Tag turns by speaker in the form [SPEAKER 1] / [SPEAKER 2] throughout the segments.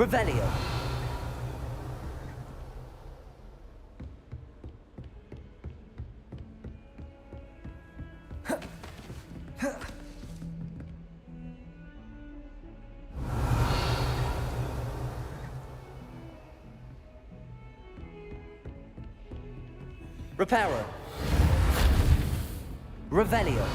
[SPEAKER 1] Revelio. Reparo. Revelio.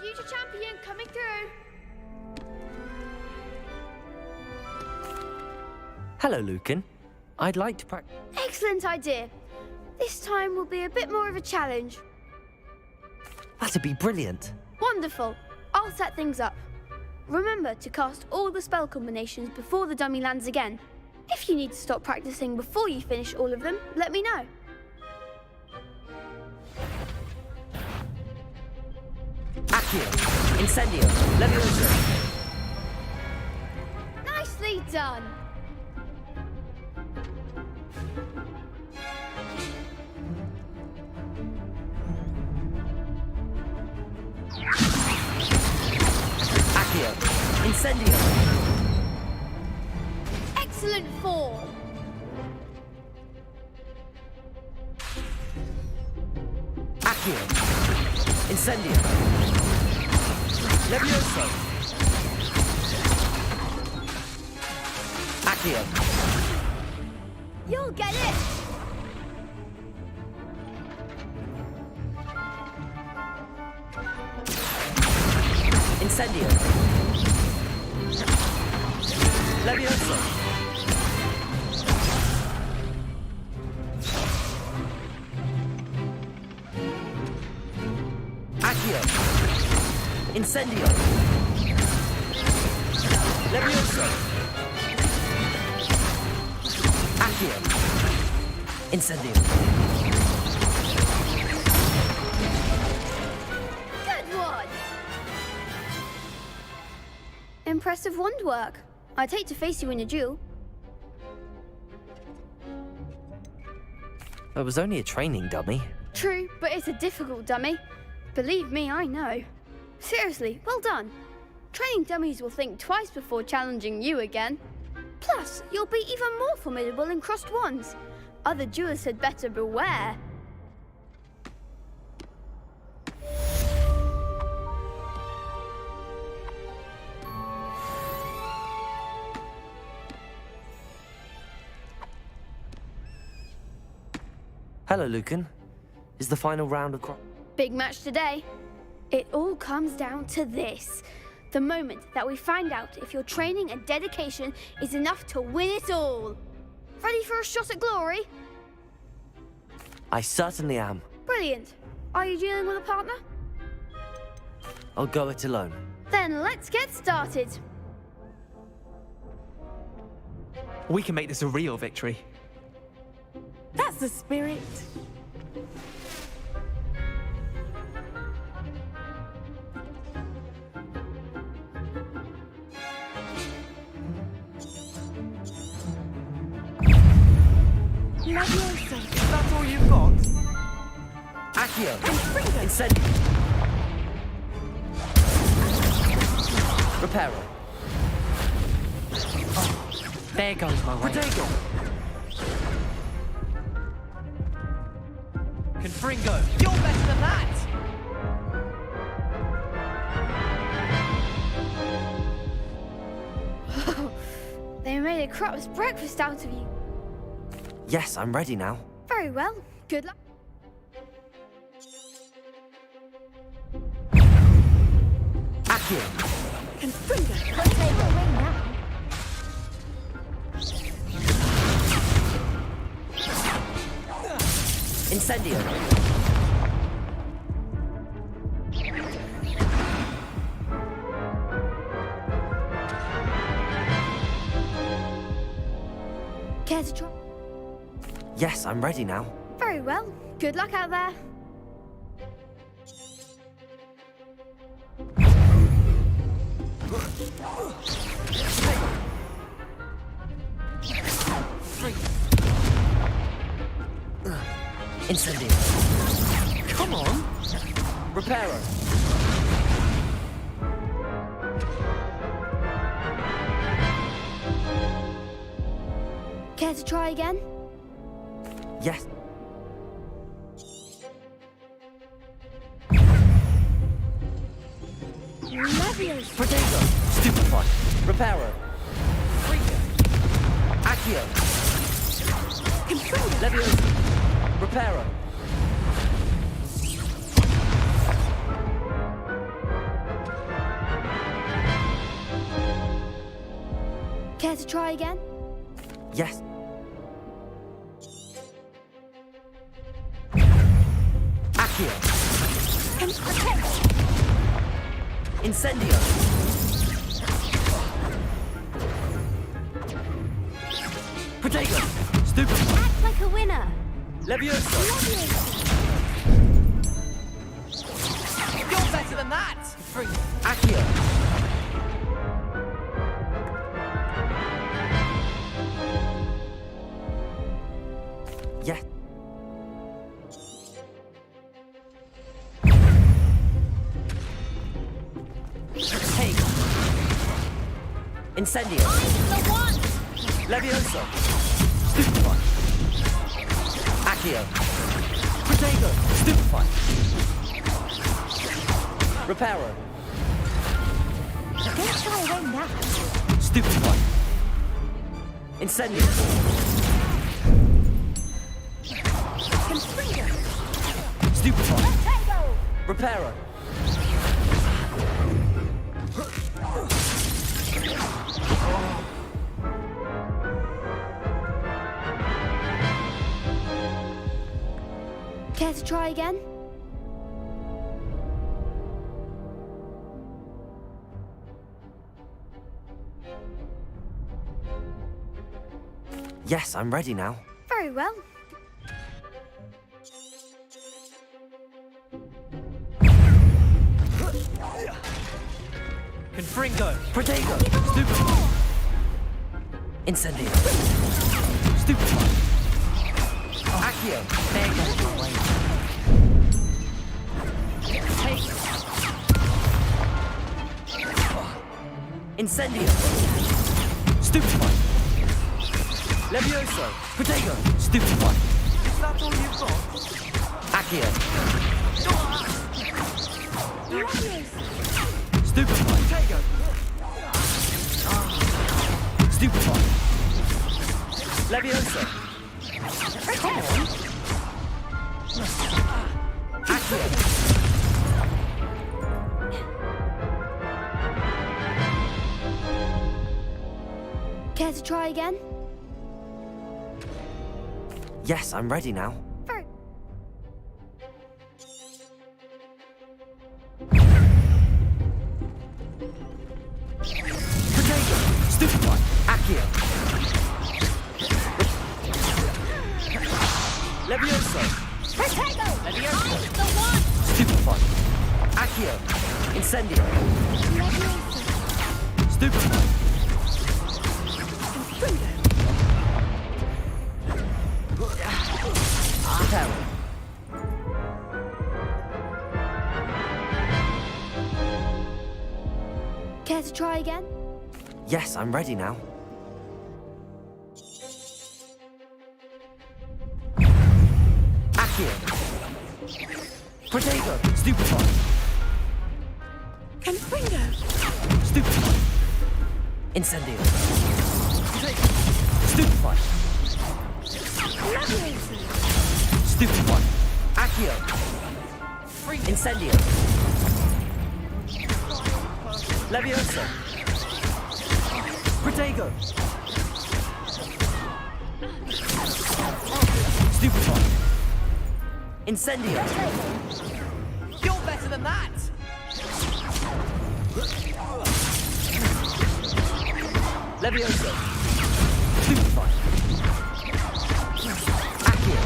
[SPEAKER 2] Future champion coming through.
[SPEAKER 1] Hello, Lucan. I'd like to practice.
[SPEAKER 2] Excellent idea. This time will be a bit more of a challenge.
[SPEAKER 1] That'd be brilliant.
[SPEAKER 2] Wonderful. I'll set things up. Remember to cast all the spell combinations before the dummy lands again. If you need to stop practicing before you finish all of them, let me know.
[SPEAKER 1] Accio. Incendio. Levioso.
[SPEAKER 2] Nicely done.
[SPEAKER 1] Accio. Incendio.
[SPEAKER 2] Excellent form.
[SPEAKER 1] Accio. Incendio. Levioso. Accio.
[SPEAKER 2] You'll get it.
[SPEAKER 1] Incendio. Levioso. Accio. Incendio. Levioso. Accio. Incendio.
[SPEAKER 2] Good one. Impressive wand work. I'd hate to face you in a duel.
[SPEAKER 1] It was only a training dummy.
[SPEAKER 2] True, but it's a difficult dummy. Believe me, I know. Seriously, well done. Training dummies will think twice before challenging you again. Plus, you'll be even more formidable in crossed wands. Other duelists had better beware.
[SPEAKER 1] Hello, Lucan. Is the final round of
[SPEAKER 2] Big match today. It all comes down to this. The moment that we find out if your training and dedication is enough to win it all. Ready for a shot at glory?
[SPEAKER 1] I certainly am.
[SPEAKER 2] Brilliant. Are you dealing with a partner?
[SPEAKER 1] I'll go it alone.
[SPEAKER 2] Then let's get started.
[SPEAKER 3] We can make this a real victory.
[SPEAKER 4] That's the spirit. Levioso.
[SPEAKER 3] Is that all you've got?
[SPEAKER 1] Accio. Incendio. Reparo.
[SPEAKER 3] There goes my way.
[SPEAKER 1] Protego.
[SPEAKER 3] Confringo, you're better than that!
[SPEAKER 2] corrupt breakfast out of you.
[SPEAKER 1] Yes, I'm ready now.
[SPEAKER 2] Very well. Good luck.
[SPEAKER 1] Accio!
[SPEAKER 4] Confringo.
[SPEAKER 2] Take away now.
[SPEAKER 1] Incendio!
[SPEAKER 2] Care to try?
[SPEAKER 1] Yes, I'm ready now.
[SPEAKER 2] Very well. Good luck out there.
[SPEAKER 1] Incendio! Come on! Reparo!
[SPEAKER 2] Care to try again?
[SPEAKER 1] Yes.
[SPEAKER 2] Leviosa.
[SPEAKER 1] Potato! Stupefy! Reparo! Accio!
[SPEAKER 2] Confringo.
[SPEAKER 1] Leviosa! Reparo!
[SPEAKER 2] Care to try again?
[SPEAKER 1] Yes. Accio! Incendio! Potato! Stupefy!
[SPEAKER 2] Act like a winner.
[SPEAKER 1] Leviosa!
[SPEAKER 3] You're better than that!
[SPEAKER 1] Accio! Yes. Hey! Incendio!
[SPEAKER 2] The one.
[SPEAKER 1] Leviosa! Stupefy! Accio! Potato! Stupefy! Reparo!
[SPEAKER 2] Don't try away now.
[SPEAKER 1] Stupefy! Incendio!
[SPEAKER 2] Confringo.
[SPEAKER 1] Stupefy!
[SPEAKER 2] Potato.
[SPEAKER 1] Reparo!
[SPEAKER 2] Care to try again?
[SPEAKER 1] Yes, I'm ready now.
[SPEAKER 2] Very well.
[SPEAKER 3] Confringo!
[SPEAKER 1] Potato! Stupefy! Incendio! Stupefy! Accio!
[SPEAKER 3] There goes my way. Take
[SPEAKER 1] Incendio! Stupefy! Levioso! Potato! Stupefy!
[SPEAKER 3] Is that all you've got?
[SPEAKER 1] Accio!
[SPEAKER 2] Leviosa.
[SPEAKER 1] Stupefy!
[SPEAKER 3] Potato!
[SPEAKER 1] Stupefy! Levioso!
[SPEAKER 2] Come on.
[SPEAKER 1] Accio!
[SPEAKER 2] Care to try again?
[SPEAKER 1] Yes, I'm ready now.
[SPEAKER 2] Very.
[SPEAKER 1] Potato! Stupefy! Accio! Levioso!
[SPEAKER 2] Potato.
[SPEAKER 3] Leviosa!
[SPEAKER 2] The one.
[SPEAKER 1] Stupefy! Accio! Incendio!
[SPEAKER 2] Leviosa.
[SPEAKER 1] Stupefy!
[SPEAKER 2] Confringo.
[SPEAKER 1] Reparo!
[SPEAKER 2] Care to try again?
[SPEAKER 1] Yes, I'm ready now. Accio! Potato! Stupefy!
[SPEAKER 4] Confringo.
[SPEAKER 1] Stupefy! Incendio! Potato! Stupefy.
[SPEAKER 4] Leviosa.
[SPEAKER 1] Stupefy. Accio. Incendio. Leviosa. Protego. Stupefy. Incendio.
[SPEAKER 3] You're better than that!
[SPEAKER 1] Leviosa. Stupefy. Accio.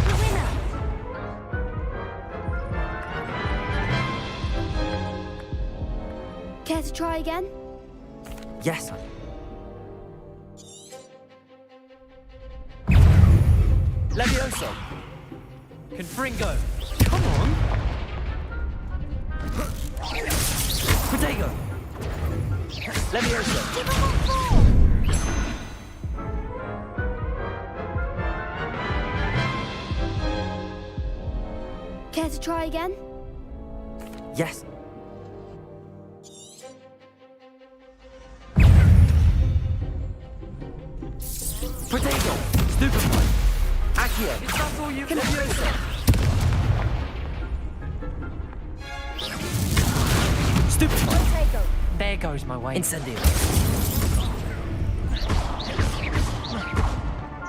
[SPEAKER 2] Care to try again?
[SPEAKER 1] Yes. Leviosa.
[SPEAKER 3] Confringo.
[SPEAKER 1] Come on. Protego. Leviosa.
[SPEAKER 2] Care to try again?
[SPEAKER 1] Yes. Protego. Stupefy. Accio.
[SPEAKER 3] Is that all you've got?
[SPEAKER 1] Leviosa. Stupefy.
[SPEAKER 3] There goes my way.
[SPEAKER 1] Incendio.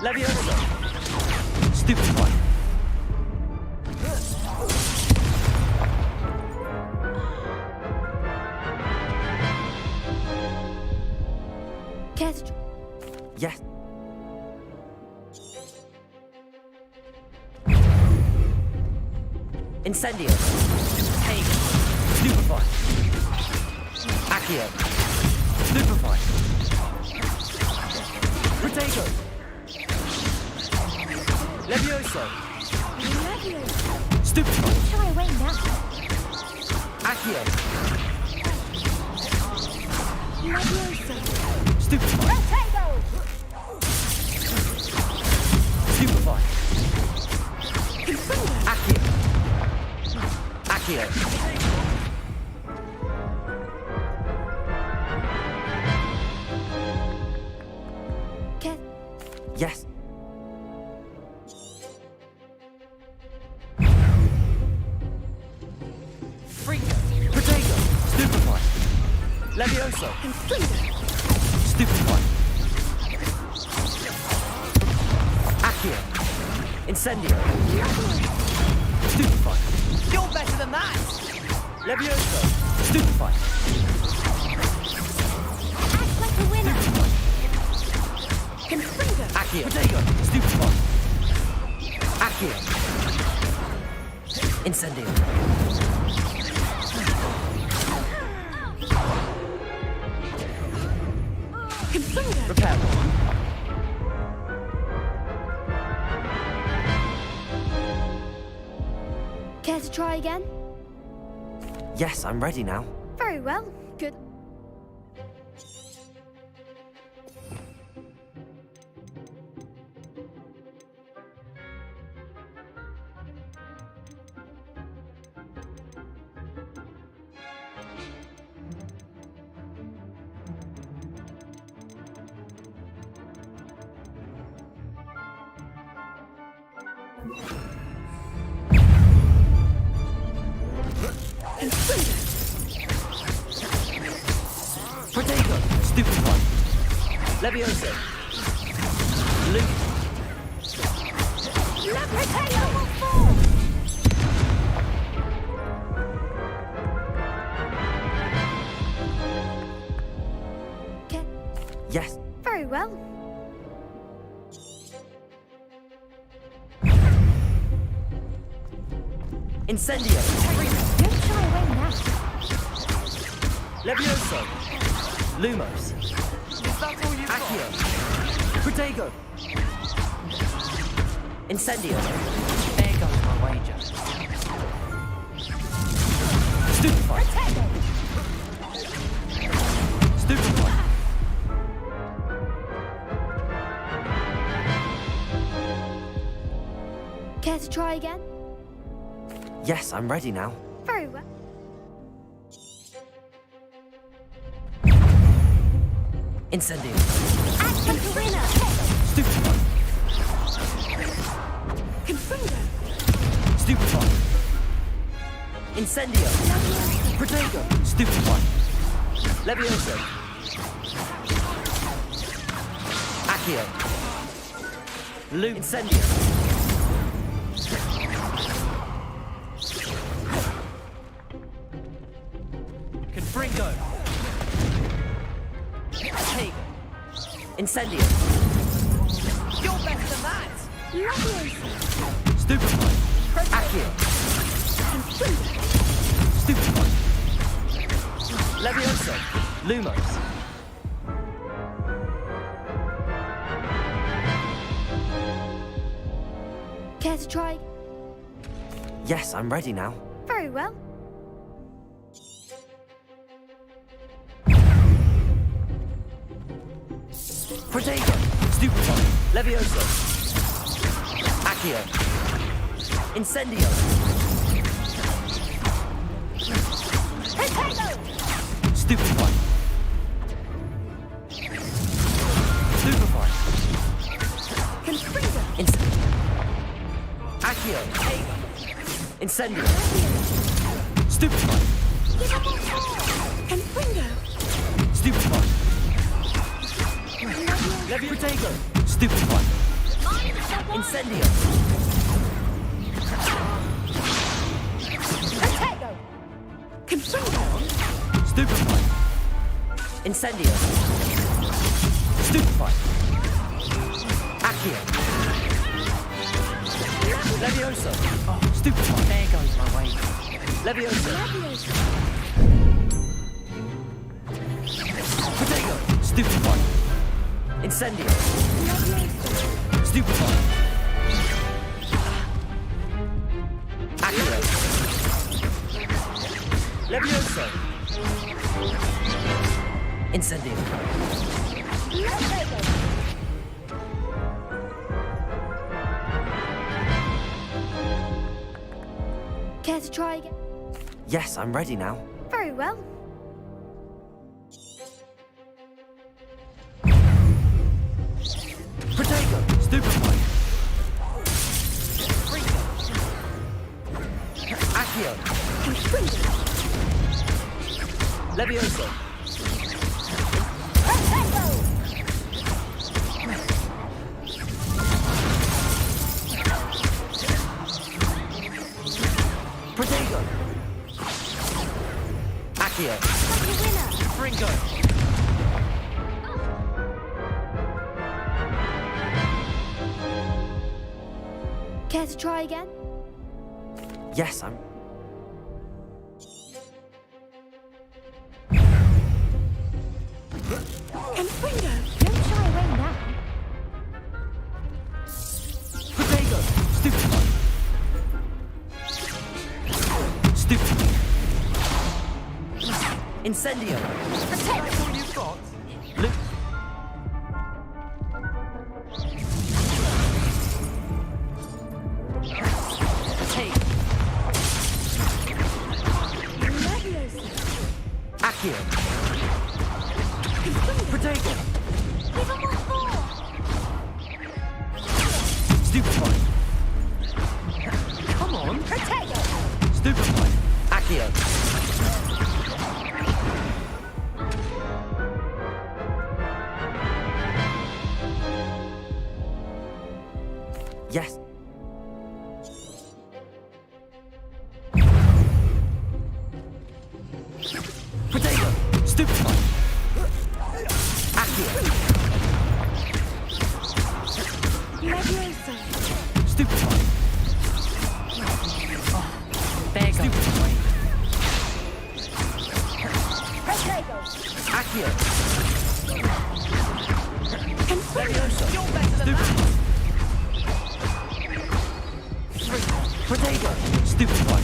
[SPEAKER 1] Leviosa. Stupefy.
[SPEAKER 2] Care to
[SPEAKER 1] Yes. Incendio.
[SPEAKER 3] Take.
[SPEAKER 1] Stupefy. Accio. Stupefy. Protego. Leviosa. Stupefy.
[SPEAKER 4] Shy away now.
[SPEAKER 1] Accio.
[SPEAKER 4] Leviosa.
[SPEAKER 1] Stupefy.
[SPEAKER 4] Protego.
[SPEAKER 1] Stupefy. Accio. Accio.
[SPEAKER 2] Care.
[SPEAKER 1] Yes.
[SPEAKER 3] Fringo.
[SPEAKER 1] Protego. Stupefy. Leviosa. Stupefy. Accio. Incendio. Stupefy.
[SPEAKER 3] You're better than that!
[SPEAKER 1] Leviosa. Stupefy.
[SPEAKER 4] Act like a winner.
[SPEAKER 1] Accio. Protego. Stupefy. Accio. Incendio. Repair.
[SPEAKER 2] Care to try again?
[SPEAKER 1] Yes, I'm ready now.
[SPEAKER 2] Very well. Good.
[SPEAKER 1] Protego. Stupefy. Leviosa. Loop.
[SPEAKER 4] Protego will fall.
[SPEAKER 2] Care.
[SPEAKER 1] Yes.
[SPEAKER 2] Very well.
[SPEAKER 1] Incendio.
[SPEAKER 4] Don't shy away now.
[SPEAKER 1] Leviosa. Lumos.
[SPEAKER 3] Is that all you've
[SPEAKER 1] Accio.
[SPEAKER 3] got?
[SPEAKER 1] Protego. Incendio.
[SPEAKER 3] There goes my wager.
[SPEAKER 1] Stupefy.
[SPEAKER 4] Protego.
[SPEAKER 1] Stupefy.
[SPEAKER 2] Care to try again?
[SPEAKER 1] Yes, I'm ready now.
[SPEAKER 2] Very well.
[SPEAKER 1] Incendio.
[SPEAKER 4] Act like a winner.
[SPEAKER 1] Stupefy.
[SPEAKER 4] Confringo.
[SPEAKER 1] Stupefy. Incendio. Protego. Stupefy. Levioso. Accio. Loop. Incendio. Confringo. Protego. Incendio.
[SPEAKER 3] You're better than that.
[SPEAKER 4] Levioso.
[SPEAKER 1] Stupefy. Accio.
[SPEAKER 4] Confringo.
[SPEAKER 1] Stupefy. Levioso. Lumos.
[SPEAKER 2] Care to try?
[SPEAKER 1] Yes, I'm ready now.
[SPEAKER 2] Very well.
[SPEAKER 1] Protego. Stupefy. Levioso. Accio. Incendio.
[SPEAKER 4] Protego.
[SPEAKER 1] Stupefy. Stupefy.
[SPEAKER 4] Confringo.
[SPEAKER 1] Accio. Incendio. Stupefy.
[SPEAKER 4] Give up on four. Confringo.
[SPEAKER 1] Stupefy. Protego. Stupefy. Incendio.
[SPEAKER 4] Protego. Confringo.
[SPEAKER 1] Stupefy. Incendio. Stupefy. Accio. Levioso. Oh, stupefy.
[SPEAKER 3] There goes my wager.
[SPEAKER 1] Levioso.
[SPEAKER 4] Levioso.
[SPEAKER 1] Protego. Stupefy. Incendio.
[SPEAKER 4] Levioso.
[SPEAKER 1] Stupefy. Accio. Levioso. Incendio.
[SPEAKER 4] Levioso.
[SPEAKER 2] Care to try again?
[SPEAKER 1] Yes, I'm ready now.
[SPEAKER 2] Very well.
[SPEAKER 1] Protego. Stupefy. Accio.
[SPEAKER 4] Confringo.
[SPEAKER 1] Levioso.
[SPEAKER 4] Protego.
[SPEAKER 1] Protego. Accio.
[SPEAKER 4] Like a winner.
[SPEAKER 1] Fringo.
[SPEAKER 2] Care to try again?
[SPEAKER 1] Yes, I'm...
[SPEAKER 4] Confringo. Don't shy away now.
[SPEAKER 1] Protego. Stupefy. Stupefy. Incendio.
[SPEAKER 4] Protego.
[SPEAKER 3] That's all you've got.
[SPEAKER 1] Look.
[SPEAKER 3] Take.
[SPEAKER 4] Levioso.
[SPEAKER 1] Accio.
[SPEAKER 4] Confringo.
[SPEAKER 1] Protego.
[SPEAKER 4] Give up on four.
[SPEAKER 1] Stupefy.
[SPEAKER 3] Come on.
[SPEAKER 4] Protego.
[SPEAKER 1] Stupefy. Accio. Yes. Protego. Stupefy. Accio.
[SPEAKER 4] Levioso.
[SPEAKER 1] Stupefy.
[SPEAKER 3] There goes
[SPEAKER 1] Stupid.
[SPEAKER 3] my wager.
[SPEAKER 4] Protego.
[SPEAKER 1] Accio.
[SPEAKER 3] Levioso. You're better than
[SPEAKER 1] Stupid.
[SPEAKER 3] that.
[SPEAKER 1] Protego. Stupefy.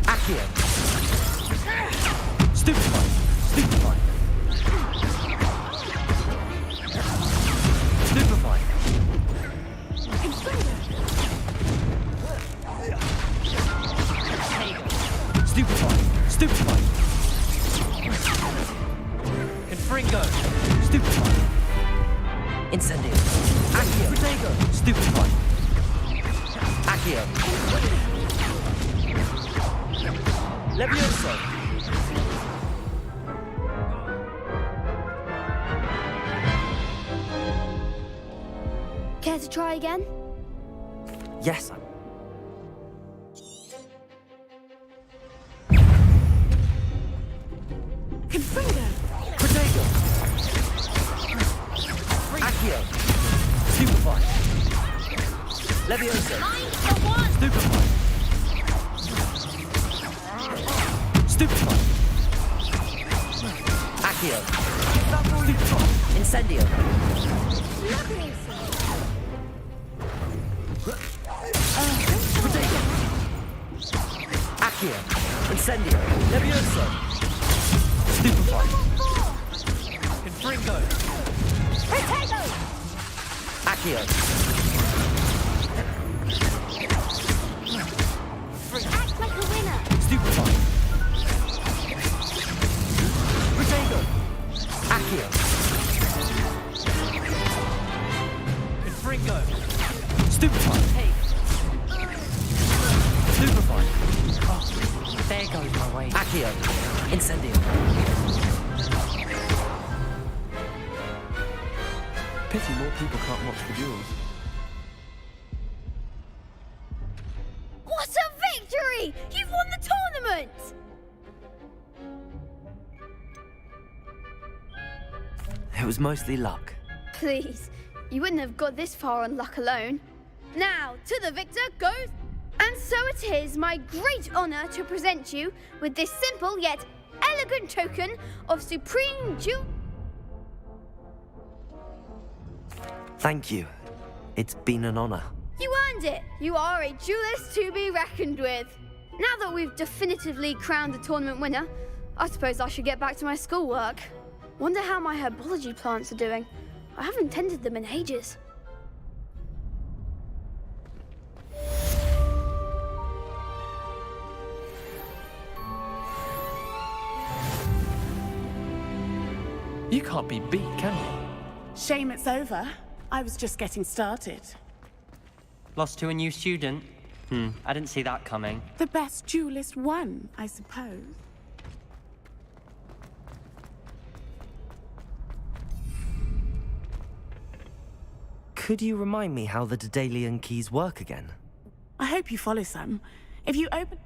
[SPEAKER 1] Accio. Stupefy. Stupefy. Stupefy.
[SPEAKER 4] Confringo.
[SPEAKER 1] Stupefy. Stupefy.
[SPEAKER 3] Confringo.
[SPEAKER 1] Stupefy. Incendio. Accio.
[SPEAKER 3] Protego.
[SPEAKER 1] Stupefy. Accio. Levioso.
[SPEAKER 2] Care to try again?
[SPEAKER 1] Yes,
[SPEAKER 4] Confringo.
[SPEAKER 1] Protego. Accio. Stupefy. Levioso. Stupefy. Stupefy. Accio. Stupefy. Incendio.
[SPEAKER 4] Levioso.
[SPEAKER 1] Protego. Accio. Incendio. Levioso. Stupefy.
[SPEAKER 3] Confringo.
[SPEAKER 4] Protego.
[SPEAKER 1] Accio.
[SPEAKER 4] Act like a winner.
[SPEAKER 1] Stupefy. Protego. Accio.
[SPEAKER 3] Confringo.
[SPEAKER 1] Stupefy.
[SPEAKER 3] Take.
[SPEAKER 1] Stupefy.
[SPEAKER 3] Oh, there goes my way.
[SPEAKER 1] Accio. Incendio. Pity more people can't watch the duels.
[SPEAKER 2] What a victory! You've won the tournament!
[SPEAKER 1] It was mostly luck.
[SPEAKER 2] Please, you wouldn't have got this far on luck alone. Now, to the victor goes... And so it is my great honour to present you with this simple yet elegant token of supreme
[SPEAKER 1] Thank you. It's been an honor.
[SPEAKER 2] You earned it! You are a duelist to be reckoned with. Now that we've definitively crowned the tournament winner, I suppose I should get back to my schoolwork. Wonder how my herbology plants are doing. I haven't tended them in ages.
[SPEAKER 3] You can't be beat, can you?
[SPEAKER 5] Shame it's over. I was just getting started.
[SPEAKER 6] Lost to a new student? I didn't see that coming.
[SPEAKER 5] The best duelist won, I suppose.
[SPEAKER 1] Could you remind me how the Daedalian keys work again?
[SPEAKER 5] I hope you follow some. If you open...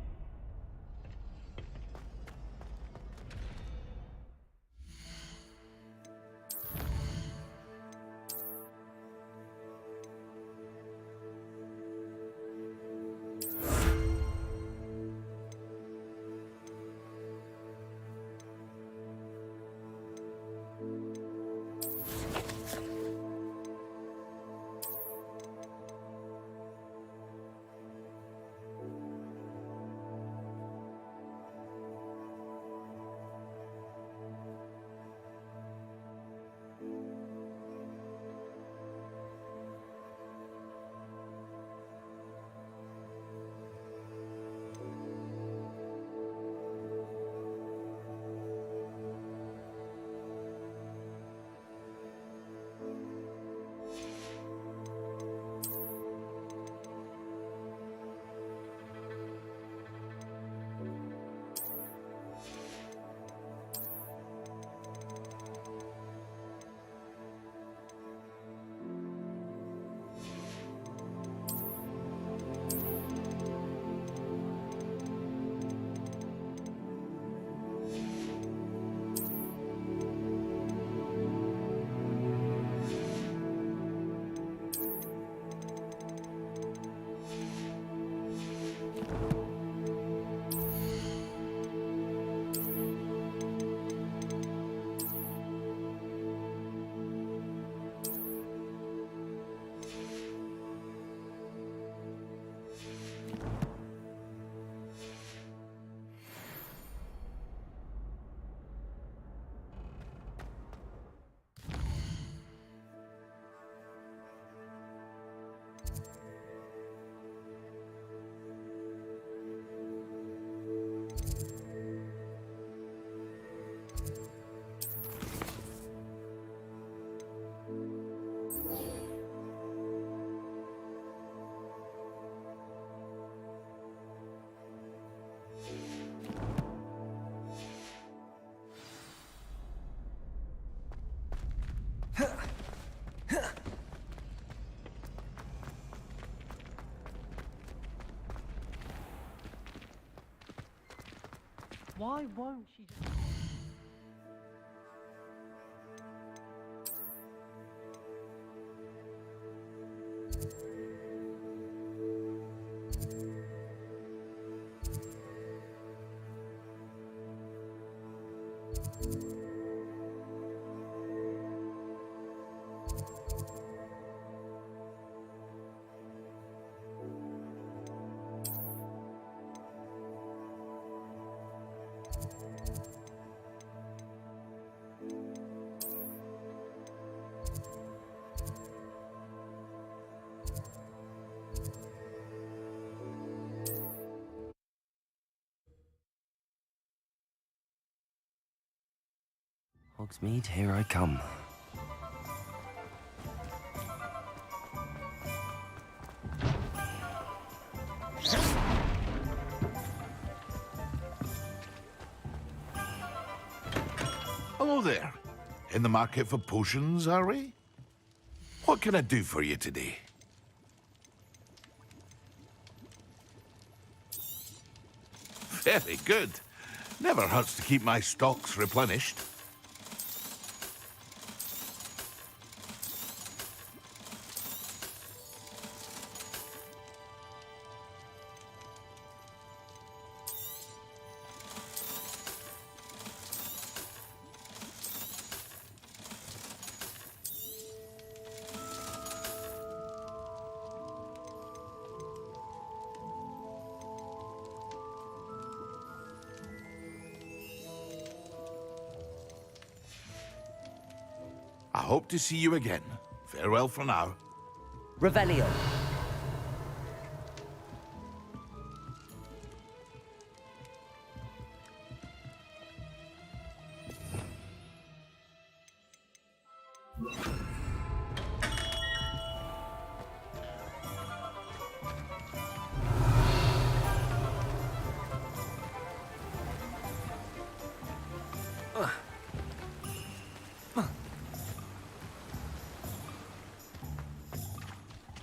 [SPEAKER 3] Why won't she just...
[SPEAKER 1] Hogsmeade, here I come.
[SPEAKER 7] Hello there. In the market for potions, are we? What can I do for you today? Very good. Never hurts to keep my stocks replenished. I hope to see you again. Farewell for now.
[SPEAKER 1] Revelio.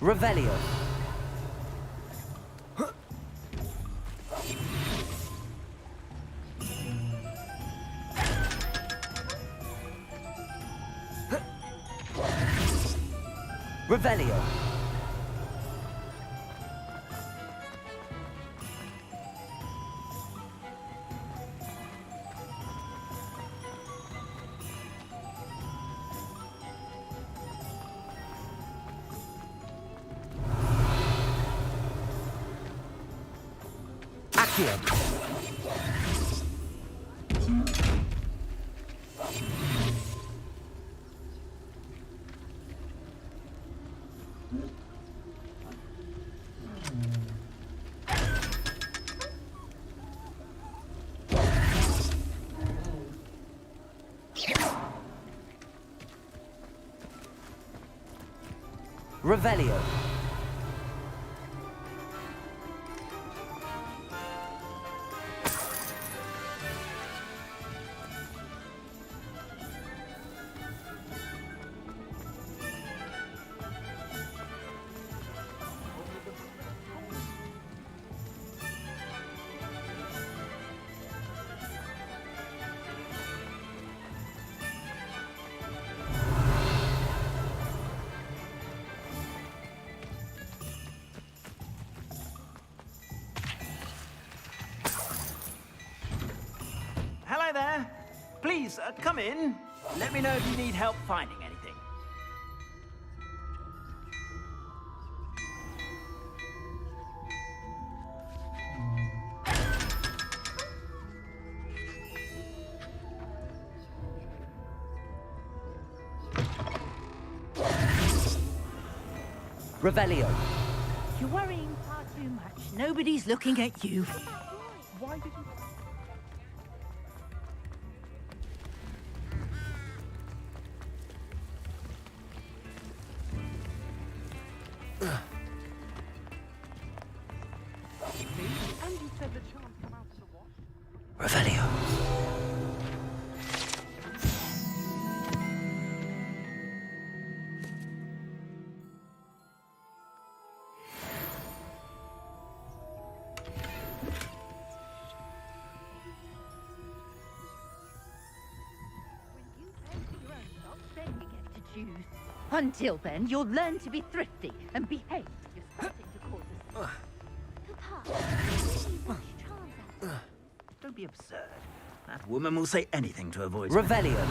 [SPEAKER 1] Revelio. Revelio. Accio. Revelio.
[SPEAKER 8] Hello there. Please, come in. Let me know if you need help finding anything.
[SPEAKER 1] Revelio.
[SPEAKER 9] You're worrying far too much. Nobody's looking at you.
[SPEAKER 3] Why did you... And you said the charm come out of the wash?
[SPEAKER 1] Revelio.
[SPEAKER 9] choose. Until then, you'll learn to be thrifty and behave. You're starting to cause us.
[SPEAKER 4] Papa, much chance.
[SPEAKER 8] Don't be absurd. That woman will say anything to avoid...
[SPEAKER 1] Revelio.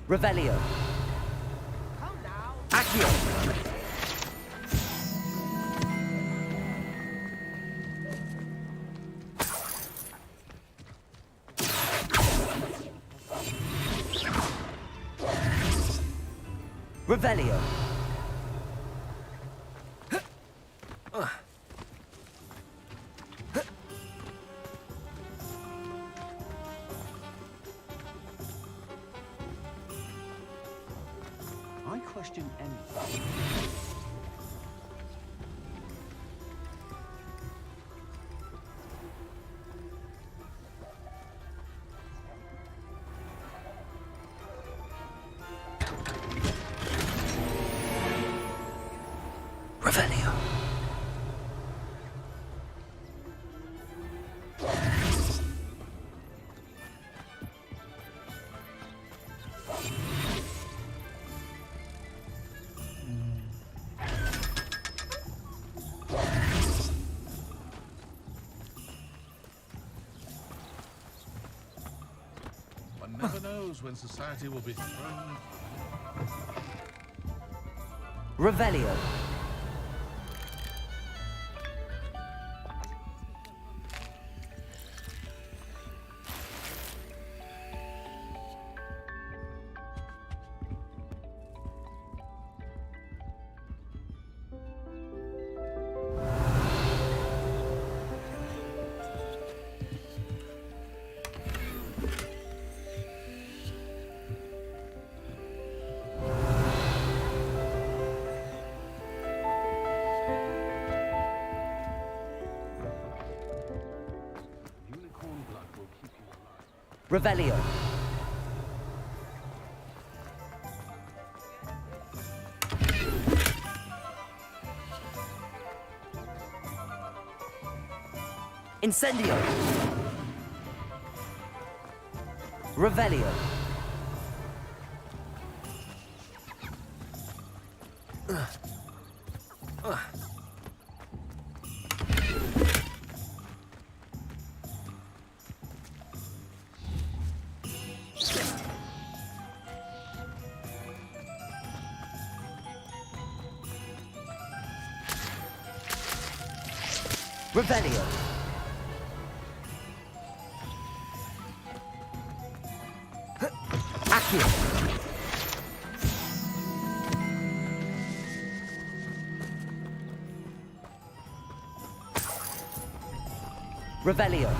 [SPEAKER 1] Revelio. Accio. Revelio.
[SPEAKER 8] I question anything.
[SPEAKER 1] Revelio.
[SPEAKER 7] One never knows when society will be thrown.
[SPEAKER 1] Revelio.
[SPEAKER 7] Unicorn blood will keep you alive.
[SPEAKER 1] Revelio. Incendio. Revelio. Revelio. Accio. Revelio.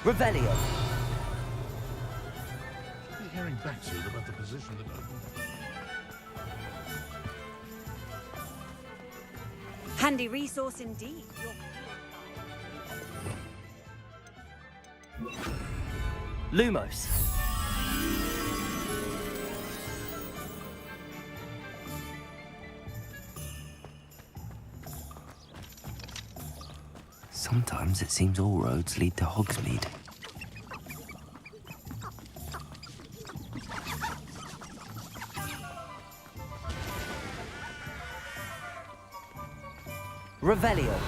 [SPEAKER 1] Revelio.
[SPEAKER 7] Be hearing back soon about the position that I
[SPEAKER 10] Handy resource indeed.
[SPEAKER 1] Lumos. Sometimes it seems all roads lead to Hogsmeade. Revelio.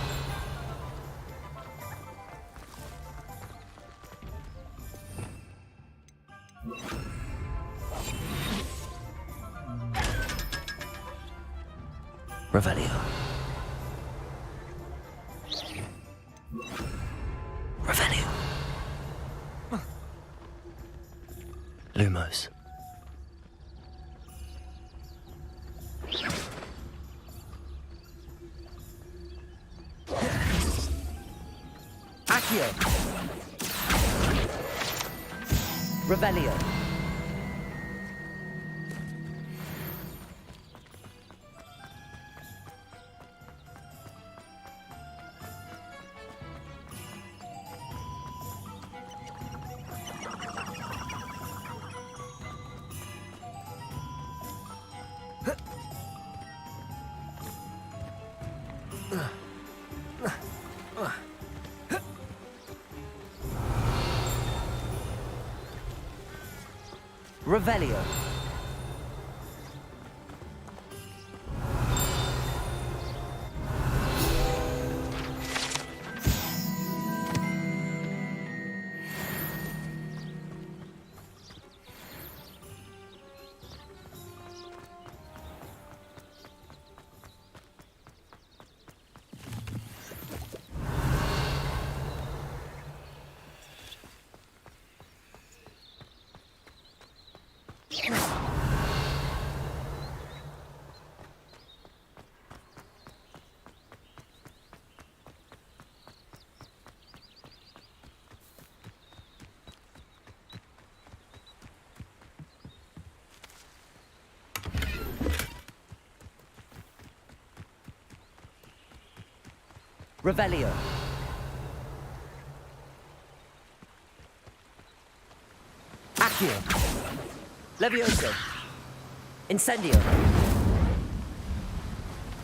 [SPEAKER 1] Revelio. Revelio. Lumos. Accio. Revelio. Revelio. Revelio. Accio. Levioso. Incendio.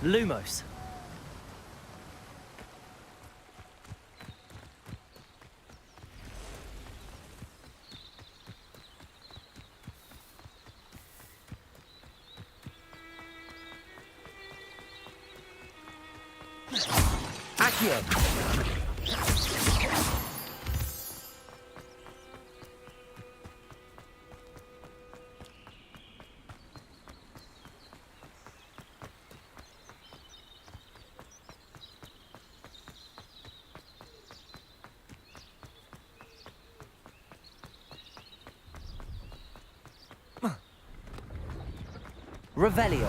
[SPEAKER 1] Lumos. Accio. Revelio.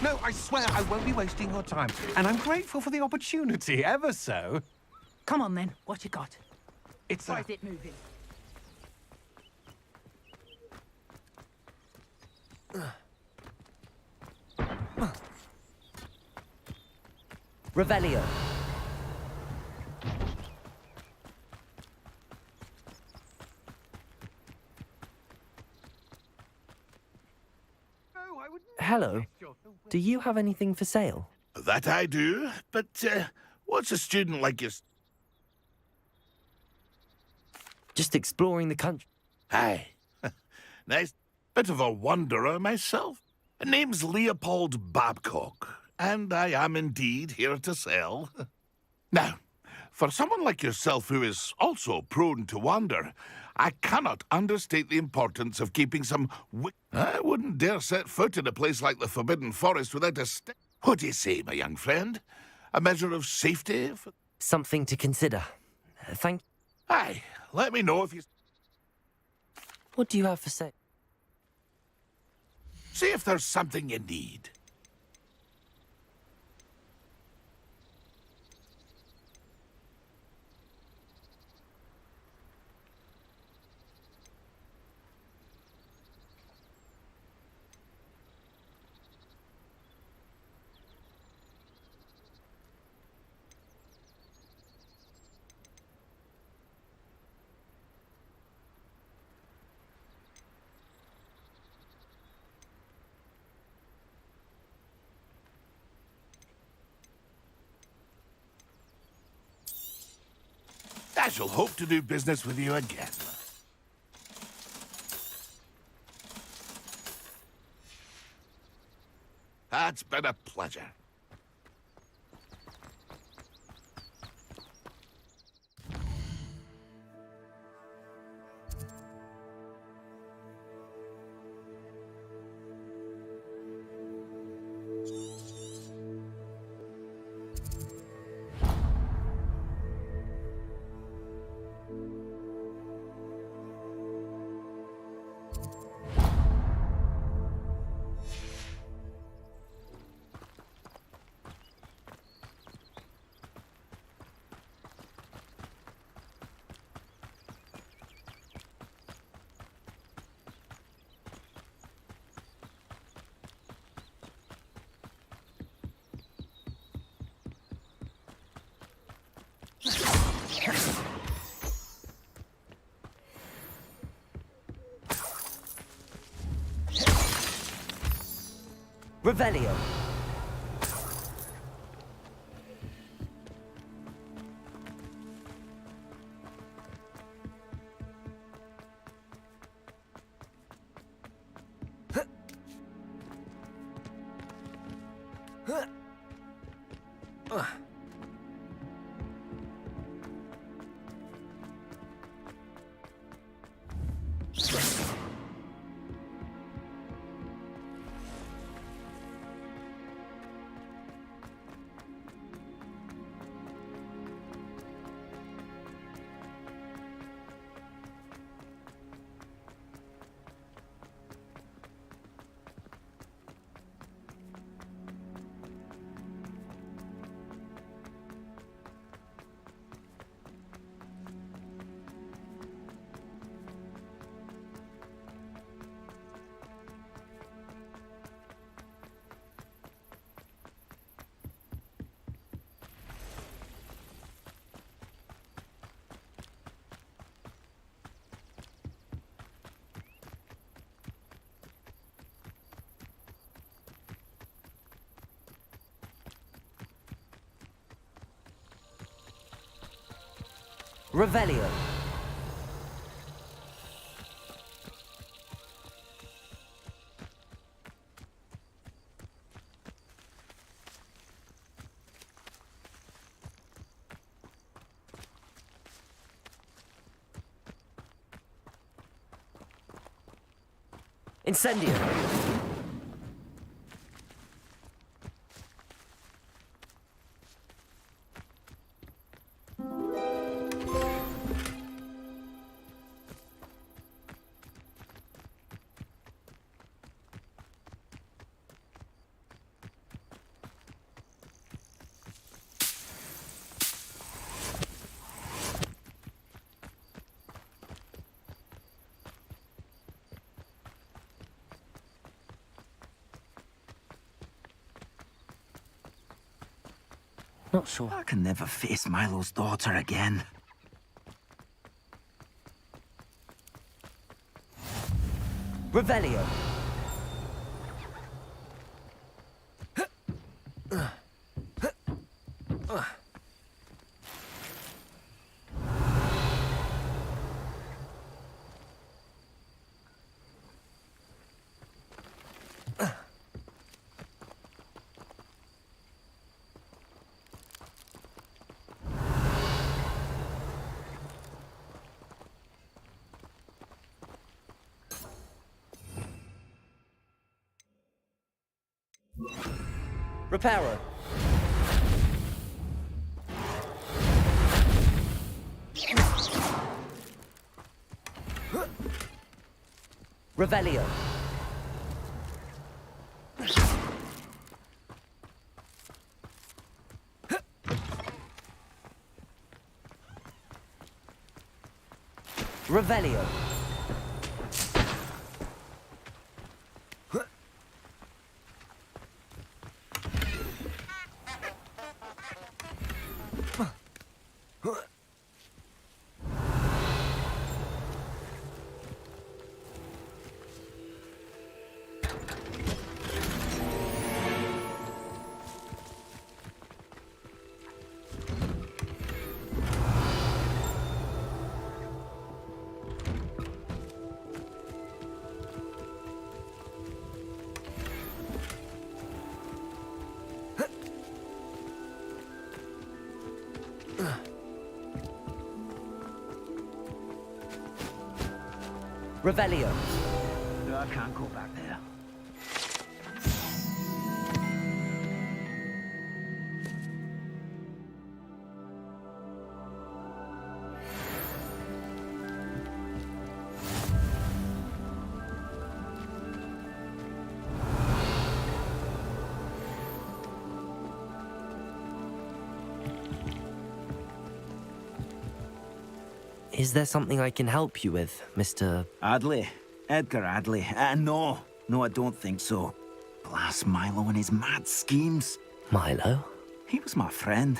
[SPEAKER 3] No, I swear I won't be wasting your time. And I'm grateful for the opportunity, ever so.
[SPEAKER 11] Come on then, what you got?
[SPEAKER 3] It's
[SPEAKER 11] Why is it moving?
[SPEAKER 1] Revelio. Hello. Do you have anything for sale?
[SPEAKER 7] That I do, but what's a student like you?
[SPEAKER 1] Just exploring the country.
[SPEAKER 7] Aye. Nice. Bit of a wanderer myself. Name's Leopold Babcock, and I am indeed here to sell. Now, for someone like yourself who is also prone to wander, I cannot understate the importance of keeping some I wouldn't dare set foot in a place like the Forbidden Forest without a What do you say, my young friend? A measure of safety?
[SPEAKER 1] Something to consider. Thank
[SPEAKER 7] Aye, let me know if you...
[SPEAKER 1] What do you have for sale?
[SPEAKER 7] See if there's something you need. I shall hope to do business with you again. It's been a pleasure.
[SPEAKER 1] Revelio. Revelio. Incendio. Not sure.
[SPEAKER 12] I can never face Milo's daughter again.
[SPEAKER 1] Revelio. Reparo. Revelio. Revelio. Revelio.
[SPEAKER 12] No, I can't go back there.
[SPEAKER 1] Is there something I can help you with, Mr.
[SPEAKER 12] Adley? Edgar Adley? No. No, I don't think so. Blast Milo and his mad schemes.
[SPEAKER 1] Milo?
[SPEAKER 12] He was my friend.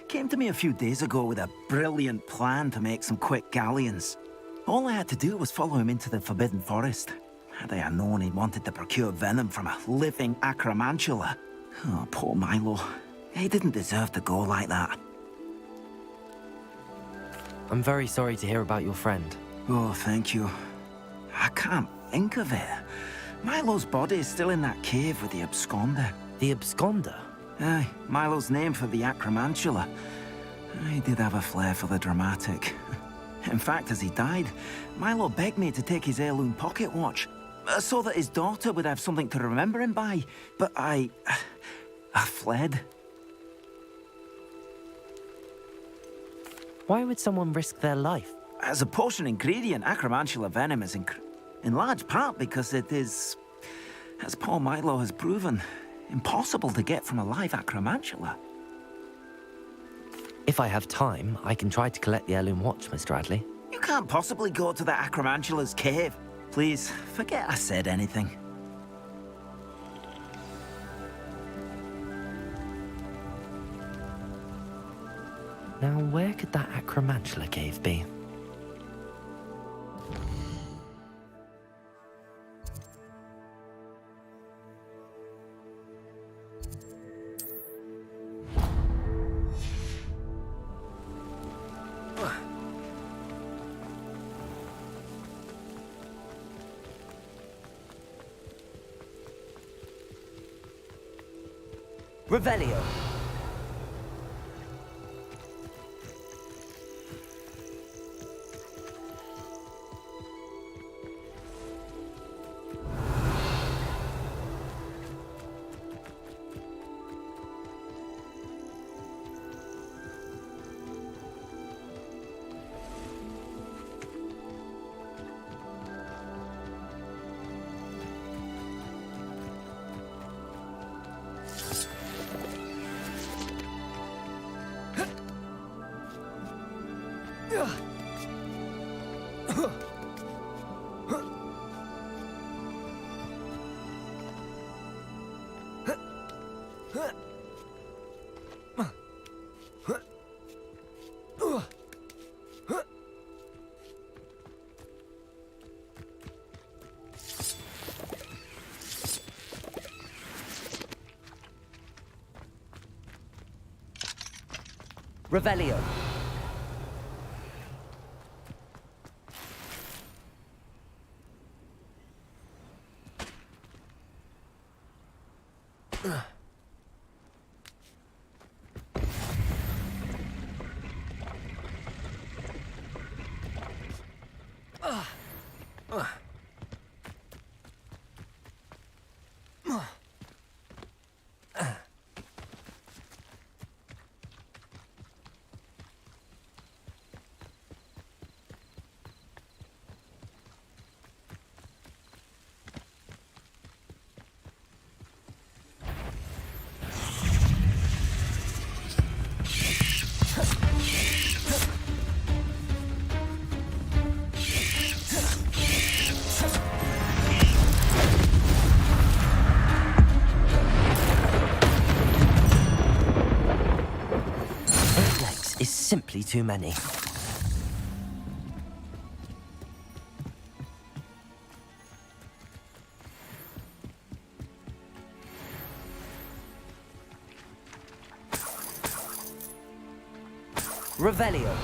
[SPEAKER 12] Came to me a few days ago with a brilliant plan to make some quick galleons. All I had to do was follow him into the Forbidden Forest. Had I known he wanted to procure venom from a living acromantula. Oh, poor Milo. He didn't deserve to go like that.
[SPEAKER 1] I'm very sorry to hear about your friend.
[SPEAKER 12] Oh, thank you. I can't think of it. Milo's body is still in that cave with the absconder.
[SPEAKER 1] The absconder?
[SPEAKER 12] Aye, Milo's name for the acromantula. He did have a flair for the dramatic. In fact, as he died, Milo begged me to take his heirloom pocket watch, so that his daughter would have something to remember him by. But I fled.
[SPEAKER 1] Why would someone risk their life?
[SPEAKER 12] As a potion ingredient, acromantula venom is in large part because it is, as poor Milo has proven, impossible to get from a live acromantula.
[SPEAKER 1] If I have time, I can try to collect the heirloom watch, Mr. Adley.
[SPEAKER 12] You can't possibly go to the acromantula's cave. Please, forget I said anything.
[SPEAKER 1] Now, where could that acromantula cave be? Revelio. Revelio. Is simply too many. Revelio.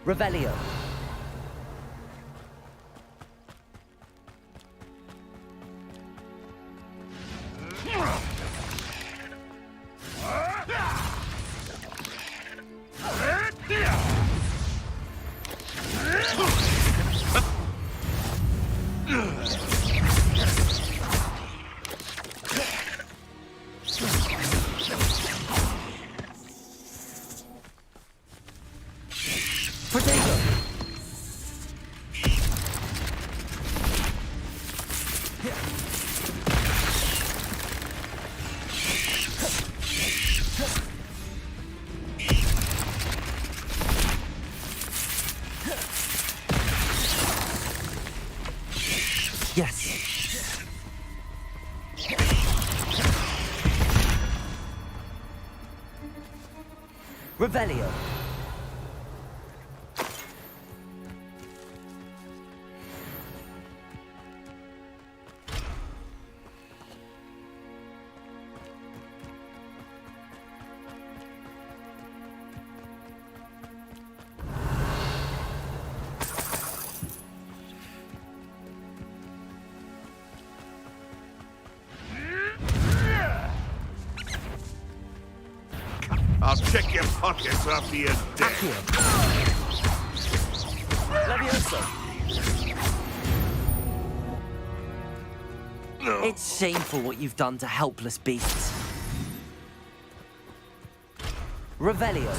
[SPEAKER 1] Revelio. Yes. Revelio.
[SPEAKER 7] I'll check your pockets after you're dead.
[SPEAKER 1] Levioso. It's shameful what you've done to helpless beasts. Revelio.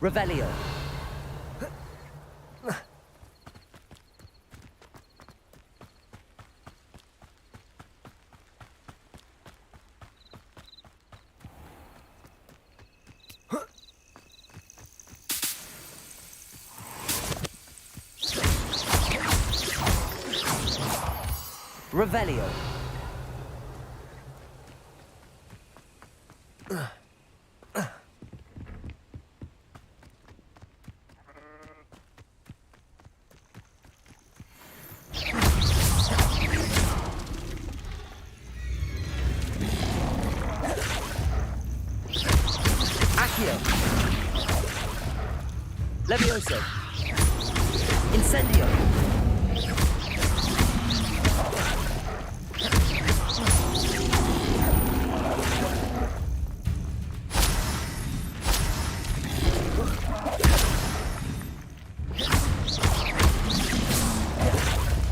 [SPEAKER 1] Revelio. Revelio. Accio. Levioso. Incendio.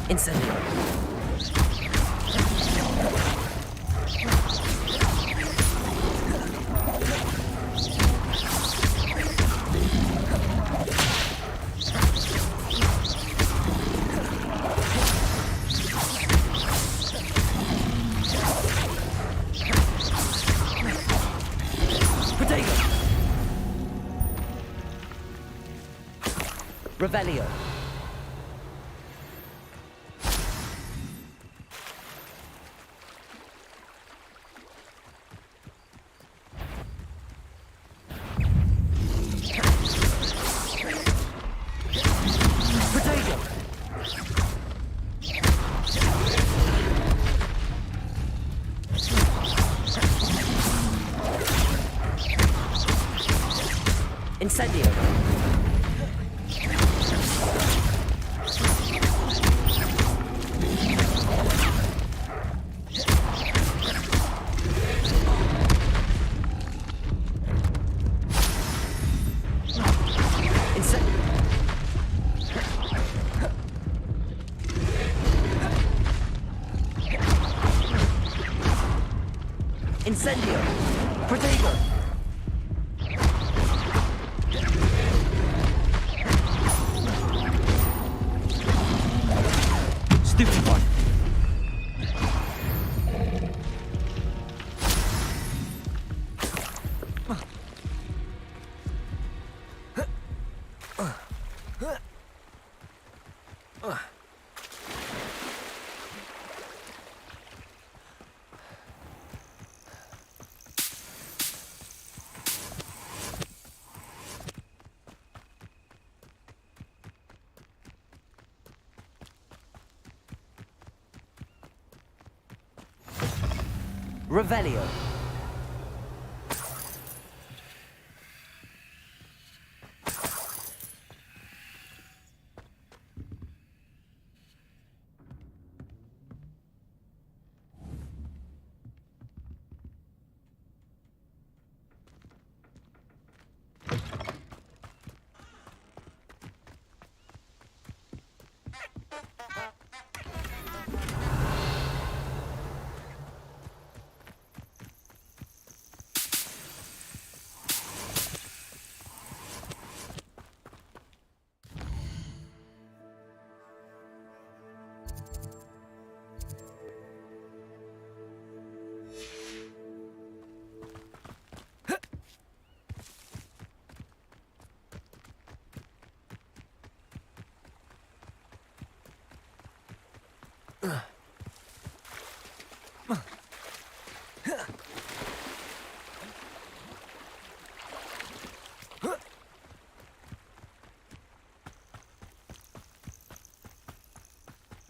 [SPEAKER 1] Incendio. Revelio. Protego. Incendio. Incendio! Protego! Stupid one! Revelio.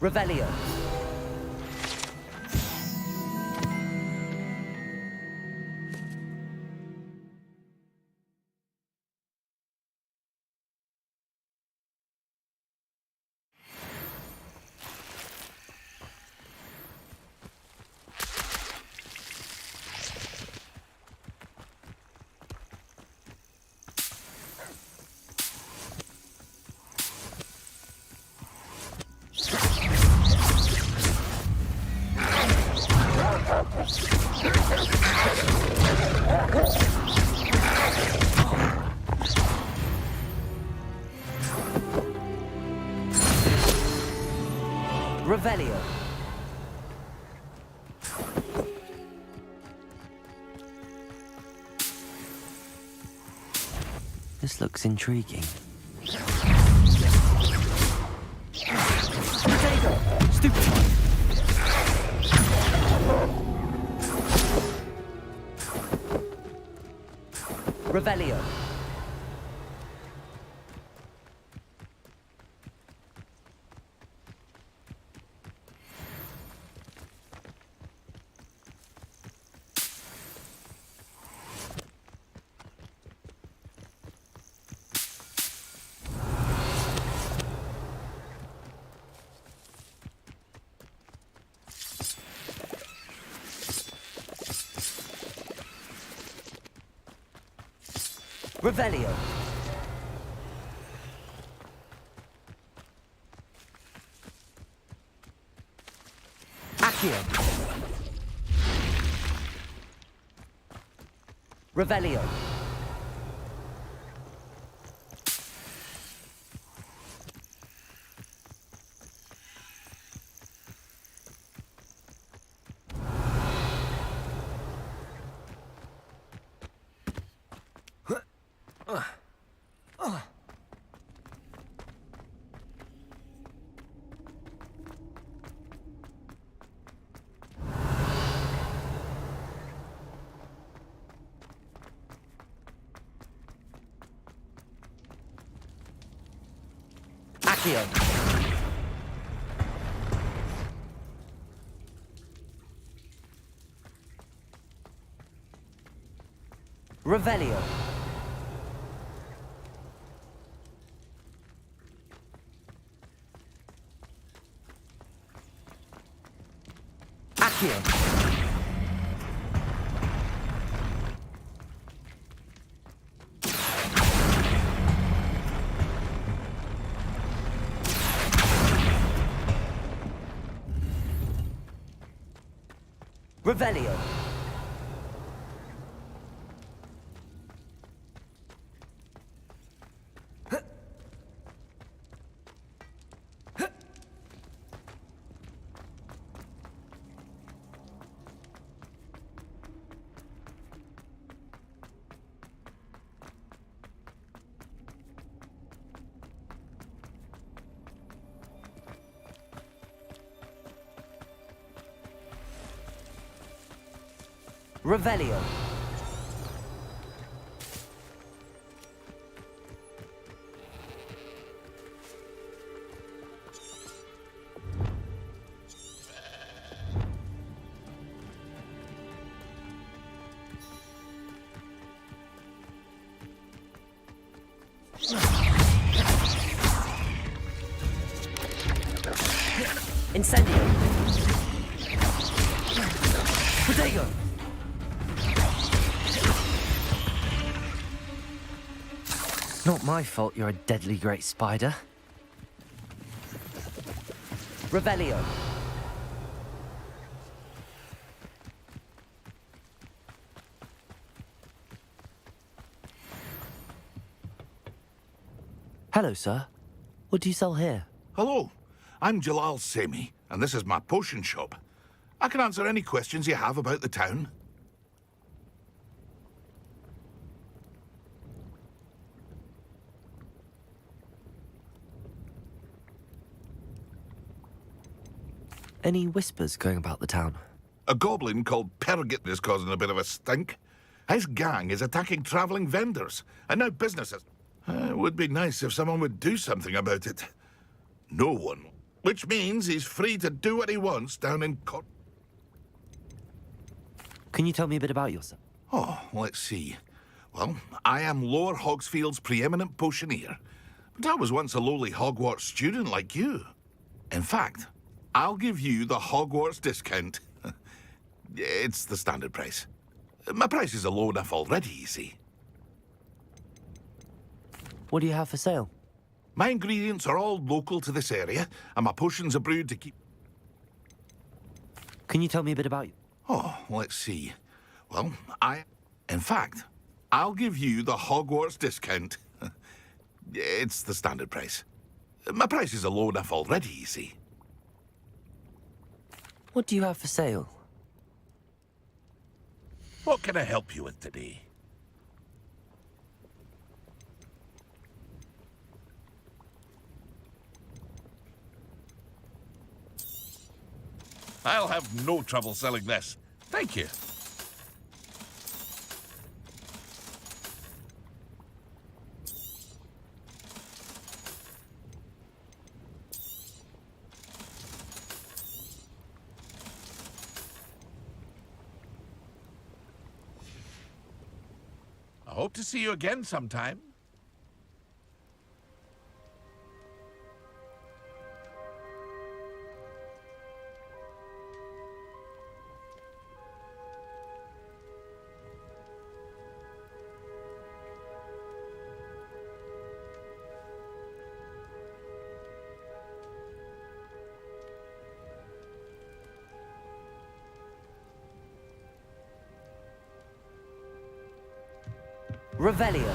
[SPEAKER 1] Revelio. Revelio. This looks intriguing. Protego! Stupid one! Revelio. Revelio. Accio. Revelio. Accio. Revelio. Accio. Revelio. Revelio. Incendio. Protego. Not my fault you're a deadly great spider. Revelio. Hello, sir. What do you sell here?
[SPEAKER 7] Hello, I'm Jalal Semi, and this is my potion shop. I can answer any questions you have about the town.
[SPEAKER 1] Any whispers going about the town?
[SPEAKER 7] A goblin called Pergit is causing a bit of a stink. His gang is attacking travelling vendors, and now businesses. It would be nice if someone would do something about it. No one. Which means he's free to do what he wants down in
[SPEAKER 1] Can you tell me a bit about yourself?
[SPEAKER 7] Oh, let's see. Well, I am Lower Hogsfield's preeminent potioneer. But I was once a lowly Hogwarts student like you. In fact, I'll give you the Hogwarts discount. It's the standard price. My prices are low enough already, you see.
[SPEAKER 1] What do you have for sale?
[SPEAKER 7] My ingredients are all local to this area, and my potions are brewed to keep...
[SPEAKER 1] Can you tell me a bit about you?
[SPEAKER 7] Oh, let's see. Well, In fact, I'll give you the Hogwarts discount. It's the standard price. My prices are low enough already, you see.
[SPEAKER 1] What do you have for sale?
[SPEAKER 7] What can I help you with today?
[SPEAKER 3] I'll have no trouble selling this. Thank you.
[SPEAKER 7] Hope to see you again sometime.
[SPEAKER 1] Revelio.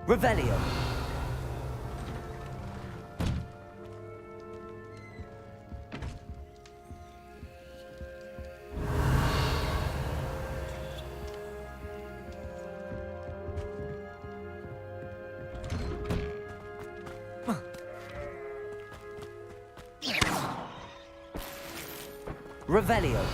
[SPEAKER 1] Revelio. Revelio.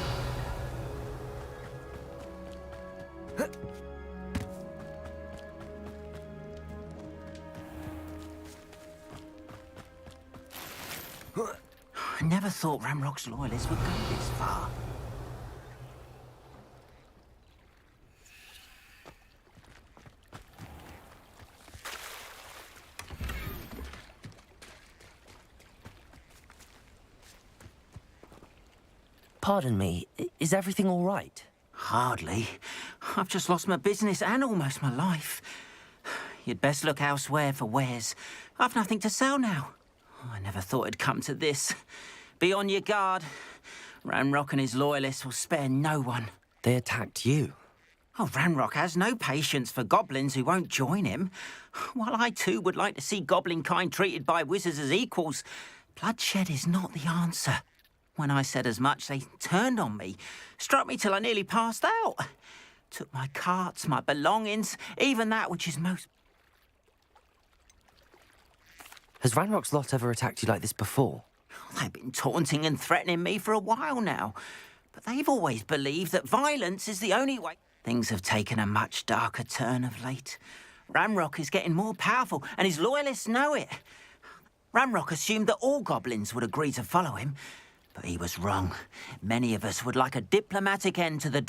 [SPEAKER 12] I never thought Ramrock's loyalists would go this far.
[SPEAKER 1] Pardon me, is everything all right?
[SPEAKER 12] Hardly. I've just lost my business and almost my life. You'd best look elsewhere for wares. I've nothing to sell now. I never thought it'd come to this. Be on your guard. Ranrock and his loyalists will spare no one.
[SPEAKER 1] They attacked you?
[SPEAKER 12] Oh, Ranrock has no patience for goblins who won't join him. While I too would like to see goblin kind treated by wizards as equals, bloodshed is not the answer. When I said as much, they turned on me, struck me till I nearly passed out. Took my carts, my belongings, even that which is most...
[SPEAKER 1] Has Ranrock's lot ever attacked you like this before?
[SPEAKER 12] They've been taunting and threatening me for a while now. But they've always believed that violence is the only way. Things have taken a much darker turn of late. Ranrock is getting more powerful, and his loyalists know it. Ranrock assumed that all goblins would agree to follow him, but he was wrong. Many of us would like a diplomatic end to the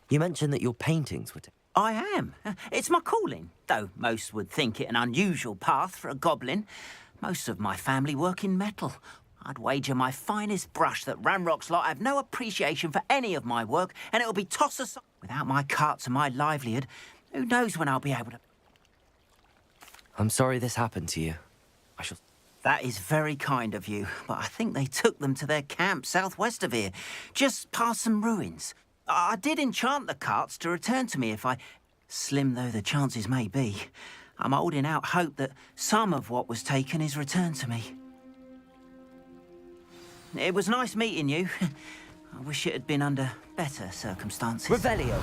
[SPEAKER 1] You mentioned that your paintings were...
[SPEAKER 12] I am. It's my calling, though most would think it an unusual path for a goblin. Most of my family work in metal. I'd wager my finest brush that Ranrock's lot have no appreciation for any of my work, and it'll be tossed aside. Without my carts and my livelihood, who knows when I'll be able to...
[SPEAKER 1] I'm sorry this happened to you. I shall...
[SPEAKER 12] That is very kind of you, but I think they took them to their camp southwest of here, just past some ruins. I did enchant the carts to return to me if I... Slim though the chances may be, I'm holding out hope that some of what was taken is returned to me. It was nice meeting you. I wish it had been under better circumstances.
[SPEAKER 1] Revelio!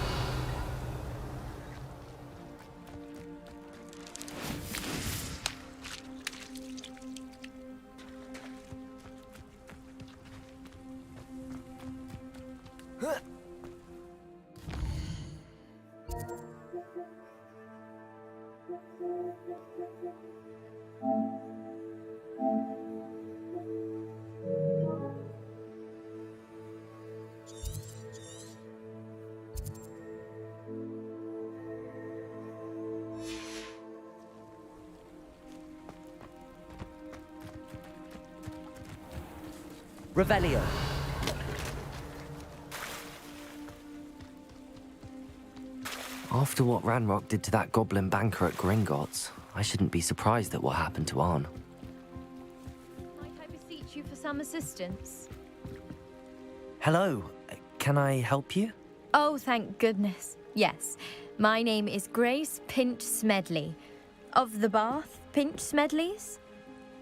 [SPEAKER 1] Revelio. After what Ranrock did to that goblin banker at Gringotts, I shouldn't be surprised at what happened to Arn.
[SPEAKER 13] Might I beseech you for some assistance?
[SPEAKER 1] Hello, can I help you?
[SPEAKER 13] Oh, thank goodness. Yes. My name is Grace Pinch Smedley, of the Bath Pinch Smedleys.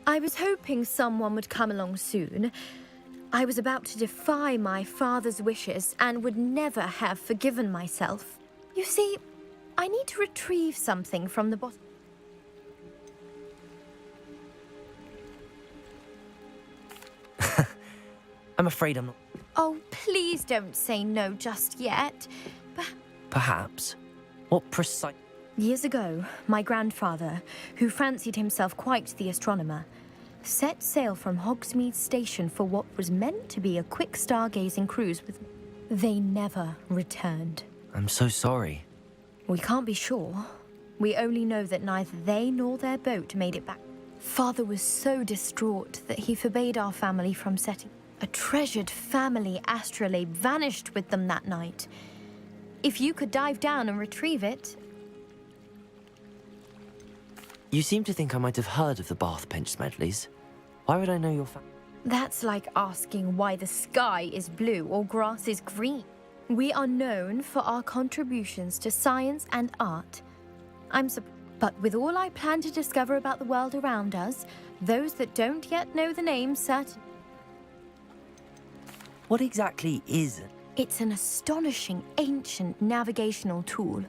[SPEAKER 13] I was hoping someone would come along soon. I was about to defy my father's wishes and would never have forgiven myself. You see, I need to retrieve something from the bottom.
[SPEAKER 1] I'm afraid I'm not.
[SPEAKER 13] Oh, please don't say no just yet.
[SPEAKER 1] Perhaps. What precise...
[SPEAKER 13] Years ago, my grandfather, who fancied himself quite the astronomer, set sail from Hogsmeade Station for what was meant to be a quick stargazing cruise with... They never returned.
[SPEAKER 1] I'm so sorry.
[SPEAKER 13] We can't be sure. We only know that neither they nor their boat made it back. Father was so distraught that he forbade our family from setting. A treasured family astrolabe vanished with them that night. If you could dive down and retrieve it...
[SPEAKER 1] You seem to think I might have heard of the Bath Pinch Smedleys. Why would I know your
[SPEAKER 13] That's like asking why the sky is blue or grass is green. We are known for our contributions to science and art. But with all I plan to discover about the world around us, those that don't yet know the name certain...
[SPEAKER 1] What exactly is it?
[SPEAKER 13] It's an astonishing ancient navigational tool.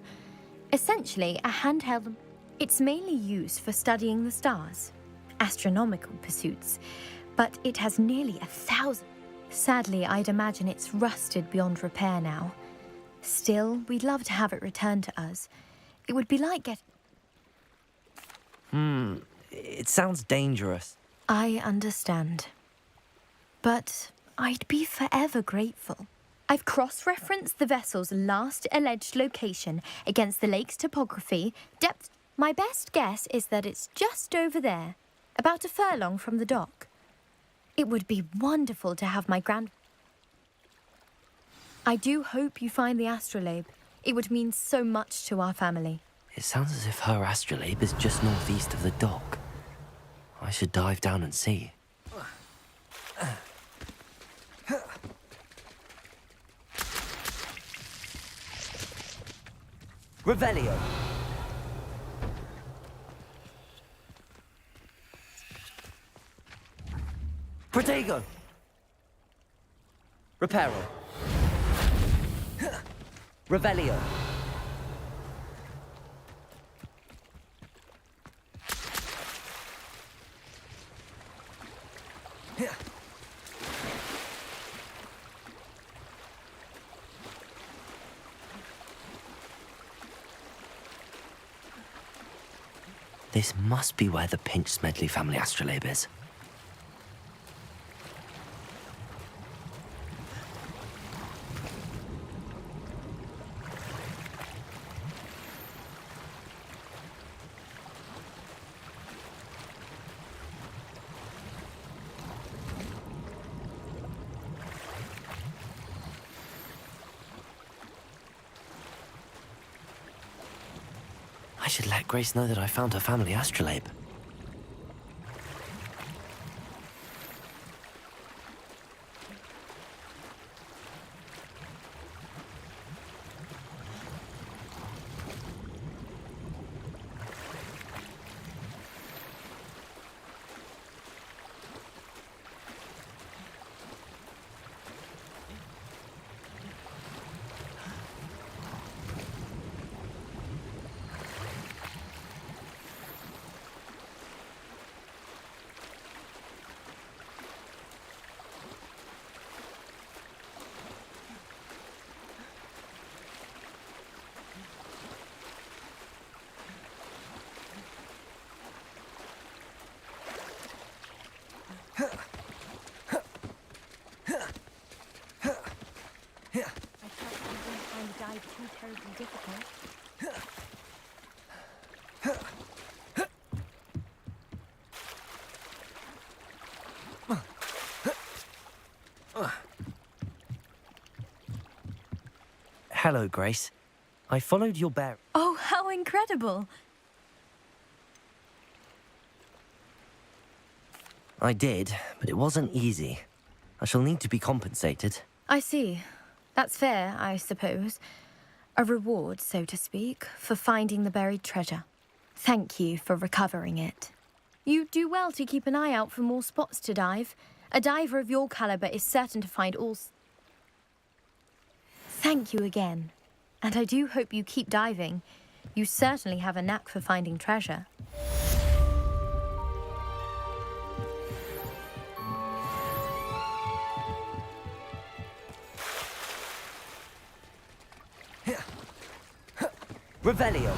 [SPEAKER 13] Essentially, a handheld... It's mainly used for studying the stars, astronomical pursuits, but it has nearly 1,000. Sadly, I'd imagine it's rusted beyond repair now. Still, we'd love to have it returned to us. It would be like getting...
[SPEAKER 1] It sounds dangerous.
[SPEAKER 13] I understand. But I'd be forever grateful. I've cross-referenced the vessel's last alleged location against the lake's topography, depth... My best guess is that it's just over there, about a furlong from the dock. It would be wonderful to have my I do hope you find the astrolabe. It would mean so much to our family.
[SPEAKER 1] It sounds as if her astrolabe is just northeast of the dock. I should dive down and see. Revelio. Protego. Reparo. Revelio. This must be where the Pinch Smedley family astrolabe is. I should let Grace know that I found her family astrolabe. Hello, Grace. I followed your bear.
[SPEAKER 13] Oh, how incredible!
[SPEAKER 1] I did, but it wasn't easy. I shall need to be compensated.
[SPEAKER 13] I see. That's fair, I suppose. A reward, so to speak, for finding the buried treasure. Thank you for recovering it. You do well to keep an eye out for more spots to dive. A diver of your caliber is certain to find all... Thank you again. And I do hope you keep diving. You certainly have a knack for finding treasure.
[SPEAKER 1] Revelio.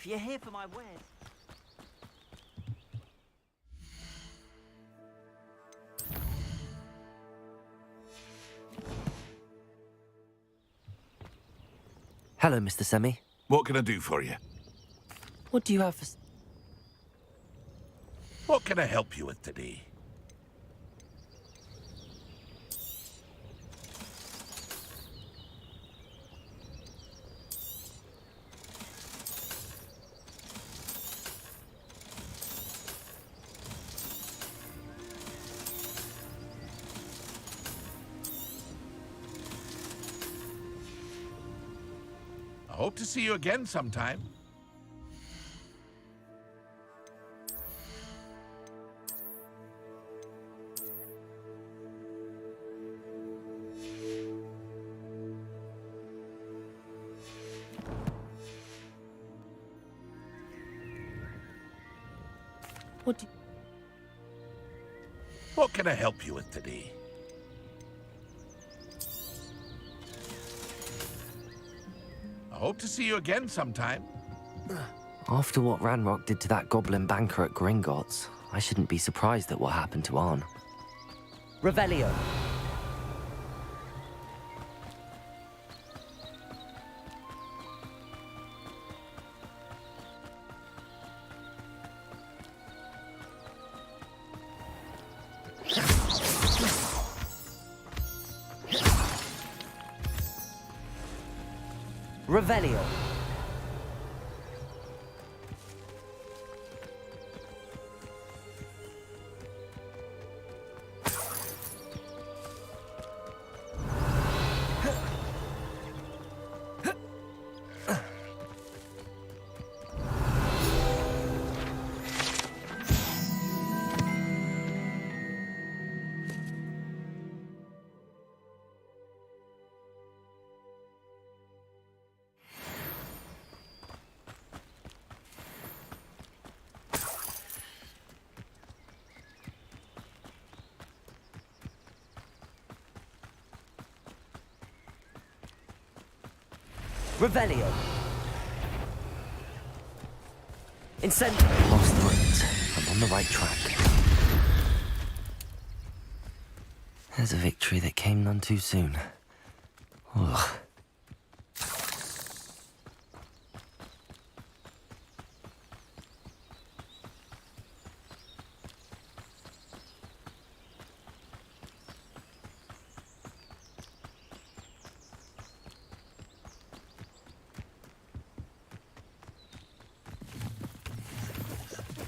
[SPEAKER 8] if you're here for my wares.
[SPEAKER 1] Hello, Mr. Semi.
[SPEAKER 7] What can I do for you?
[SPEAKER 1] What do you have for...
[SPEAKER 7] What can I help you with today? I hope to see you again sometime. What can I help you with today? I hope to see you again sometime.
[SPEAKER 1] After what Ranrock did to that goblin banker at Gringotts, I shouldn't be surprised at what happened to Arn.
[SPEAKER 6] Revelio. Revelio. Revelio. Incendio.
[SPEAKER 1] Lost the route. I'm on the right track. There's a victory that came none too soon. Ugh.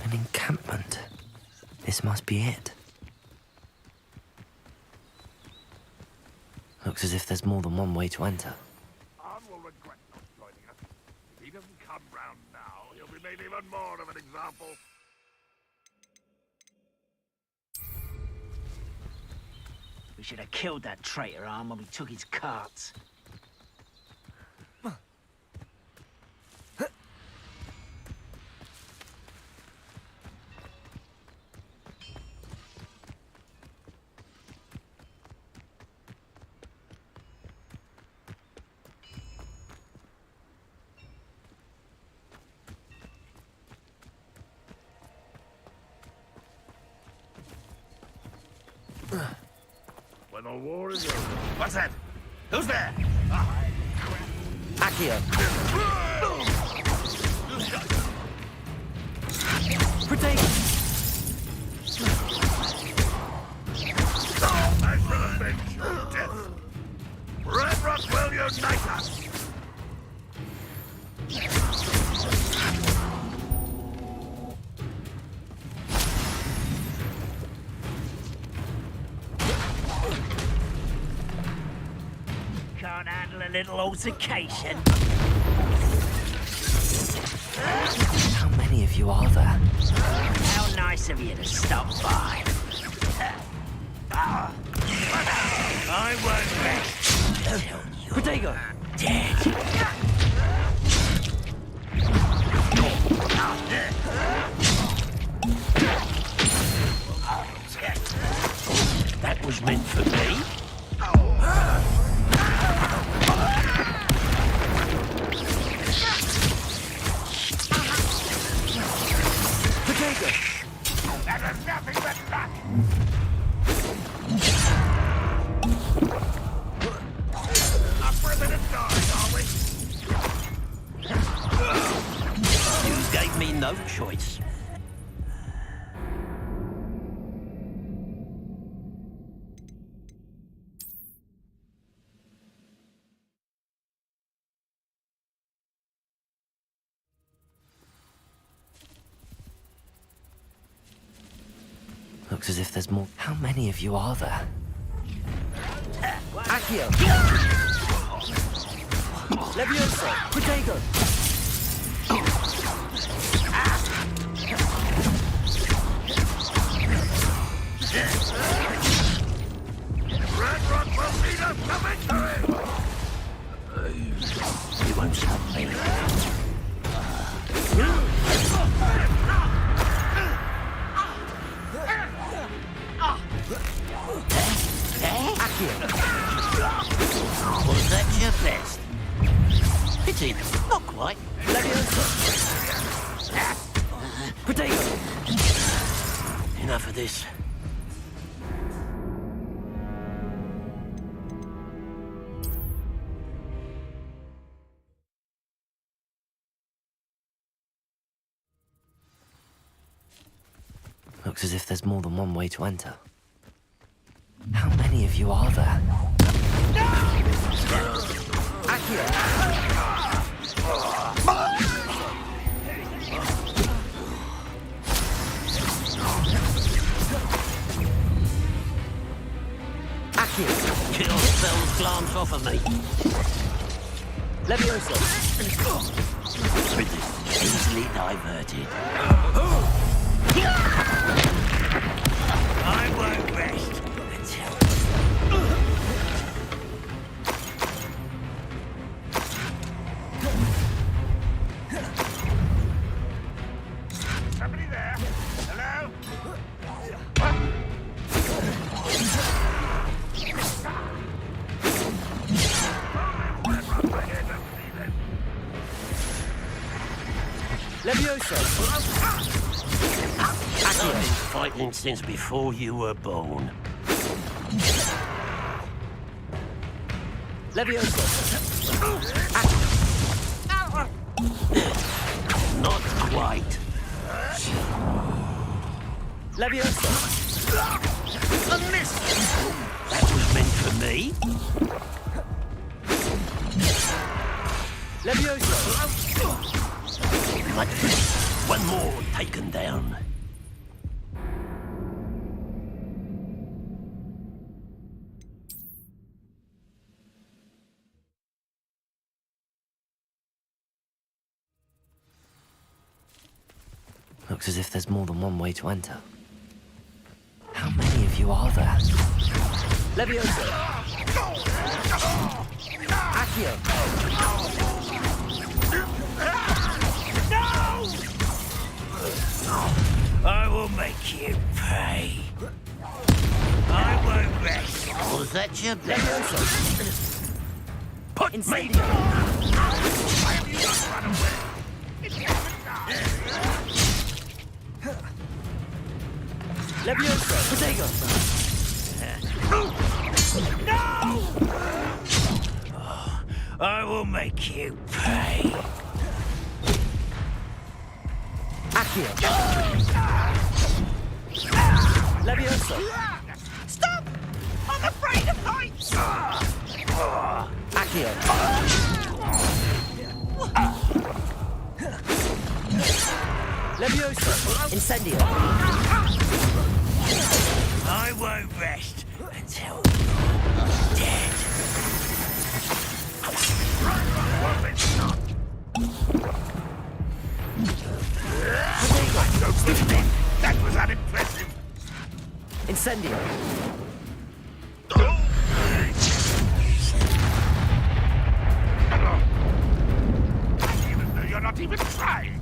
[SPEAKER 1] An encampment. This must be it. Looks as if there's more than one way to enter.
[SPEAKER 7] Arn will regret not joining us. If he doesn't come round now, he'll be made even more of an example.
[SPEAKER 8] We should have killed that traitor, Arn, when we took his carts.
[SPEAKER 7] When the war is over. What's that? Who's there?
[SPEAKER 6] Accio. Protect.
[SPEAKER 7] I shall avenge your death. Ranrock will unite us.
[SPEAKER 8] Can't handle a little altercation.
[SPEAKER 1] How many of you are there?
[SPEAKER 8] How nice of you to stop by. I won't rest until
[SPEAKER 6] Protego.
[SPEAKER 8] you're dead. That was meant for me.
[SPEAKER 14] no choice.
[SPEAKER 1] Looks as if there's more. How many of you are there?
[SPEAKER 14] Accio! Levioso! Protego!
[SPEAKER 7] Ranrock will lead us to victory!
[SPEAKER 14] You won't stop me. Accio! Was that your best? Pity, not quite. Levioso! Protego! Enough of this.
[SPEAKER 1] Looks as if there's more than one way to enter. How many of you are there?
[SPEAKER 14] Accio! Accio! Kill spells glance off of me. Levioso! Easily diverted. I won't rest until...
[SPEAKER 7] Somebody there? Hello?
[SPEAKER 14] Levioso! I've been fighting since before you were born. Levioso! Not quite. Levioso! A miss! That was meant for me. Levioso! Like one more taken down.
[SPEAKER 1] Looks as if there's more than one way to enter. How many of you are there?
[SPEAKER 14] Levioso! Accio! I will make you pay. I won't rest. Was that your Levioso? Put me down! Why have you not run away? Levioso! Protego! No! Oh, I will make you pay. Accio! Levioso! Stop! I'm afraid of heights! Accio! Levioso! Incendio! I won't rest until you're dead.
[SPEAKER 7] That was unimpressive.
[SPEAKER 14] Incendio!
[SPEAKER 7] Even though you're not even trying.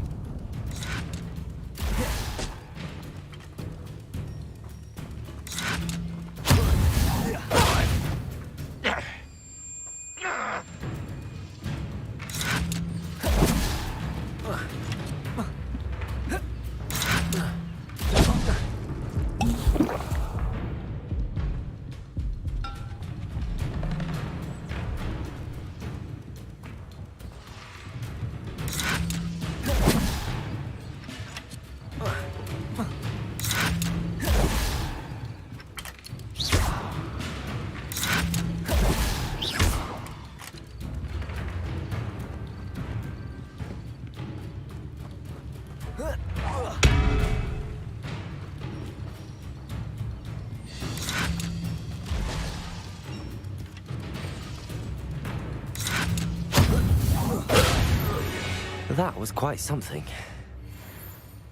[SPEAKER 1] That was quite something.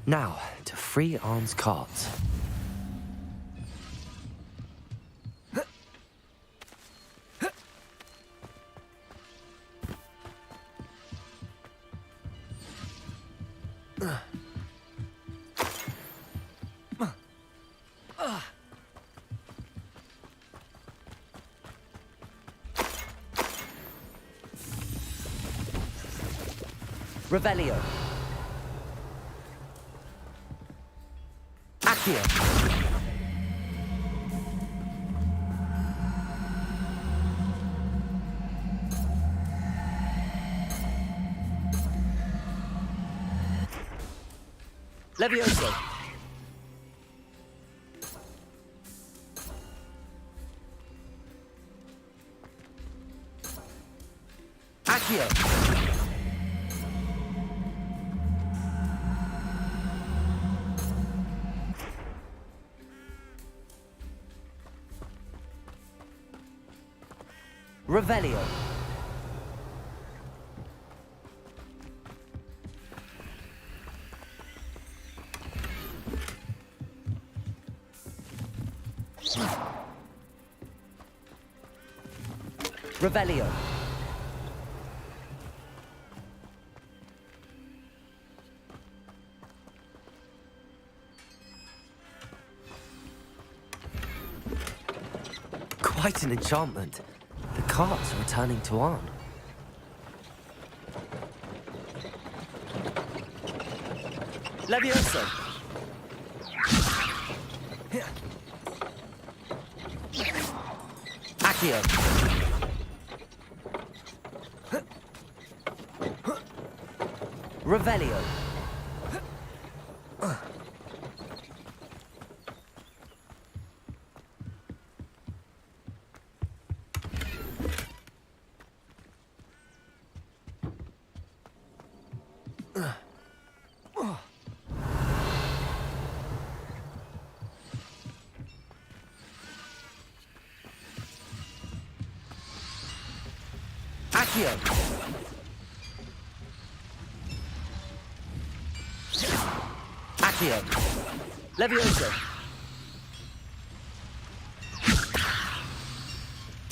[SPEAKER 1] Now, to free Arn's cart. Revelio. Accio. Levioso. Accio. Revelio. Revelio. Quite an enchantment. The carts are returning to Arn. Levioso. Accio. Revelio. Accio. Accio. Levioso.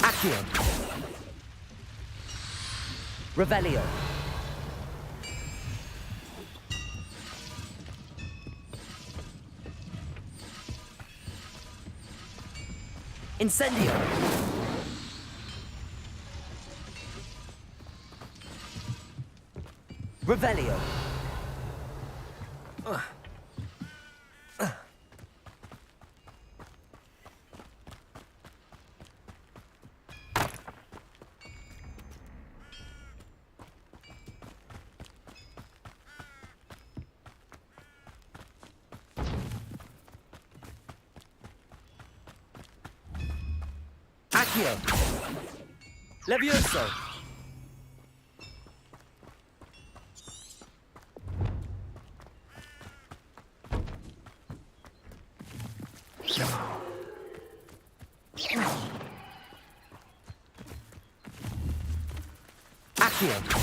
[SPEAKER 1] Accio. Revelio. Incendio. Revelio. Accio. Levioso. Accio.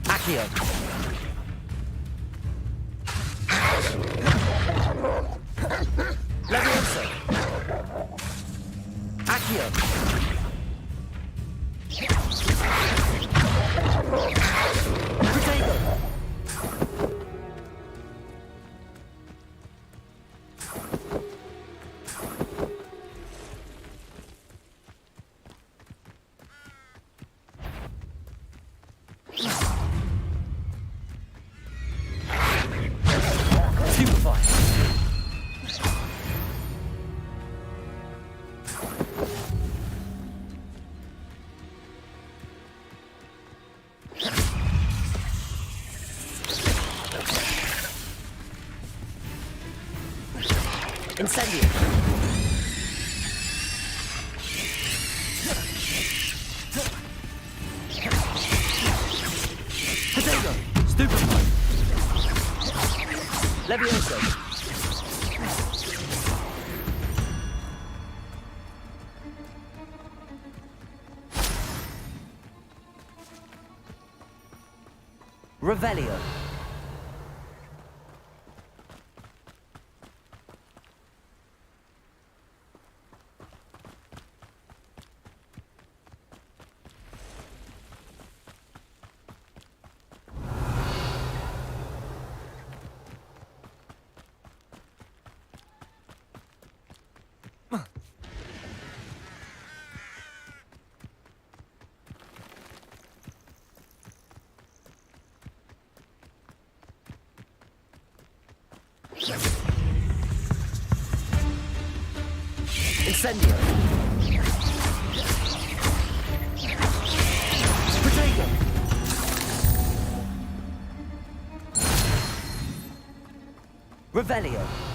[SPEAKER 1] Accio. Levioso. Accio. Potato. Super
[SPEAKER 14] Incendio.
[SPEAKER 1] Potato! Stupefy! Levioso! Revelio! Incendio! Potato! Revelio!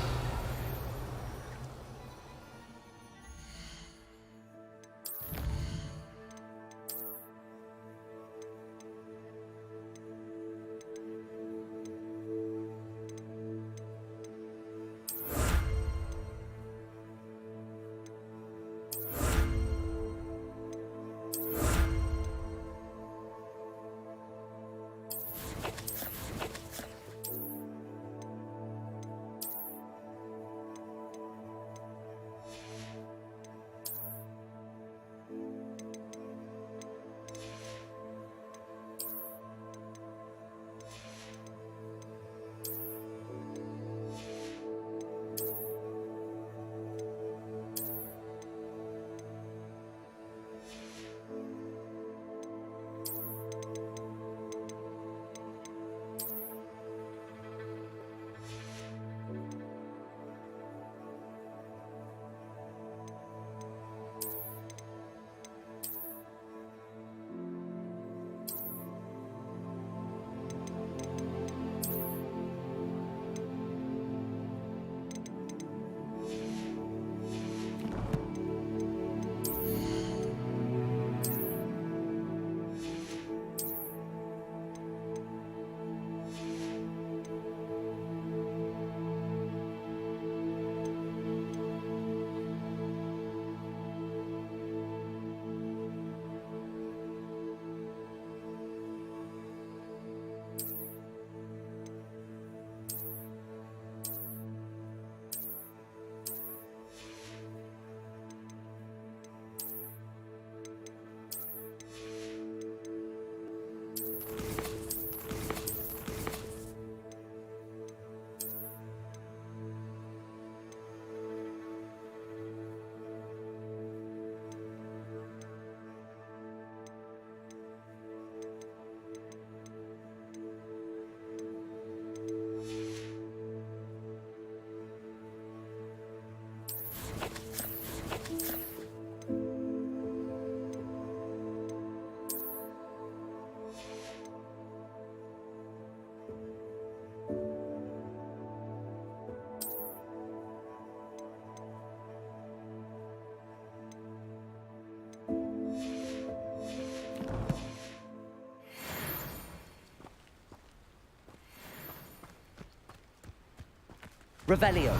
[SPEAKER 1] Revelio.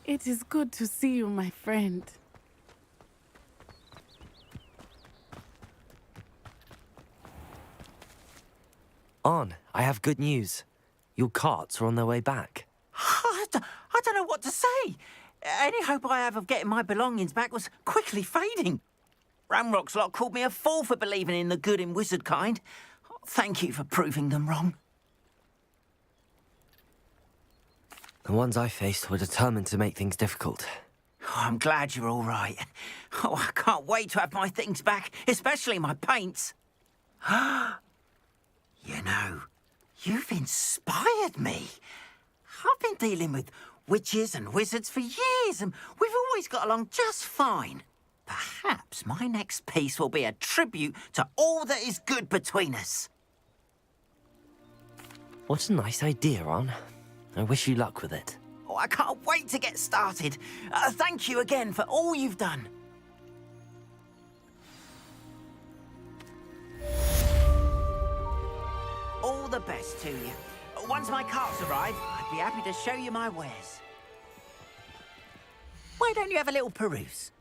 [SPEAKER 5] It is good to see you, my friend.
[SPEAKER 1] On, I have good news. Your carts are on their way back.
[SPEAKER 15] I don't know what to say. Any hope I have of getting my belongings back was quickly fading. Ramrock's lot called me a fool for believing in the good in wizard kind.
[SPEAKER 12] Thank you for proving them wrong.
[SPEAKER 1] The ones I faced were determined to make things difficult.
[SPEAKER 12] Oh, I'm glad you're all right. Oh, I can't wait to have my things back, especially my paints. You know, you've inspired me. I've been dealing with witches and wizards for years, and we've always got along just fine. Perhaps my next piece will be a tribute to all that is good between us.
[SPEAKER 1] What a nice idea, Ron. I wish you luck with it.
[SPEAKER 12] Oh, I can't wait to get started. Thank you again for all you've done. All the best to you. Once my carts arrive, I'd be happy to show you my wares. Why don't you have a little peruse?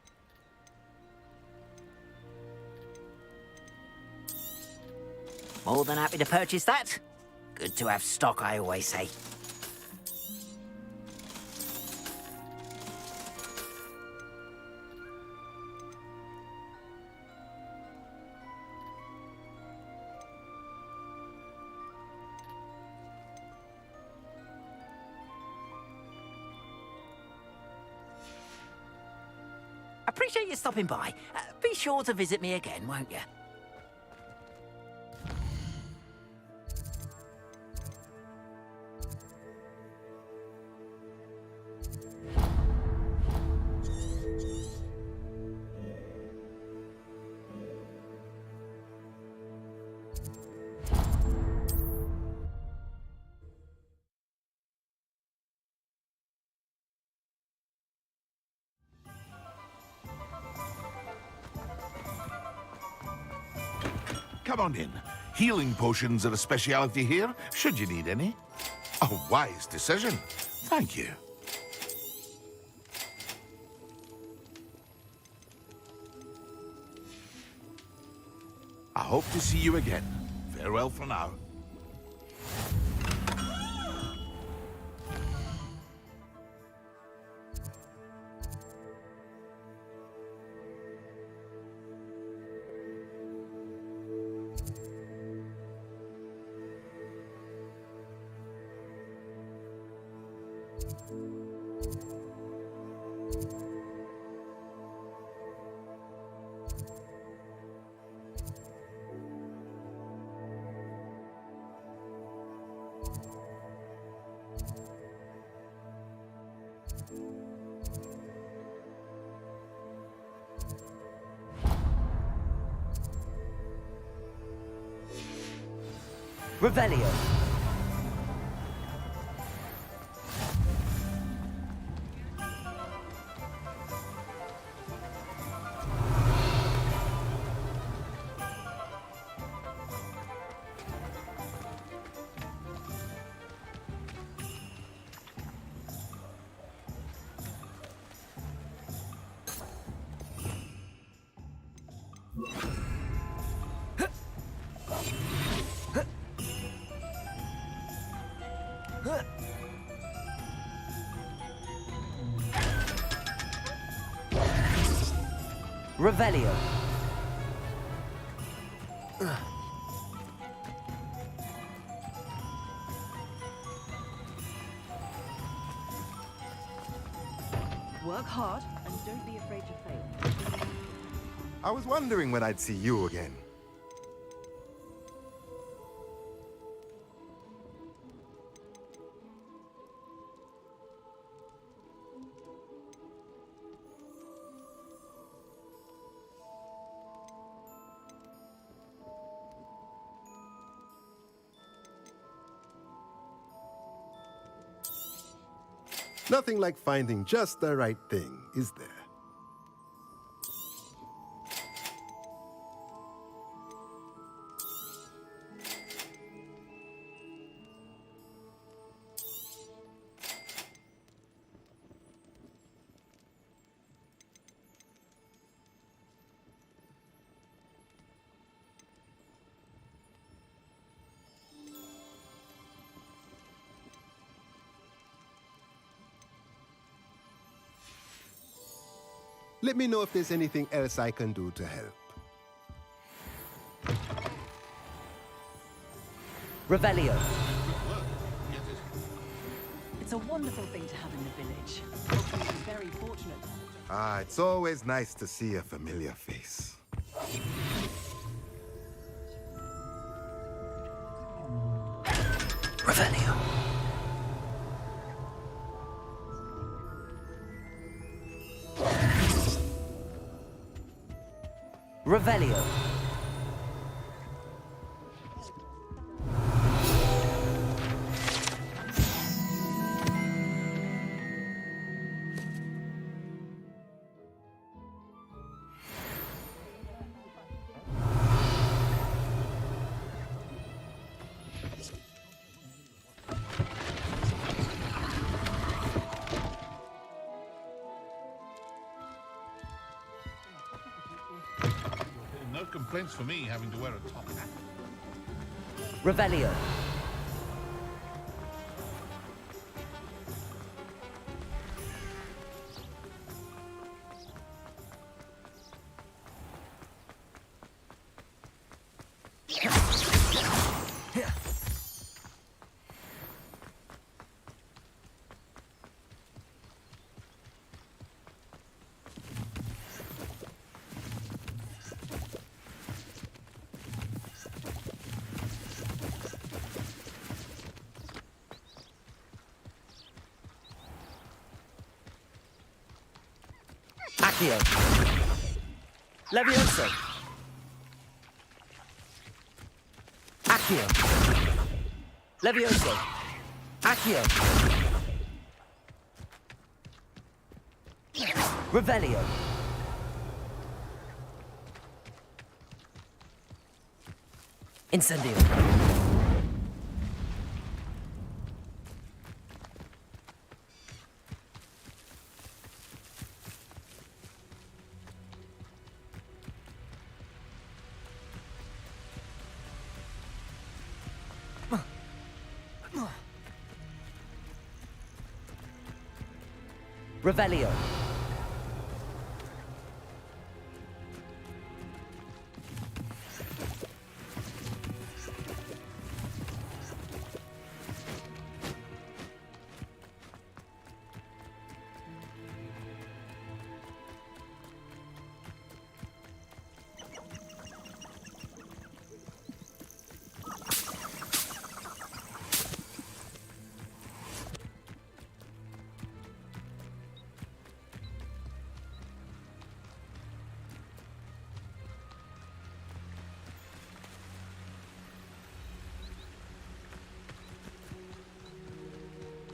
[SPEAKER 12] More than happy to purchase that. Good to have stock, I always say. Appreciate you stopping by. Be sure to visit me again, won't you?
[SPEAKER 7] Come on in. Healing potions are a speciality here, should you need any. A wise decision. Thank you. I hope to see you again. Farewell for now.
[SPEAKER 6] Revelio. Revelio.
[SPEAKER 10] Work hard and don't be afraid to fail.
[SPEAKER 16] I was wondering when I'd see you again. Nothing like finding just the right thing, is there? Let me know if there's anything else I can do to help.
[SPEAKER 6] Revelio.
[SPEAKER 10] It's a wonderful thing to have in the village. Hopefully you're very fortunate.
[SPEAKER 16] Ah, it's always nice to see a familiar face.
[SPEAKER 1] Revelio.
[SPEAKER 6] Revelio.
[SPEAKER 7] No complaints for me having to wear a top hat.
[SPEAKER 6] Revelio. Accio. Levioso. Accio. Levioso. Accio. Revelio. Incendio. Revelio.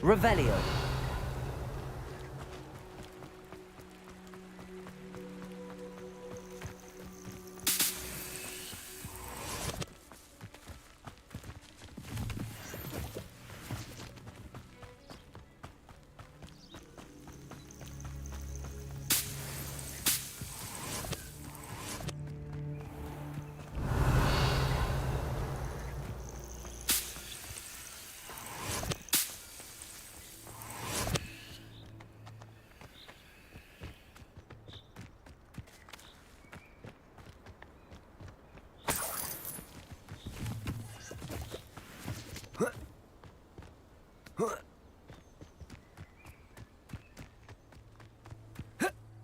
[SPEAKER 6] Revelio.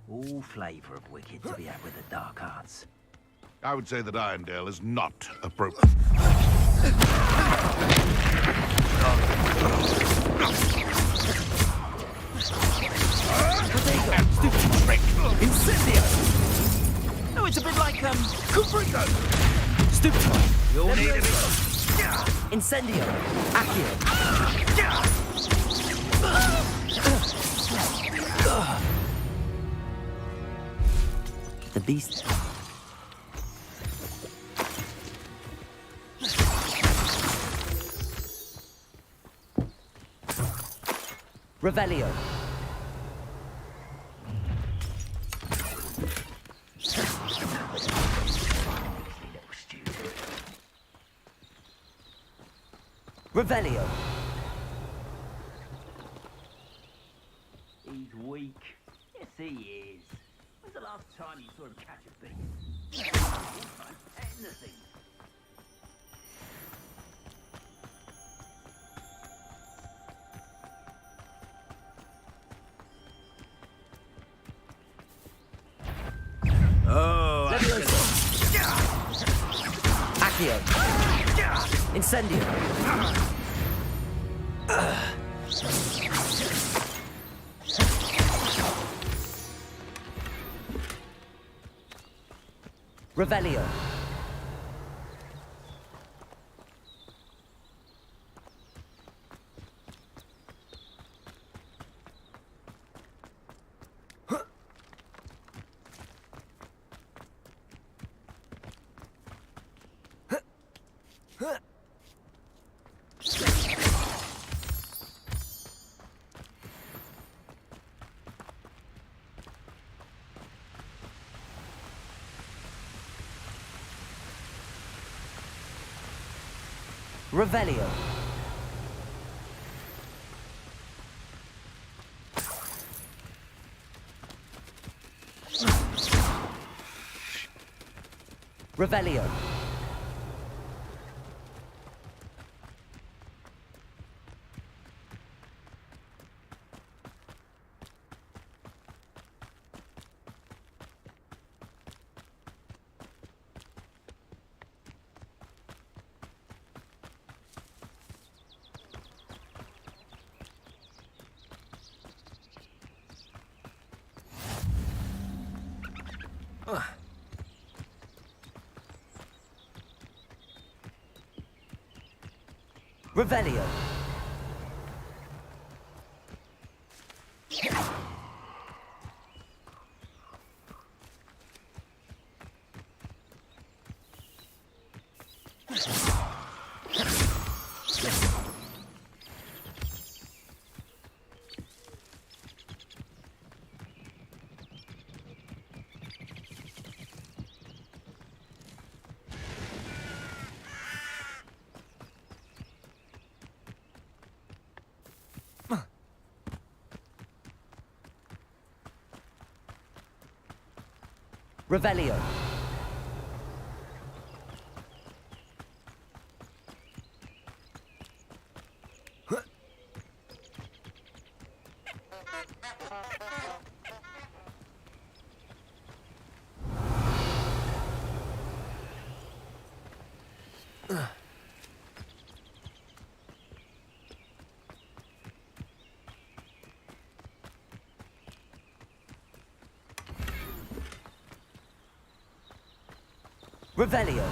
[SPEAKER 14] All flavour of wicked to be had with the dark arts.
[SPEAKER 7] I would say that Irondale is not appropriate.
[SPEAKER 15] Stupid trick! Incendio! No, it's a bit like, Cuprico! Stupid!
[SPEAKER 14] You'll need a bit.
[SPEAKER 6] Incendio. Accio. The beast. Revelio. Revelio.
[SPEAKER 14] He's weak. Yes, he is. When's the last time you saw him catch a beast? Anything.
[SPEAKER 1] Accio. Incendio. Revelio. Revelio. Revelio. Revelio. Revelio. Revelio.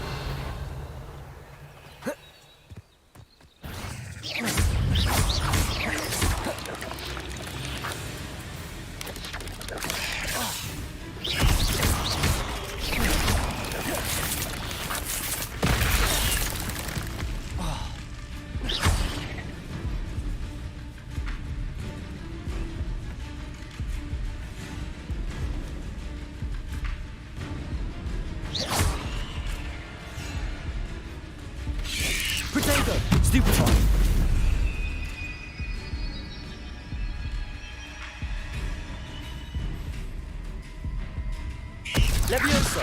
[SPEAKER 1] Stupefy. Levioso.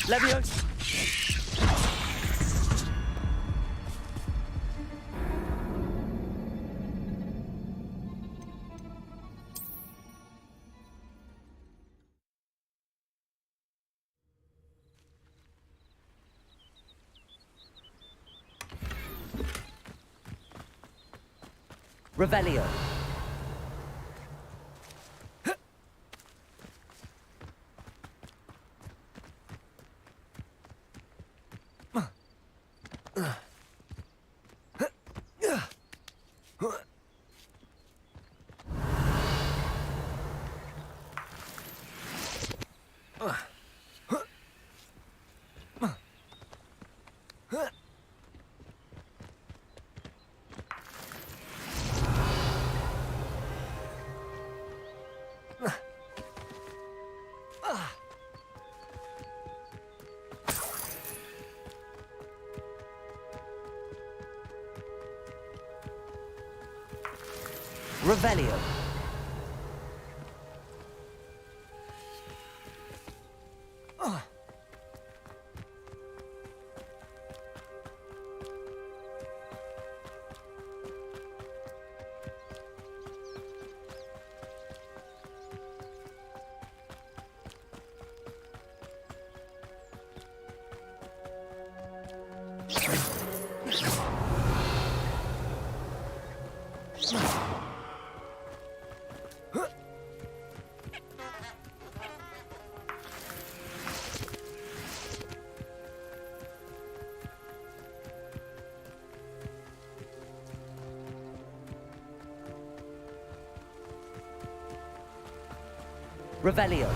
[SPEAKER 1] Levioso. Revelio. Revelio.
[SPEAKER 6] Revelio.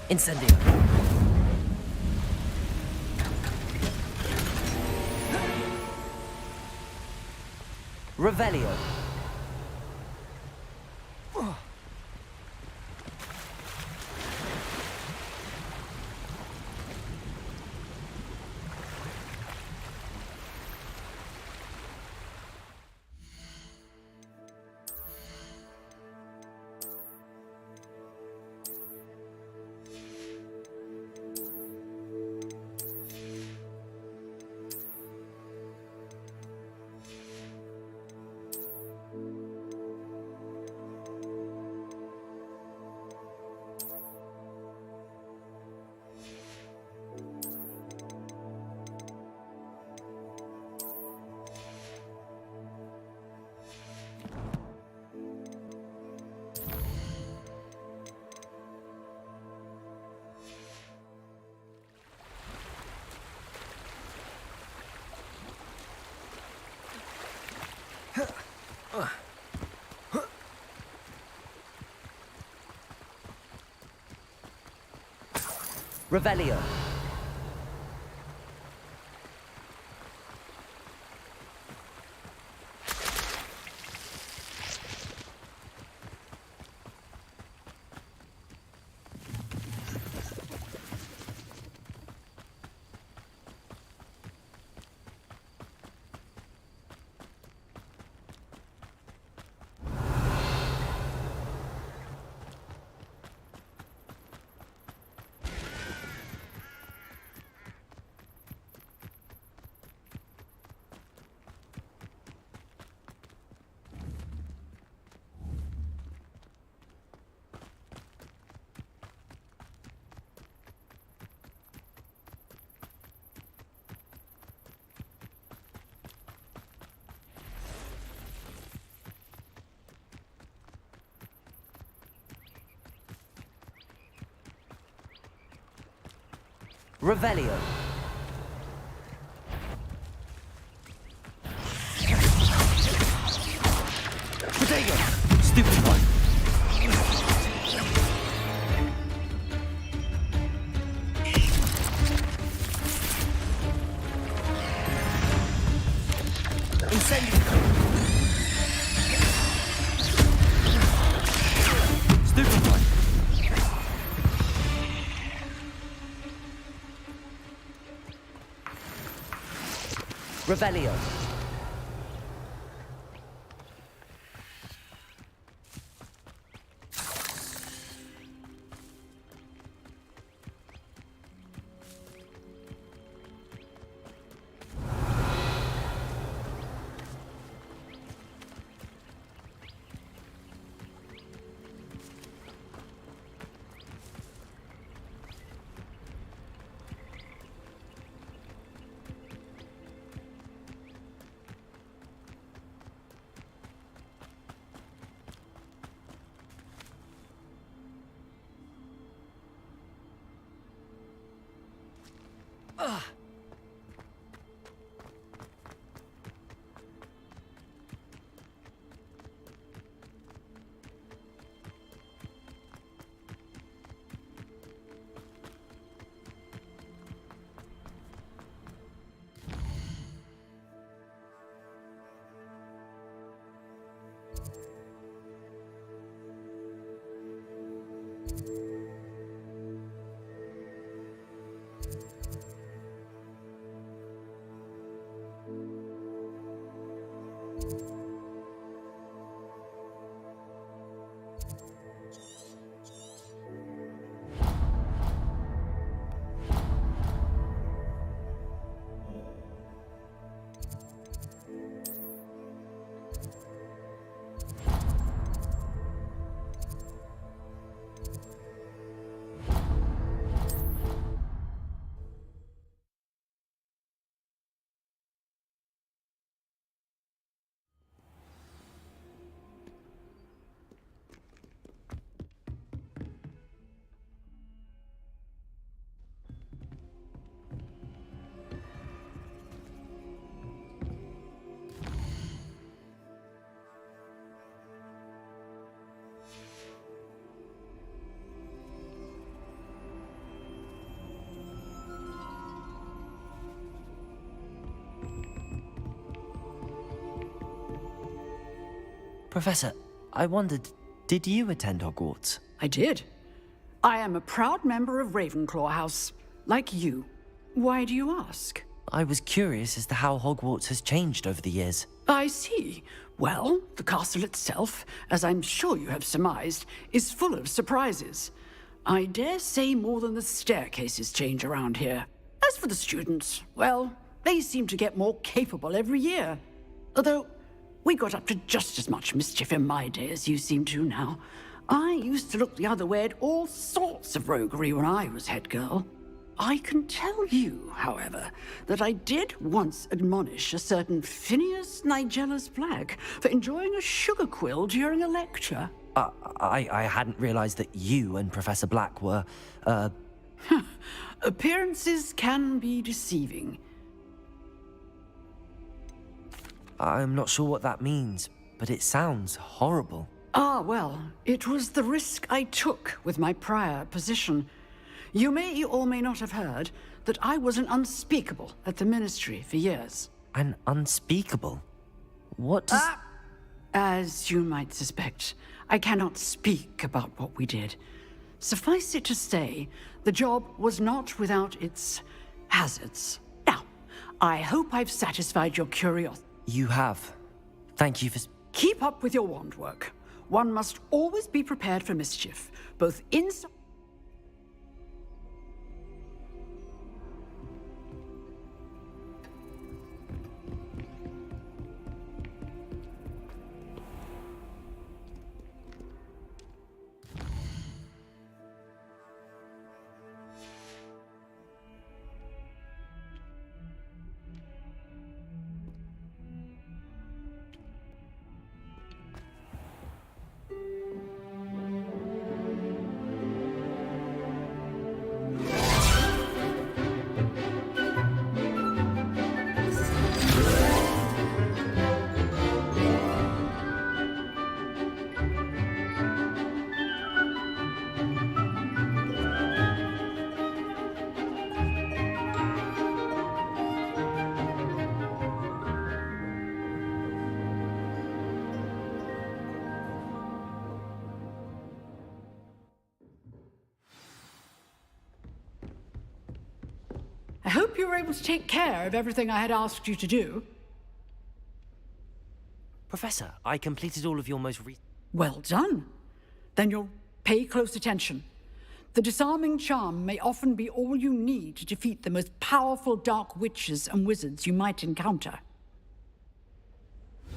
[SPEAKER 6] Incendio. Revelio. Revelio. Revelio. Potato! Stupid one. Incendio. Stupid one. Revelio.
[SPEAKER 1] Professor, I wondered, did you attend Hogwarts?
[SPEAKER 17] I did. I am a proud member of Ravenclaw House, like you. Why do you ask?
[SPEAKER 1] I was curious as to how Hogwarts has changed over the years.
[SPEAKER 17] I see. Well, the castle itself, as I'm sure you have surmised, is full of surprises. I dare say more than the staircases change around here. As for the students, well, they seem to get more capable every year. Although, we got up to just as much mischief in my day as you seem to now. I used to look the other way at all sorts of roguery when I was head girl. I can tell you, however, that I did once admonish a certain Phineas Nigella's Black for enjoying a sugar quill during a lecture.
[SPEAKER 1] I hadn't realized that you and Professor Black were,
[SPEAKER 17] Appearances can be deceiving.
[SPEAKER 1] I'm not sure what that means, but it sounds horrible.
[SPEAKER 17] Ah, well, it was the risk I took with my prior position. You may or may not have heard that I was an unspeakable at the Ministry for years.
[SPEAKER 1] An unspeakable? What does...
[SPEAKER 17] As you might suspect, I cannot speak about what we did. Suffice it to say, the job was not without its hazards. Now, I hope I've satisfied your curiosity.
[SPEAKER 1] You have. Thank you for...
[SPEAKER 17] Keep up with your wand work. One must always be prepared for mischief, both inside... I hope you were able to take care of everything I had asked you to do.
[SPEAKER 1] Professor, I completed all of your most recent...
[SPEAKER 17] Well done. Then you'll pay close attention. The disarming charm may often be all you need to defeat the most powerful dark witches and wizards you might encounter.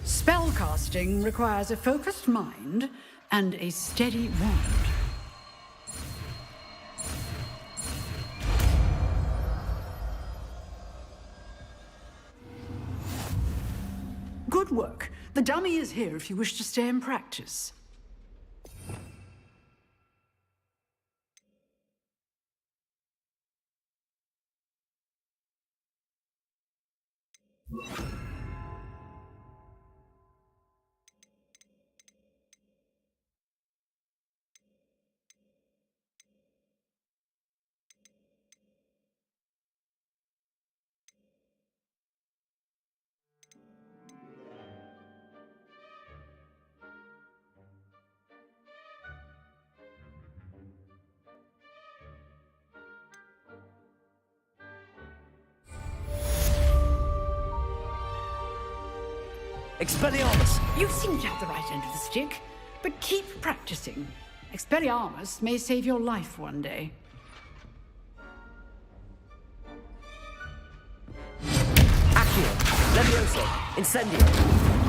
[SPEAKER 17] Spellcasting requires a focused mind and a steady wand. Good work. The dummy is here if you wish to stay and practice.
[SPEAKER 1] Expelliarmus!
[SPEAKER 17] You seem to have the right end of the stick, but keep practicing. Expelliarmus may save your life one day.
[SPEAKER 1] Accio! Levioso! Incendio!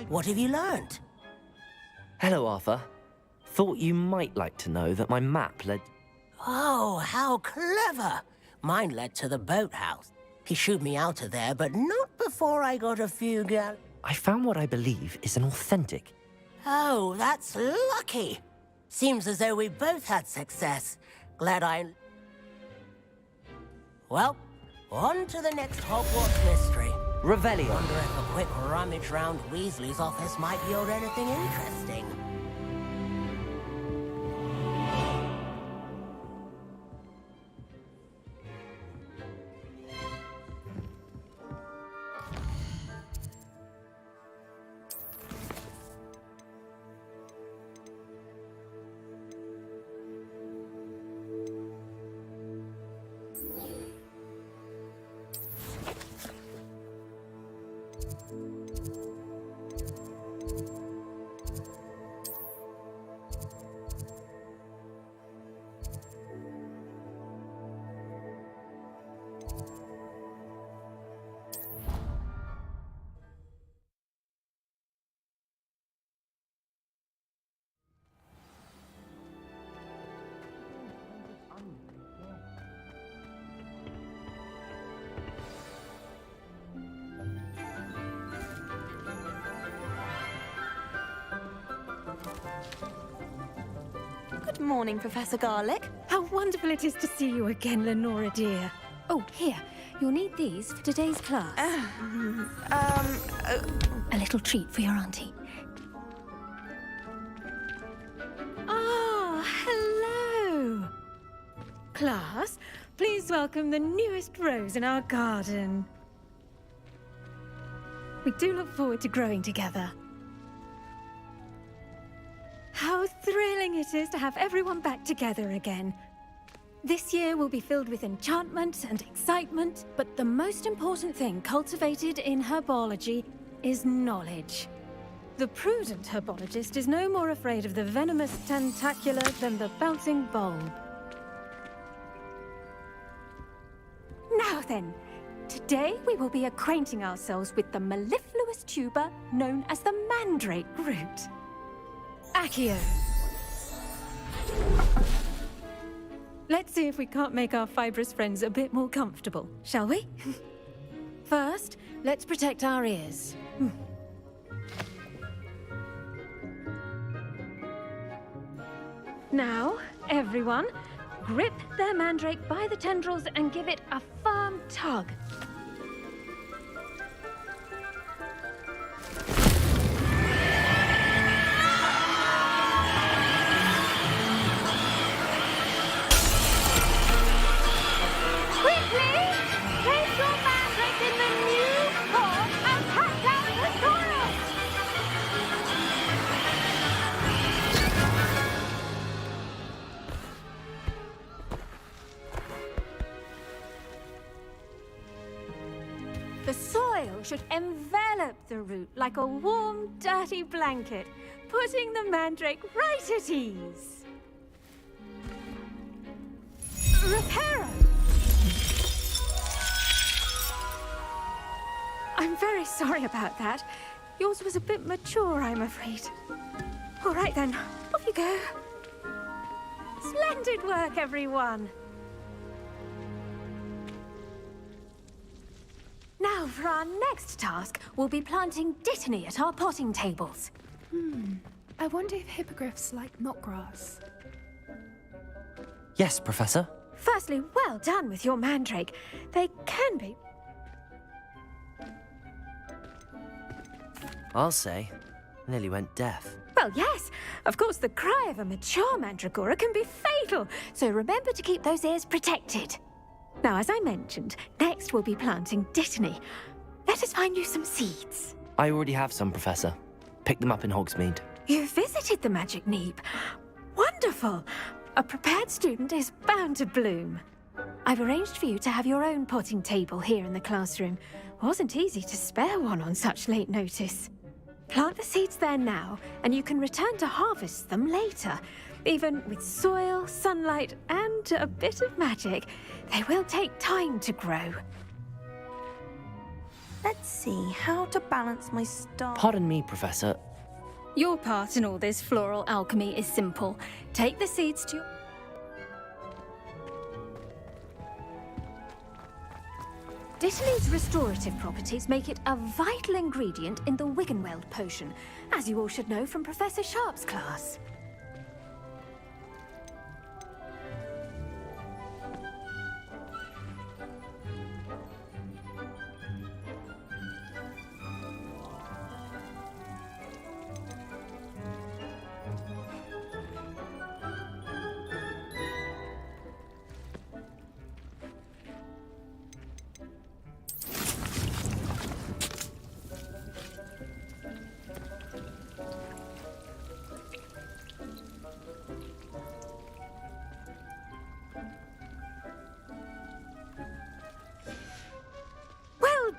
[SPEAKER 14] What have you learnt?
[SPEAKER 1] Hello, Arthur. Thought you might like to know that my map led...
[SPEAKER 14] Oh, how clever! Mine led to the boathouse. He shooed me out of there, but not before I got a few
[SPEAKER 1] I found what I believe is an authentic...
[SPEAKER 14] Oh, that's lucky. Seems as though we both had success. Glad I... Well, on to the next Hogwarts mystery.
[SPEAKER 1] Revelio.
[SPEAKER 14] Wonder if a quick rummage round Weasley's office might yield anything interesting.
[SPEAKER 18] Good morning, Professor Garlick.
[SPEAKER 13] How wonderful it is to see you again, Lenora dear. Oh, here. You'll need these for today's class. A little treat for your auntie. Ah, hello. Class, please welcome the newest rose in our garden. We do look forward to growing together. How thrilling it is to have everyone back together again. This year will be filled with enchantment and excitement, but the most important thing cultivated in herbology is knowledge. The prudent herbologist is no more afraid of the venomous tentacula than the bouncing bulb. Now then, today we will be acquainting ourselves with the mellifluous tuber known as the mandrake root. Accio. Let's see if we can't make our fibrous friends a bit more comfortable, shall we? First, let's protect our ears. Now, everyone, grip their mandrake by the tendrils and give it a firm tug. The soil should envelop the root like a warm, dirty blanket, putting the mandrake right at ease. Reparo! I'm very sorry about that. Yours was a bit mature, I'm afraid. All right then, off you go. Splendid work, everyone. Now, for our next task, we'll be planting dittany at our potting tables.
[SPEAKER 19] I wonder if hippogriffs like knotgrass.
[SPEAKER 1] Yes, Professor?
[SPEAKER 13] Firstly, well done with your mandrake. They can be...
[SPEAKER 1] I'll say. Nearly went deaf.
[SPEAKER 13] Well, yes. Of course, the cry of a mature mandragora can be fatal, so remember to keep those ears protected. Now, as I mentioned, next we'll be planting dittany. Let us find you some seeds.
[SPEAKER 1] I already have some, Professor. Picked them up in Hogsmeade.
[SPEAKER 13] You visited the Magic Neep. Wonderful! A prepared student is bound to bloom. I've arranged for you to have your own potting table here in the classroom. Wasn't easy to spare one on such late notice. Plant the seeds there now, and you can return to harvest them later. Even with soil, sunlight, and a bit of magic, they will take time to grow.
[SPEAKER 18] Let's see, how to balance my star...
[SPEAKER 1] Pardon me, Professor.
[SPEAKER 20] Your part in all this floral alchemy is simple. Take the seeds to your... Dittany's restorative properties make it a vital ingredient in the Wiggenweld potion, as you all should know from Professor Sharp's class.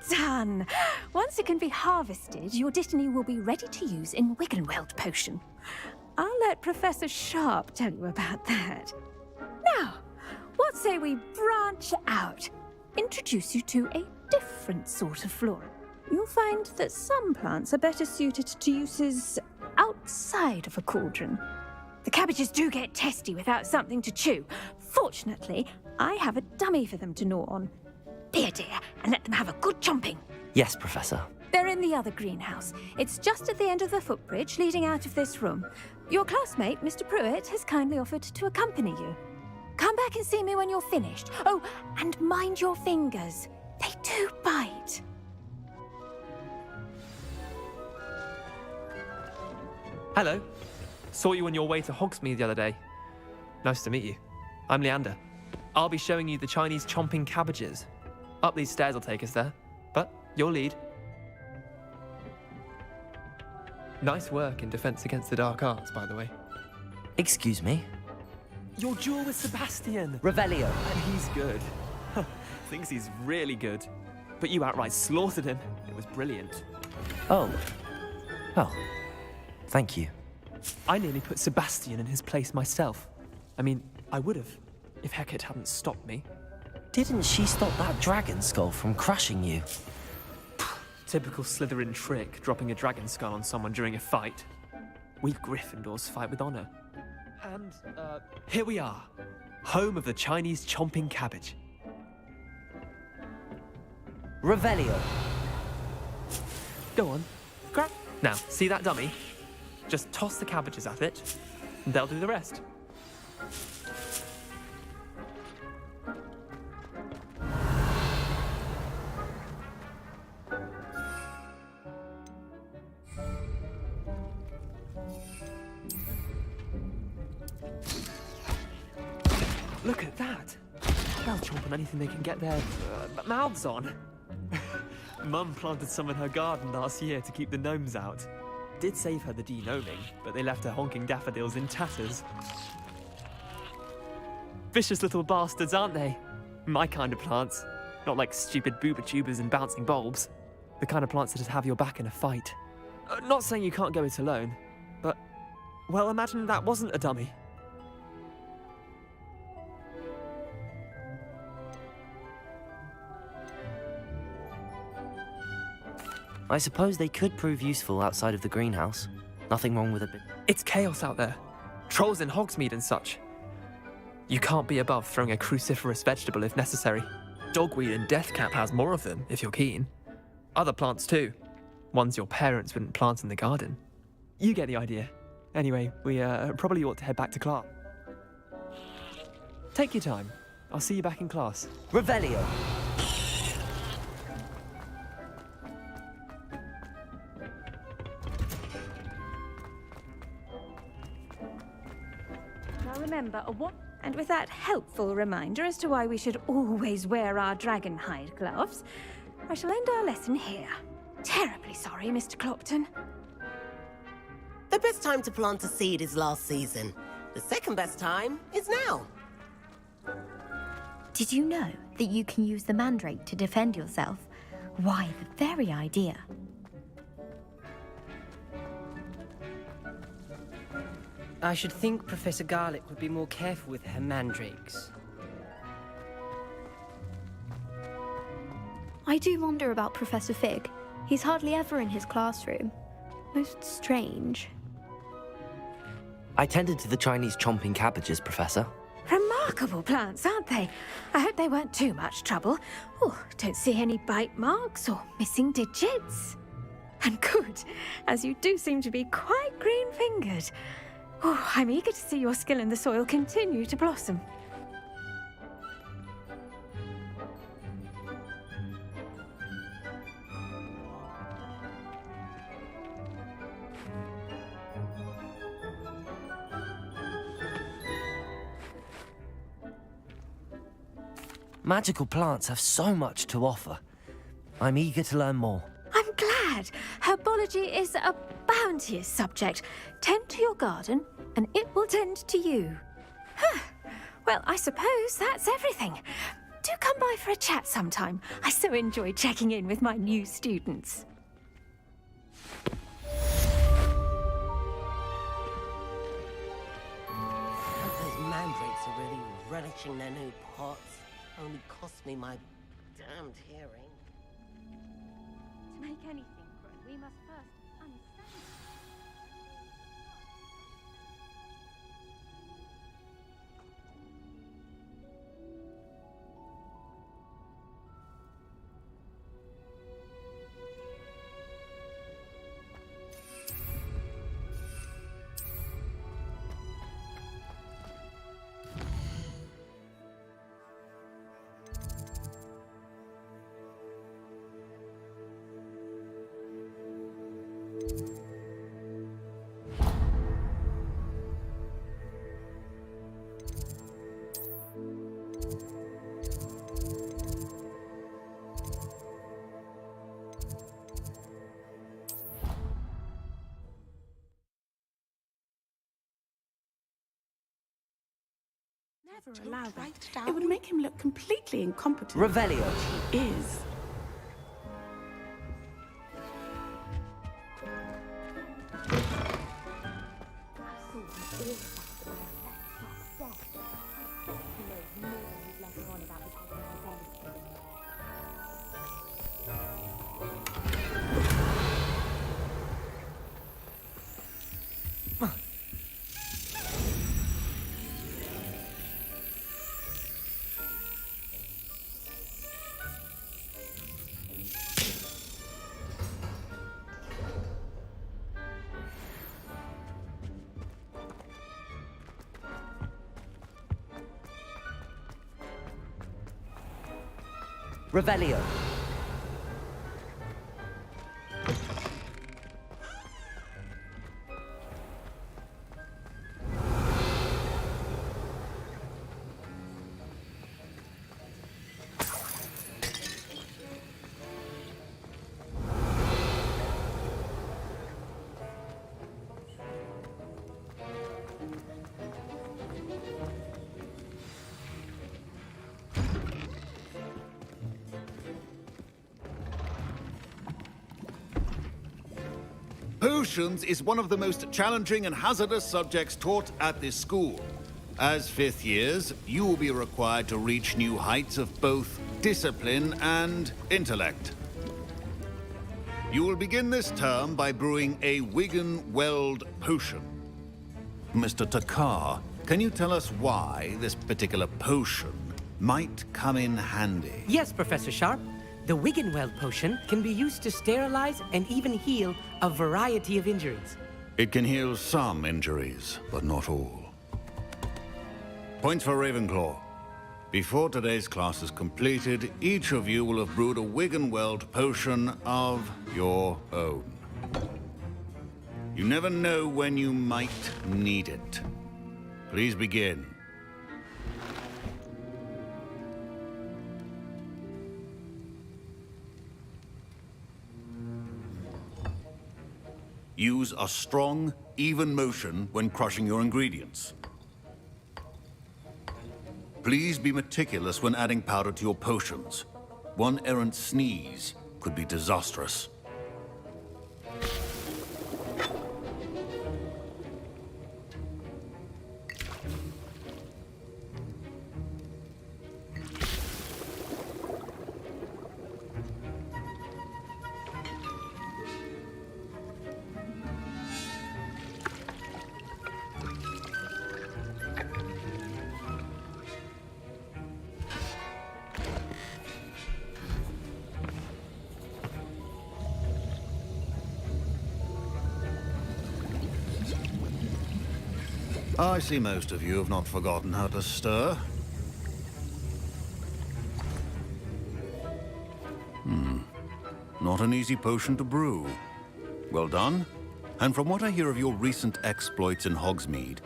[SPEAKER 20] Done! Once it can be harvested, your Dittany will be ready to use in Wiggenweld potion. I'll let Professor Sharp tell you about that. Now, what say we branch out? Introduce you to a different sort of flora. You'll find that some plants are better suited to uses outside of a cauldron. The cabbages do get testy without something to chew. Fortunately, I have a dummy for them to gnaw on. Be a dear, and let them have a good chomping.
[SPEAKER 1] Yes, Professor.
[SPEAKER 20] They're in the other greenhouse. It's just at the end of the footbridge leading out of this room. Your classmate, Mr. Pruitt, has kindly offered to accompany you. Come back and see me when you're finished. Oh, and mind your fingers. They do bite.
[SPEAKER 21] Hello. Saw you on your way to Hogsmeade the other day. Nice to meet you. I'm Leander. I'll be showing you the Chinese chomping cabbages. Up these stairs will take us there, but you'll lead. Nice work in Defense Against the Dark Arts, by the way.
[SPEAKER 1] Excuse me?
[SPEAKER 21] Your duel with Sebastian!
[SPEAKER 1] Revelio.
[SPEAKER 21] And he's good. Thinks he's really good. But you outright slaughtered him. It was brilliant.
[SPEAKER 1] Oh. Well, thank you.
[SPEAKER 21] I nearly put Sebastian in his place myself. I mean, I would have, if Hecate hadn't stopped me.
[SPEAKER 1] Didn't she stop that dragon skull from crushing you?
[SPEAKER 21] Typical Slytherin trick, dropping a dragon skull on someone during a fight. We Gryffindors fight with honor. And, here we are. Home of the Chinese chomping cabbage.
[SPEAKER 1] Revelio.
[SPEAKER 21] Go on. Grab. Now, see that dummy? Just toss the cabbages at it, and they'll do the rest. Look at that! They'll chomp on anything they can get their mouths on. Mum planted some in her garden last year to keep the gnomes out. Did save her the de-gnoming, but they left her honking daffodils in tatters. Vicious little bastards, aren't they? My kind of plants. Not like stupid booba tubers and bouncing bulbs. The kind of plants that just have your back in a fight. Not saying you can't go it alone, but... well, imagine that wasn't a dummy.
[SPEAKER 1] I suppose they could prove useful outside of the greenhouse. Nothing wrong with a bit.
[SPEAKER 21] It's chaos out there. Trolls in Hogsmeade and such. You can't be above throwing a cruciferous vegetable if necessary. Dogweed and deathcap has more of them, if you're keen. Other plants too. Ones your parents wouldn't plant in the garden. You get the idea. Anyway, we probably ought to head back to class. Take your time. I'll see you back in class.
[SPEAKER 1] Revelio.
[SPEAKER 20] Remember what? And with that helpful reminder as to why we should always wear our dragon hide gloves, I shall end our lesson here. Terribly sorry, Mr. Clopton.
[SPEAKER 22] The best time to plant a seed is last season. The second best time is now.
[SPEAKER 13] Did you know that you can use the mandrake to defend yourself? Why, the very idea.
[SPEAKER 23] I should think Professor Garlick would be more careful with her mandrakes.
[SPEAKER 13] I do wonder about Professor Fig. He's hardly ever in his classroom. Most strange.
[SPEAKER 1] I tended to the Chinese chomping cabbages, Professor.
[SPEAKER 20] Remarkable plants, aren't they? I hope they weren't too much trouble. Oh, don't see any bite marks or missing digits. And good, as you do seem to be quite green-fingered. Oh, I'm eager to see your skill in the soil continue to blossom.
[SPEAKER 1] Magical plants have so much to offer. I'm eager to learn more.
[SPEAKER 20] I'm glad. Herbology is a bounteous subject. Tend to your garden, and it will tend to you. Huh. Well, I suppose that's everything. Do come by for a chat sometime. I so enjoy checking in with my new students.
[SPEAKER 22] Those mandrakes are really relishing their new pots. Only cost me my damned hearing.
[SPEAKER 20] To make anything grow, we must first understand.
[SPEAKER 5] Never allow that. It would make him look completely incompetent.
[SPEAKER 1] Revelio.
[SPEAKER 5] He is.
[SPEAKER 1] Revelio.
[SPEAKER 2] Potions is one of the most challenging and hazardous subjects taught at this school. As fifth years, you will be required to reach new heights of both discipline and intellect. You will begin this term by brewing a Wiggenweld potion. Mr. Takar, can you tell us why this particular potion might come in handy?
[SPEAKER 23] Yes, Professor Sharp. The Wiggenweld potion can be used to sterilize and even heal a variety of injuries.
[SPEAKER 2] It can heal some injuries, but not all. Points for Ravenclaw. Before today's class is completed, each of you will have brewed a Wiggenweld potion of your own. You never know when you might need it. Please begin. Use a strong, even motion when crushing your ingredients. Please be meticulous when adding powder to your potions. One errant sneeze could be disastrous. I see most of you have not forgotten how to stir. Not an easy potion to brew. Well done. And from what I hear of your recent exploits in Hogsmeade,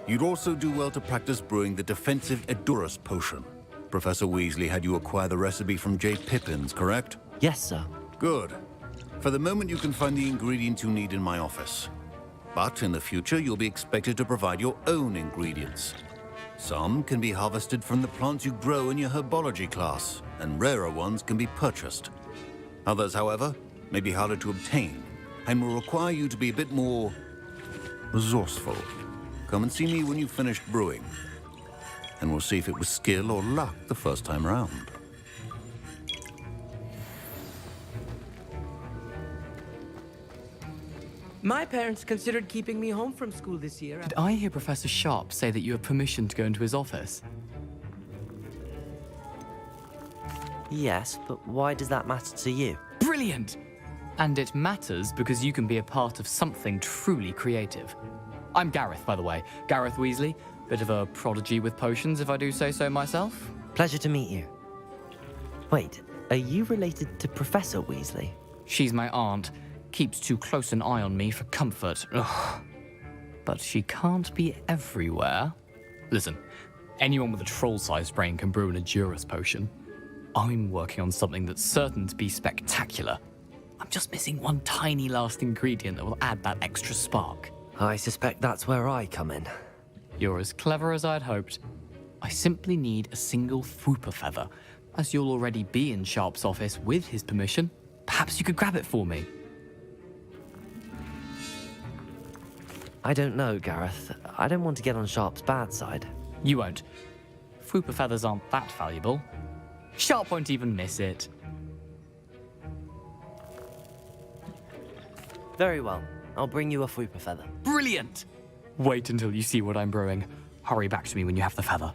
[SPEAKER 2] you'd also do well to practice brewing the defensive Edurus potion. Professor Weasley had you acquire the recipe from J. Pippins, correct?
[SPEAKER 1] Yes, sir.
[SPEAKER 2] Good. For the moment, you can find the ingredients you need in my office. But in the future, you'll be expected to provide your own ingredients. Some can be harvested from the plants you grow in your herbology class, and rarer ones can be purchased. Others, however, may be harder to obtain, and will require you to be a bit more resourceful. Come and see me when you've finished brewing, and we'll see if it was skill or luck the first time round.
[SPEAKER 23] My parents considered keeping me home from school this year.
[SPEAKER 4] Did I hear Professor Sharp say that you have permission to go into his office?
[SPEAKER 1] Yes, but why does that matter to you?
[SPEAKER 4] Brilliant! And it matters because you can be a part of something truly creative. I'm Gareth, by the way. Gareth Weasley. Bit of a prodigy with potions, if I do say so myself.
[SPEAKER 1] Pleasure to meet you. Wait, are you related to Professor Weasley?
[SPEAKER 4] She's my aunt. Keeps too close an eye on me for comfort. Ugh. But she can't be everywhere. Listen, anyone with a troll-sized brain can brew an Edurus potion. I'm working on something that's certain to be spectacular. I'm just missing one tiny last ingredient that will add that extra spark.
[SPEAKER 1] I suspect that's where I come in.
[SPEAKER 4] You're as clever as I'd hoped. I simply need a single Fwooper feather. As you'll already be in Sharp's office with his permission, perhaps you could grab it for me.
[SPEAKER 1] I don't know, Gareth. I don't want to get on Sharp's bad side.
[SPEAKER 4] You won't. Fwooper feathers aren't that valuable. Sharp won't even miss it.
[SPEAKER 1] Very well. I'll bring you a Fwooper feather.
[SPEAKER 4] Brilliant! Wait until you see what I'm brewing. Hurry back to me when you have the feather.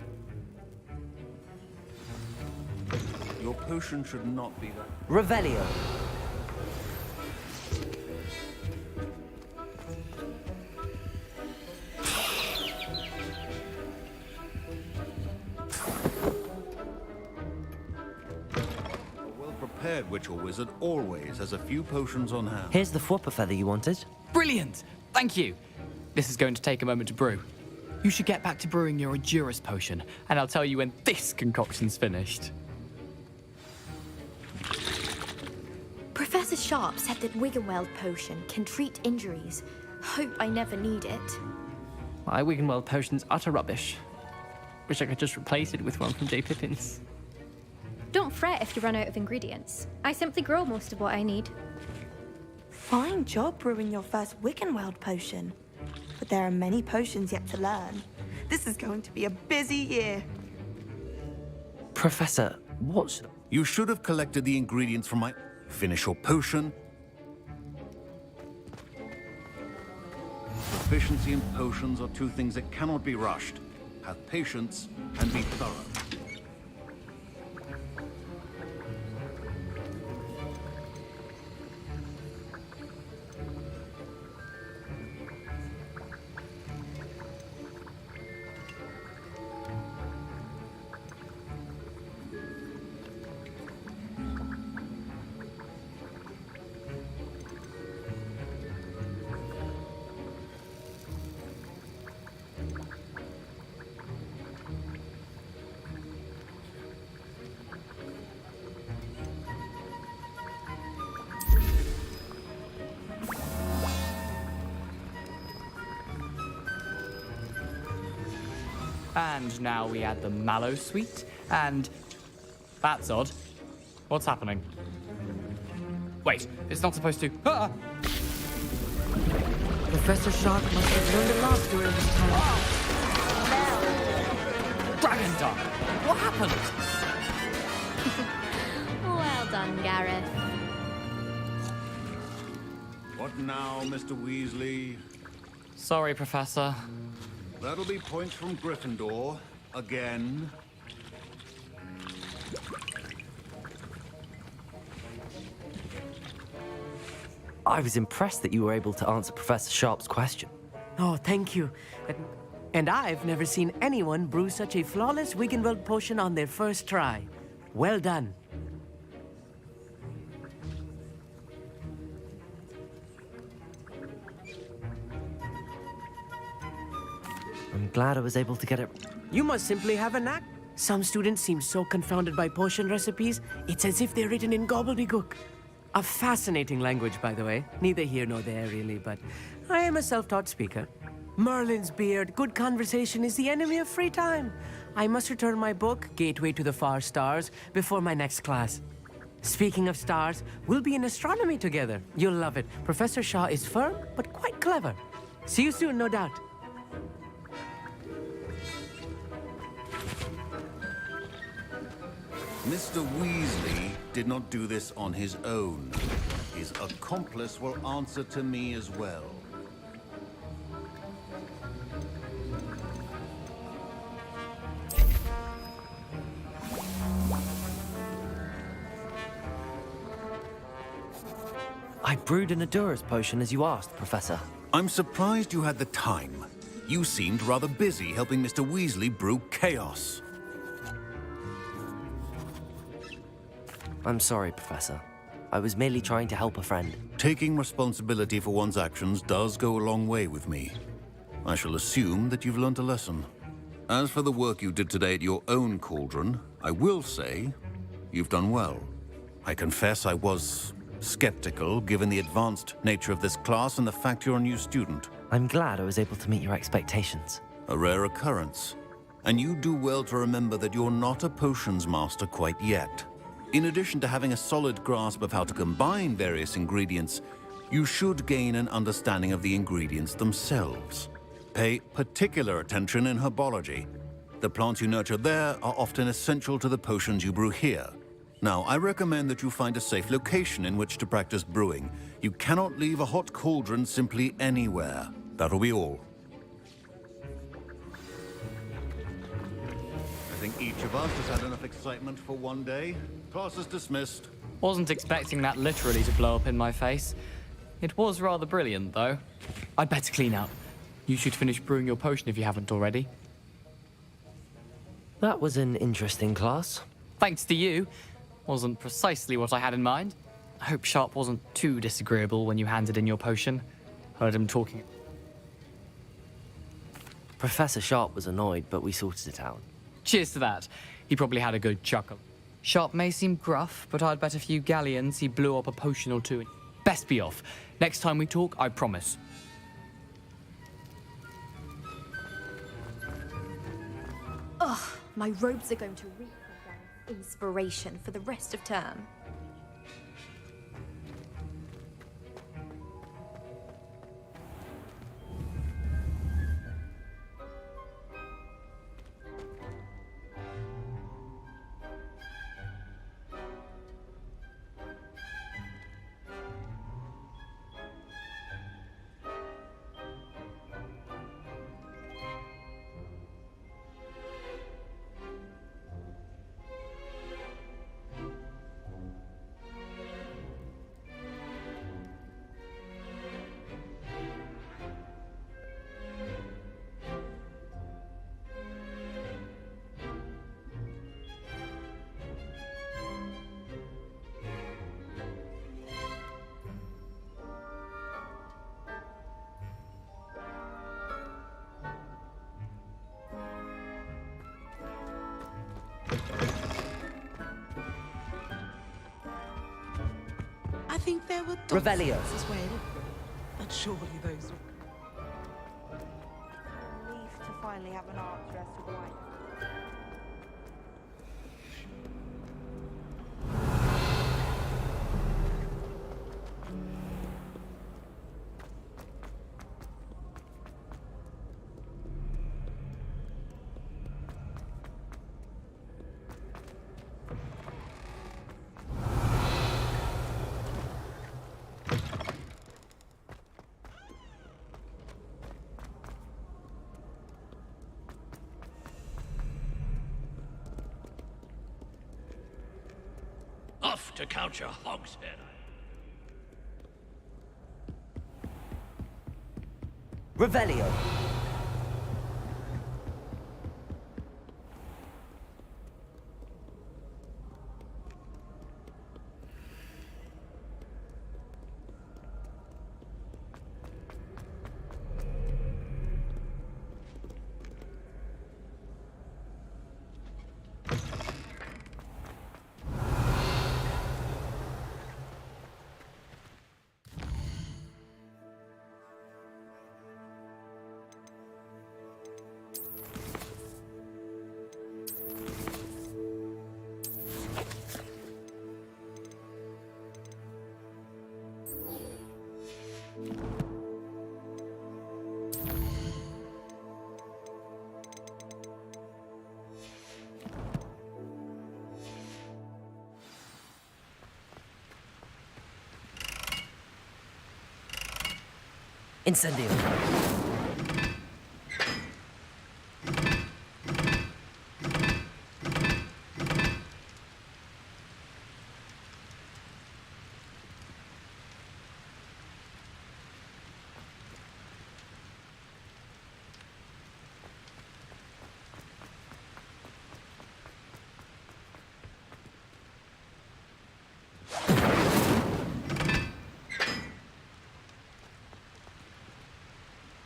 [SPEAKER 2] Your potion should not be that.
[SPEAKER 1] Revelio.
[SPEAKER 2] Prepared witch or wizard always has a few potions on hand.
[SPEAKER 1] Here's the Fwooper feather you wanted.
[SPEAKER 4] Brilliant! Thank you. This is going to take a moment to brew. You should get back to brewing your Edurus potion, and I'll tell you when this concoction's finished.
[SPEAKER 13] Professor Sharp said that Wiggenweld potion can treat injuries. Hope I never need it.
[SPEAKER 6] My Wiggenweld potion's utter rubbish. Wish I could just replace it with one from J. Pippins.
[SPEAKER 20] Don't fret if you run out of ingredients. I simply grow most of what I need.
[SPEAKER 18] Fine job brewing your first Wiggenweld potion. But there are many potions yet to learn. This is going to be a busy year.
[SPEAKER 1] Professor, what?
[SPEAKER 2] You should have collected the ingredients from my... Finish your potion. Proficiency in potions are two things that cannot be rushed. Have patience and be thorough.
[SPEAKER 4] And now we add the mallow sweet, and... That's odd. What's happening? Wait, it's not supposed to... Ah!
[SPEAKER 23] Professor Sharp must have learned a lot during this time.
[SPEAKER 4] Dragon Dog! What happened?
[SPEAKER 13] Well done, Gareth.
[SPEAKER 2] What now, Mr. Weasley?
[SPEAKER 4] Sorry, Professor.
[SPEAKER 2] That'll be points from Gryffindor. Again.
[SPEAKER 1] I was impressed that you were able to answer Professor Sharp's question.
[SPEAKER 23] Oh, thank you. And I've never seen anyone brew such a flawless Wiggenweld potion on their first try. Well done.
[SPEAKER 1] I'm glad I was able to get it.
[SPEAKER 23] You must simply have a knack. Some students seem so confounded by potion recipes, it's as if they're written in gobbledygook. A fascinating language, by the way. Neither here nor there, really, but I am a self-taught speaker. Merlin's beard, good conversation is the enemy of free time. I must return my book, Gateway to the Far Stars, before my next class. Speaking of stars, we'll be in astronomy together. You'll love it. Professor Shaw is firm, but quite clever. See you soon, no doubt.
[SPEAKER 2] Mr. Weasley did not do this on his own. His accomplice will answer to me as well.
[SPEAKER 1] I brewed an Adura's potion as you asked, Professor.
[SPEAKER 2] I'm surprised you had the time. You seemed rather busy helping Mr. Weasley brew chaos.
[SPEAKER 1] I'm sorry, Professor. I was merely trying to help a friend.
[SPEAKER 2] Taking responsibility for one's actions does go a long way with me. I shall assume that you've learnt a lesson. As for the work you did today at your own cauldron, I will say you've done well. I confess I was skeptical, given the advanced nature of this class and the fact you're a new student.
[SPEAKER 1] I'm glad I was able to meet your expectations.
[SPEAKER 2] A rare occurrence. And you do well to remember that you're not a potions master quite yet. In addition to having a solid grasp of how to combine various ingredients, you should gain an understanding of the ingredients themselves. Pay particular attention in herbology. The plants you nurture there are often essential to the potions you brew here. Now, I recommend that you find a safe location in which to practice brewing. You cannot leave a hot cauldron simply anywhere. That'll be all. I think each of us has had enough excitement for one day. Class is dismissed.
[SPEAKER 4] Wasn't expecting that literally to blow up in my face. It was rather brilliant, though. I'd better clean up. You should finish brewing your potion if you haven't already.
[SPEAKER 1] That was an interesting class.
[SPEAKER 4] Thanks to you. Wasn't precisely what I had in mind. I hope Sharp wasn't too disagreeable when you handed in your potion. Heard him talking.
[SPEAKER 1] Professor Sharp was annoyed, but we sorted it out.
[SPEAKER 4] Cheers to that. He probably had a good chuckle. Sharp may seem gruff, but I'd bet a few galleons he blew up a potion or two. Best be off. Next time we talk, I promise.
[SPEAKER 13] Ugh, my robes are going to reek of inspiration for the rest of term.
[SPEAKER 18] I think there were
[SPEAKER 1] Revelio.
[SPEAKER 18] as well. But surely those were... Relief to finally have an answer as to why.
[SPEAKER 14] Off to count your hogshead.
[SPEAKER 1] Revelio. Incendio.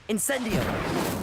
[SPEAKER 1] Incendio!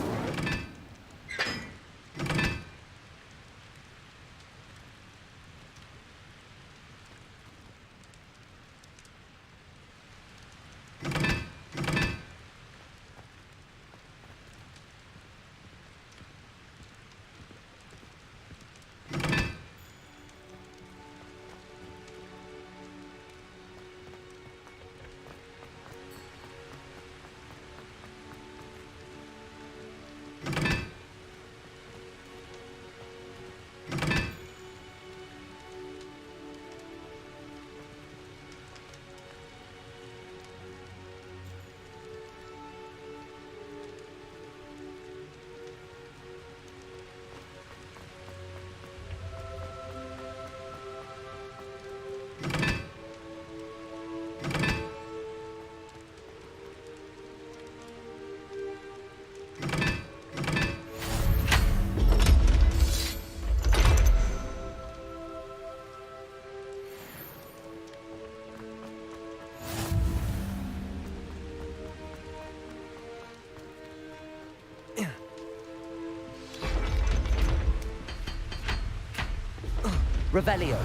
[SPEAKER 1] Revelio.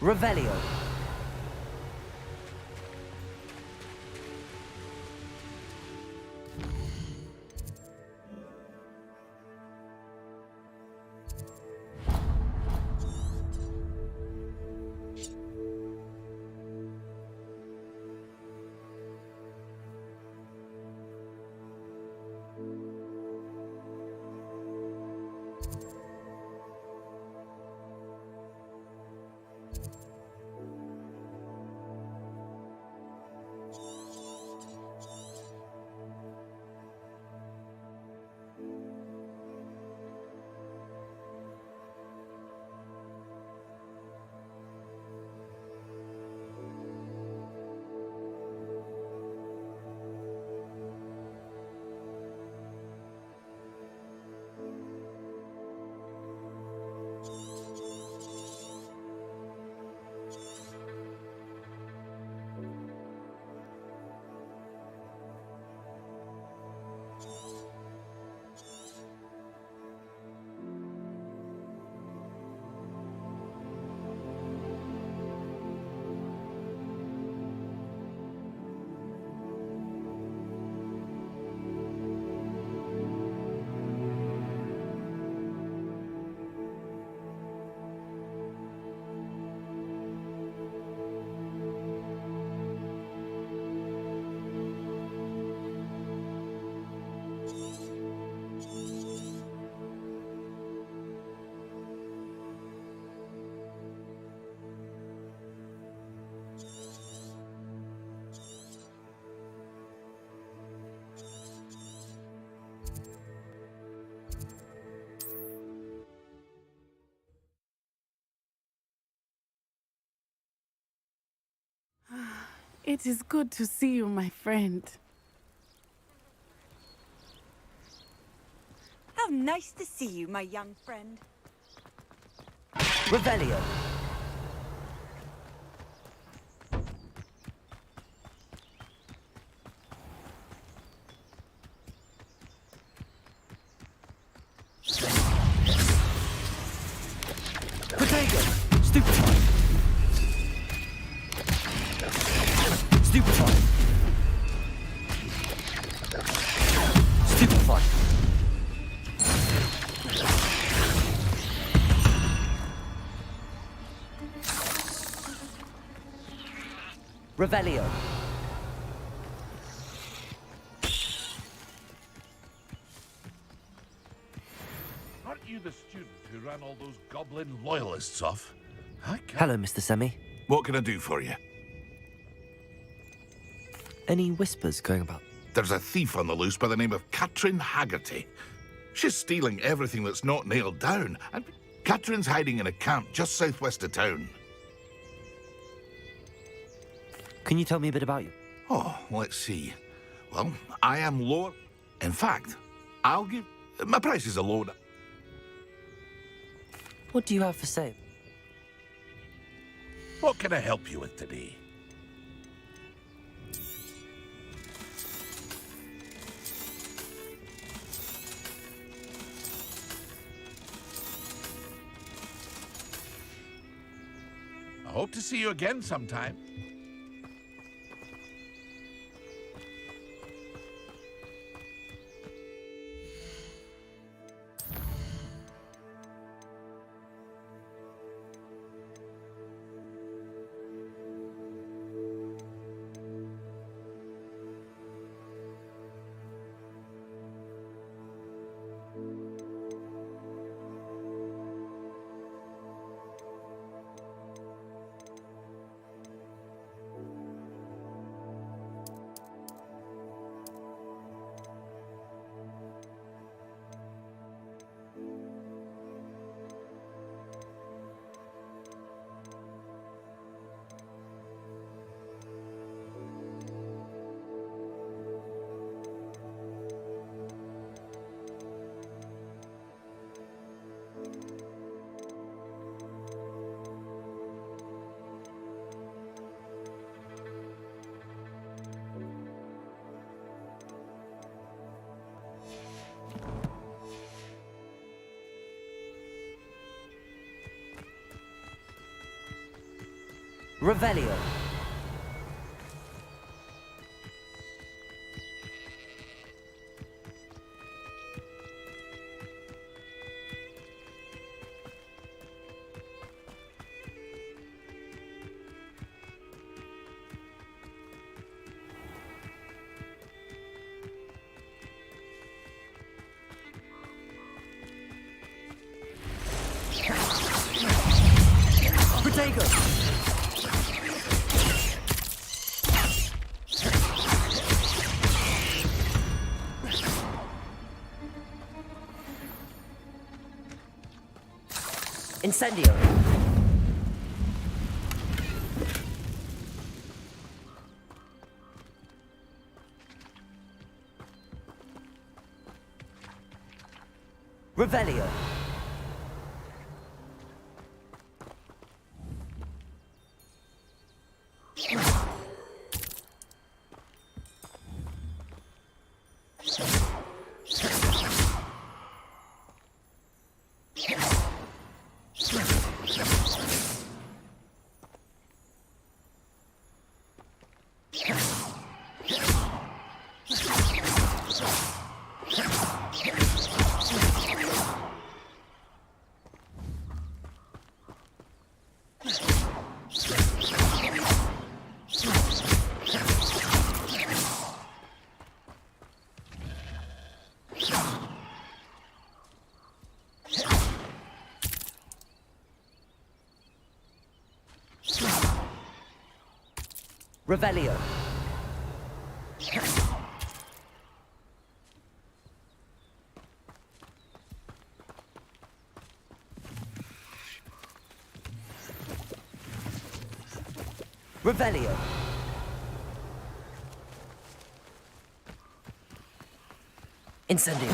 [SPEAKER 1] Revelio.
[SPEAKER 5] It is good to see you, my friend.
[SPEAKER 10] How nice to see you, my young friend.
[SPEAKER 1] Revelio.
[SPEAKER 15] Potato! Stupefied! Stupefied! Stupefied!
[SPEAKER 1] Revelio.
[SPEAKER 7] Aren't you the student who ran all those goblin loyalists off?
[SPEAKER 1] Hello, Mr. Semi.
[SPEAKER 7] What can I do for you?
[SPEAKER 1] Any whispers going about?
[SPEAKER 7] There's a thief on the loose by the name of Katrin Haggerty. She's stealing everything that's not nailed down, and Katrin's hiding in a camp just southwest of town.
[SPEAKER 1] Can you tell me a bit about you?
[SPEAKER 7] Oh, let's see. Well, I am lower. In fact, I'll give... My price is a low...
[SPEAKER 1] What do you have for sale?
[SPEAKER 7] What can I help you with today? I hope to see you again sometime.
[SPEAKER 1] Revelio.
[SPEAKER 15] Potato!
[SPEAKER 1] Incendio. Revelio. Revelio. Revelio. Incendio.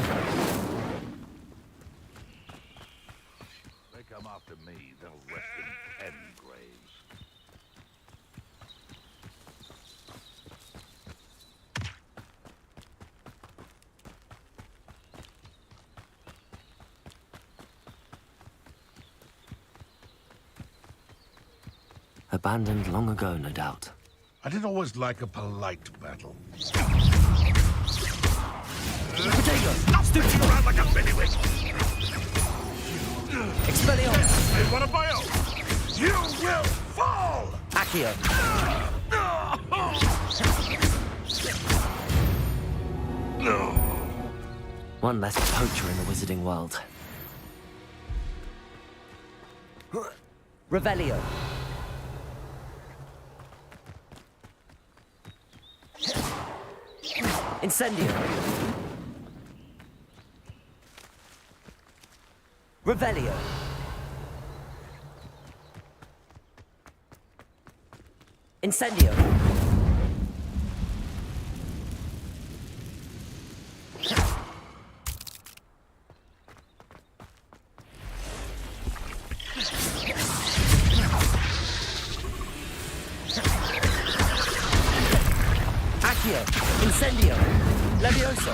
[SPEAKER 7] They come after me, they'll rest in pen graves.
[SPEAKER 1] Abandoned long ago, no doubt.
[SPEAKER 7] I did always like a polite battle.
[SPEAKER 14] Stop sticking around like a bailiwick!
[SPEAKER 1] Expelliarmus!
[SPEAKER 7] They want a bio! You will fall!
[SPEAKER 1] Accio! One less poacher in the wizarding world. Revelio. Incendio. Revelio. Incendio. Accio. Incendio. Levioso.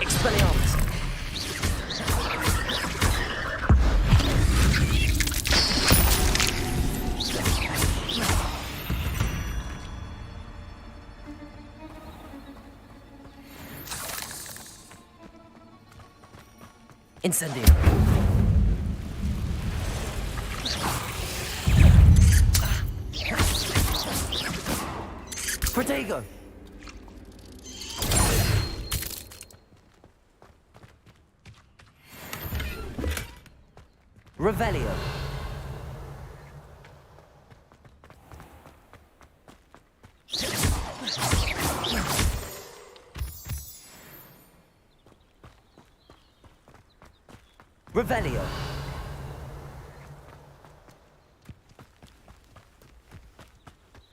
[SPEAKER 1] Expelliarmus. Incendio. Protego. Revelio. Revelio.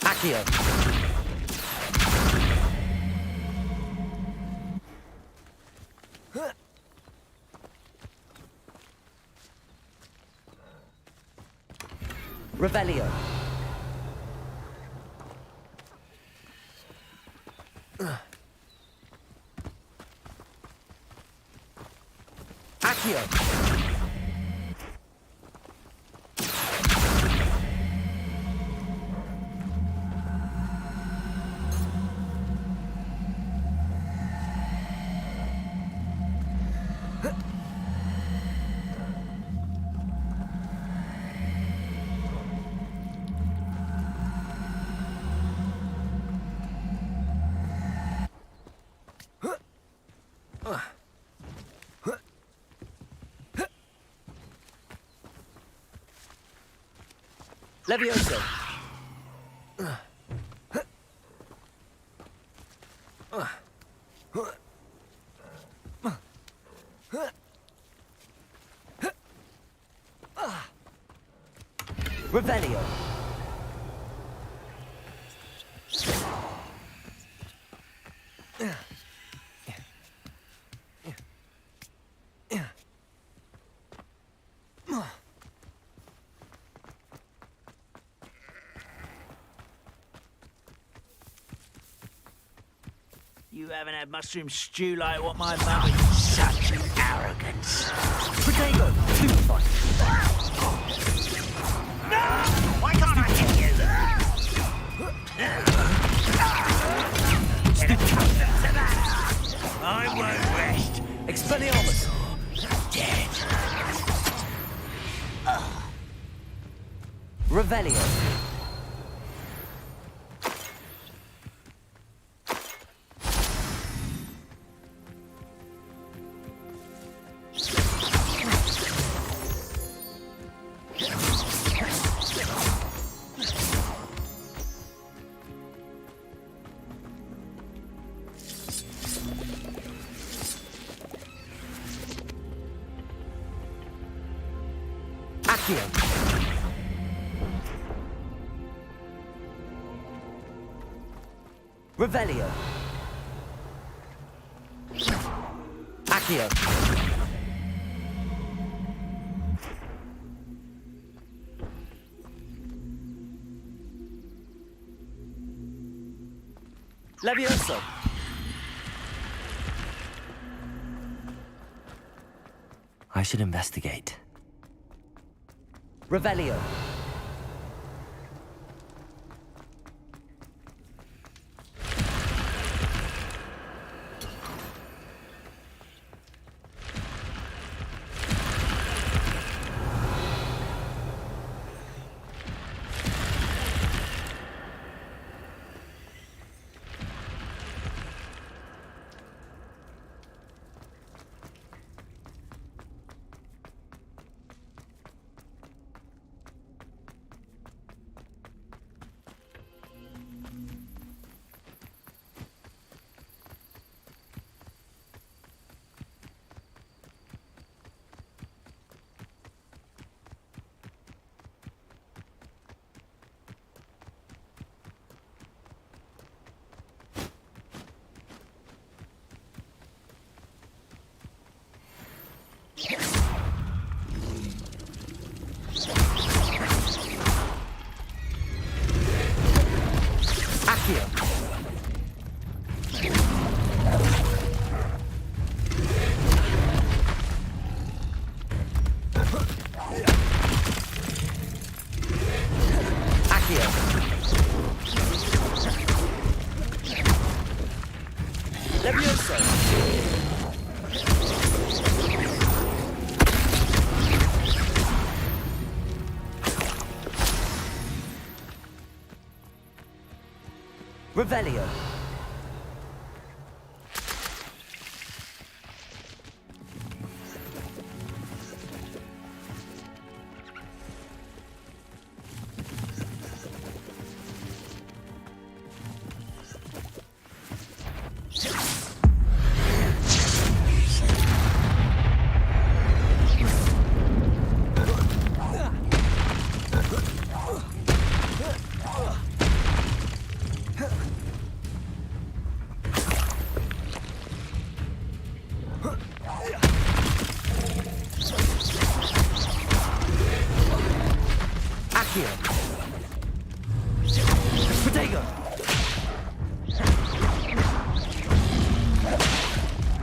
[SPEAKER 1] Accio. Revelio. Accio. Levioso. Revelio.
[SPEAKER 8] You haven't had mushroom stew like what my mum is. Such arrogance.
[SPEAKER 1] Protego.
[SPEAKER 14] No! Why can't I hit you? Get accustomed to that! I won't rest.
[SPEAKER 1] Expelliarmus.
[SPEAKER 14] Dead.
[SPEAKER 1] Revelio. Accio. Revelio.
[SPEAKER 3] Accio. Levioso.
[SPEAKER 1] I should investigate.
[SPEAKER 3] Revelio. Revelio.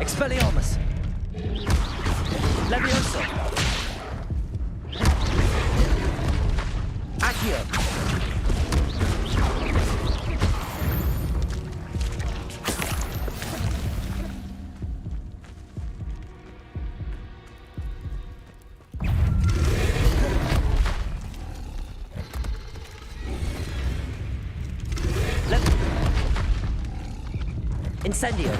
[SPEAKER 3] Expelliarmus. Levioso. Accio. Incendio.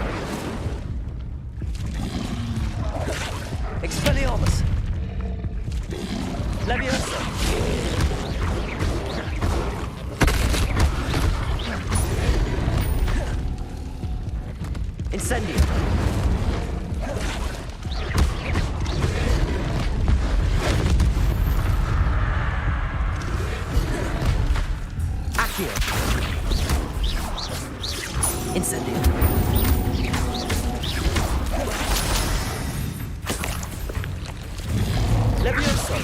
[SPEAKER 3] Expelliarmus. Levioso. Incendio. Accio. Incendio. Levioso.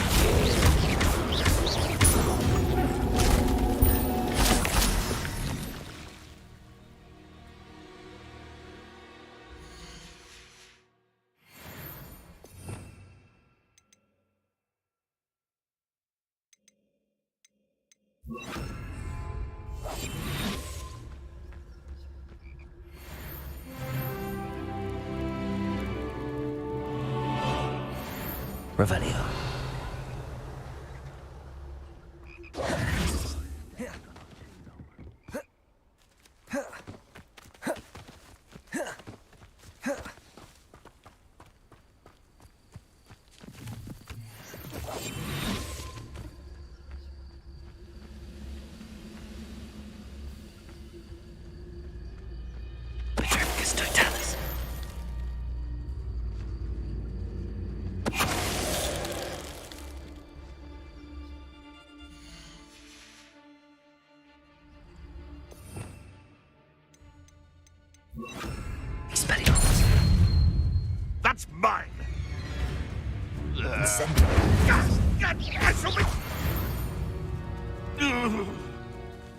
[SPEAKER 3] Revelio. Petrificus totalis.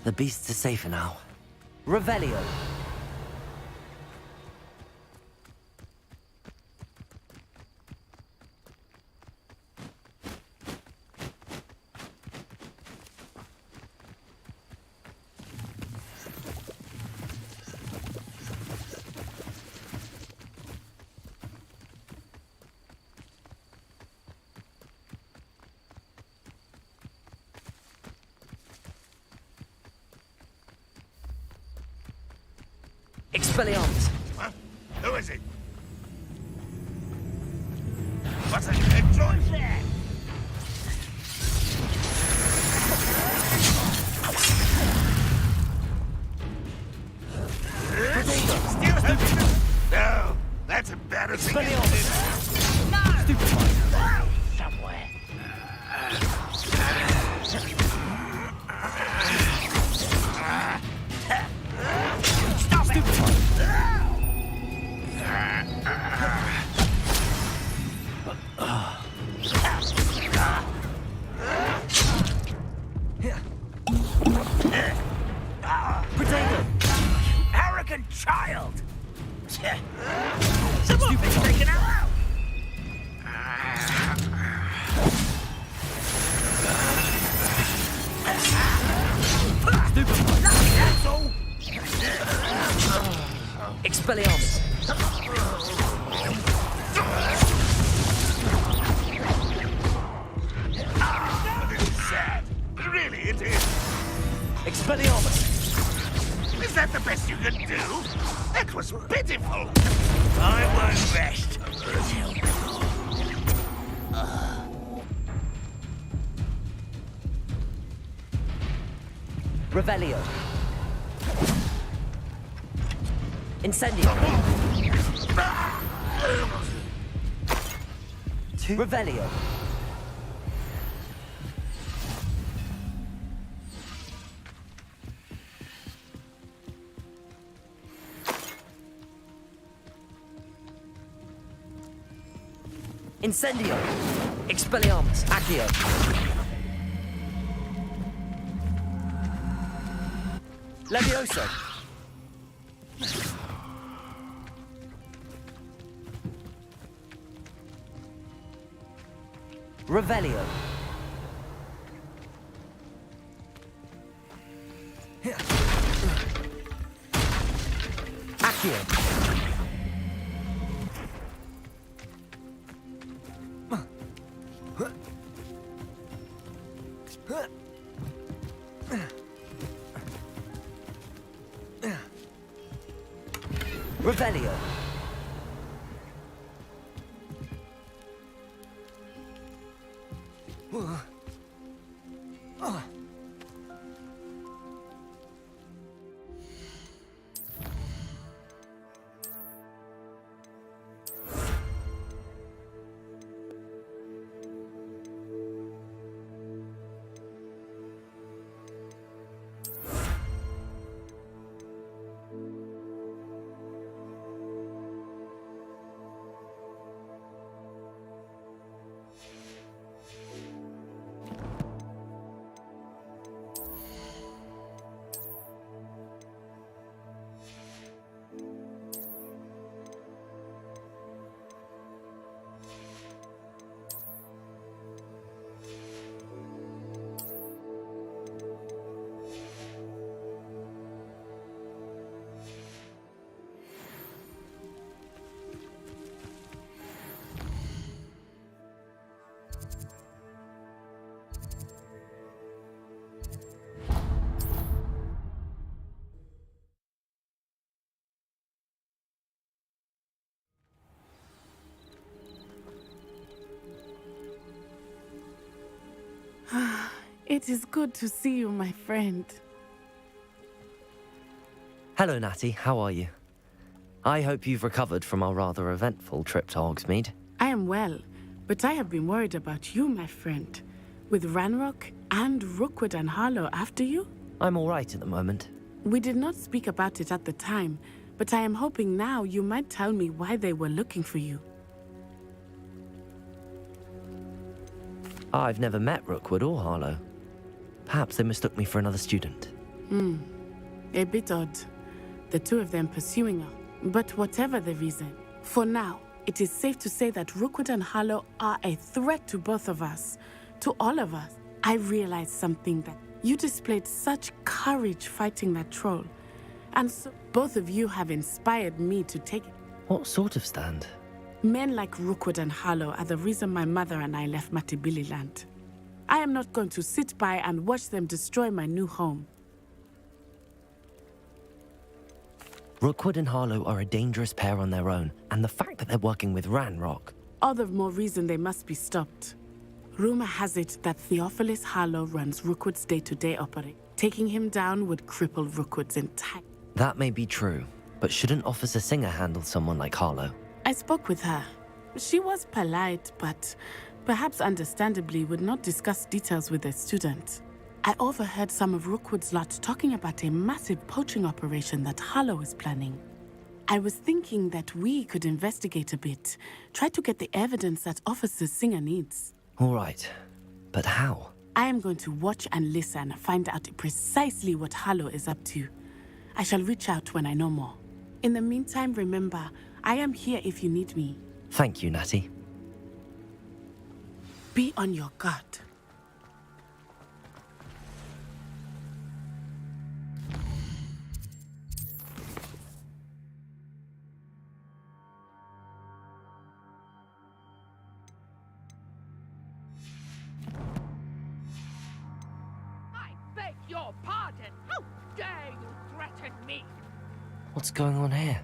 [SPEAKER 1] The beasts are safer now.
[SPEAKER 3] Revelio. Expelliarmus.
[SPEAKER 7] Huh? Who is it? What's it? Enjoy that! Still have no, that's embarrassing. No!
[SPEAKER 14] Somewhere.
[SPEAKER 7] Stop it!
[SPEAKER 14] Potato! Arrogant child! Someone's taken out! That's all!
[SPEAKER 3] Expelliarmus.
[SPEAKER 7] This is sad. Really, it is.
[SPEAKER 3] Expelliarmus.
[SPEAKER 7] Is that the best you can do? That was pitiful.
[SPEAKER 14] I won't rest.
[SPEAKER 3] Revelio. Incendio. Revelio. Incendio. Expelliarmus. Accio. Levioso. Revelio. Accio. Revelio.
[SPEAKER 5] It is good to see you, my friend.
[SPEAKER 1] Hello, Natty. How are you? I hope you've recovered from our rather eventful trip to Hogsmeade.
[SPEAKER 5] I am well, but I have been worried about you, my friend. With Ranrock and Rookwood and Harlow after you?
[SPEAKER 1] I'm all right at the moment.
[SPEAKER 5] We did not speak about it at the time, but I am hoping now you might tell me why they were looking for you.
[SPEAKER 1] I've never met Rookwood or Harlow. Perhaps they mistook me for another student.
[SPEAKER 5] A bit odd. The two of them pursuing her. But whatever the reason, for now, it is safe to say that Rookwood and Harlow are a threat to both of us. To all of us. I realized something, that you displayed such courage fighting that troll. And so both of you have inspired me to take it.
[SPEAKER 1] What sort of stand?
[SPEAKER 5] Men like Rookwood and Harlow are the reason my mother and I left Matibili land. I am not going to sit by and watch them destroy my new home.
[SPEAKER 1] Rookwood and Harlow are a dangerous pair on their own, and the fact that they're working with Ranrock.
[SPEAKER 5] All the more reason they must be stopped. Rumor has it that Theophilus Harlow runs Rookwood's day-to-day operation. Taking him down would cripple Rookwood's entire...
[SPEAKER 1] That may be true, but shouldn't Officer Singer handle someone like Harlow?
[SPEAKER 5] I spoke with her. She was polite, but perhaps understandably would not discuss details with a student. I overheard some of Rookwood's lot talking about a massive poaching operation that Harlow is planning. I was thinking that we could investigate a bit, try to get the evidence that Officer Singer needs.
[SPEAKER 1] All right, but how?
[SPEAKER 5] I am going to watch and listen, find out precisely what Harlow is up to. I shall reach out when I know more. In the meantime, remember, I am here if you need me.
[SPEAKER 1] Thank you, Natty.
[SPEAKER 5] Be on your guard.
[SPEAKER 9] Beg your pardon! How dare you threaten me?
[SPEAKER 1] What's going on here?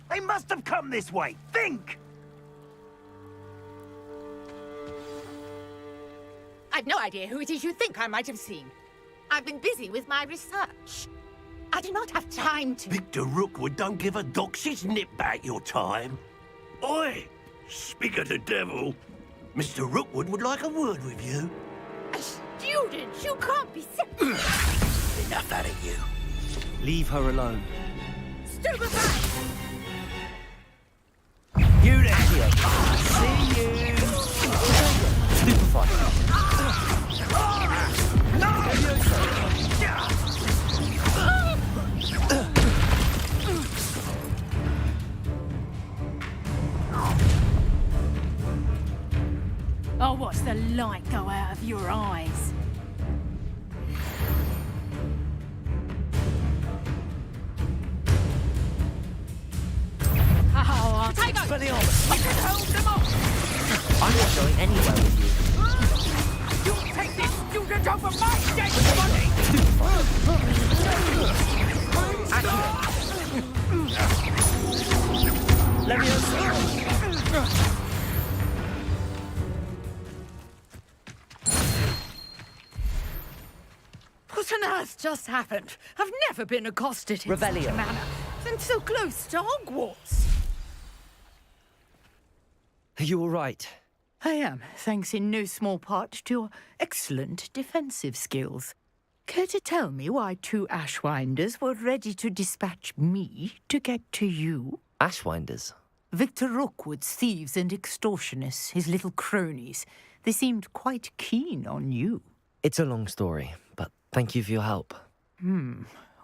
[SPEAKER 15] They must have come this way. Think!
[SPEAKER 9] I've no idea who it is you think I might have seen. I've been busy with my research. I do not have time to...
[SPEAKER 14] Victor Rookwood don't give a doxy's nip back your time. Oi! Speak of the devil. Mr. Rookwood would like a word with you.
[SPEAKER 9] A student? You can't be...
[SPEAKER 14] Enough out of you.
[SPEAKER 1] Leave her alone.
[SPEAKER 9] Stupefy!
[SPEAKER 14] You there, see you.
[SPEAKER 1] Stupefy.
[SPEAKER 9] Oh, watch the light go out of your eyes. Oh, Potato! I can hold them off!
[SPEAKER 1] I'm not going anywhere with you.
[SPEAKER 9] You'll take this student over my dead body!
[SPEAKER 3] Let me know.
[SPEAKER 9] What on earth just happened? I've never been accosted in
[SPEAKER 3] Revelio.
[SPEAKER 9] such a manner. And so close to Hogwarts.
[SPEAKER 1] Are you all right?
[SPEAKER 9] I am, thanks in no small part to your excellent defensive skills. Care to tell me why two Ashwinders were ready to dispatch me to get to you?
[SPEAKER 1] Ashwinders?
[SPEAKER 9] Victor Rookwood's thieves and extortionists, his little cronies. They seemed quite keen on you.
[SPEAKER 1] It's a long story, but thank you for your help.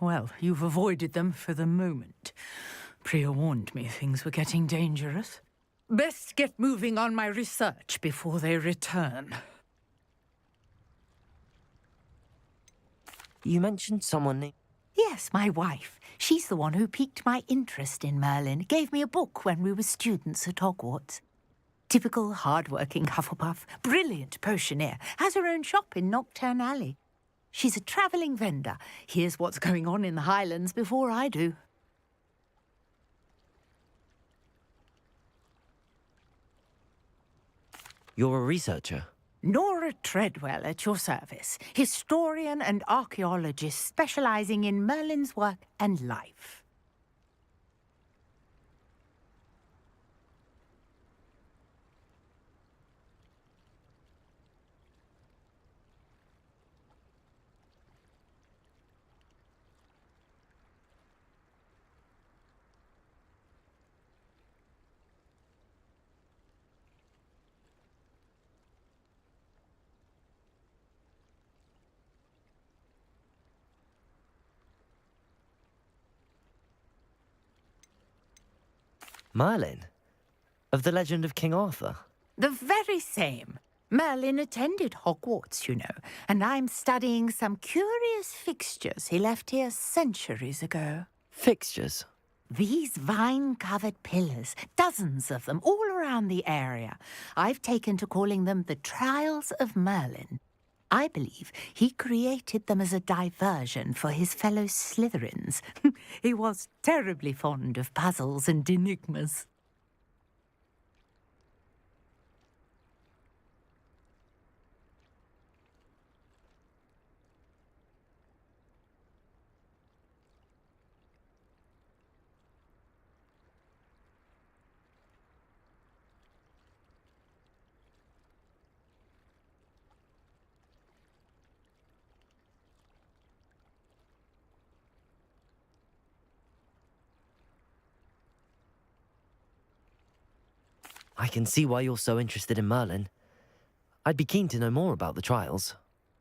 [SPEAKER 9] Well, you've avoided them for the moment. Priya warned me things were getting dangerous. Best get moving on my research before they return.
[SPEAKER 1] You mentioned someone named...
[SPEAKER 9] Yes, my wife. She's the one who piqued my interest in Merlin. Gave me a book when we were students at Hogwarts. Typical hard-working Hufflepuff, brilliant potioneer, has her own shop in Knockturn Alley. She's a travelling vendor. Hears what's going on in the Highlands before I do.
[SPEAKER 1] You're a researcher?
[SPEAKER 9] Nora Treadwell at your service. Historian and archaeologist specialising in Merlin's work and life.
[SPEAKER 1] Merlin? Of the legend of King Arthur?
[SPEAKER 9] The very same. Merlin attended Hogwarts, you know, and I'm studying some curious fixtures he left here centuries ago.
[SPEAKER 1] Fixtures?
[SPEAKER 9] These vine-covered pillars, dozens of them, all around the area. I've taken to calling them the Trials of Merlin. I believe he created them as a diversion for his fellow Slytherins. He was terribly fond of puzzles and enigmas.
[SPEAKER 1] I can see why you're so interested in Merlin. I'd be keen to know more about the trials.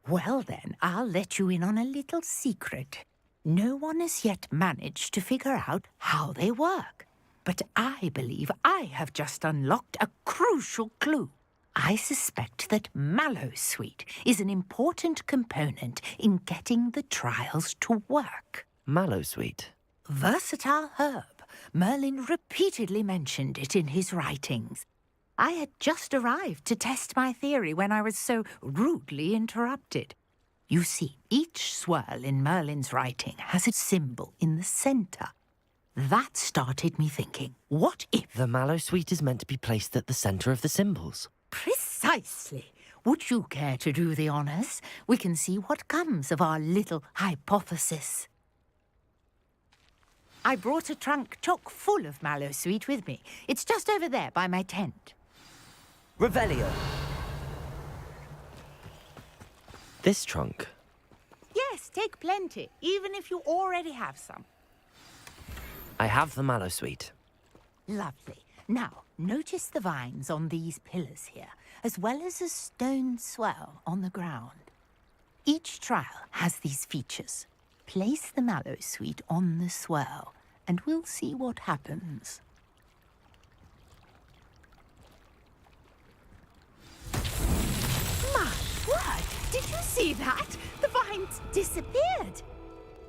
[SPEAKER 9] Well then, I'll let you in on a little secret. No one has yet managed to figure out how they work. But I believe I have just unlocked a crucial clue. I suspect that Mallowsweet is an important component in getting the trials to work.
[SPEAKER 1] Mallowsweet?
[SPEAKER 9] Versatile herb. Merlin repeatedly mentioned it in his writings. I had just arrived to test my theory when I was so rudely interrupted. You see, each swirl in Merlin's writing has a symbol in the centre. That started me thinking, what if...
[SPEAKER 1] The Mallowsweet is meant to be placed at the centre of the symbols.
[SPEAKER 9] Precisely. Would you care to do the honours? We can see what comes of our little hypothesis. I brought a trunk chock full of Mallowsweet with me. It's just over there by my tent.
[SPEAKER 1] Revelio. This trunk?
[SPEAKER 9] Yes, take plenty, even if you already have some.
[SPEAKER 1] I have the Mallowsweet.
[SPEAKER 9] Lovely. Now, notice the vines on these pillars here, as well as a stone swell on the ground. Each trial has these features. Place the Mallowsweet on the swirl, and we'll see what happens. My word! Did you see that? The vines disappeared.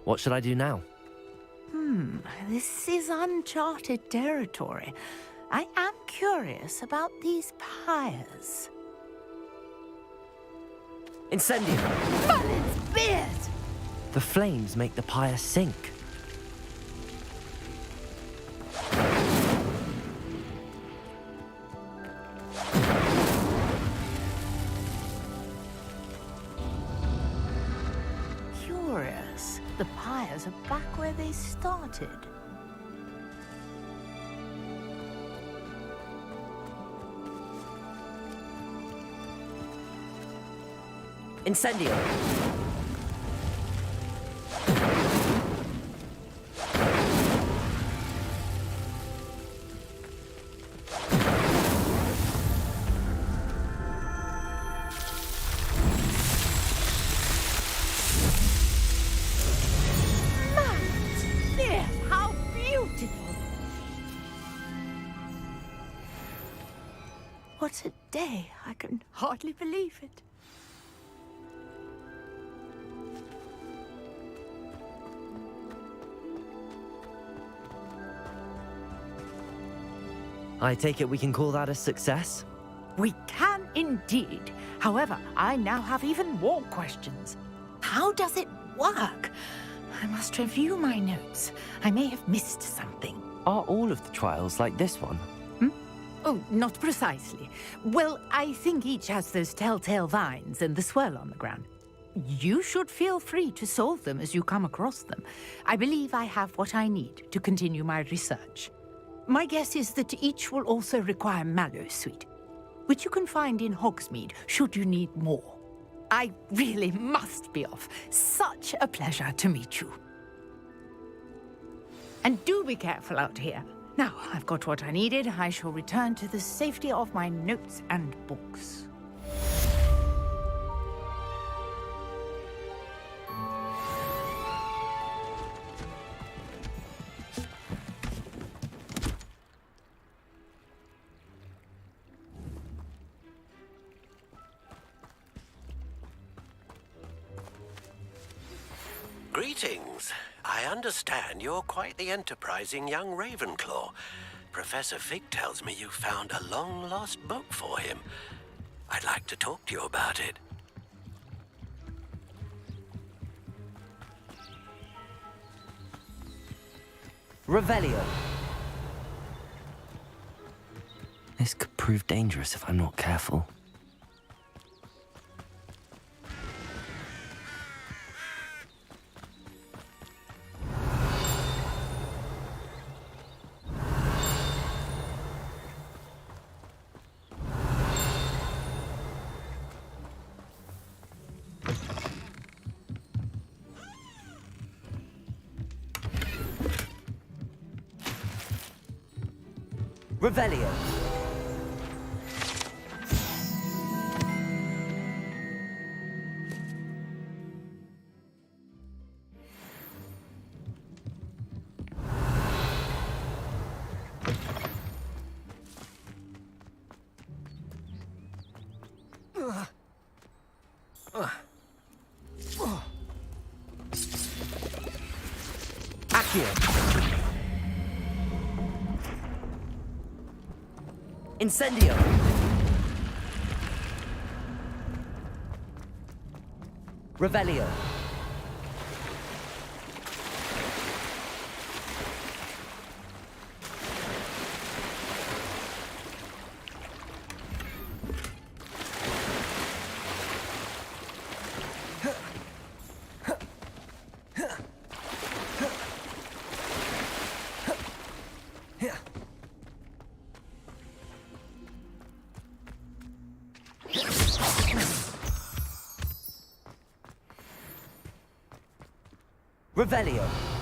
[SPEAKER 1] What should I do now?
[SPEAKER 9] This is uncharted territory. I am curious about these pyres.
[SPEAKER 1] Incendio!
[SPEAKER 9] Merlin's beard!
[SPEAKER 1] The flames make the pyre sink.
[SPEAKER 9] Curious. The pyres are back where they started.
[SPEAKER 1] Incendio!
[SPEAKER 9] What a day. I can hardly believe it.
[SPEAKER 1] I take it we can call that a success?
[SPEAKER 9] We can indeed. However, I now have even more questions. How does it work? I must review my notes. I may have missed something.
[SPEAKER 1] Are all of the trials like this one?
[SPEAKER 9] Oh, not precisely. Well, I think each has those telltale vines and the swirl on the ground. You should feel free to solve them as you come across them. I believe I have what I need to continue my research. My guess is that each will also require Mallowsweet, which you can find in Hogsmeade should you need more. I really must be off. Such a pleasure to meet you. And do be careful out here. Now, I've got what I needed. I shall return to the safety of my notes and books.
[SPEAKER 11] Greetings. I understand you're quite the enterprising young Ravenclaw. Professor Fig tells me you found a long-lost book for him. I'd like to talk to you about it.
[SPEAKER 1] Revelio. This could prove dangerous if I'm not careful. Revelio. Accio. Incendio. Revelio. Revelio.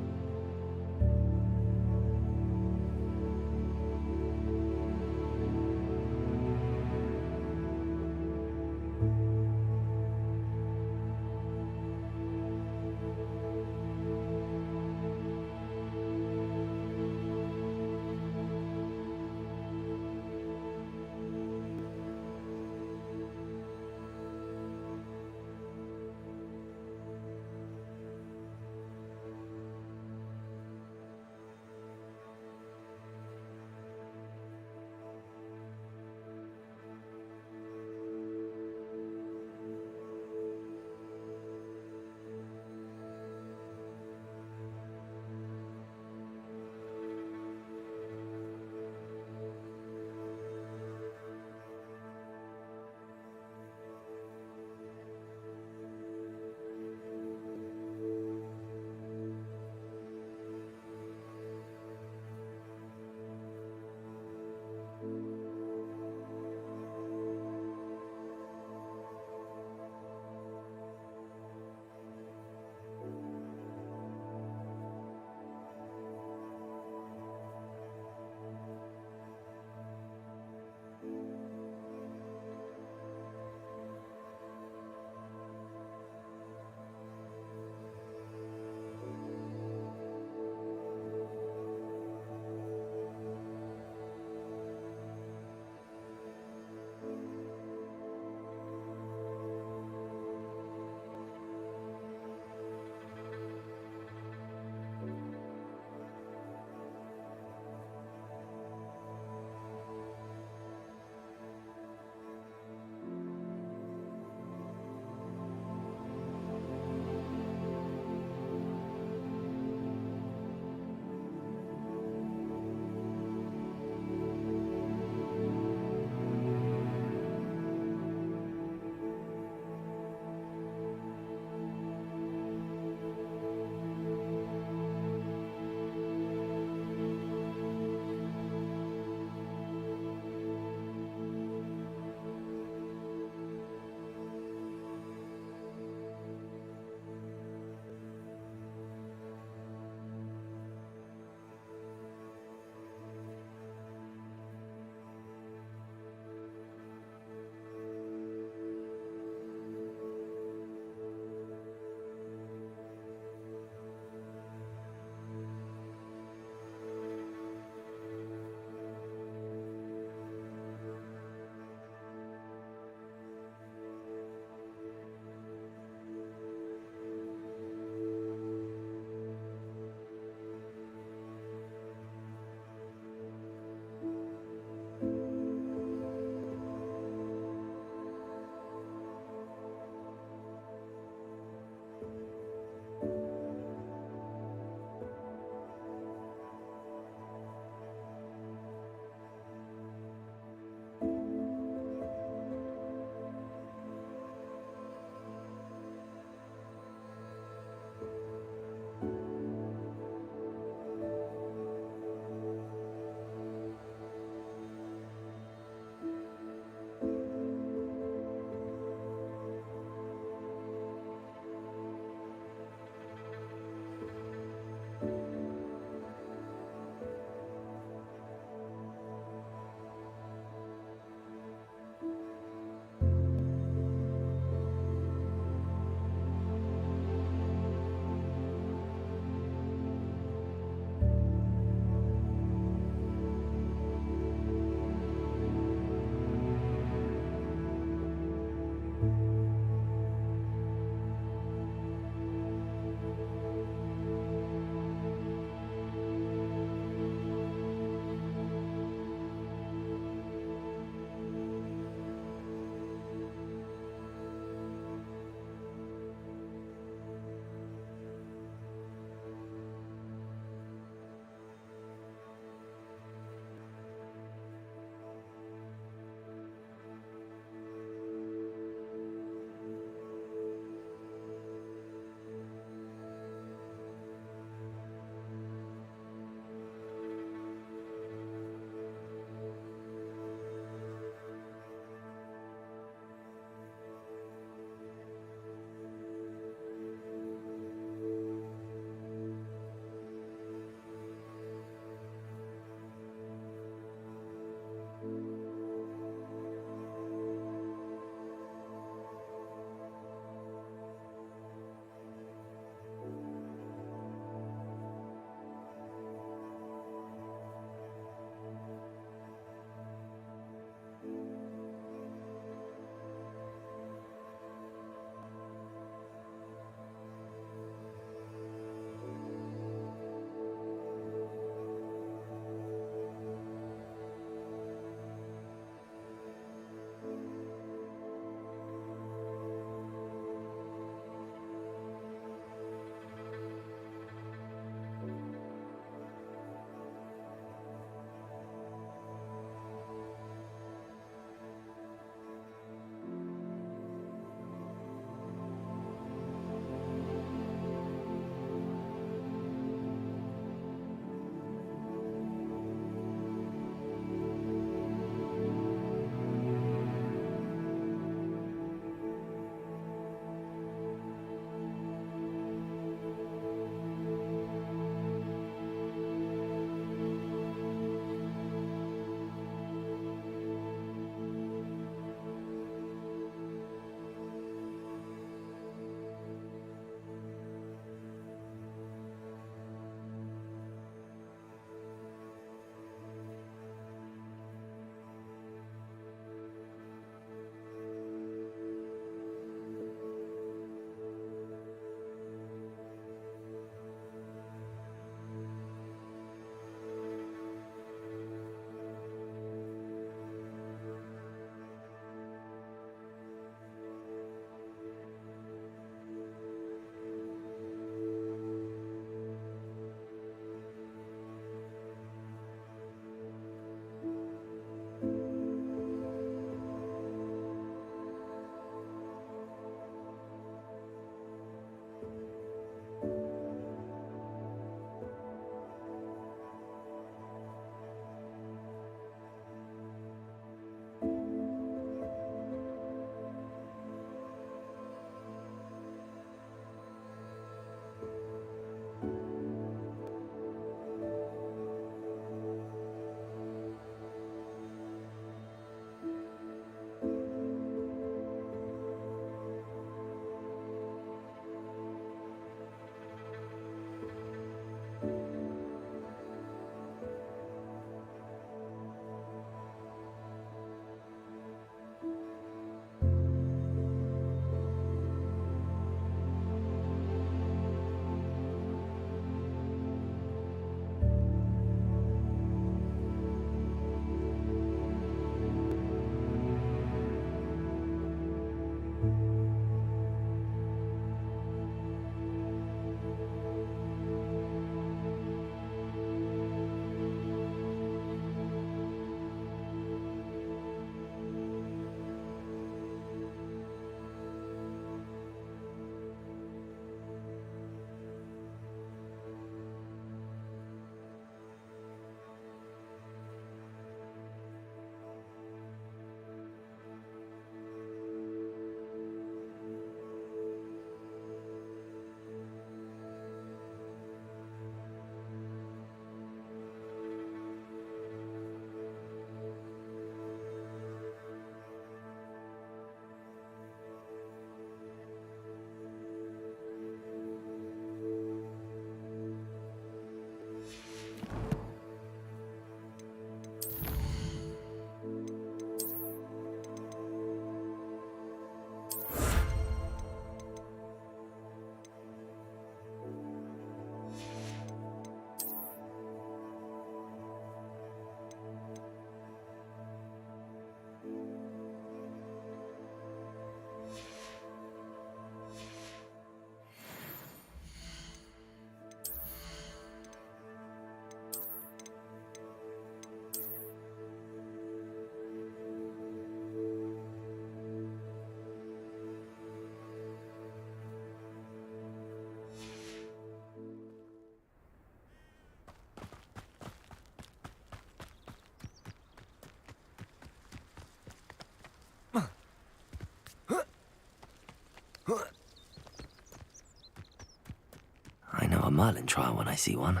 [SPEAKER 1] Merlin trial when I see one.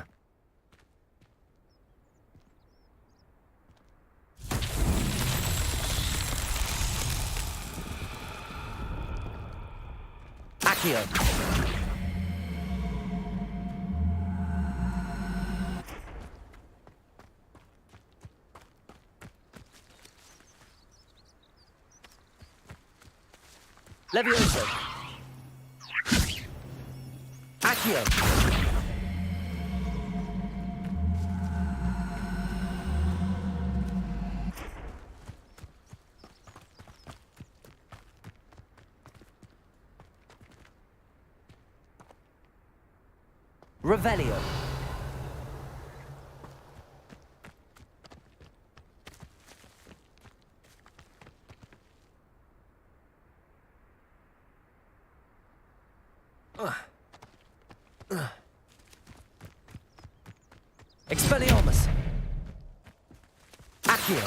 [SPEAKER 23] Accio. Levioso. Accio. Revelio. Expelliarmus. Accio.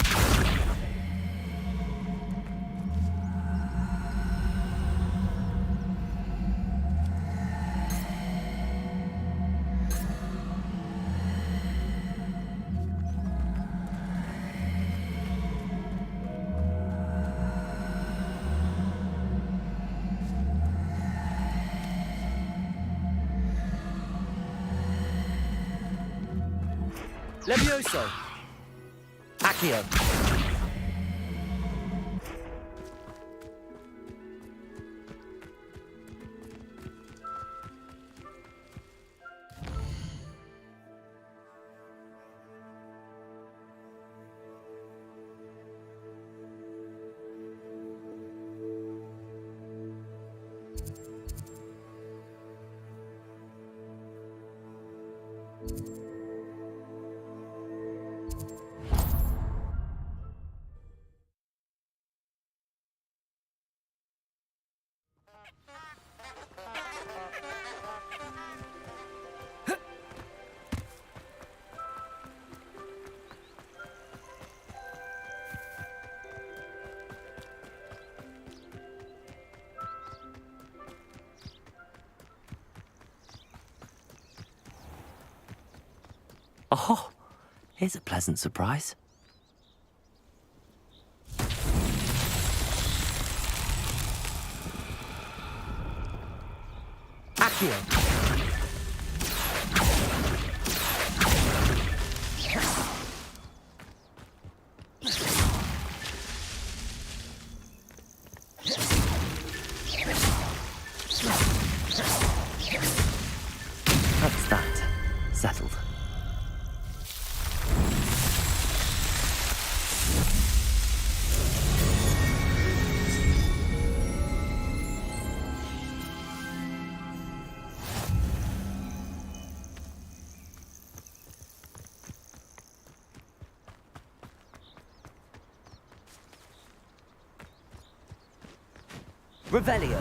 [SPEAKER 23] Levioso. Accio.
[SPEAKER 1] Oh, here's a pleasant surprise.
[SPEAKER 23] Accio.
[SPEAKER 1] That's that. Settled.
[SPEAKER 23] Revelio.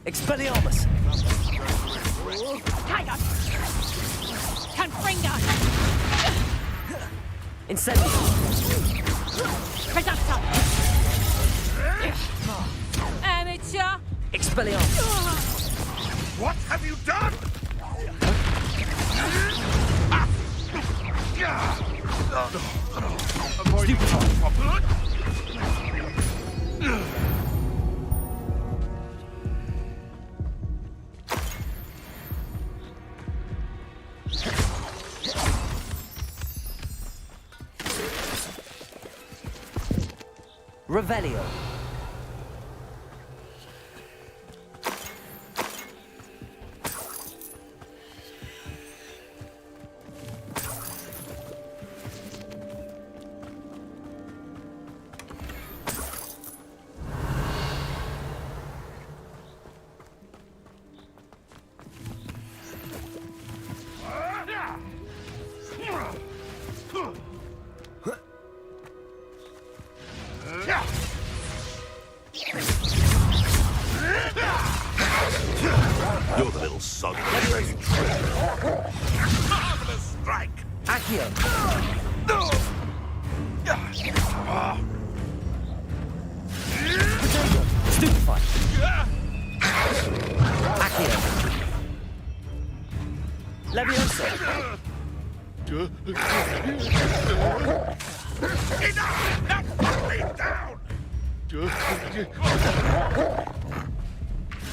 [SPEAKER 23] Expelliarmus.
[SPEAKER 20] Tiger! Confringo!
[SPEAKER 23] Incendio.
[SPEAKER 20] Reductor! Amateur!
[SPEAKER 23] Expelliarmus.
[SPEAKER 7] What have you done?
[SPEAKER 23] Revelio.
[SPEAKER 7] You're the little sod. Marvelous strike!
[SPEAKER 3] Accio. Potato. Stupefy. Accio. Levioso.
[SPEAKER 7] Enough! Now put me down!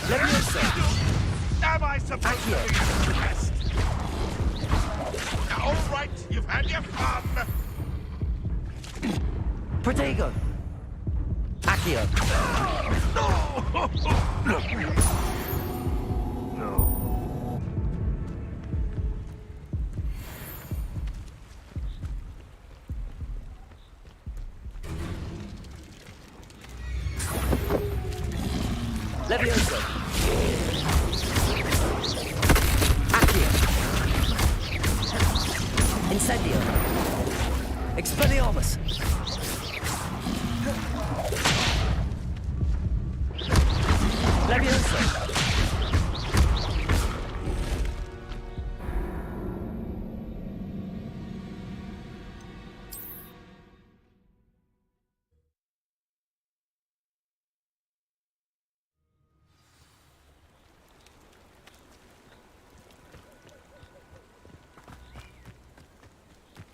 [SPEAKER 3] Levioso.
[SPEAKER 7] Am I supposed to be impressed? All right, you've had your fun.
[SPEAKER 3] Protego. Accio. Levioso. Accio. Incendio. Expelliarmus. Levioso.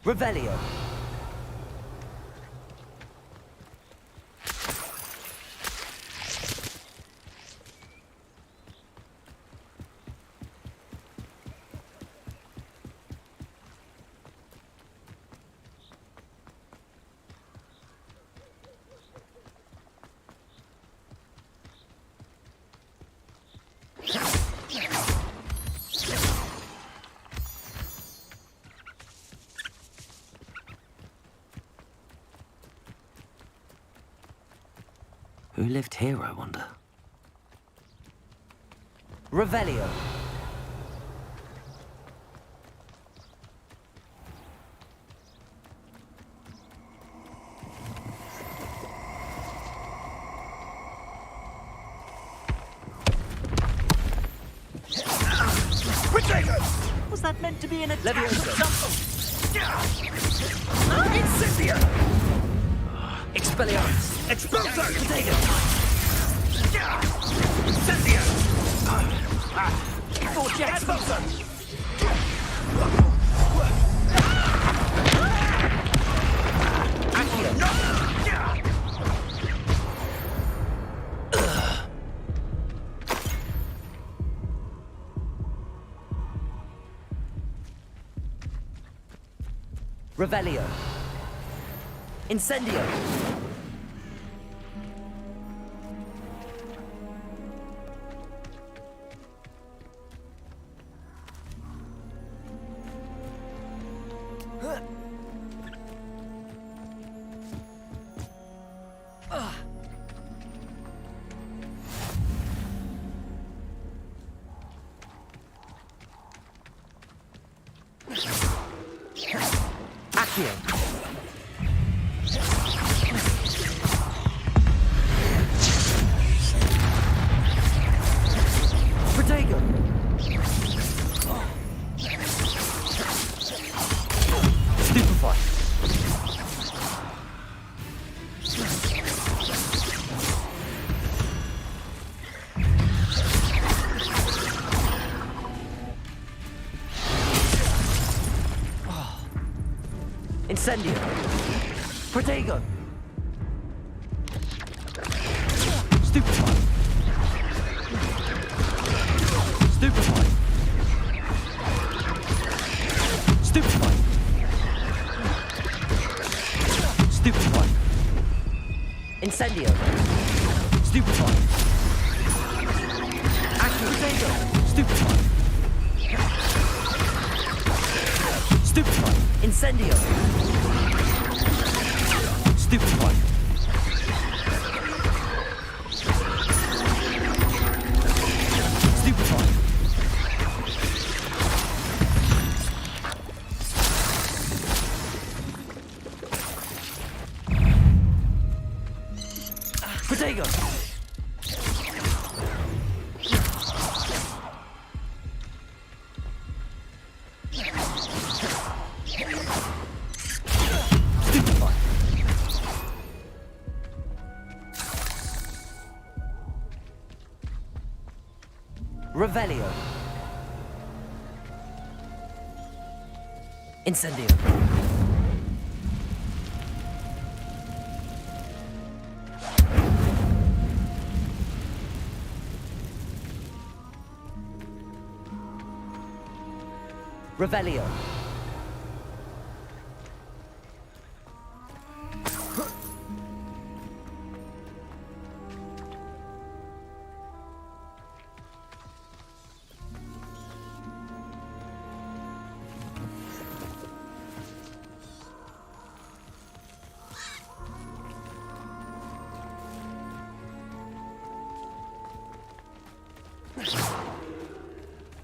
[SPEAKER 3] Revelio.
[SPEAKER 1] Who lived here, I wonder?
[SPEAKER 3] Revelio.
[SPEAKER 8] Was that meant to be an attack
[SPEAKER 3] Levioso.
[SPEAKER 8] or something? Incendio!
[SPEAKER 3] Expelliarmus.
[SPEAKER 8] Expulso!
[SPEAKER 3] Potato.
[SPEAKER 8] Incendio! Thought you had Expulso!
[SPEAKER 3] Revelio. Incendio. Accio. Protego. Stupefy. Incendio. Protego. Stupefy. Stupefy. Stupefy. Stupefy. Incendio. Stupefy. Protego. Stupefy. Stupefy. Incendio. Stupefy. Stupefy. Protego! Stupefy! Revelio! Incendio! Revelio.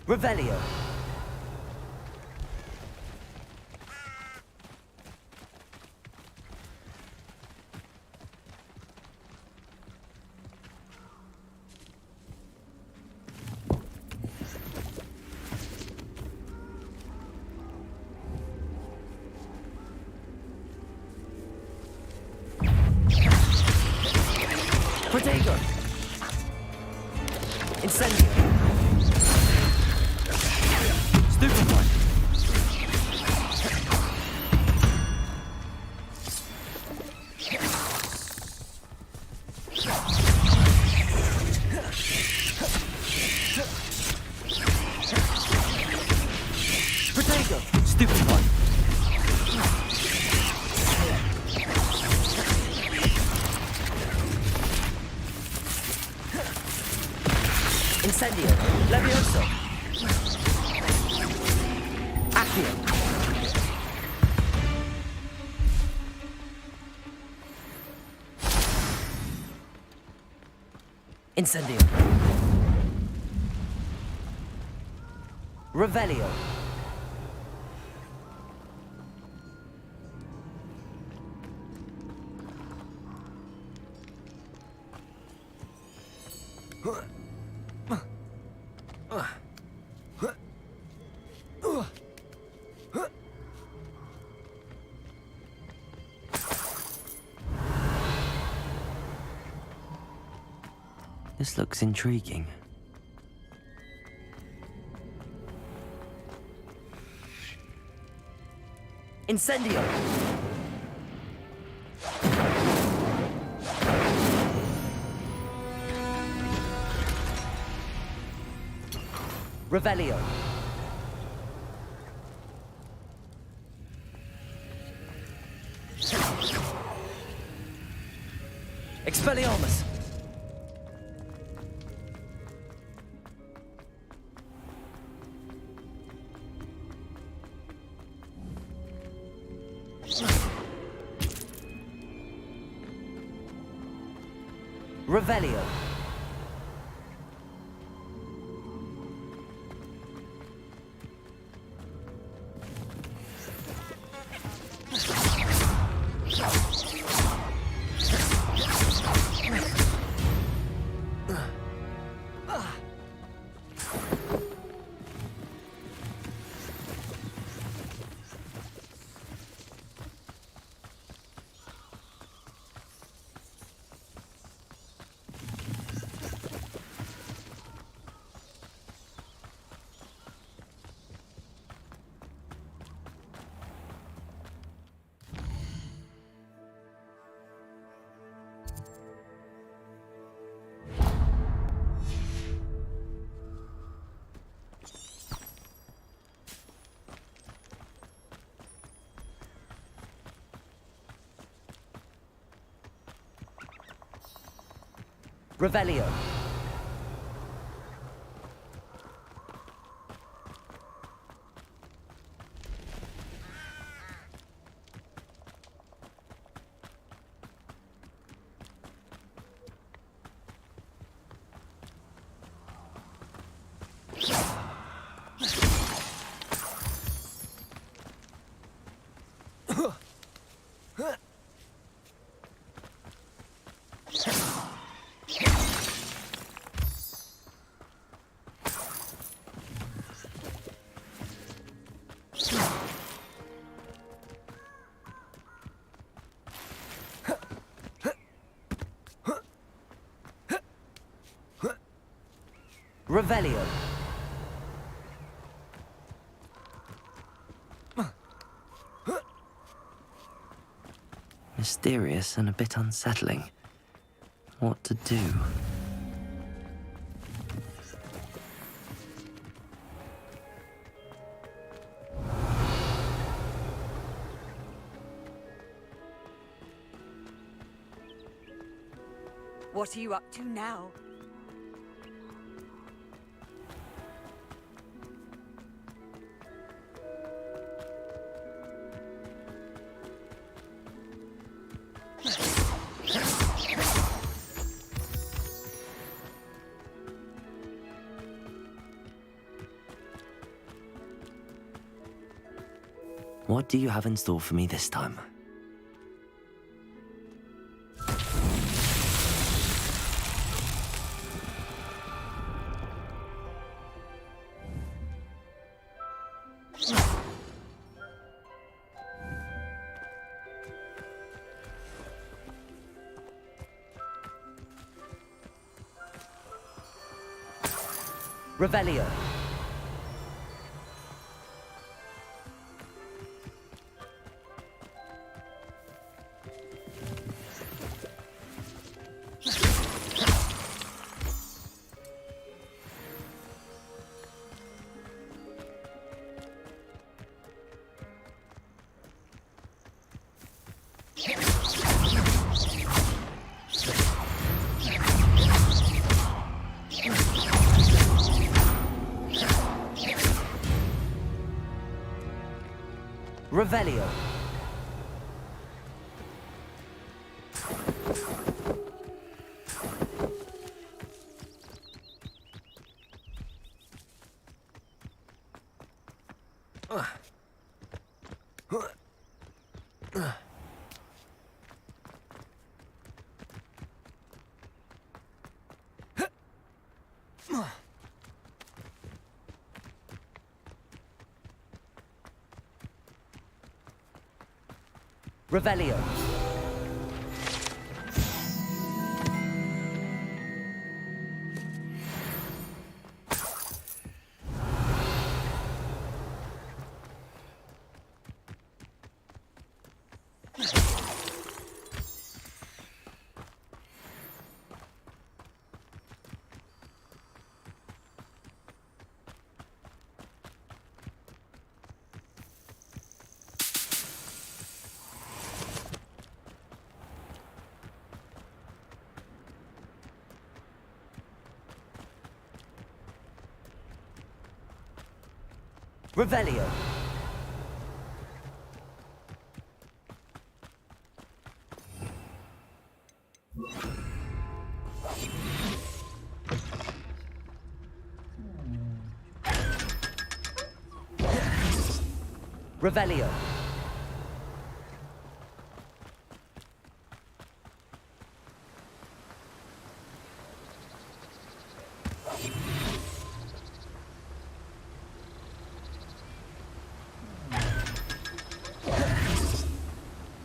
[SPEAKER 3] Revelio. Protego. Incendio. Stupefy. Protego. Stupefy. Incendio. Levioso. Accio. Incendio. Revelio. This looks intriguing. Incendio! Revelio! Expelliarmus! Revelio. Revelio. Revelio.
[SPEAKER 1] Mysterious and a bit unsettling. What to do?
[SPEAKER 10] What are you up to now?
[SPEAKER 1] What do you have in store for me this time?
[SPEAKER 3] Revelio. Revelio. Revelio. Revelio. Revelio.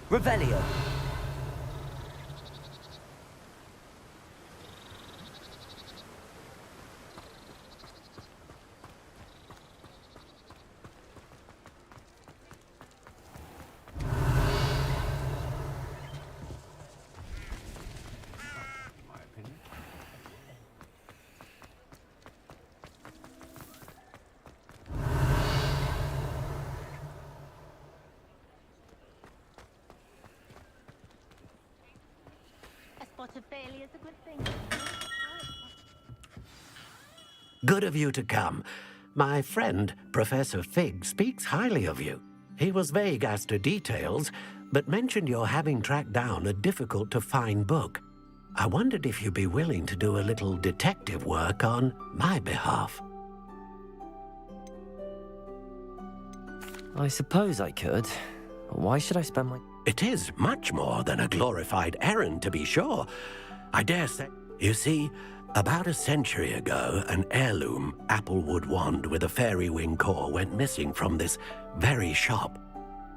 [SPEAKER 3] Revelio.
[SPEAKER 12] Of failure's a good thing.
[SPEAKER 11] Good of you to come. My friend, Professor Fig, speaks highly of you. He was vague as to details, but mentioned your having tracked down a difficult-to-find book. I wondered if you'd be willing to do a little detective work on my behalf.
[SPEAKER 1] I suppose I could. Why should I spend my...
[SPEAKER 11] It is much more than a glorified errand, to be sure. I dare say... You see, about a century ago, an heirloom applewood wand with a fairy wing core went missing from this very shop.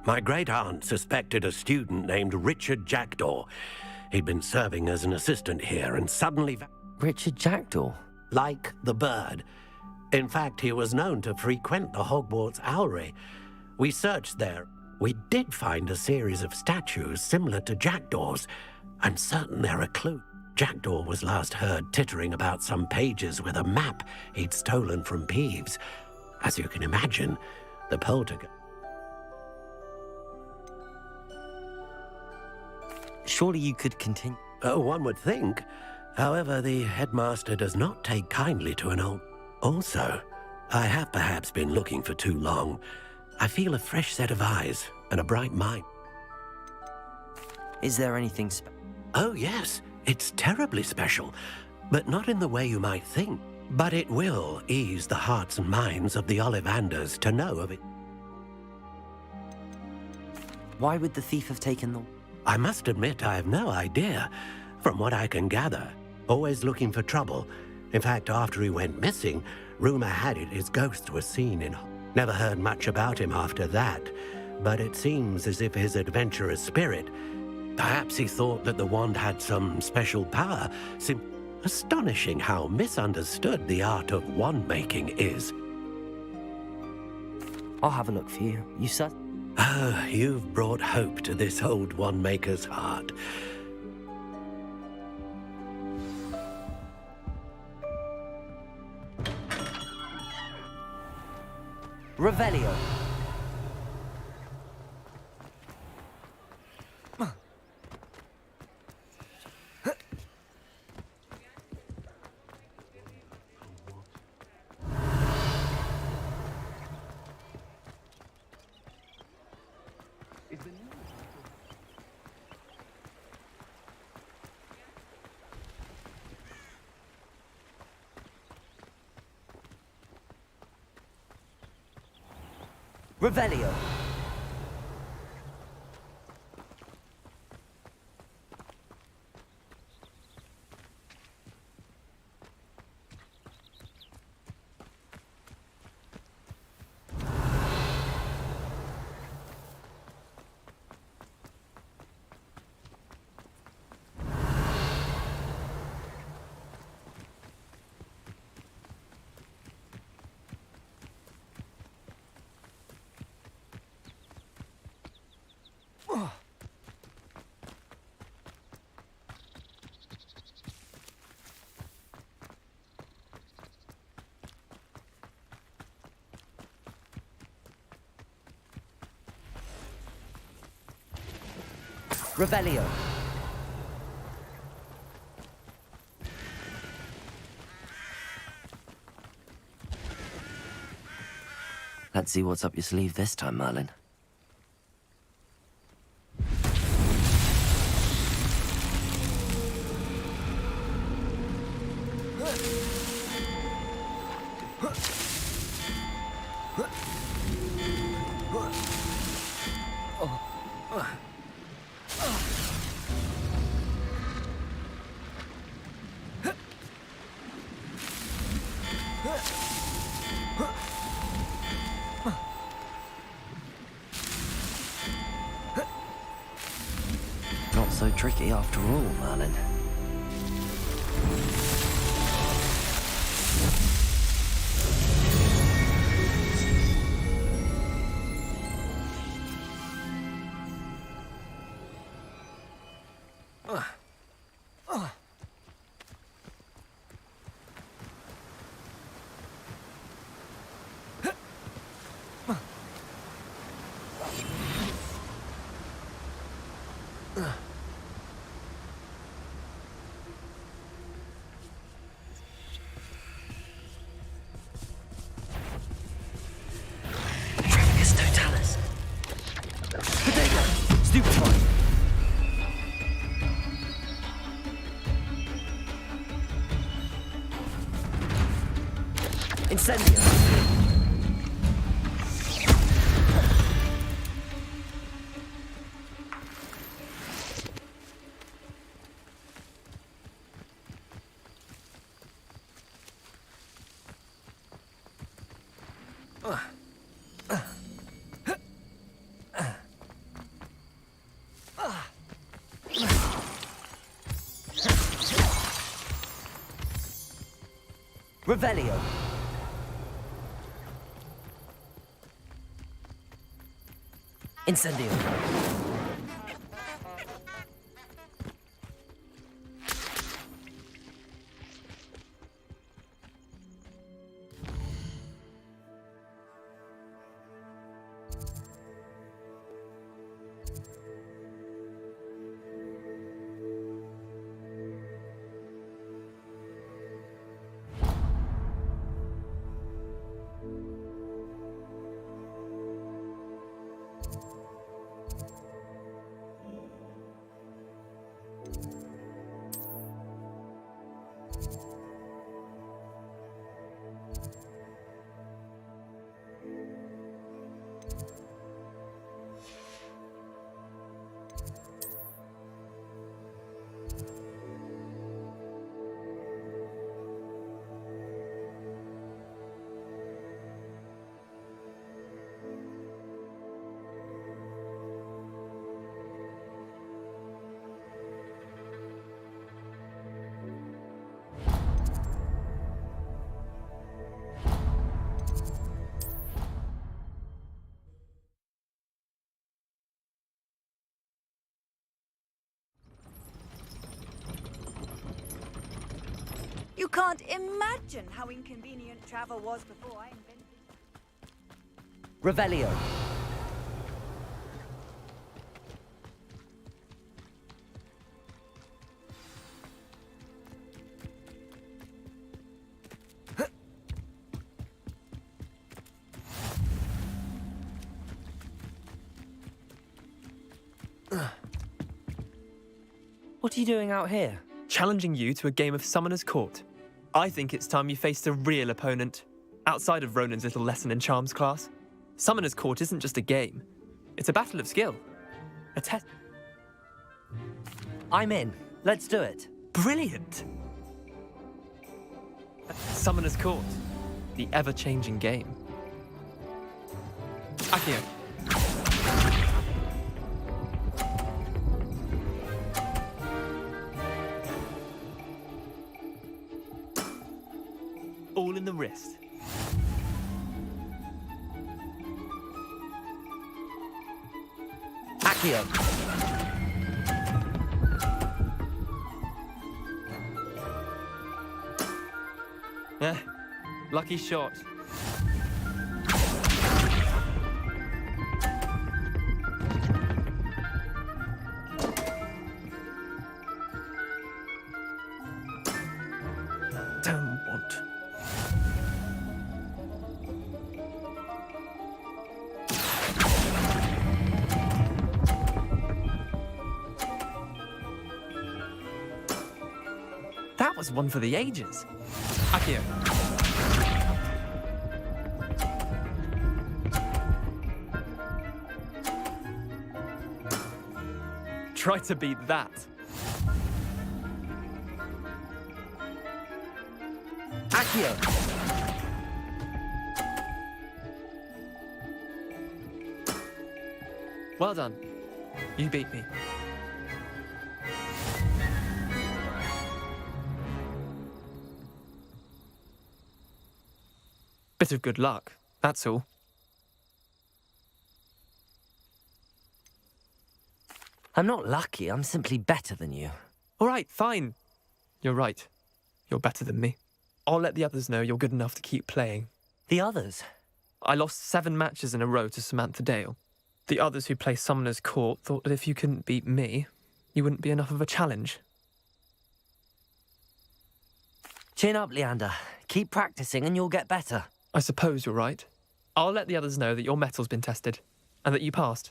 [SPEAKER 11] My great-aunt suspected a student named Richard Jackdaw. He'd been serving as an assistant here and suddenly...
[SPEAKER 1] Richard Jackdaw?
[SPEAKER 11] like the bird. In fact, he was known to frequent the Hogwarts Owlry. We searched there. We did find a series of statues similar to jackdaws. I'm certain they're a clue. Jackdaw was last heard tittering about some pages with a map he'd stolen from Peeves. As you can imagine, the poltergeist...
[SPEAKER 1] Surely you could continue.
[SPEAKER 11] Oh, one would think. However, the headmaster does not take kindly to an old... Also, I have perhaps been looking for too long. I feel a fresh set of eyes and a bright mind.
[SPEAKER 1] Is there anything
[SPEAKER 11] Oh, yes. It's terribly special, but not in the way you might think. But it will ease the hearts and minds of the Ollivanders to know of it.
[SPEAKER 1] Why would the thief have taken the...
[SPEAKER 11] I must admit I have no idea. From what I can gather, always looking for trouble. In fact, after he went missing, rumor had it his ghost was seen in... Never heard much about him after that, but it seems as if his adventurous spirit... Perhaps he thought that the wand had some special power. Astonishing how misunderstood the art of wand-making is.
[SPEAKER 1] I'll have a look for you. You said...
[SPEAKER 11] Oh, you've brought hope to this old wand-maker's heart.
[SPEAKER 3] Revelio. Revelio. Revelio.
[SPEAKER 1] Let's see what's up your sleeve this time, Merlin. Not so tricky after all, Merlin.
[SPEAKER 3] Incendio. Revelio. Incendio.
[SPEAKER 10] You can't imagine how inconvenient travel was before I invented it.
[SPEAKER 3] Revelio.
[SPEAKER 1] What are you doing out here?
[SPEAKER 21] Challenging you to a game of Summoner's Court. I think it's time you faced a real opponent, outside of Ronan's little lesson in charms class. Summoner's Court isn't just a game. It's a battle of skill. A test.
[SPEAKER 3] I'm in. Let's do it.
[SPEAKER 21] Brilliant! Summoner's Court. The ever-changing game. Accio. All in the wrist.
[SPEAKER 3] Accio.
[SPEAKER 21] Lucky shot. Damn want. That was one for the ages. Accio. Try to beat that.
[SPEAKER 3] Accio.
[SPEAKER 21] Well done. You beat me. Bit of good luck, that's all.
[SPEAKER 1] I'm not lucky, I'm simply better than you.
[SPEAKER 21] All right, fine. You're right. You're better than me. I'll let the others know you're good enough to keep playing.
[SPEAKER 1] The others?
[SPEAKER 21] I lost 7 matches in a row to Samantha Dale. The others who play Summoner's Court thought that if you couldn't beat me, you wouldn't be enough of a challenge.
[SPEAKER 1] Chin up, Leander. Keep practicing and you'll get better.
[SPEAKER 21] I suppose you're right. I'll let the others know that your metal's been tested, and that you passed.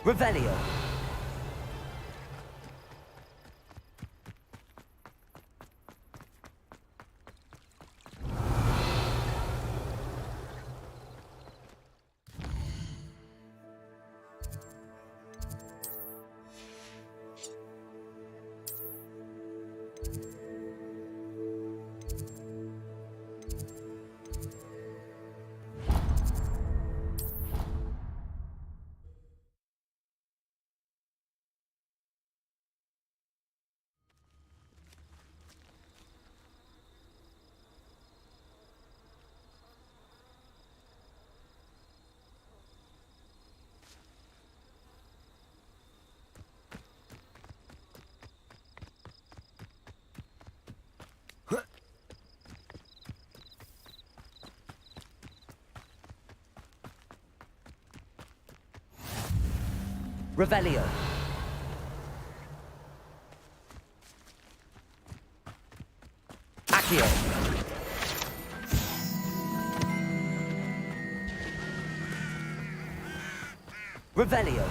[SPEAKER 3] Revelio. Revelio. Accio. Revelio.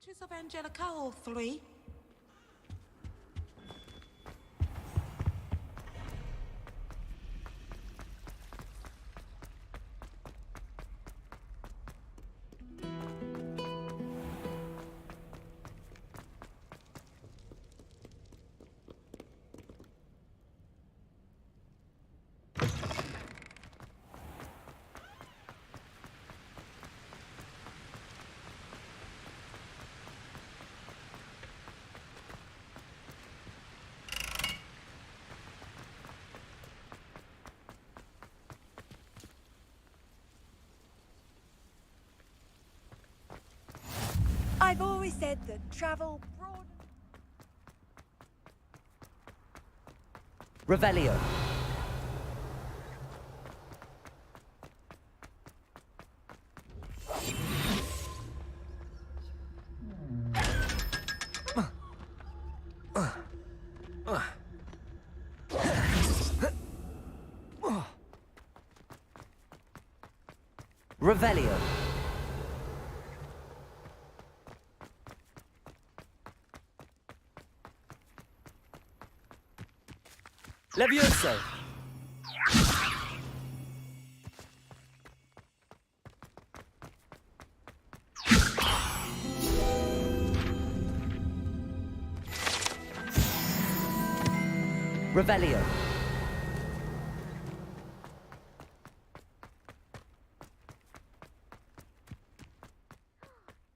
[SPEAKER 18] Inches of Angelica, all three.
[SPEAKER 10] I've always said that travel broad.
[SPEAKER 3] Revelio. Revelio. Levioso. Revelio.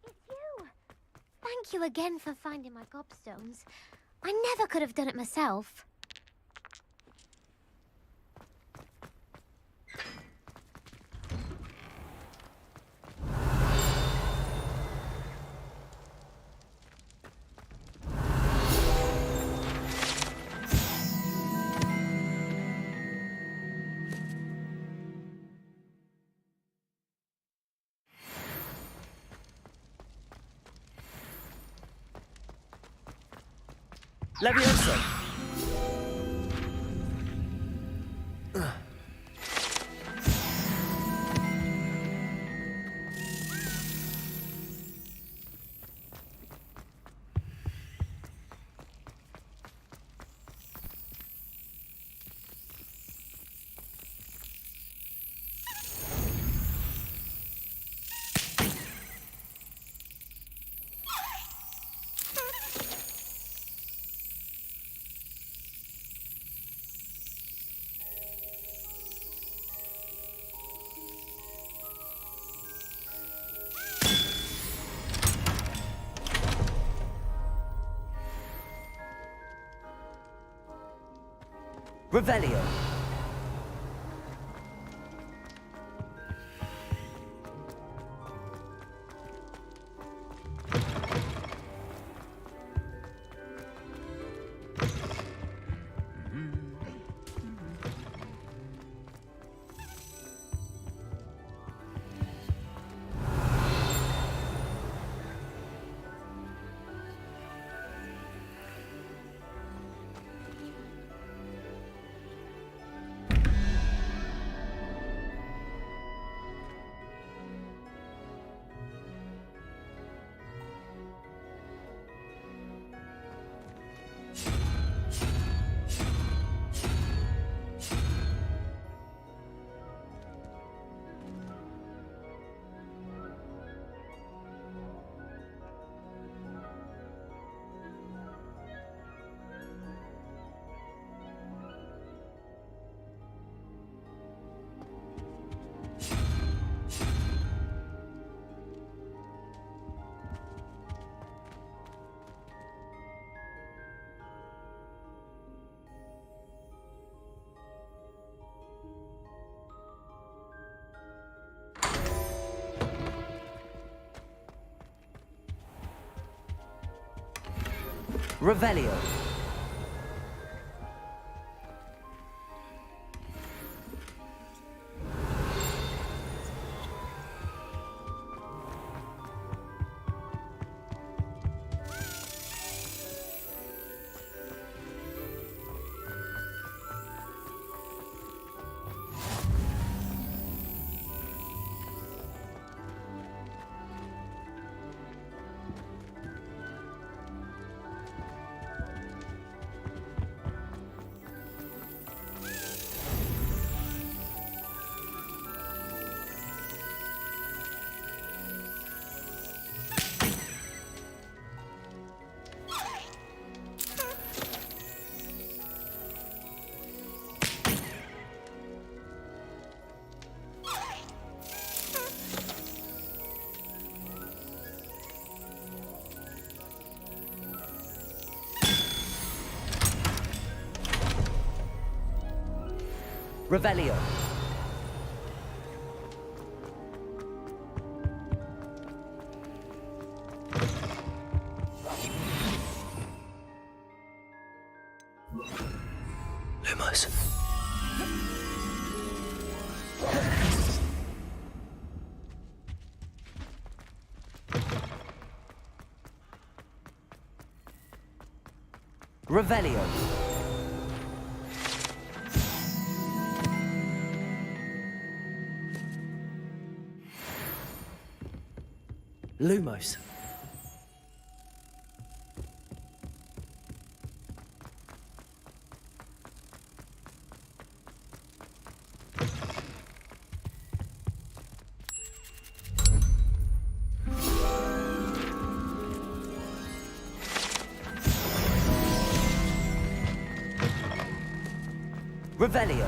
[SPEAKER 13] It's you! Thank you again for finding my gobstones. I never could have done it myself.
[SPEAKER 3] Levioso. Revelio. Revelio. Revelio.
[SPEAKER 1] Lumos.
[SPEAKER 3] Revelio.
[SPEAKER 1] Lumos.
[SPEAKER 3] Revelio.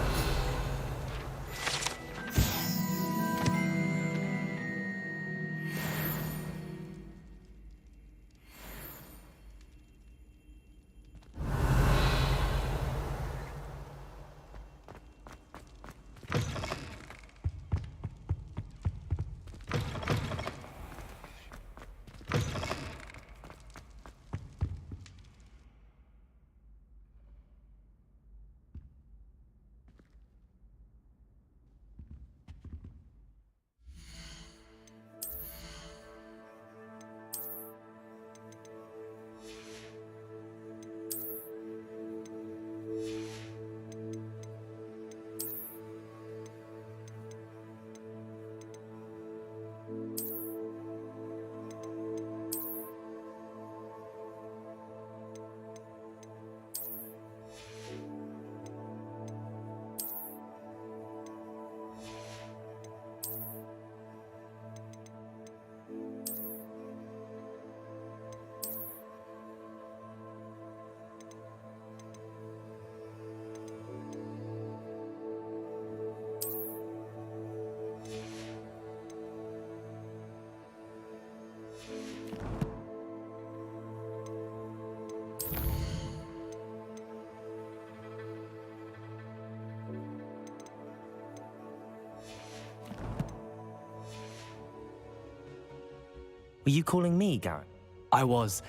[SPEAKER 1] Were you calling me, Garrett?
[SPEAKER 4] I was,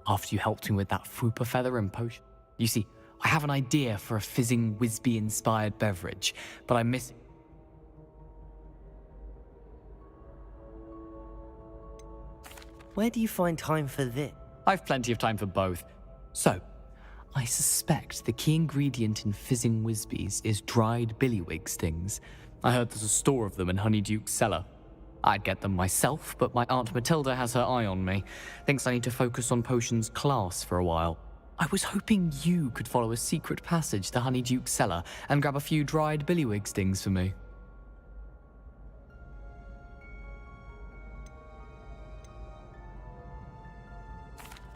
[SPEAKER 4] after you helped me with that Fupa feather and potion. You see, I have an idea for a fizzing Whizbee-inspired beverage, but I'm missing...
[SPEAKER 1] Where do you find time for this?
[SPEAKER 4] I've plenty of time for both. So, I suspect the key ingredient in fizzing Whizbees is dried billywig stings. I heard there's a store of them in Honeyduke's cellar. I'd get them myself, but my Aunt Matilda has her eye on me. Thinks I need to focus on potions class for a while. I was hoping you could follow a secret passage to Honeyduke's cellar and grab a few dried billywig stings for me.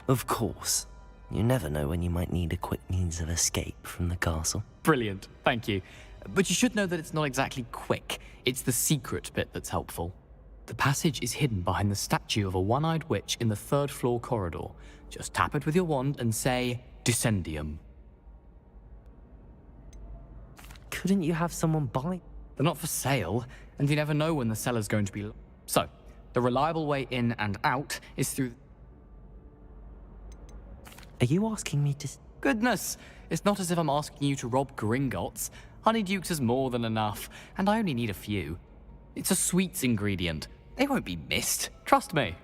[SPEAKER 1] Of course. You never know when you might need a quick means of escape from the castle.
[SPEAKER 4] Brilliant, thank you. But you should know that it's not exactly quick. It's the secret bit that's helpful. The passage is hidden behind the statue of a one-eyed witch in the third-floor corridor. Just tap it with your wand and say, Descendium.
[SPEAKER 1] Couldn't you have someone buy?
[SPEAKER 4] They're not for sale, and you never know when the cellar's going to be... So, the reliable way in and out is through...
[SPEAKER 1] Are you asking me to...
[SPEAKER 4] Goodness, it's not as if I'm asking you to rob Gringotts. Honeydukes is more than enough, and I only need a few. It's a sweets ingredient. They won't be missed. Trust me.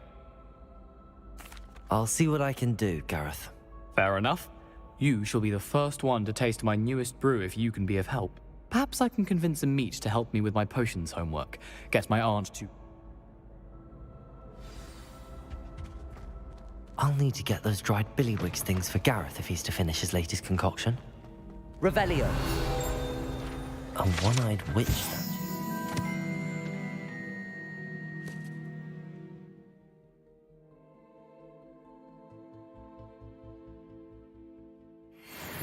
[SPEAKER 1] I'll see what I can do, Gareth.
[SPEAKER 4] Fair enough. You shall be the first one to taste my newest brew if you can be of help. Perhaps I can convince a meat to help me with my potions homework. Get my aunt to...
[SPEAKER 1] I'll need to get those dried billywigs things for Gareth if he's to finish his latest concoction.
[SPEAKER 3] Revelio.
[SPEAKER 1] A one-eyed witch statue.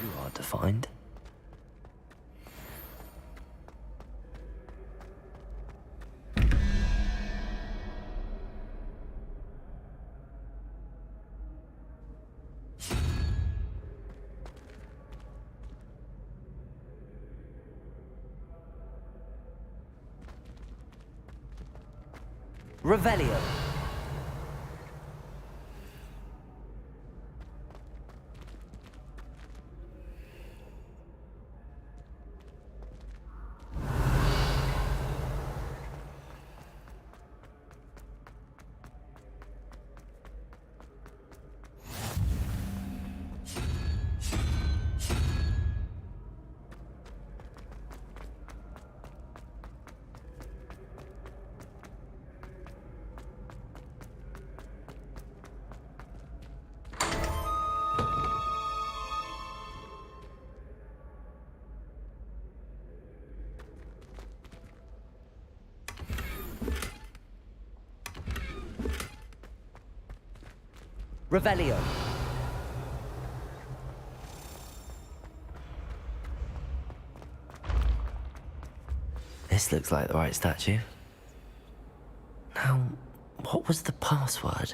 [SPEAKER 1] Too hard to find.
[SPEAKER 3] Revelio. Revelio.
[SPEAKER 1] This looks like the right statue. Now, what was the password?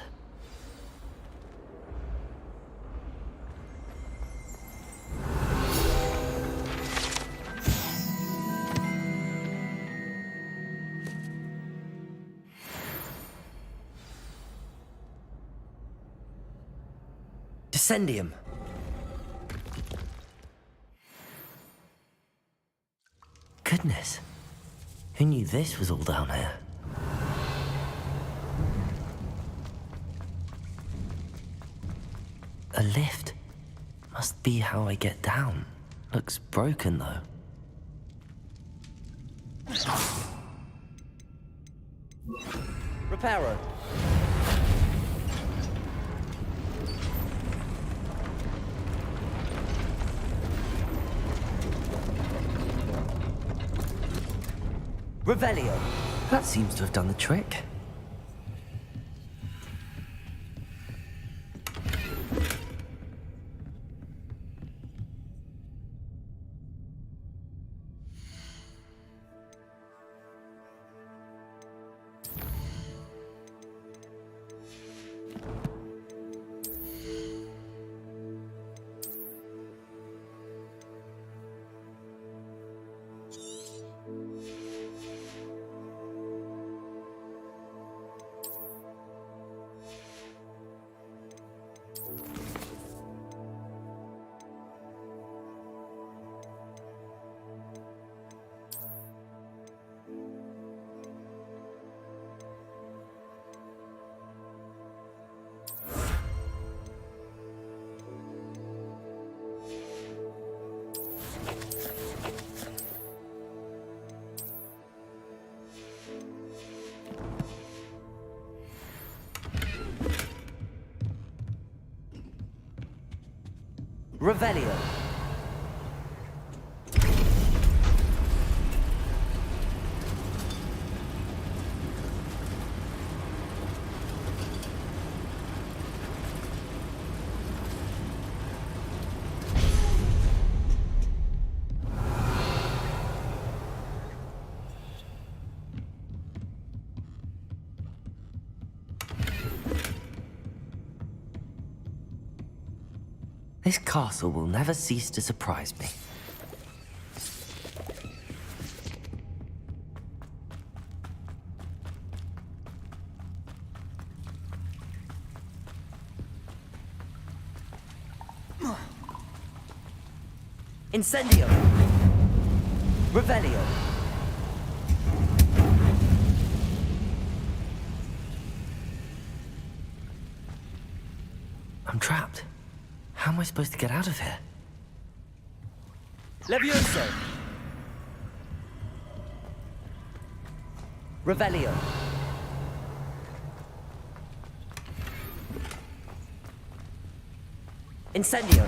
[SPEAKER 1] Descendium. Goodness. Who knew this was all down here? A lift. Must be how I get down. Looks broken, though.
[SPEAKER 3] Reparo. Revelio.
[SPEAKER 1] That seems to have done the trick.
[SPEAKER 3] Revelio.
[SPEAKER 1] This castle will never cease to surprise me.
[SPEAKER 3] Incendio. Revelio.
[SPEAKER 1] I'm trapped. How am I supposed to get out of here?
[SPEAKER 3] Levioso. Revelio. Incendio.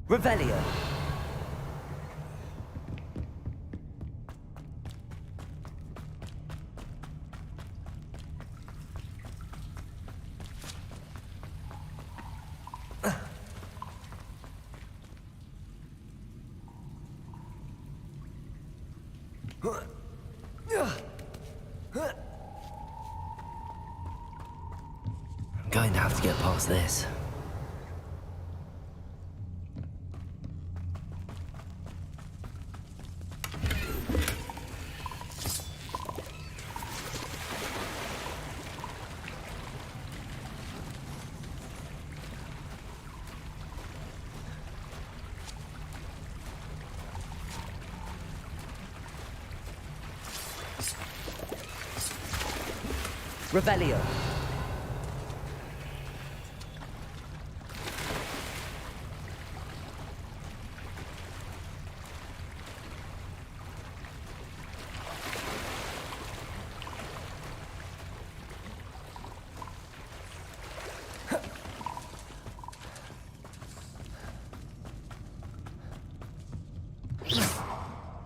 [SPEAKER 3] Revelio.
[SPEAKER 1] I'm going to have to get past this.
[SPEAKER 3] Revelio.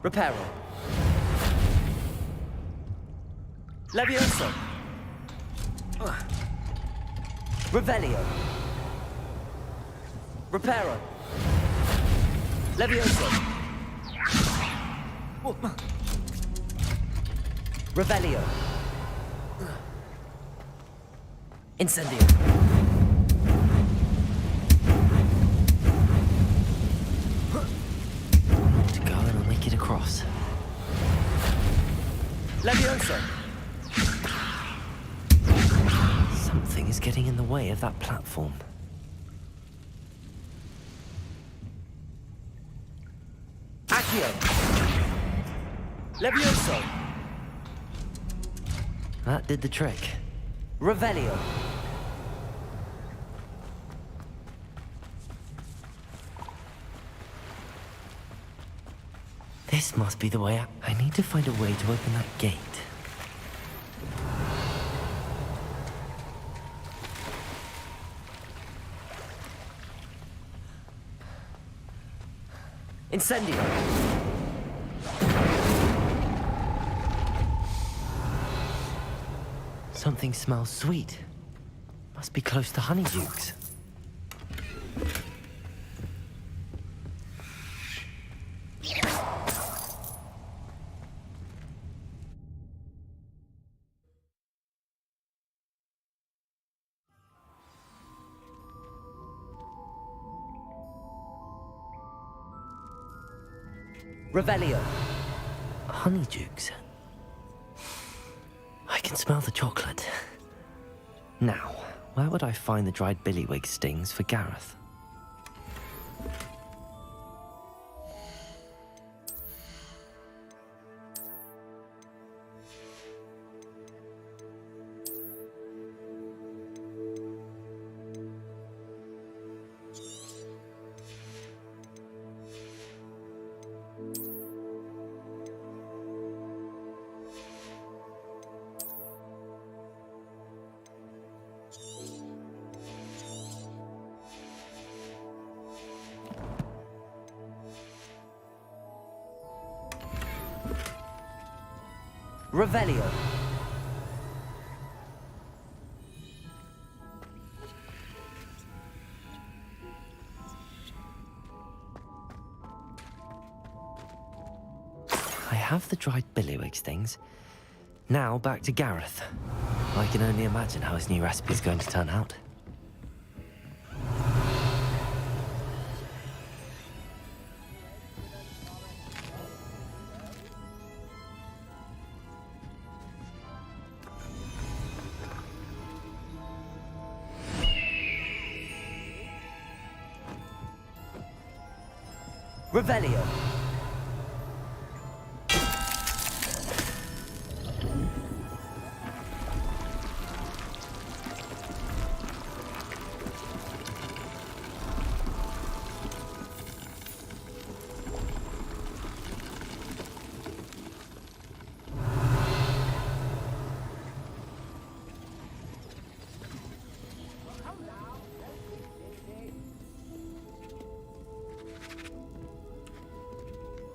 [SPEAKER 3] Reparo. Levioso. Revelio. Reparo. Levioso. Revelio. Incendio.
[SPEAKER 1] More to go and I'll make it across.
[SPEAKER 3] Levioso.
[SPEAKER 1] Something is getting in the way of that platform.
[SPEAKER 3] Accio. Levioso.
[SPEAKER 1] That did the trick.
[SPEAKER 3] Revelio.
[SPEAKER 1] This must be the way out. I need to find a way to open that gate.
[SPEAKER 3] Incendio.
[SPEAKER 1] Something smells sweet. Must be close to honeydukes.
[SPEAKER 3] Revelio.
[SPEAKER 1] Honeydukes. I can smell the chocolate. Now, where would I find the dried billywig stings for Gareth?
[SPEAKER 3] Revelio.
[SPEAKER 1] I have the dried billywig stings. Now back to Gareth. I can only imagine how his new recipe is going to turn out.
[SPEAKER 3] Revelio.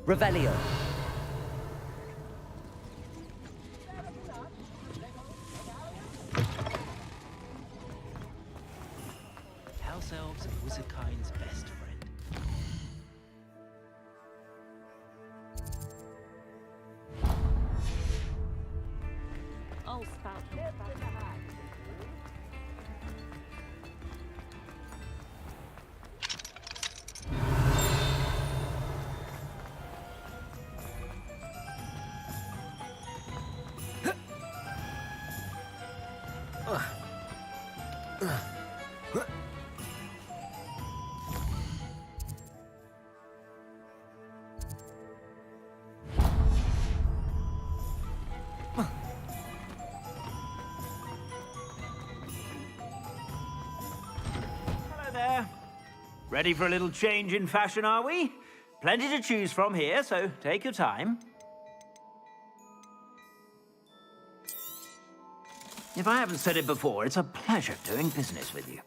[SPEAKER 3] Revelio.
[SPEAKER 8] House elves are wizardkind's best friend.
[SPEAKER 12] I'll spout.
[SPEAKER 8] Hello there. Ready for a little change in fashion, are we? Plenty to choose from here, so take your time. If I haven't said it before, it's a pleasure doing business with you.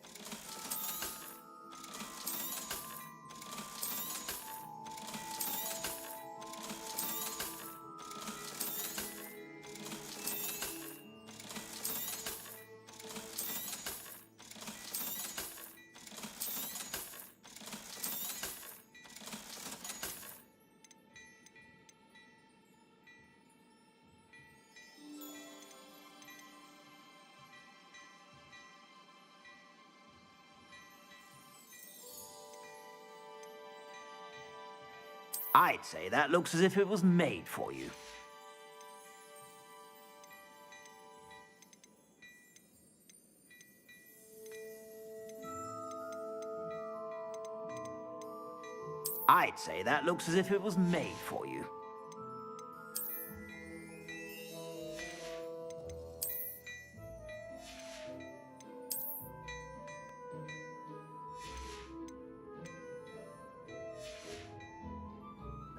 [SPEAKER 8] I'd say that looks as if it was made for you. I'd say that looks as if it was made for you.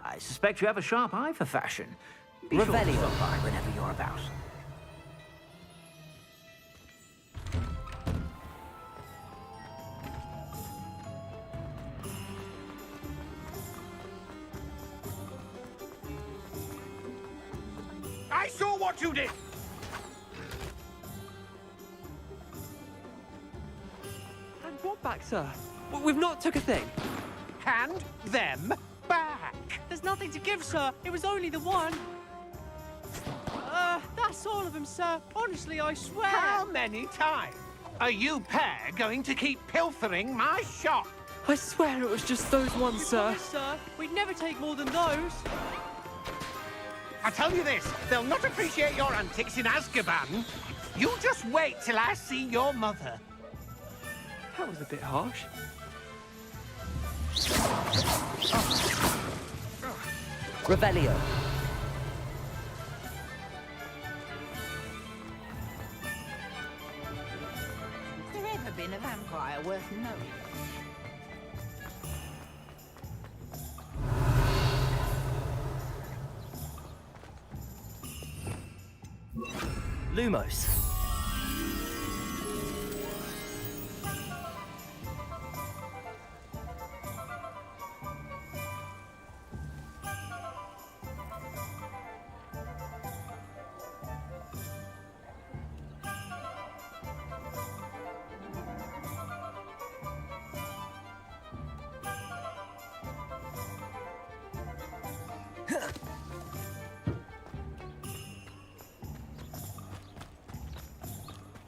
[SPEAKER 8] I suspect you have a sharp eye for fashion. Be sure to
[SPEAKER 3] Revelio.
[SPEAKER 8] stop by whenever you're about.
[SPEAKER 14] I saw what you did!
[SPEAKER 6] And what back, sir? We've not took a thing.
[SPEAKER 14] Hand them back!
[SPEAKER 6] There's nothing to give, sir. It was only the one. That's all of them, sir. Honestly, I swear.
[SPEAKER 14] How many times are you pair going to keep pilfering my shop?
[SPEAKER 6] I swear it was just those ones, sir. Promise, sir. We'd never take more than those.
[SPEAKER 14] I tell you this, they'll not appreciate your antics in Azkaban. You just wait till I see your mother.
[SPEAKER 6] That was a bit harsh.
[SPEAKER 3] Revelio.
[SPEAKER 22] Has there ever been a vampire worth knowing?
[SPEAKER 3] Lumos.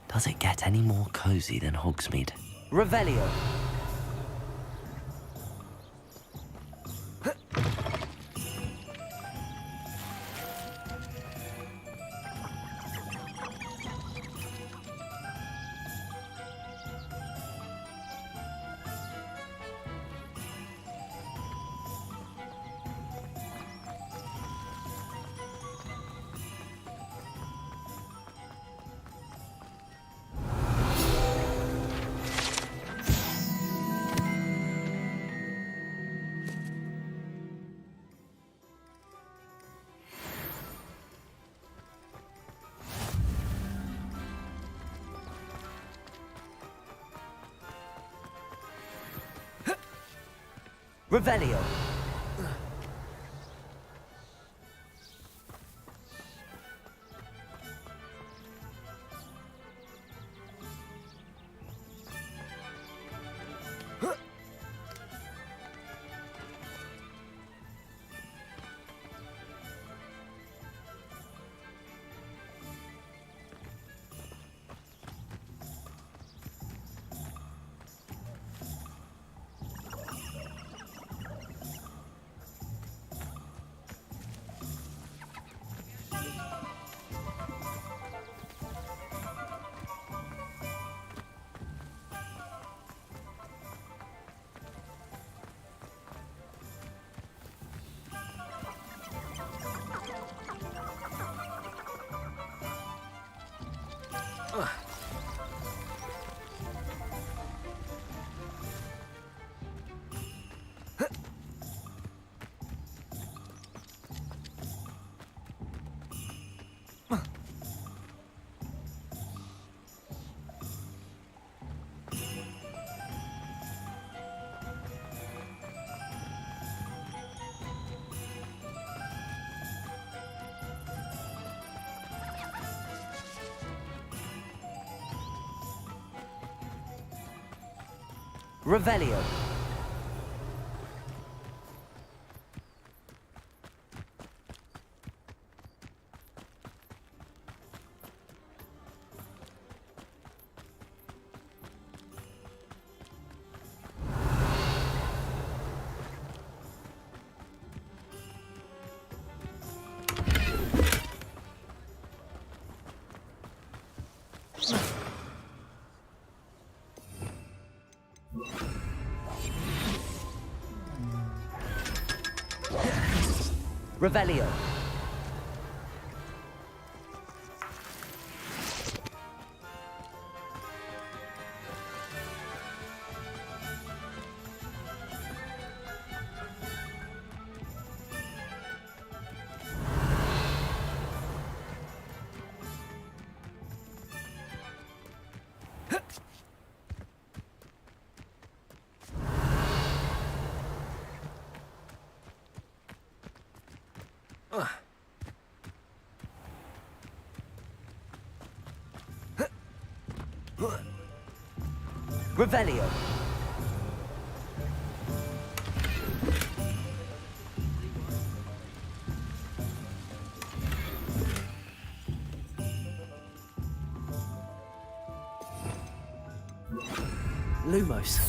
[SPEAKER 1] Does it get any more cozy than Hogsmeade?
[SPEAKER 3] Revelio. Revelio. Revelio. Revelio. Revelio.
[SPEAKER 23] Lumos.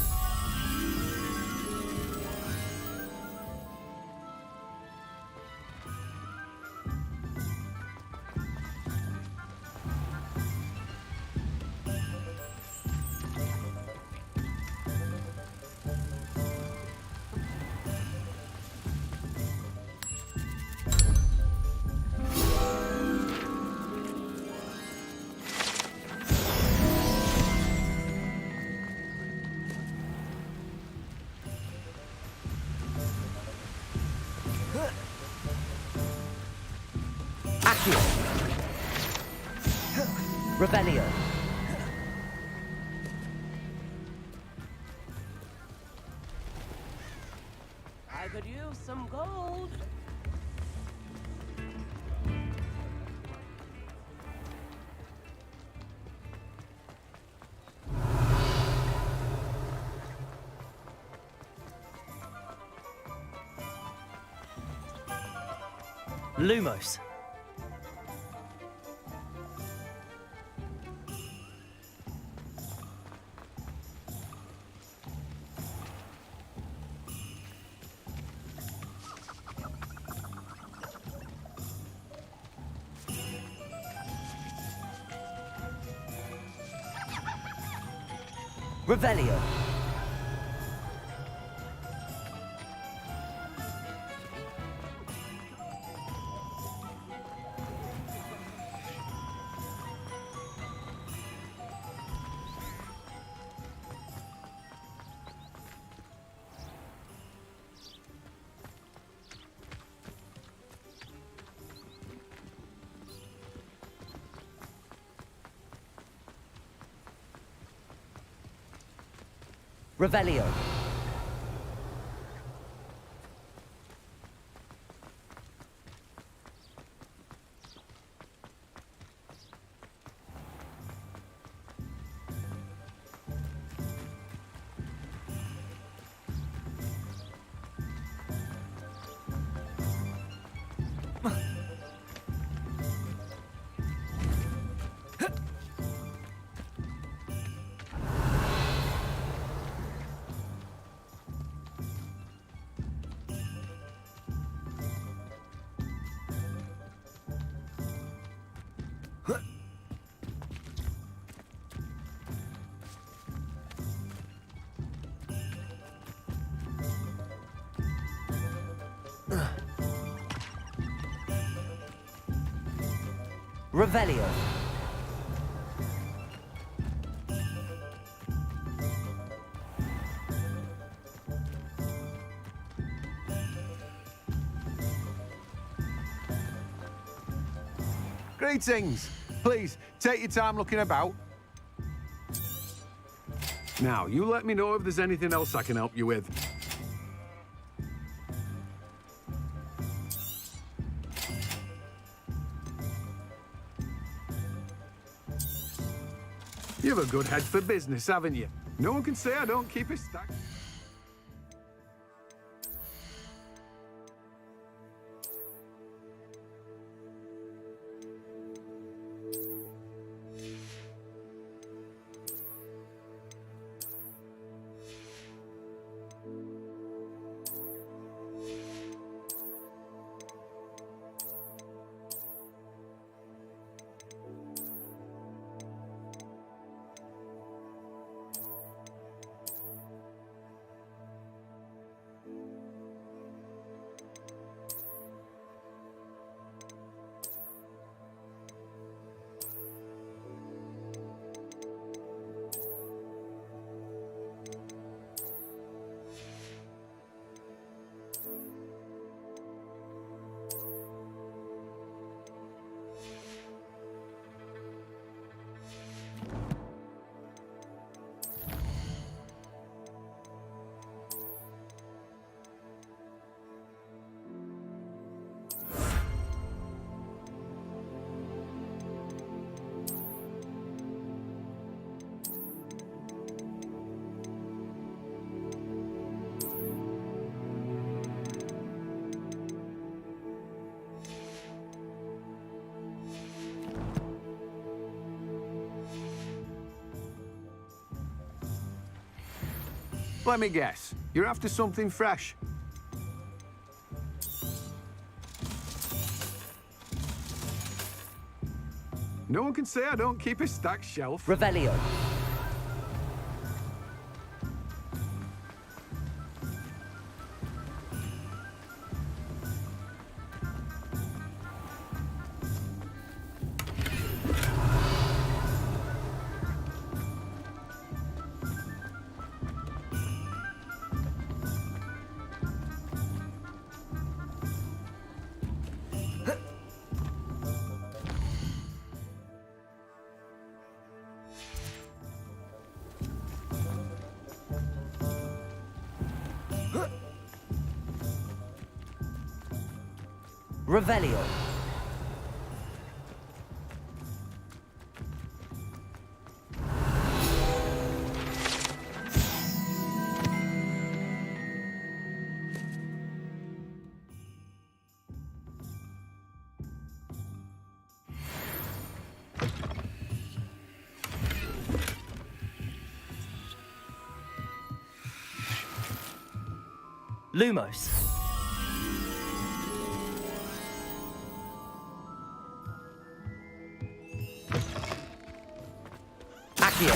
[SPEAKER 3] Accio. Revelio.
[SPEAKER 23] I could use some gold.
[SPEAKER 3] Lumos. Revelio. Revelio. Revelio.
[SPEAKER 16] Greetings. Please, take your time looking about. Now, you let me know if there's anything else I can help you with. You have a good head for business, haven't you? No one can say I don't keep a stack. Let me guess. You're after something fresh. No one can say I don't keep a stacked shelf.
[SPEAKER 3] Revelio. Revelio. Lumos. Accio.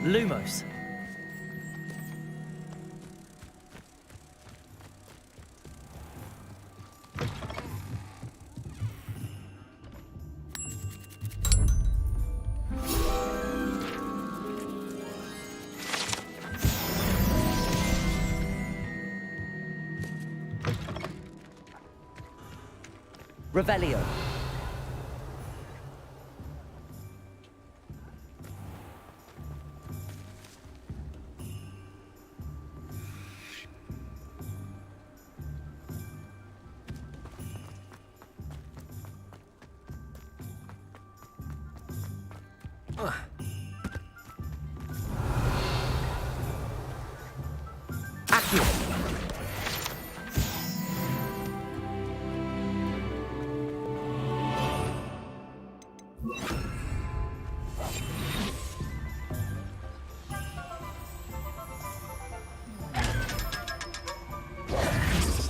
[SPEAKER 3] Lumos. Revelio. Accio.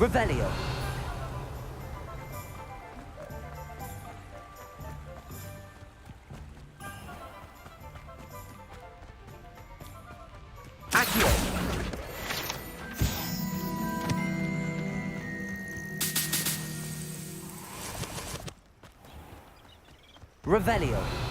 [SPEAKER 3] Revelio. Accio. Revelio.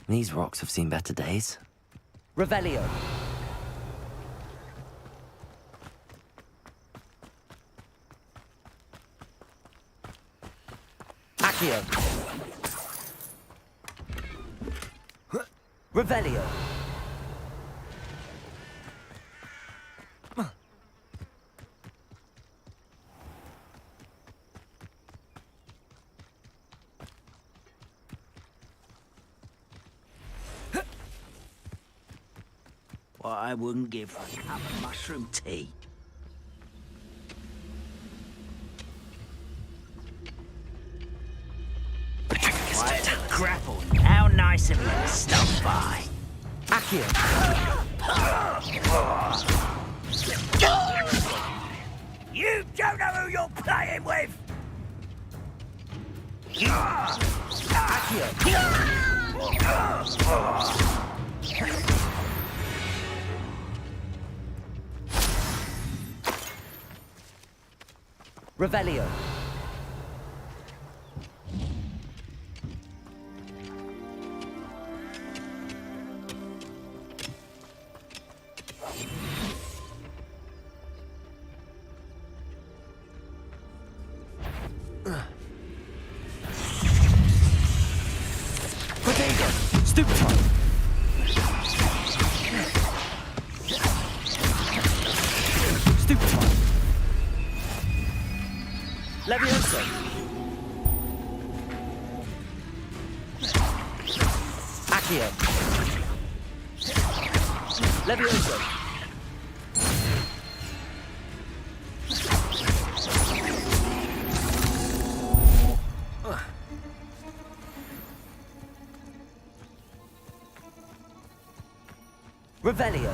[SPEAKER 1] These rocks have seen better days.
[SPEAKER 3] Revelio. Accio. Revelio.
[SPEAKER 14] What I wouldn't give for a cup of mushroom tea. Quite a grapple. How nice of you to stop by.
[SPEAKER 3] Accio.
[SPEAKER 14] You don't know who you're playing with!
[SPEAKER 3] Revelio.
[SPEAKER 14] Potato! Stupid time! Stupid time!
[SPEAKER 3] Levioso. Accio. Levioso. Revelio.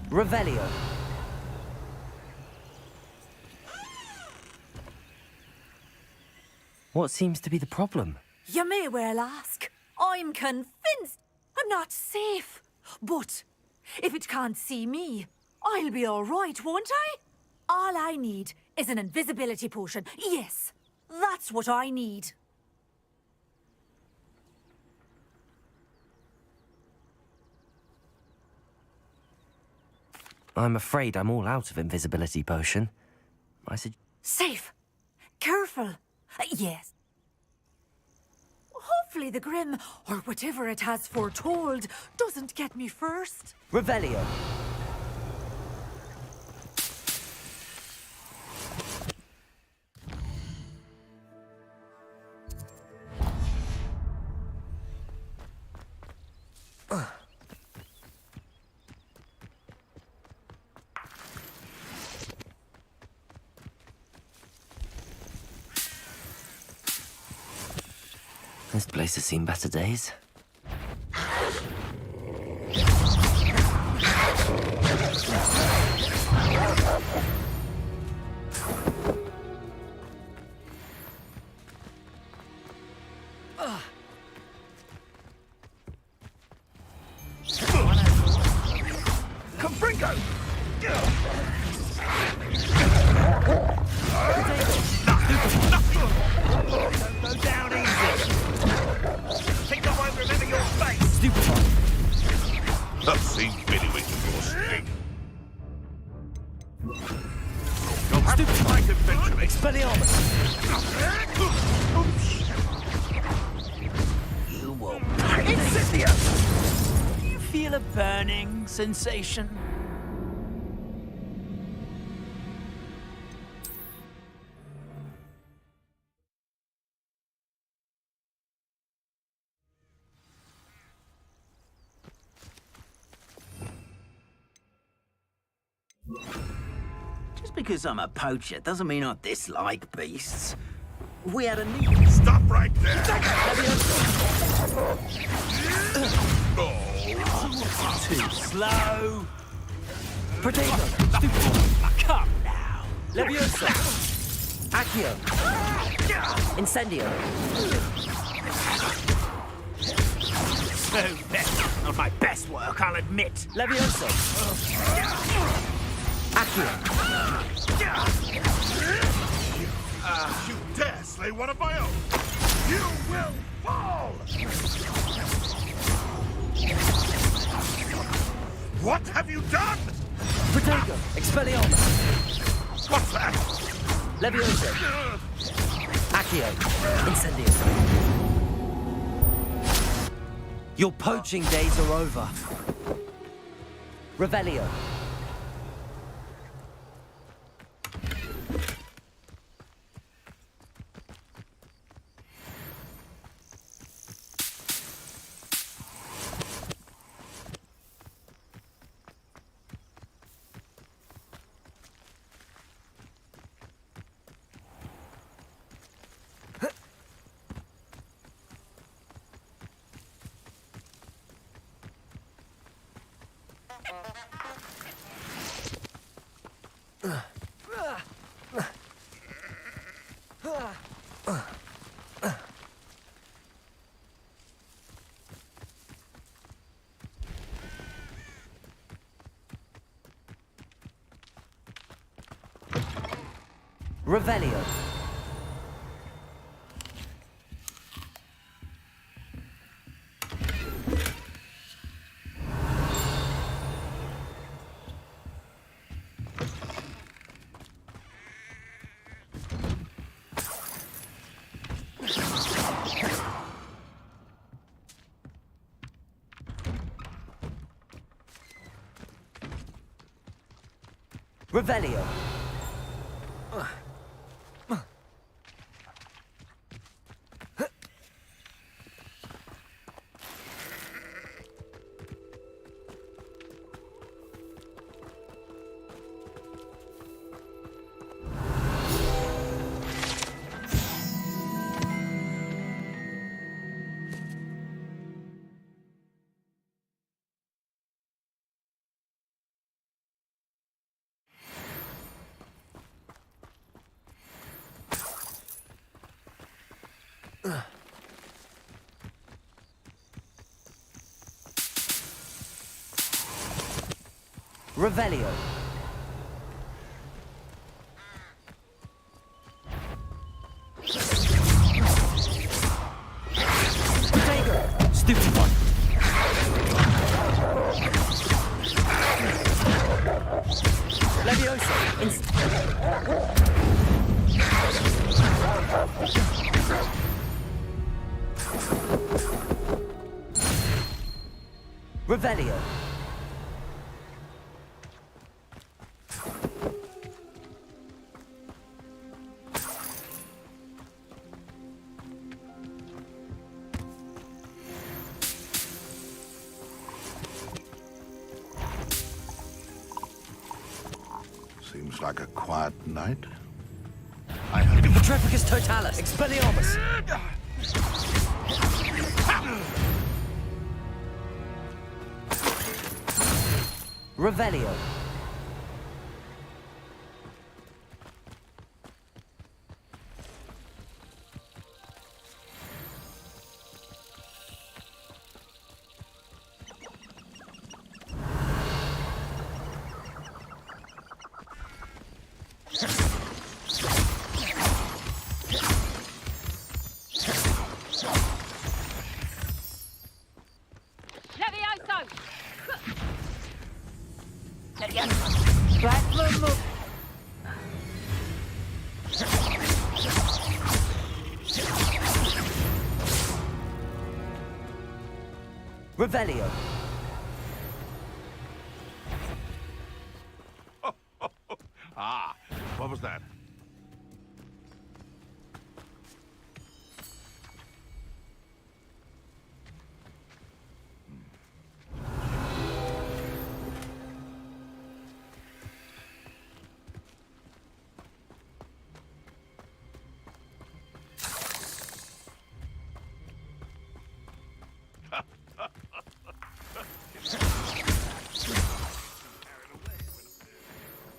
[SPEAKER 3] Revelio.
[SPEAKER 1] What seems to be the problem?
[SPEAKER 2] You may well ask. I'm convinced I'm not safe. But if it can't see me, I'll be all right, won't I? All I need is an invisibility potion. Yes, that's what I need.
[SPEAKER 1] I'm afraid I'm all out of invisibility potion. I said.
[SPEAKER 2] Safe. Careful. Yes. Hopefully the Grim, or whatever it has foretold, doesn't get me first.
[SPEAKER 3] Revelio.
[SPEAKER 1] This place has seen better days.
[SPEAKER 15] Confringo! Don't go down easy. Think I won't remember your face.
[SPEAKER 3] Stupefy.
[SPEAKER 7] That seems Billywig your sting. You'll have to fight eventually.
[SPEAKER 3] Expelliarmus.
[SPEAKER 8] You will pay. Incendio! Do you feel a burning sensation? Just because I'm a poacher doesn't mean I dislike beasts. We had a need.
[SPEAKER 7] Stop right there!
[SPEAKER 8] Too slow.
[SPEAKER 3] Protego.
[SPEAKER 8] Come now.
[SPEAKER 3] Levioso. Accio. Incendio.
[SPEAKER 8] Not my best work, I'll admit.
[SPEAKER 3] Levioso. Accio.
[SPEAKER 7] You dare slay one of my own! You will fall! What have you done?
[SPEAKER 3] Protego. Expelliarmus.
[SPEAKER 7] What's that?
[SPEAKER 3] Levioso. Accio. Incendio. Your poaching days are over. Revelio. Revelio. Revelio. Revelio.
[SPEAKER 4] Stupid one.
[SPEAKER 3] Levioso. Revelio.
[SPEAKER 7] Seems like a quiet night.
[SPEAKER 3] Petrificus totalis. Expelliarmus. Revelio. Revelio.
[SPEAKER 7] Ah, what was that?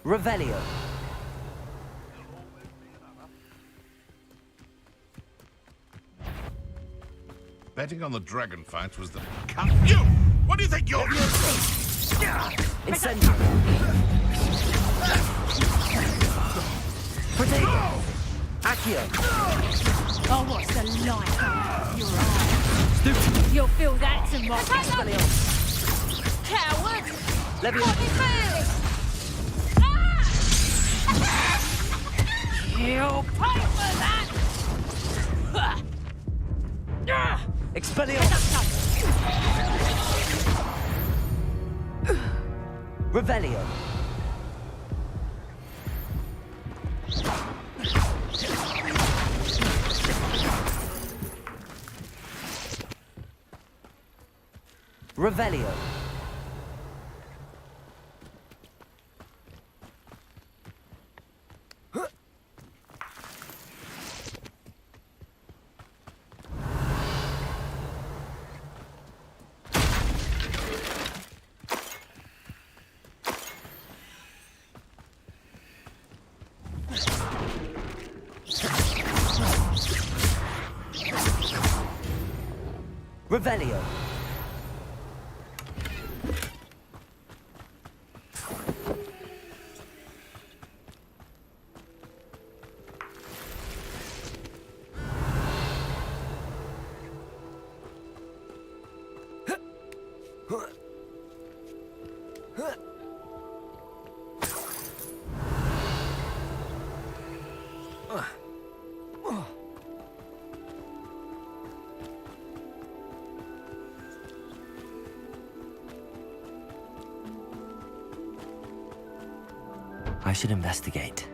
[SPEAKER 3] Revelio.
[SPEAKER 7] Betting on the dragon fights was the... You! What do you think you're...
[SPEAKER 3] Incendio. Protego. Accio.
[SPEAKER 20] Oh, what's the light of your eyes?
[SPEAKER 3] Stupid.
[SPEAKER 20] You'll feel that tomorrow.
[SPEAKER 2] Coward!
[SPEAKER 3] Levioso.
[SPEAKER 2] What is this? You'll pay for that!
[SPEAKER 3] Expelliarmus. Revelio. Revelio. Revelio. I should investigate.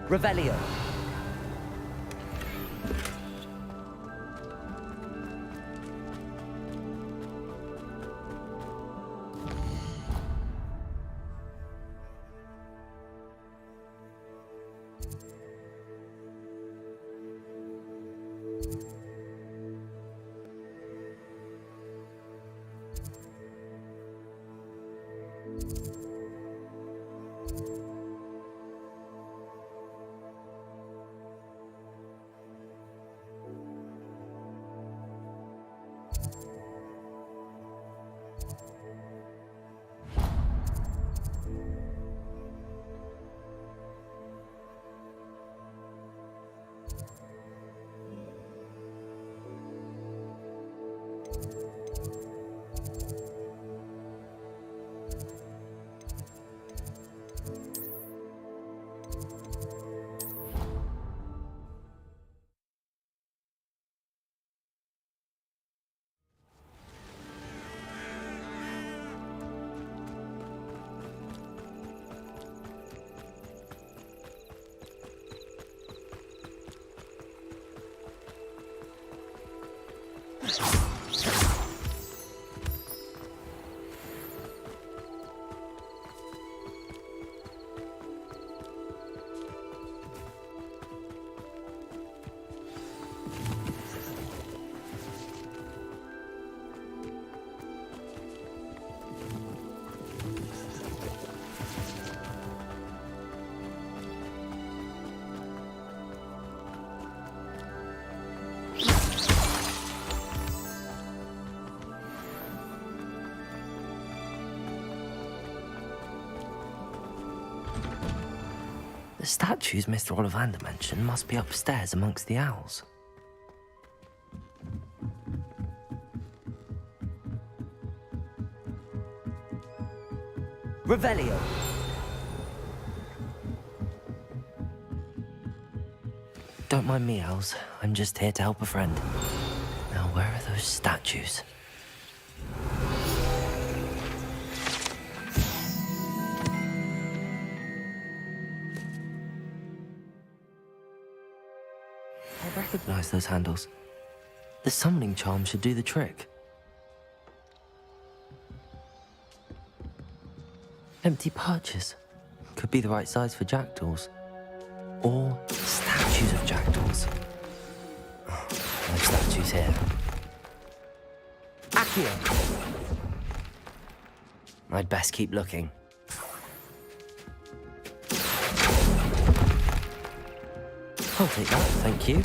[SPEAKER 3] Revelio.
[SPEAKER 1] statues Mr. Ollivander mentioned must be upstairs amongst the owls.
[SPEAKER 3] Revelio.
[SPEAKER 1] Don't mind me, owls. I'm just here to help a friend. Now, where are those statues? I recognize those handles. The summoning charm should do the trick. Empty perches. Could be the right size for jackdaws. Or statues of jackdaws. Oh, no statues here.
[SPEAKER 3] Accio.
[SPEAKER 1] I'd best keep looking. I'll take that, thank you.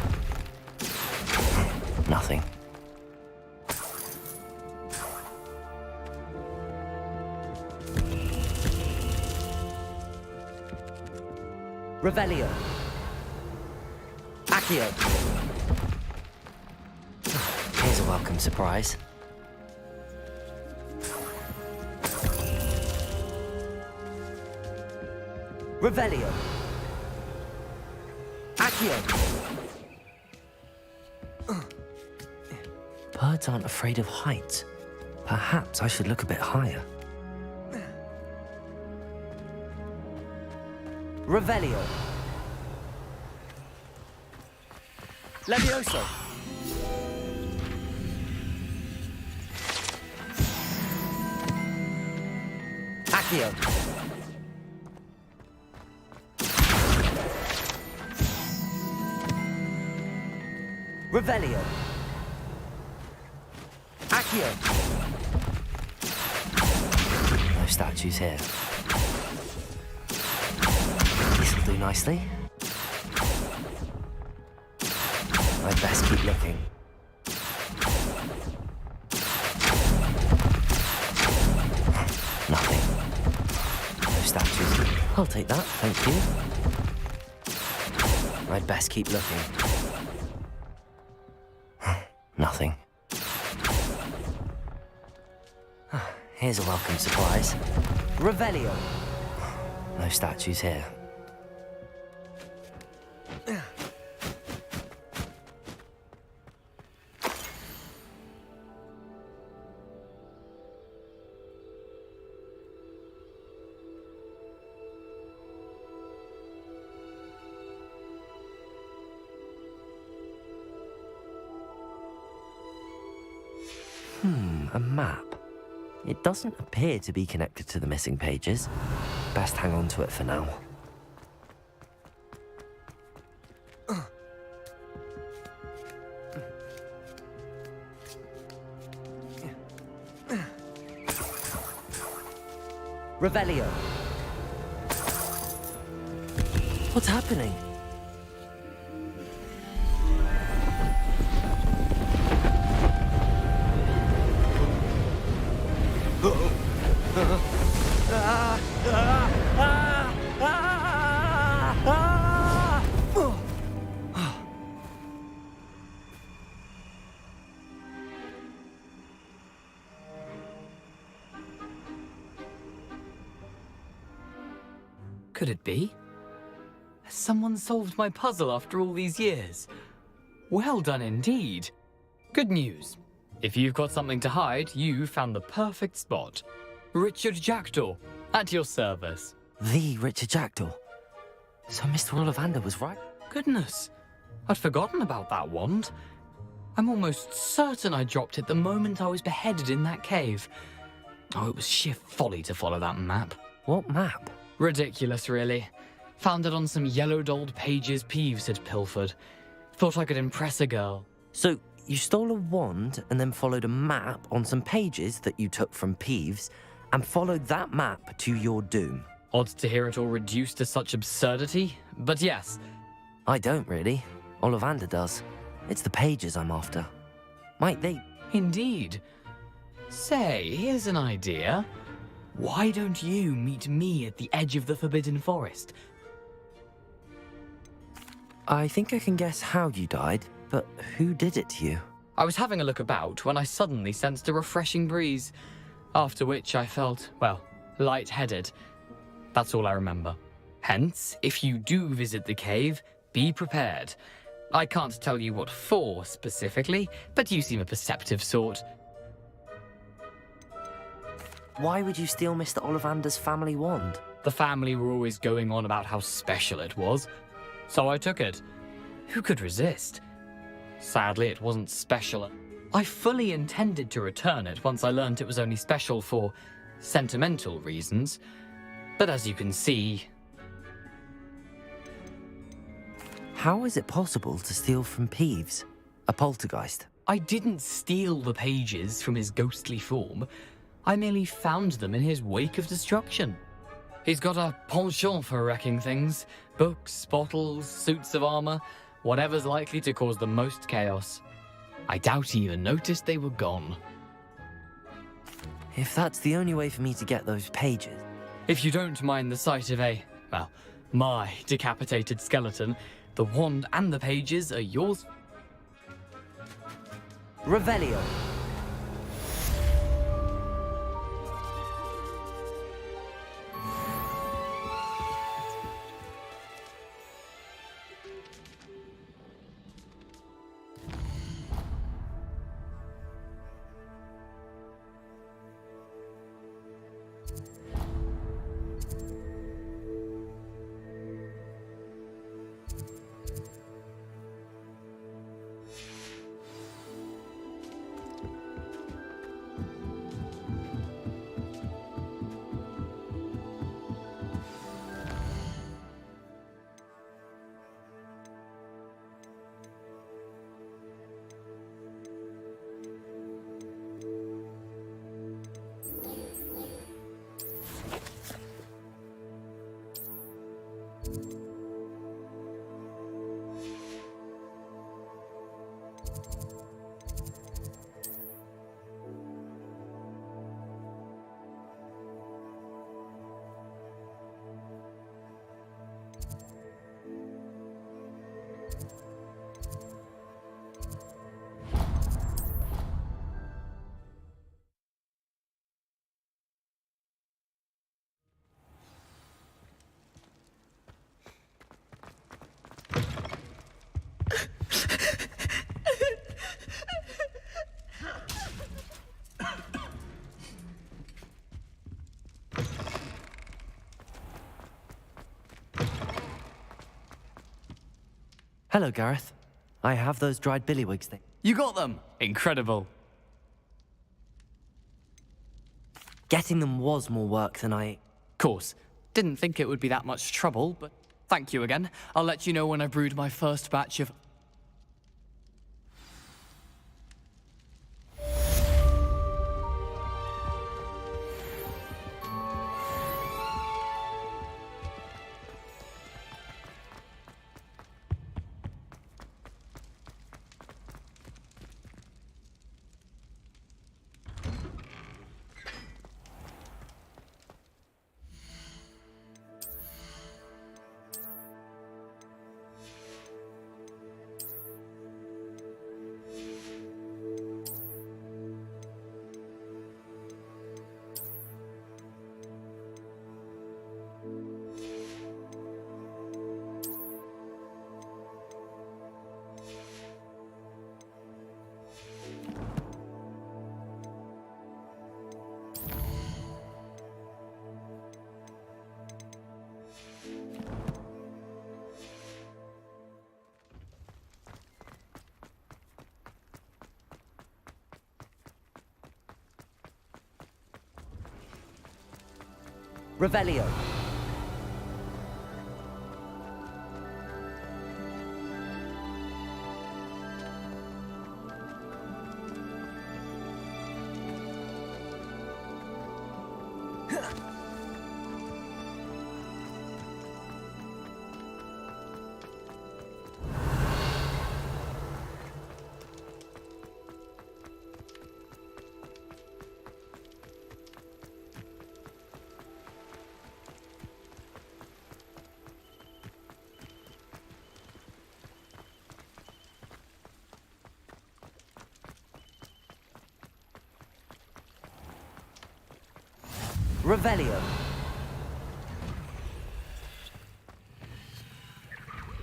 [SPEAKER 1] Nothing.
[SPEAKER 3] Revelio. Accio.
[SPEAKER 1] Here's a welcome surprise.
[SPEAKER 3] Revelio. Accio.
[SPEAKER 1] Birds aren't afraid of heights. Perhaps I should look a bit higher.
[SPEAKER 3] Revelio. Levioso. Accio. Revelio. Accio.
[SPEAKER 1] No statues here. This'll do nicely. I'd best keep looking. Nothing. No statues. I'll take that, thank you. I'd best keep looking. Nothing. Here's a welcome surprise.
[SPEAKER 3] Revelio.
[SPEAKER 1] No statues here. A map. It doesn't appear to be connected to the missing pages. Best hang on to it for now.
[SPEAKER 3] Revelio.
[SPEAKER 1] What's happening?
[SPEAKER 4] Could it be? Has someone solved my puzzle after all these years? Well done indeed. Good news. If you've got something to hide, you found the perfect spot. Richard Jackdaw, at your service.
[SPEAKER 1] The Richard Jackdaw. So Mr. Ollivander was right?
[SPEAKER 4] Goodness, I'd forgotten about that wand. I'm almost certain I dropped it the moment I was beheaded in that cave. Oh, it was sheer folly to follow that map.
[SPEAKER 1] What map?
[SPEAKER 4] Ridiculous, really. Found it on some yellowed old pages Peeves had pilfered. Thought I could impress a girl.
[SPEAKER 1] So you stole a wand and then followed a map on some pages that you took from Peeves and followed that map to your doom.
[SPEAKER 4] Odd to hear it all reduced to such absurdity, but yes.
[SPEAKER 1] I don't really. Ollivander does. It's the pages I'm after. Might they?
[SPEAKER 4] Indeed. Say, here's an idea. Why don't you meet me at the edge of the Forbidden Forest?
[SPEAKER 1] I think I can guess how you died, but who did it to you?
[SPEAKER 4] I was having a look about when I suddenly sensed a refreshing breeze, after which I felt, well, lightheaded. That's all I remember. Hence, if you do visit the cave, be prepared. I can't tell you what for specifically, but you seem a perceptive sort.
[SPEAKER 1] Why would you steal Mr. Ollivander's family wand?
[SPEAKER 4] The family were always going on about how special it was, so I took it. Who could resist? Sadly, it wasn't special. I fully intended to return it once I learned it was only special for sentimental reasons, but as you can see...
[SPEAKER 1] How is it possible to steal from Peeves, a poltergeist?
[SPEAKER 4] I didn't steal the pages from his ghostly form. I merely found them in his wake of destruction. He's got a penchant for wrecking things. Books, bottles, suits of armor, whatever's likely to cause the most chaos. I doubt he even noticed they were gone.
[SPEAKER 1] If that's the only way for me to get those pages...
[SPEAKER 4] If you don't mind the sight of my decapitated skeleton, the wand and the pages are yours.
[SPEAKER 3] Revelio.
[SPEAKER 1] Hello, Gareth. I have those dried billywigs things.
[SPEAKER 4] You got them! Incredible.
[SPEAKER 1] Getting them was more work than I...
[SPEAKER 4] Course. Didn't think it would be that much trouble, but thank you again. I'll let you know when I brewed my first batch of...
[SPEAKER 3] Revelio. Revelio.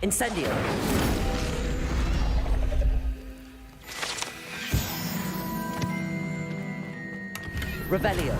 [SPEAKER 3] Incendio. Revelio.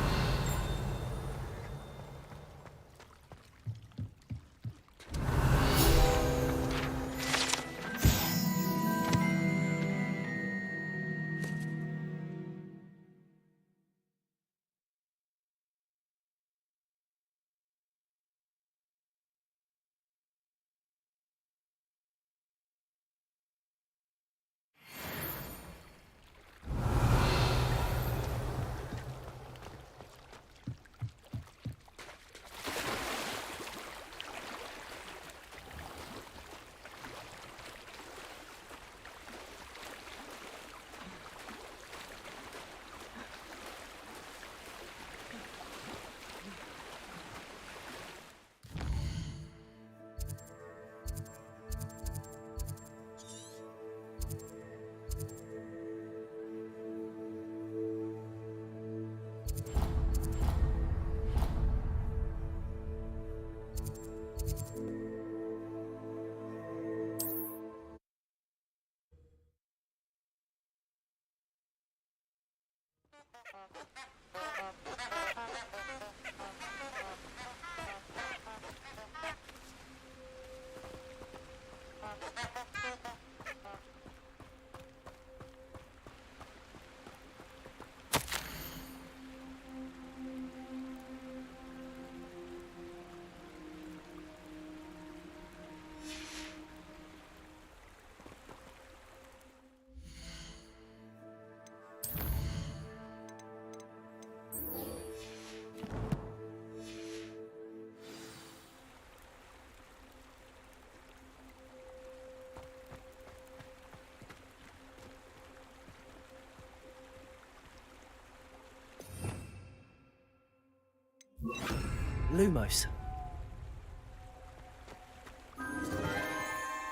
[SPEAKER 1] Lumos.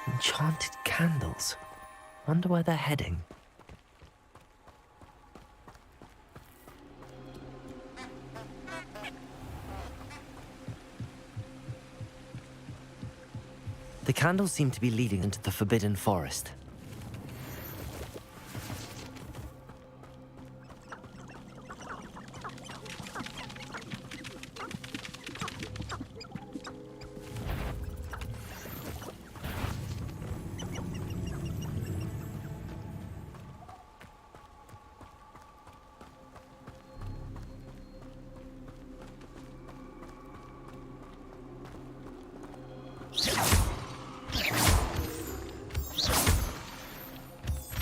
[SPEAKER 1] Enchanted candles. Wonder where they're heading. The candles seem to be leading into the Forbidden Forest.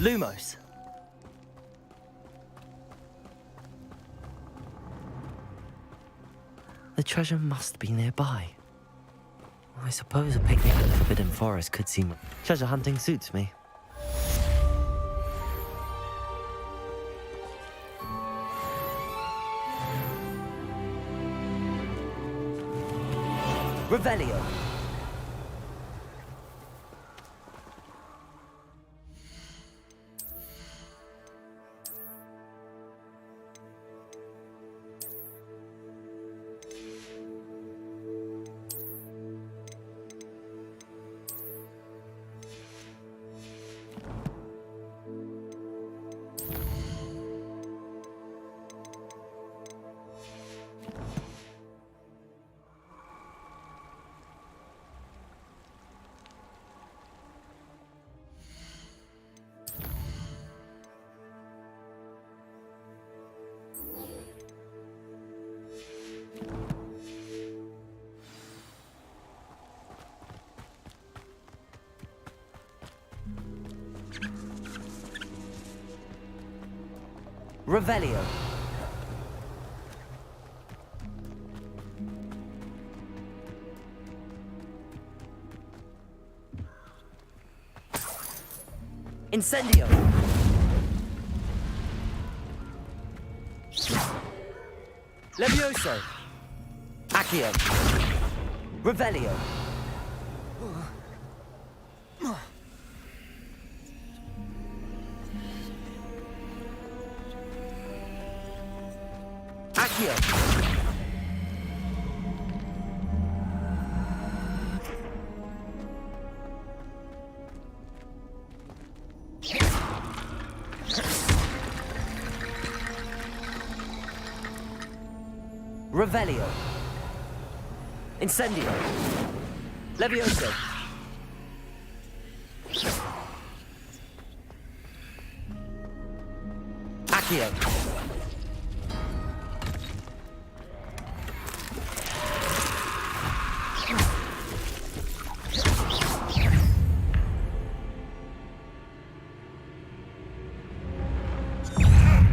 [SPEAKER 1] Lumos. The treasure must be nearby. I suppose a picnic in the Forbidden Forest could seem... Treasure hunting suits me.
[SPEAKER 3] Revelio. Revelio. Incendio. Levioso. Accio. Revelio. Accio. Revelio. Incendio. Levioso. Accio.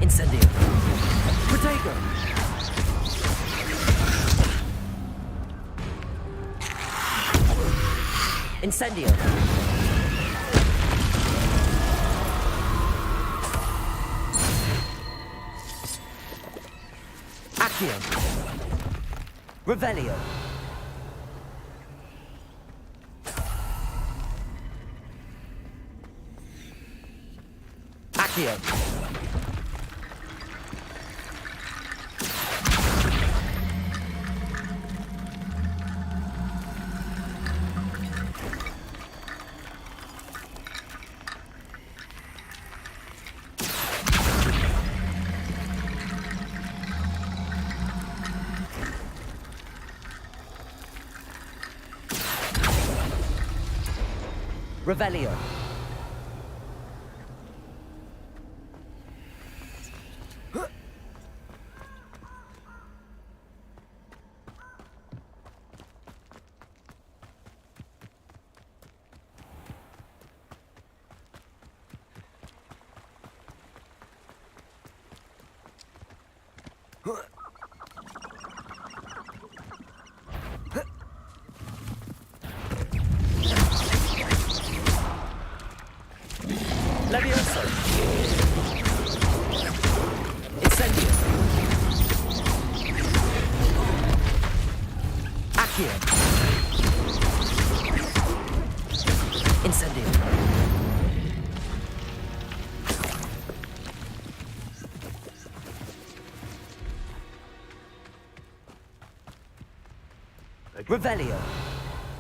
[SPEAKER 3] Incendio. Protego. Incendio. Accio. Revelio. Accio. Revelio. Levioso. Incendio. Accio. Incendio. Revelio.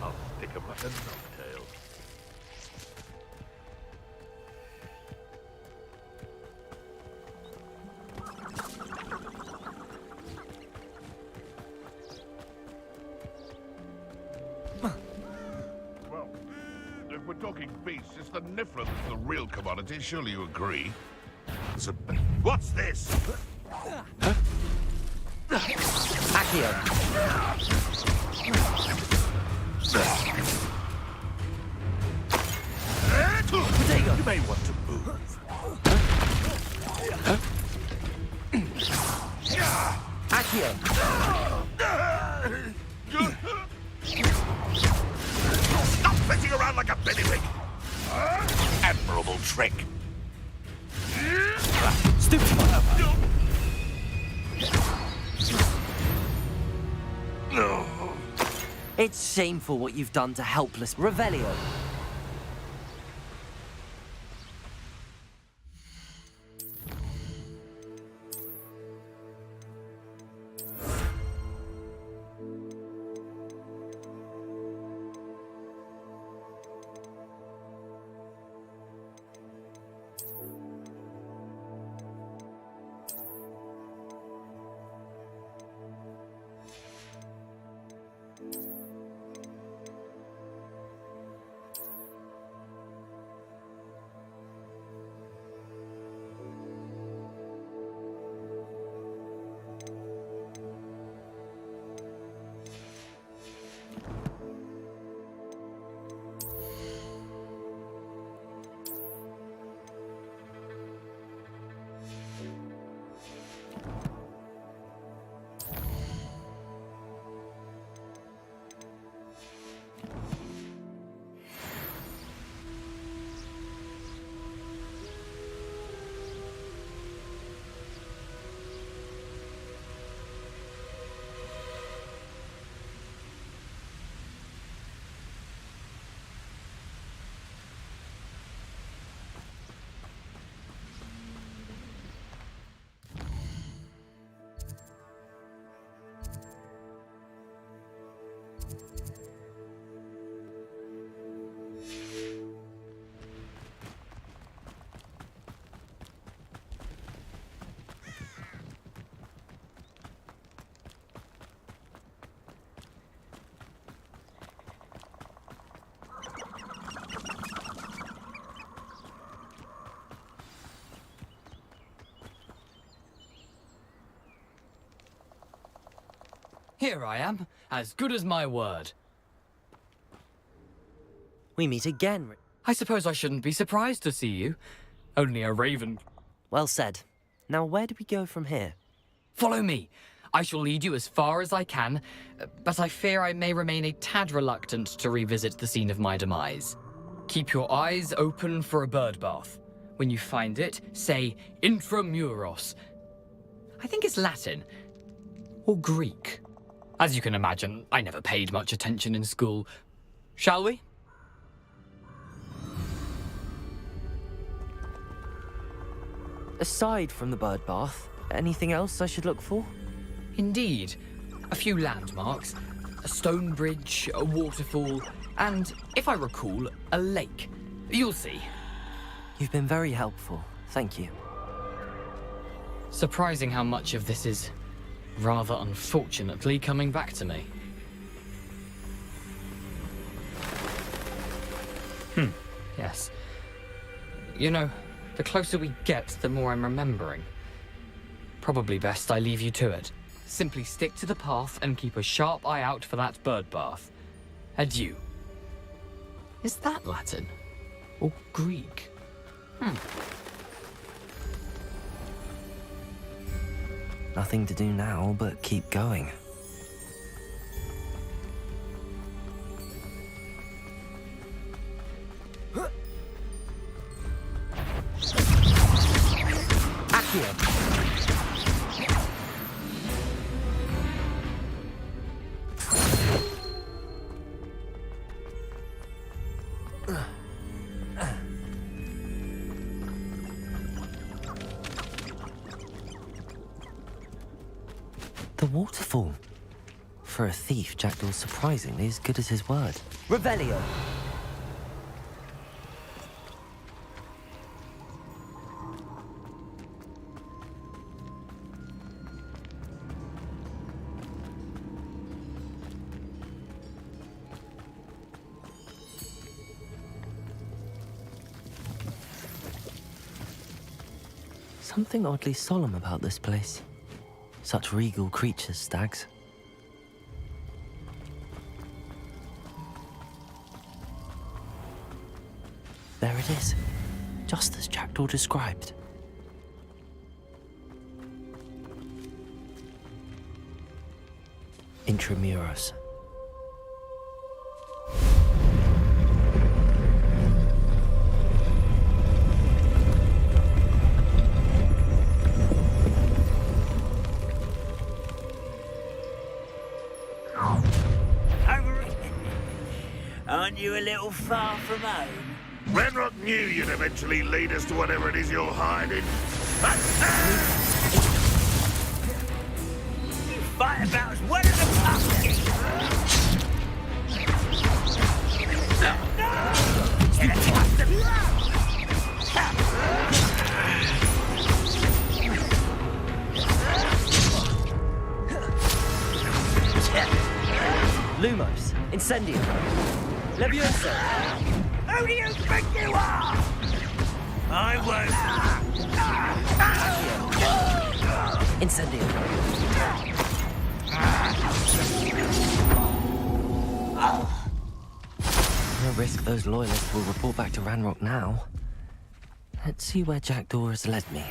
[SPEAKER 7] I'll stick 'em like a knocktail. Well, if we're talking beasts, it's the Niffler that's the real commodity. Surely you agree? So, what's this?
[SPEAKER 3] Accio.
[SPEAKER 7] Protego. You may want to move.
[SPEAKER 3] Accio.
[SPEAKER 7] Stop fishing around like a bellywig. Admirable trick.
[SPEAKER 3] Stupid.
[SPEAKER 7] No.
[SPEAKER 3] It's shameful what you've done to helpless Revelio.
[SPEAKER 4] Here I am, as good as my word.
[SPEAKER 3] We meet again.
[SPEAKER 4] I suppose I shouldn't be surprised to see you. Only a raven.
[SPEAKER 3] Well said. Now where do we go from here?
[SPEAKER 4] Follow me. I shall lead you as far as I can, but I fear I may remain a tad reluctant to revisit the scene of my demise. Keep your eyes open for a bird bath. When you find it, say intramuros. I think it's Latin. Or Greek. As you can imagine, I never paid much attention in school. Shall we?
[SPEAKER 3] Aside from the bird bath, anything else I should look for?
[SPEAKER 4] Indeed. A few landmarks, a stone bridge, a waterfall, and, if I recall, a lake. You'll see.
[SPEAKER 3] You've been very helpful. Thank you.
[SPEAKER 4] Surprising how much of this is, rather unfortunately, coming back to me. Yes. You know, the closer we get, the more I'm remembering. Probably best I leave you to it. Simply stick to the path and keep a sharp eye out for that bird bath. Adieu. Is that Latin? Or Greek?
[SPEAKER 1] Nothing to do now but keep going.
[SPEAKER 3] Accio!
[SPEAKER 1] The waterfall. For a thief, Jackdaw's surprisingly as good as his word.
[SPEAKER 3] Revelio!
[SPEAKER 1] Something oddly solemn about this place. Such regal creatures, stags. There it is, just as Jackdaw described. Intramuros.
[SPEAKER 14] Aren't you a little far from home?
[SPEAKER 7] Ranrock knew you'd eventually lead us to whatever it is you're hiding.
[SPEAKER 14] You fight about as well as a pumpkin!
[SPEAKER 3] Lumos, Incendio, Levioso.
[SPEAKER 14] Who do you think you are? I won't.
[SPEAKER 3] Incendio.
[SPEAKER 1] No risk those loyalists will report back to Ranrock now. Let's see where Jackdaw has led me.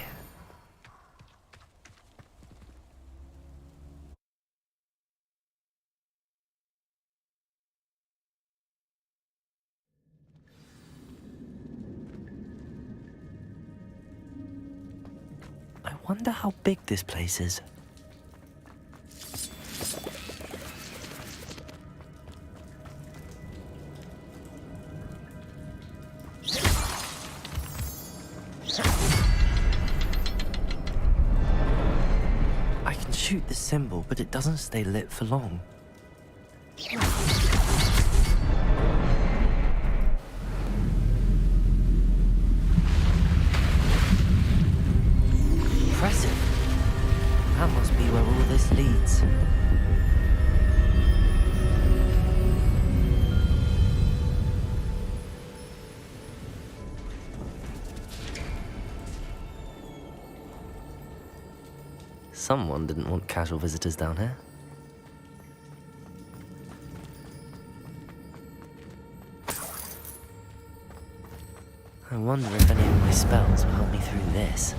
[SPEAKER 1] I wonder how big this place is. I can shoot the symbol, but it doesn't stay lit for long. Impressive. That must be where all this leads. Someone didn't want casual visitors down here. wonder if any of my spells will help me through this.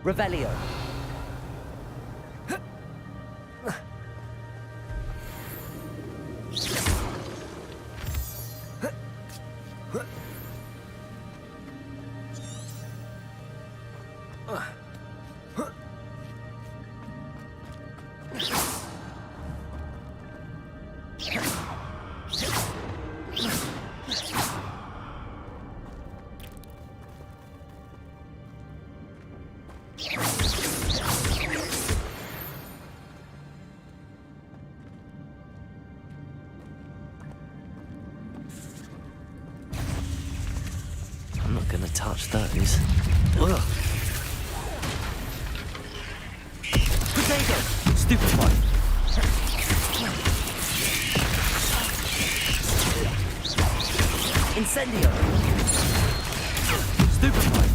[SPEAKER 3] Revelio.
[SPEAKER 1] I'm not gonna touch those. Ugh.
[SPEAKER 3] Potato! Stupefy. Incendio. Stupefy.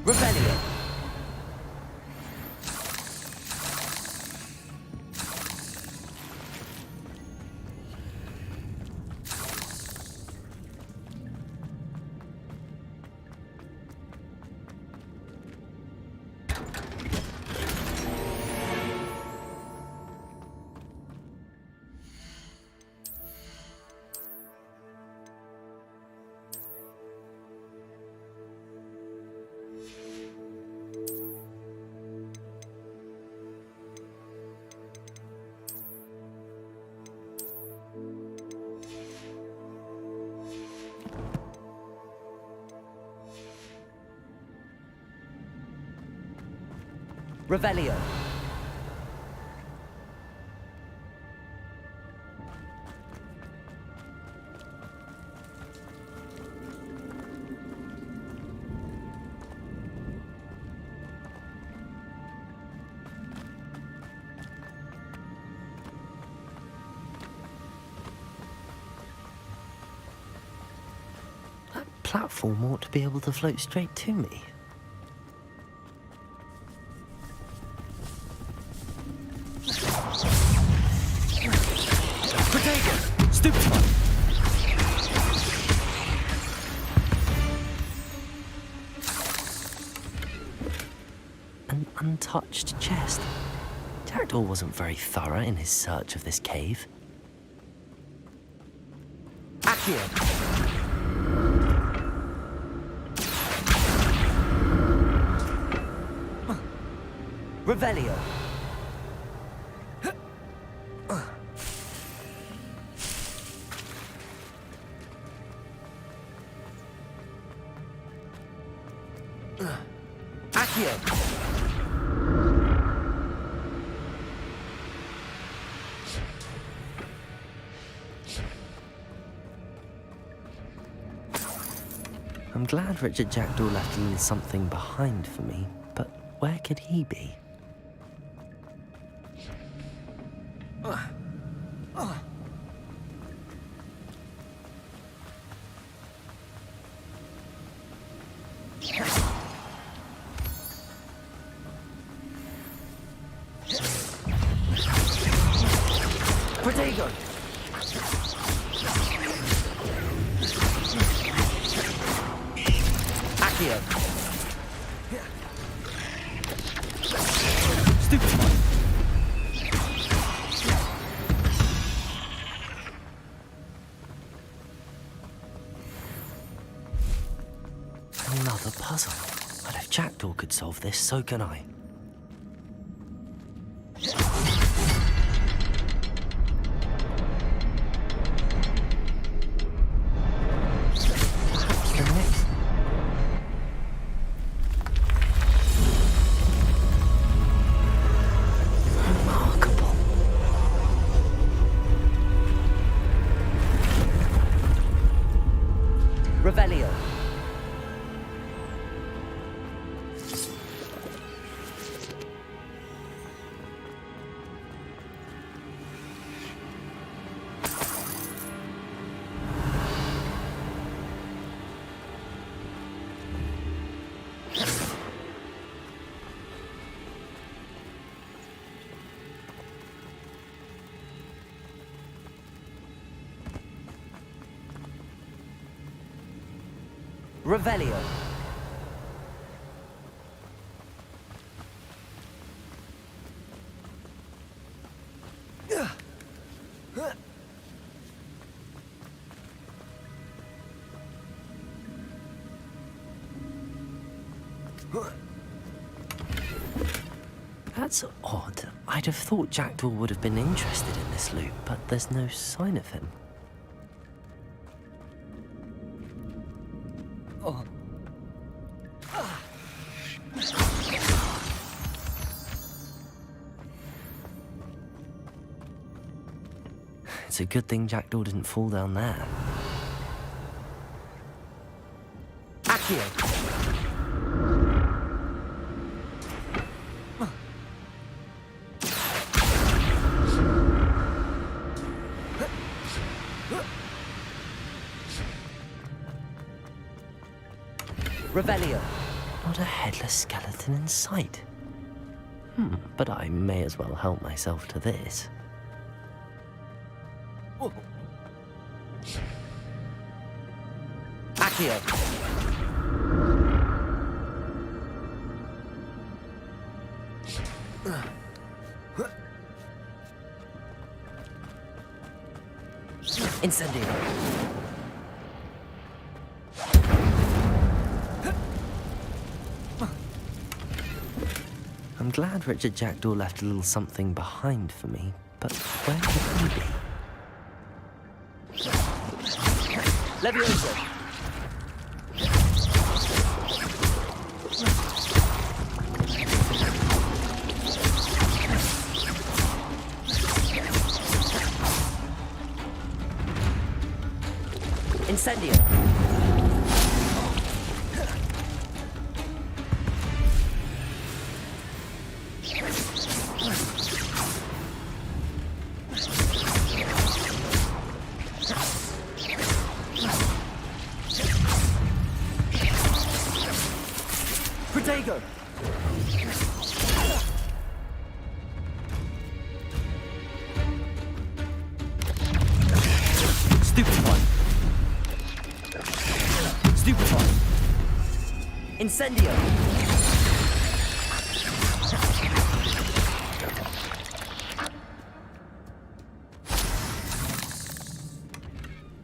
[SPEAKER 3] Revelio. Revelio.
[SPEAKER 1] That platform ought to be able to float straight to me. An untouched chest. Jackdaw wasn't very thorough in his search of this cave.
[SPEAKER 3] Accio. Revelio. Accio.
[SPEAKER 1] I'm glad Richard Jackdaw left a little something behind for me, but where could he be?
[SPEAKER 3] Potato. Accio. Stupid.
[SPEAKER 1] Another puzzle. But if Jackdaw could solve this, so can I. Perhaps the next.
[SPEAKER 3] Revelio.
[SPEAKER 1] That's odd. I'd have thought Jackdaw would have been interested in this loot, but there's no sign of him. Oh. It's a good thing Jackdaw didn't fall down there.
[SPEAKER 3] Accio. Revelio.
[SPEAKER 1] Not a headless skeleton in sight. But I may as well help myself to this.
[SPEAKER 3] Accio. Incendio.
[SPEAKER 1] I'm glad Richard Jackdaw left a little something behind for me, but where could he be?
[SPEAKER 3] Levioso. Incendio. Protego. Stupefy. Stupefy. Incendio.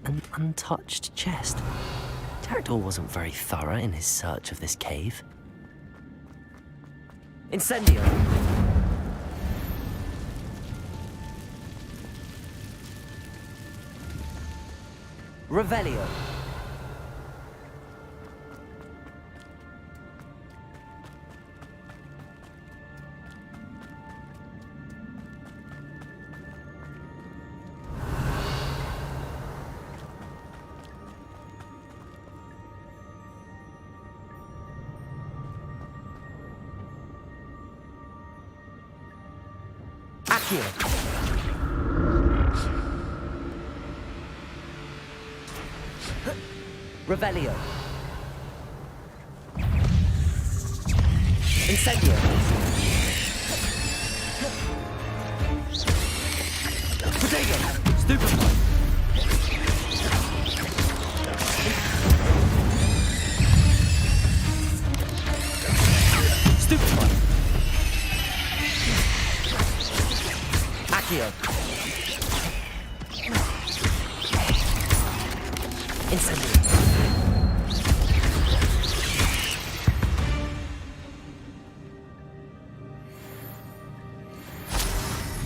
[SPEAKER 1] An untouched chest. Jackdaw wasn't very thorough in his search of this cave.
[SPEAKER 3] Incendio. Revelio. Accio. Revelio. Incendio. Protego. Stupefy. Stupefy. Accio. Incendio.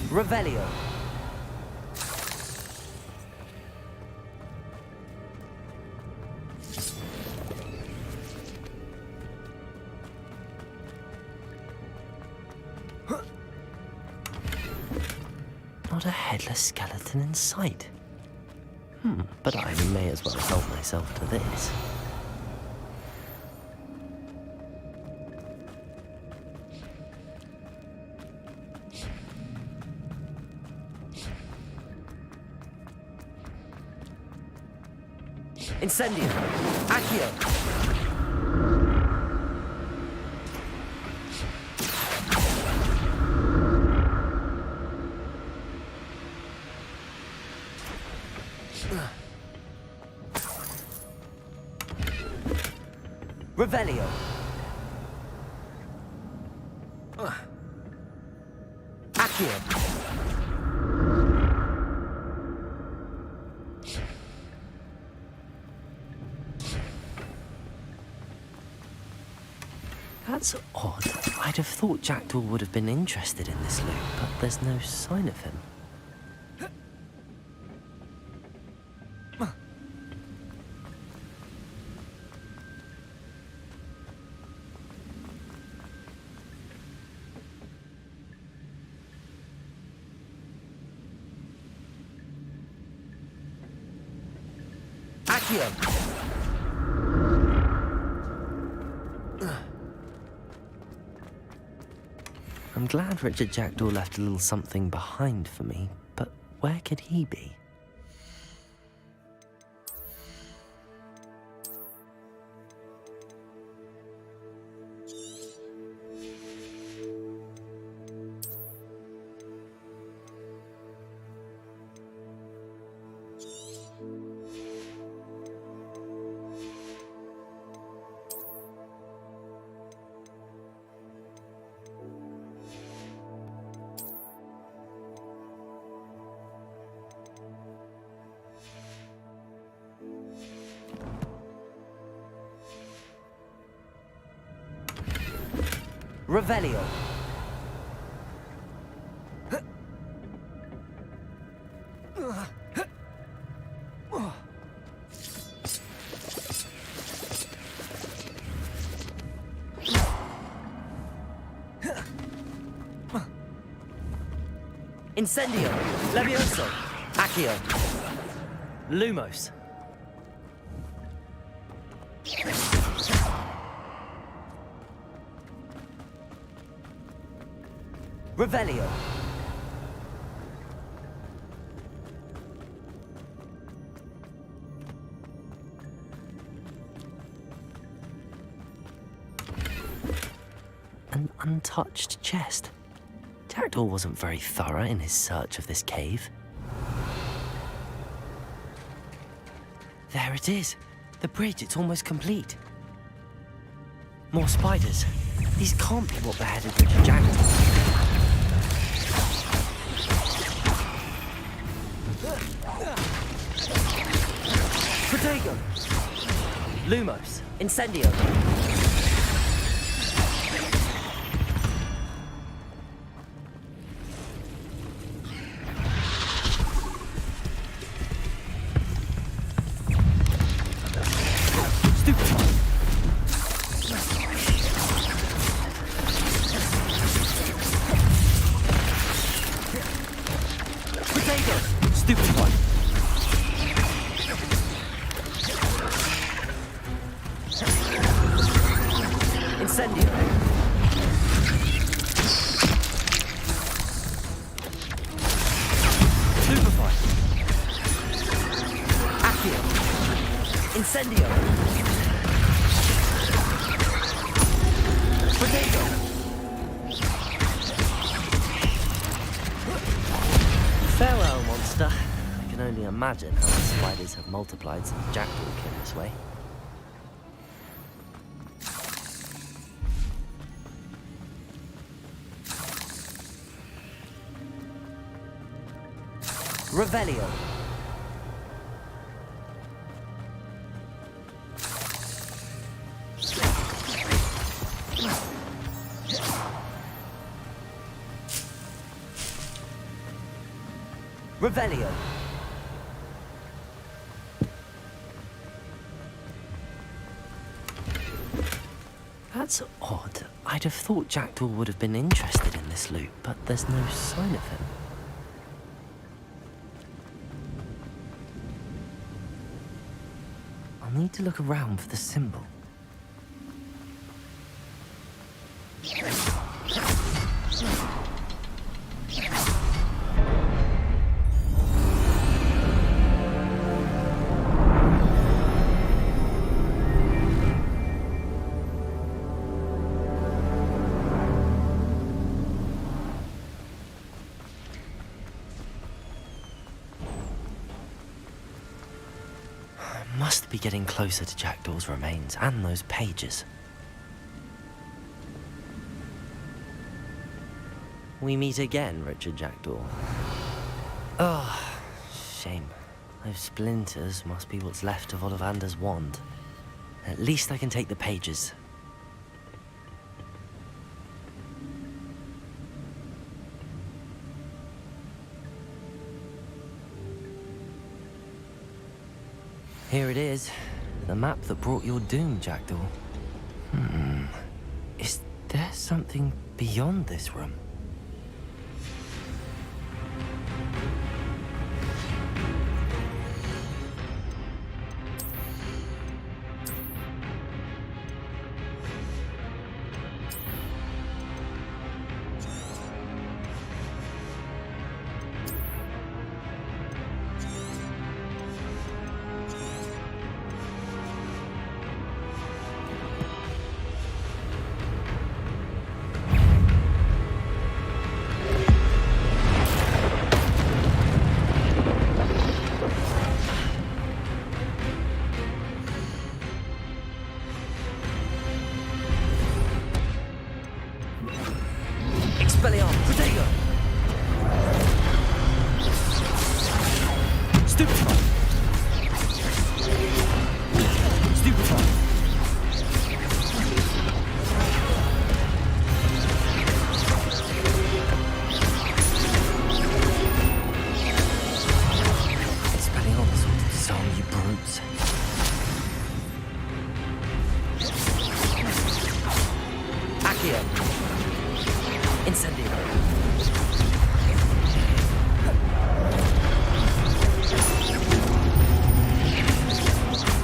[SPEAKER 3] Revelio.
[SPEAKER 1] Not a headless skeleton in sight. But I may as well help myself to this.
[SPEAKER 3] Incendio. Accio. Revelio. Accio.
[SPEAKER 1] That's odd. I'd have thought Jackdaw would have been interested in this loot, but there's no sign of him.
[SPEAKER 3] Accio.
[SPEAKER 1] I'm glad Richard Jackdaw left a little something behind for me, but where could he be?
[SPEAKER 3] Revelio. Incendio. Levioso. Accio. Lumos. Revelio.
[SPEAKER 1] An untouched chest. Jackdaw wasn't very thorough in his search of this cave.
[SPEAKER 3] There it is. The bridge, it's almost complete. More spiders. These can't be what beheaded Richard Jackdaw. Protego! Lumos! Incendio! Stupefy! Protego! Stupefy! Incendio. Stupefy. Accio. Incendio. Potato.
[SPEAKER 1] Farewell, monster. I can only imagine how the spiders have multiplied since Jackdaw came this way.
[SPEAKER 3] Revelio. Revelio.
[SPEAKER 1] That's odd. I'd have thought Jackdaw would have been interested in this loot, but there's no sign of him. I'll need to look around for the symbol.
[SPEAKER 3] must be getting closer to Jackdaw's remains and those pages. We meet again, Richard Jackdaw. Oh, shame. Those splinters must be what's left of Ollivander's wand. At least I can take the pages. Here it is. The map that brought your doom, Jackdaw. Is there something beyond this room? Expelliarmus! Protego! Stupefy! Stupefy! Expelliarmus, disarm you brutes. Accio! Incendio!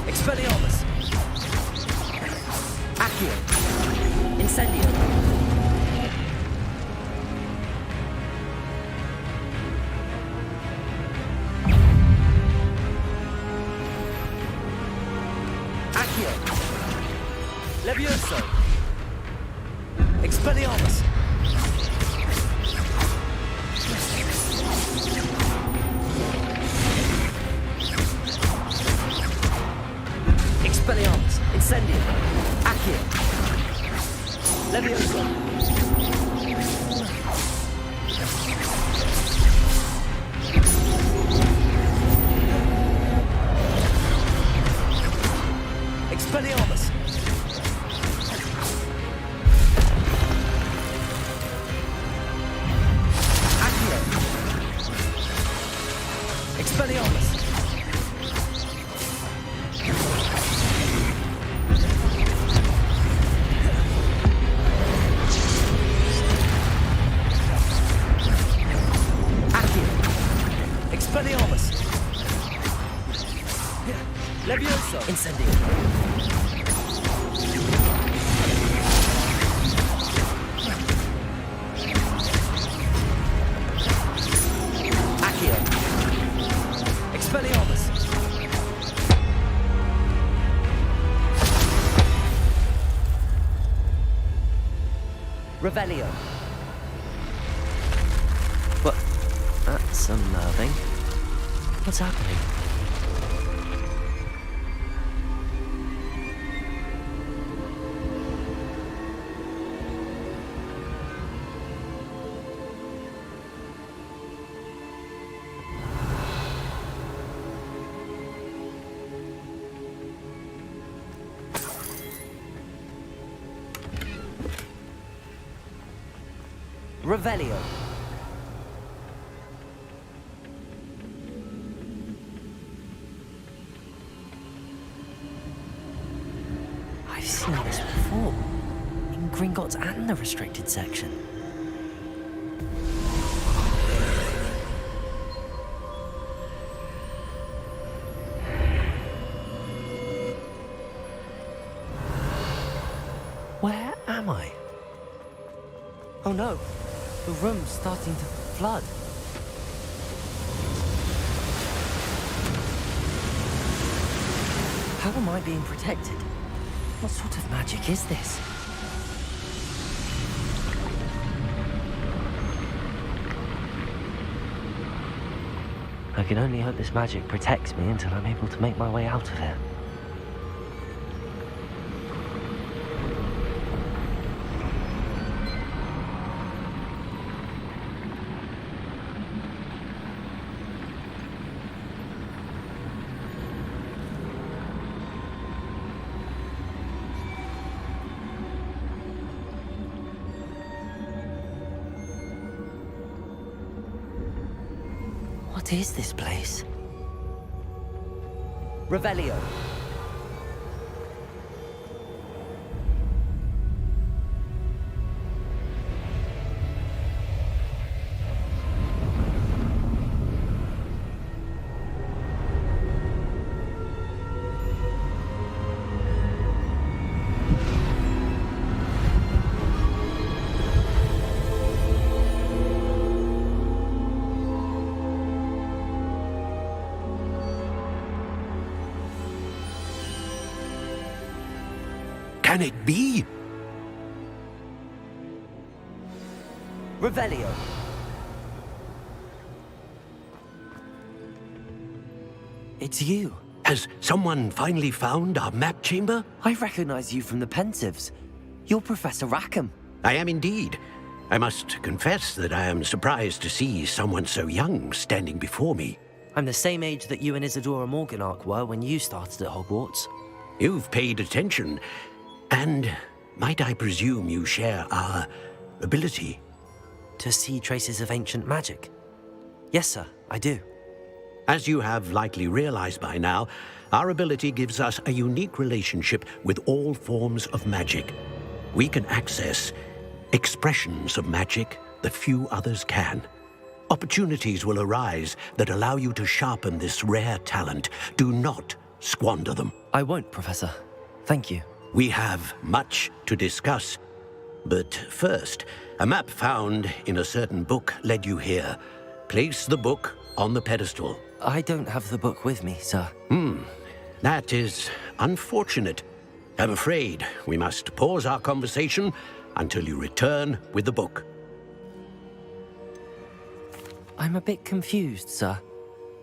[SPEAKER 3] Expelliarmus! Accio! Incendio! Accio! Levioso! Expelliarmus! Expelliarmus! Incendio! Accio! Levioso! Expelliarmus! Accio! Expelliarmus! Expelliarmus! Levioso! Incendio! Accio! Expelliarmus! Revelio! What? That's unnerving. What's happening? Revelio. I've seen this before. In Gringotts and the restricted section. Where am I? Oh no, the room's starting to flood. How am I being protected? What sort of magic is this? I can only hope this magic protects me until I'm able to make my way out of here.
[SPEAKER 1] What is this place?
[SPEAKER 3] Revelio.
[SPEAKER 11] Can it be?
[SPEAKER 3] Revelio.
[SPEAKER 1] It's you.
[SPEAKER 11] Has someone finally found our map chamber?
[SPEAKER 1] I recognize you from the Pensieves. You're Professor Rackham.
[SPEAKER 11] I am indeed. I must confess that I am surprised to see someone so young standing before me.
[SPEAKER 3] I'm the same age that you and Isadora Morganach were when you started at Hogwarts.
[SPEAKER 11] You've paid attention, and might I presume you share our ability?
[SPEAKER 3] To see traces of ancient magic? Yes, sir, I do.
[SPEAKER 11] As you have likely realized by now, our ability gives us a unique relationship with all forms of magic. We can access expressions of magic that few others can. Opportunities will arise that allow you to sharpen this rare talent. Do not squander them.
[SPEAKER 3] I won't, Professor. Thank you.
[SPEAKER 11] We have much to discuss. But first, a map found in a certain book led you here. Place the book on the pedestal.
[SPEAKER 3] I don't have the book with me, sir.
[SPEAKER 11] That is unfortunate. I'm afraid we must pause our conversation until you return with the book.
[SPEAKER 3] I'm a bit confused, sir.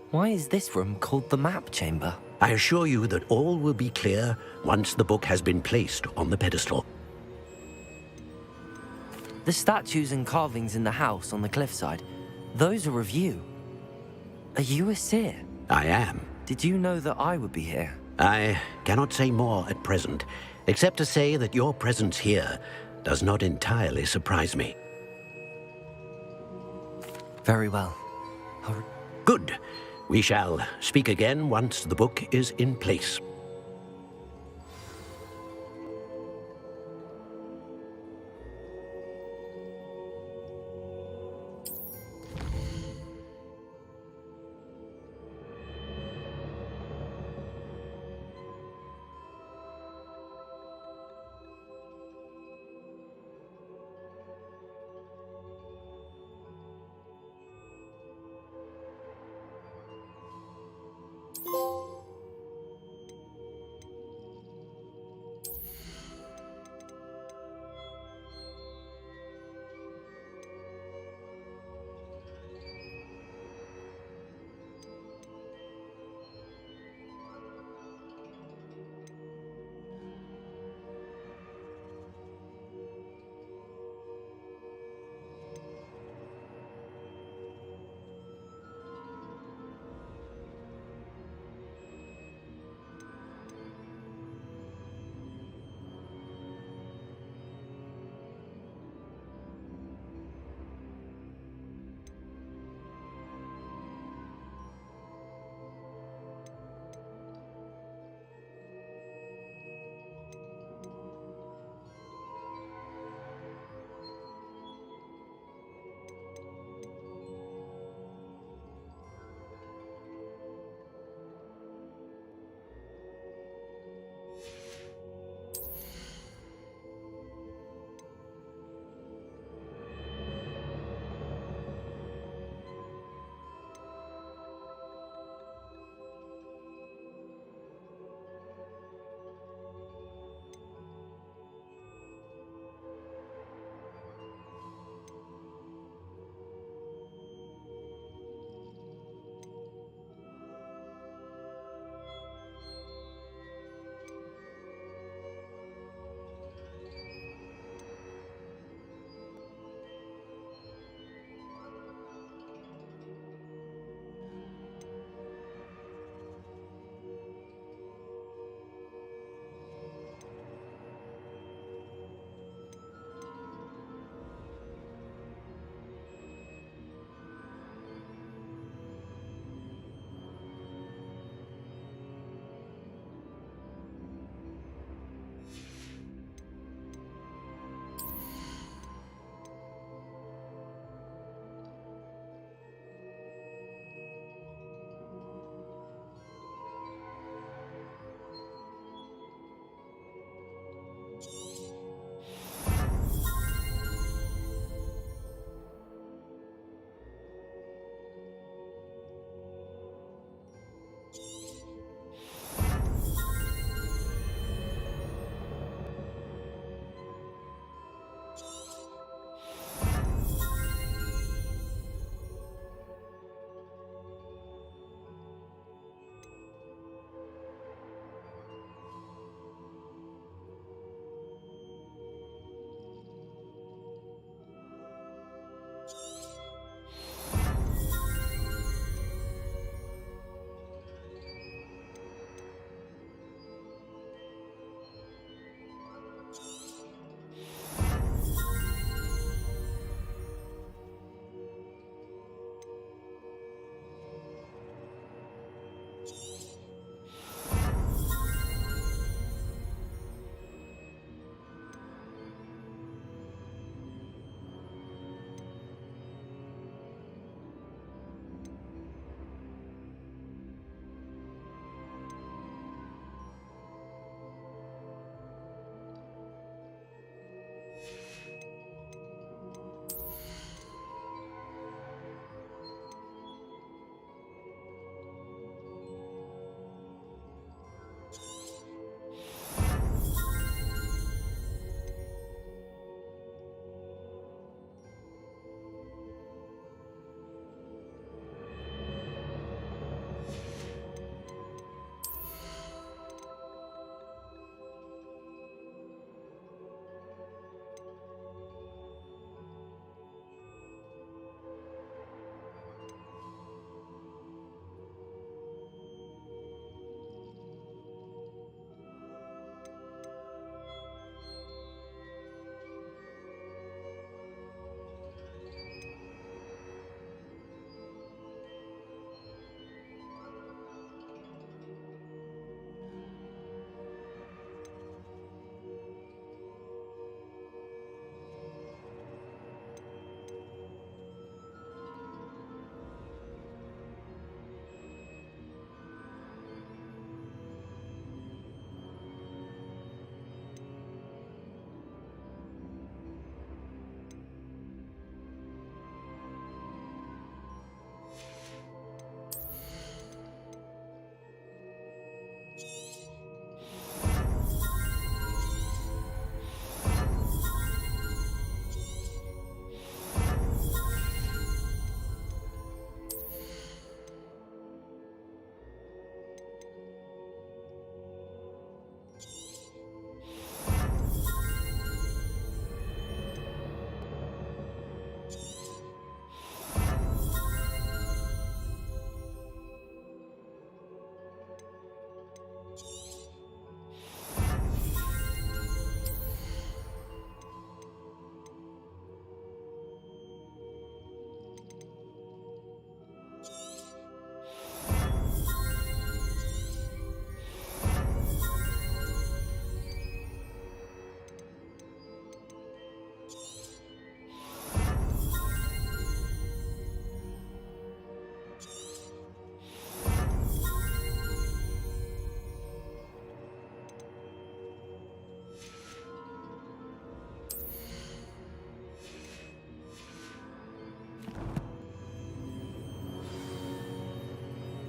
[SPEAKER 3] Why is this room called the map chamber?
[SPEAKER 11] I assure you that all will be clear once the book has been placed on the pedestal.
[SPEAKER 3] The statues and carvings in the house on the cliffside, those are of you. Are you a seer?
[SPEAKER 11] I am.
[SPEAKER 3] Did you know that I would be here?
[SPEAKER 11] I cannot say more at present, except to say that your presence here does not entirely surprise me.
[SPEAKER 3] Very well.
[SPEAKER 11] Good. We shall speak again once the book is in place.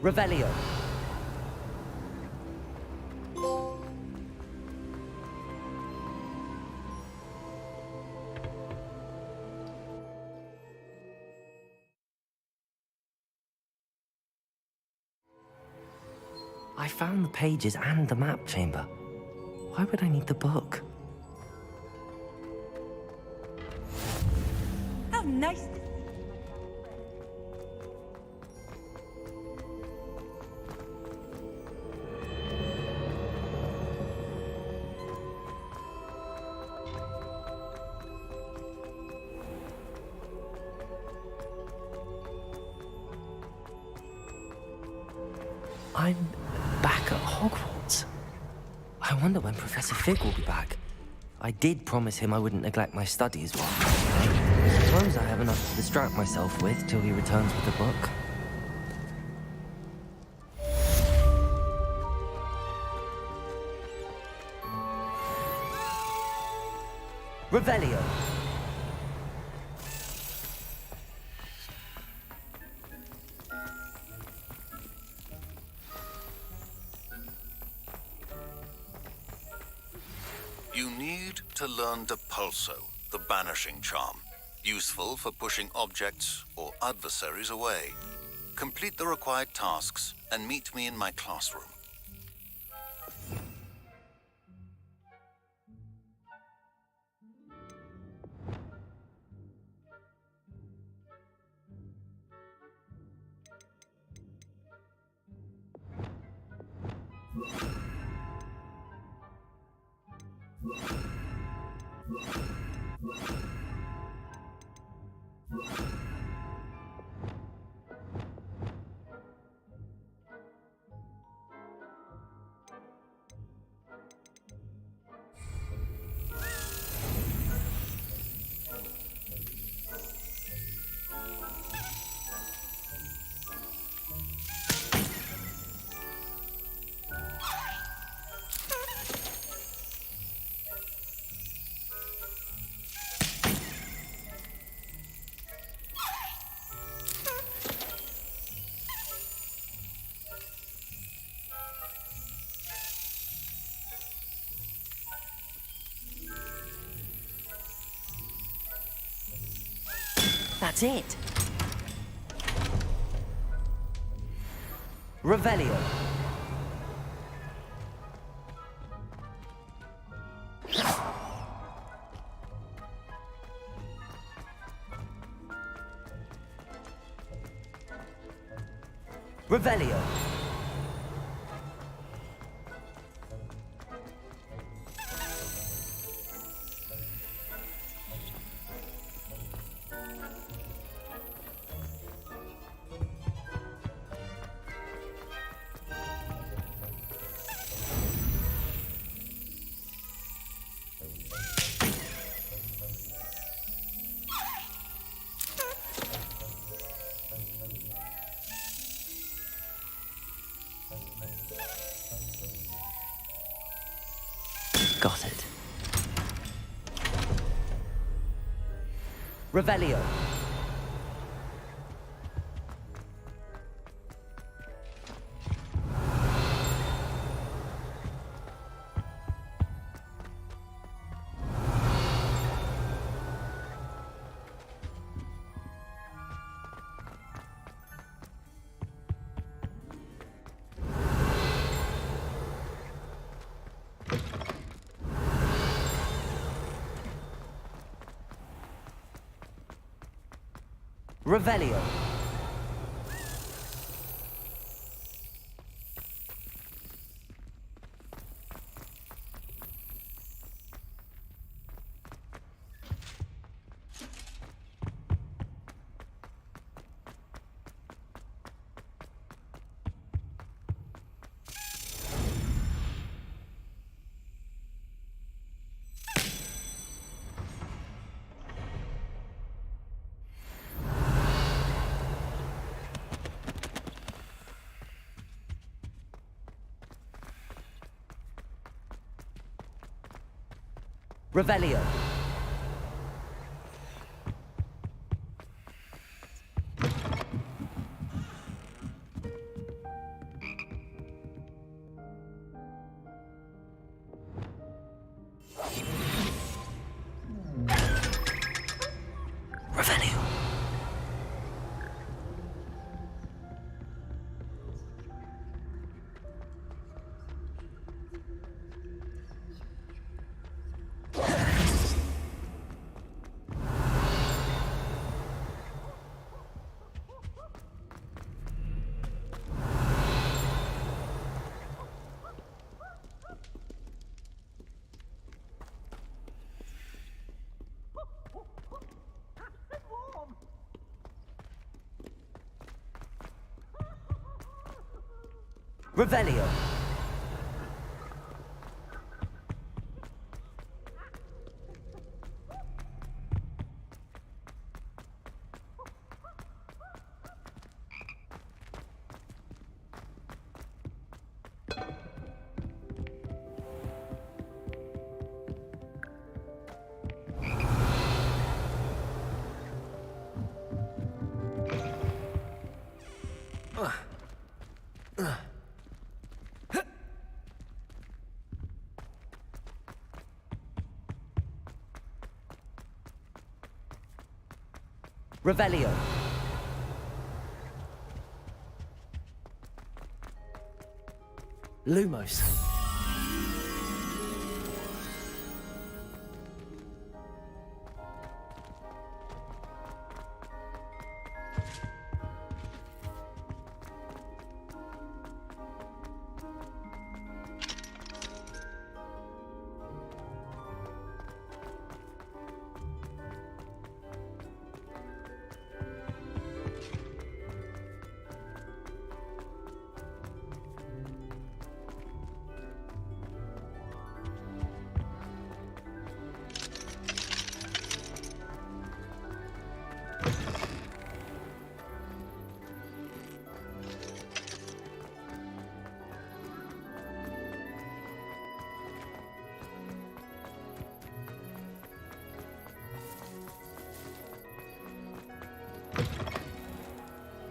[SPEAKER 3] Revelio. I found the pages and the map chamber. Why would I need the book?
[SPEAKER 10] How nice.
[SPEAKER 3] I'm back at Hogwarts. I wonder when Professor Fig will be back. I did promise him I wouldn't neglect my studies while I suppose I have enough to distract myself with till he returns with the book. Revelio.
[SPEAKER 5] You need to learn Depulso, the banishing charm. Useful for pushing objects or adversaries away. Complete the required tasks and meet me in my classroom.
[SPEAKER 3] That's it. Revelio. Revelio. Got it. Revelio. Revelio. Revelio. Revelio. Revelio. Lumos.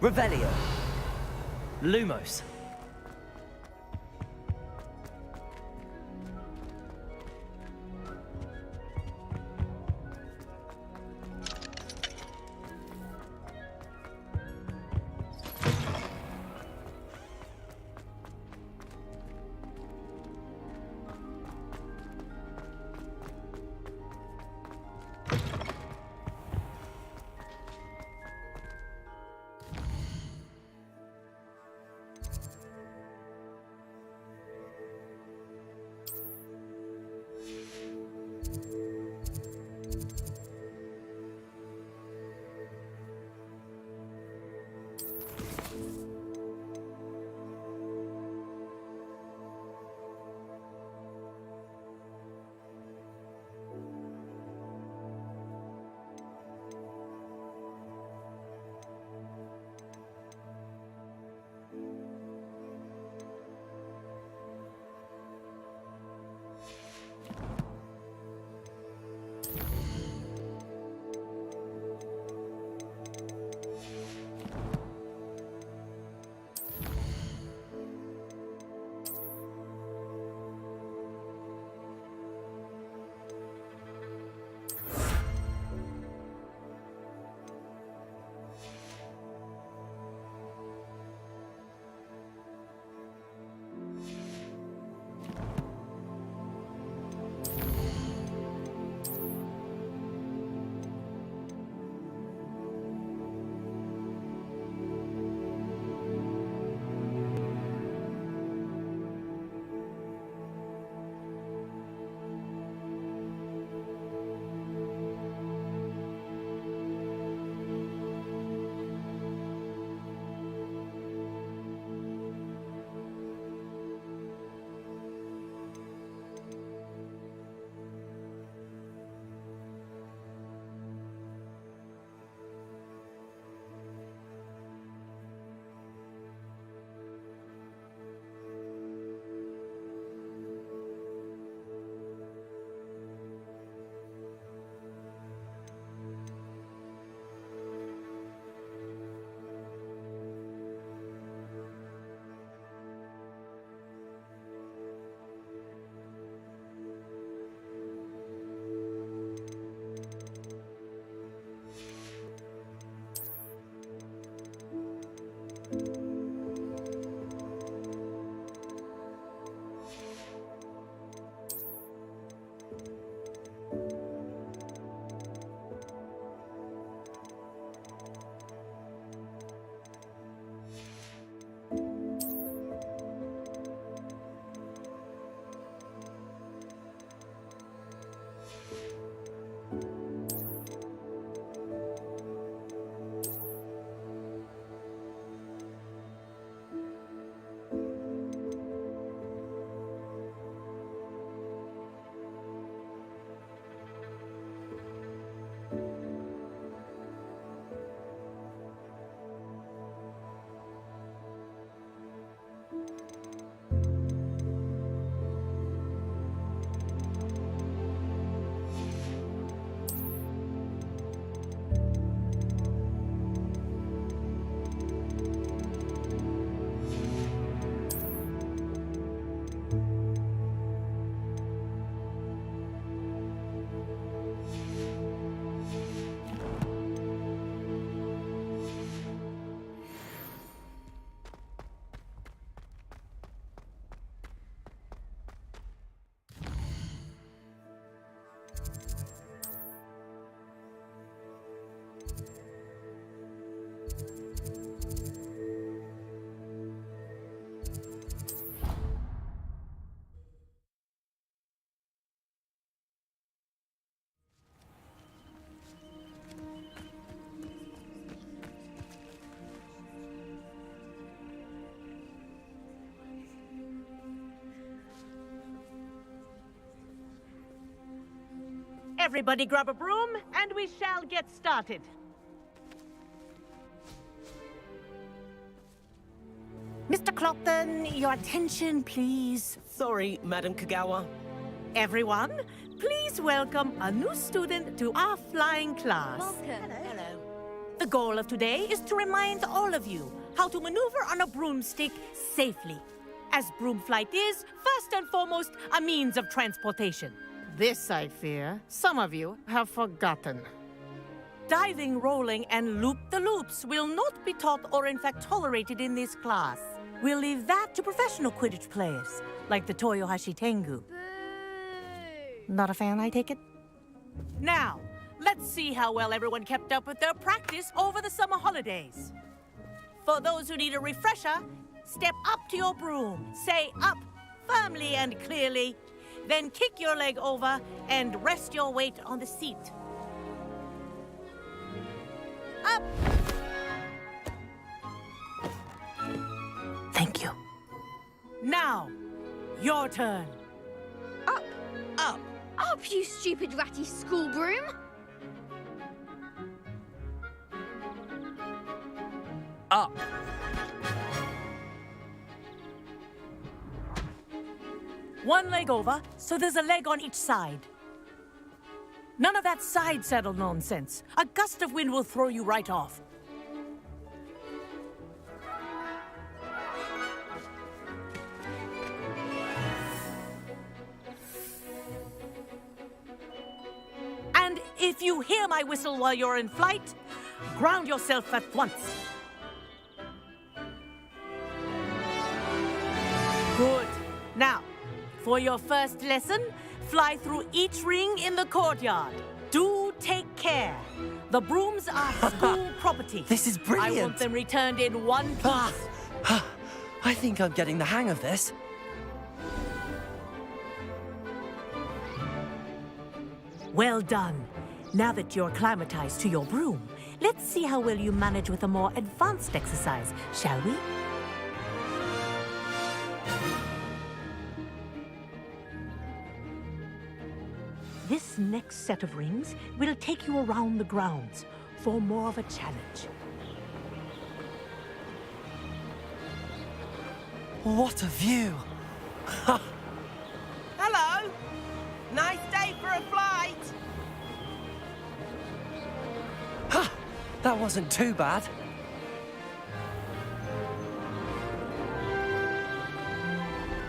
[SPEAKER 3] Revelio. Lumos.
[SPEAKER 9] Everybody grab a broom, and we shall get started. Mr. Clopton, your attention, please.
[SPEAKER 22] Sorry, Madam Kagawa.
[SPEAKER 9] Everyone, please welcome a new student to our flying class.
[SPEAKER 22] Welcome. Hello.
[SPEAKER 9] The goal of today is to remind all of you how to maneuver on a broomstick safely, as broom flight is, first and foremost, a means of transportation. This, I fear, some of you have forgotten. Diving, rolling, and loop-the-loops will not be taught or in fact tolerated in this class. We'll leave that to professional Quidditch players, like the Toyohashi Tengu. Not a fan, I take it? Now, let's see how well everyone kept up with their practice over the summer holidays. For those who need a refresher, step up to your broom, say up firmly and clearly, then kick your leg over and rest your weight on the seat. Up! Thank you. Now, your turn.
[SPEAKER 13] Up!
[SPEAKER 22] Up!
[SPEAKER 13] Up, you stupid ratty school broom!
[SPEAKER 21] Up!
[SPEAKER 9] One leg over, so there's a leg on each side. None of that side saddle nonsense. A gust of wind will throw you right off. And if you hear my whistle while you're in flight, ground yourself at once. Good. Now, for your first lesson, fly through each ring in the courtyard. Do take care. The brooms are school property.
[SPEAKER 3] This is brilliant.
[SPEAKER 9] I want them returned in one piece.
[SPEAKER 3] I think I'm getting the hang of this.
[SPEAKER 9] Well done. Now that you're acclimatized to your broom, let's see how well you manage with a more advanced exercise, shall we? This next set of rings will take you around the grounds for more of a challenge.
[SPEAKER 3] What a view!
[SPEAKER 22] Hello! Nice day for a flight!
[SPEAKER 3] That wasn't too bad.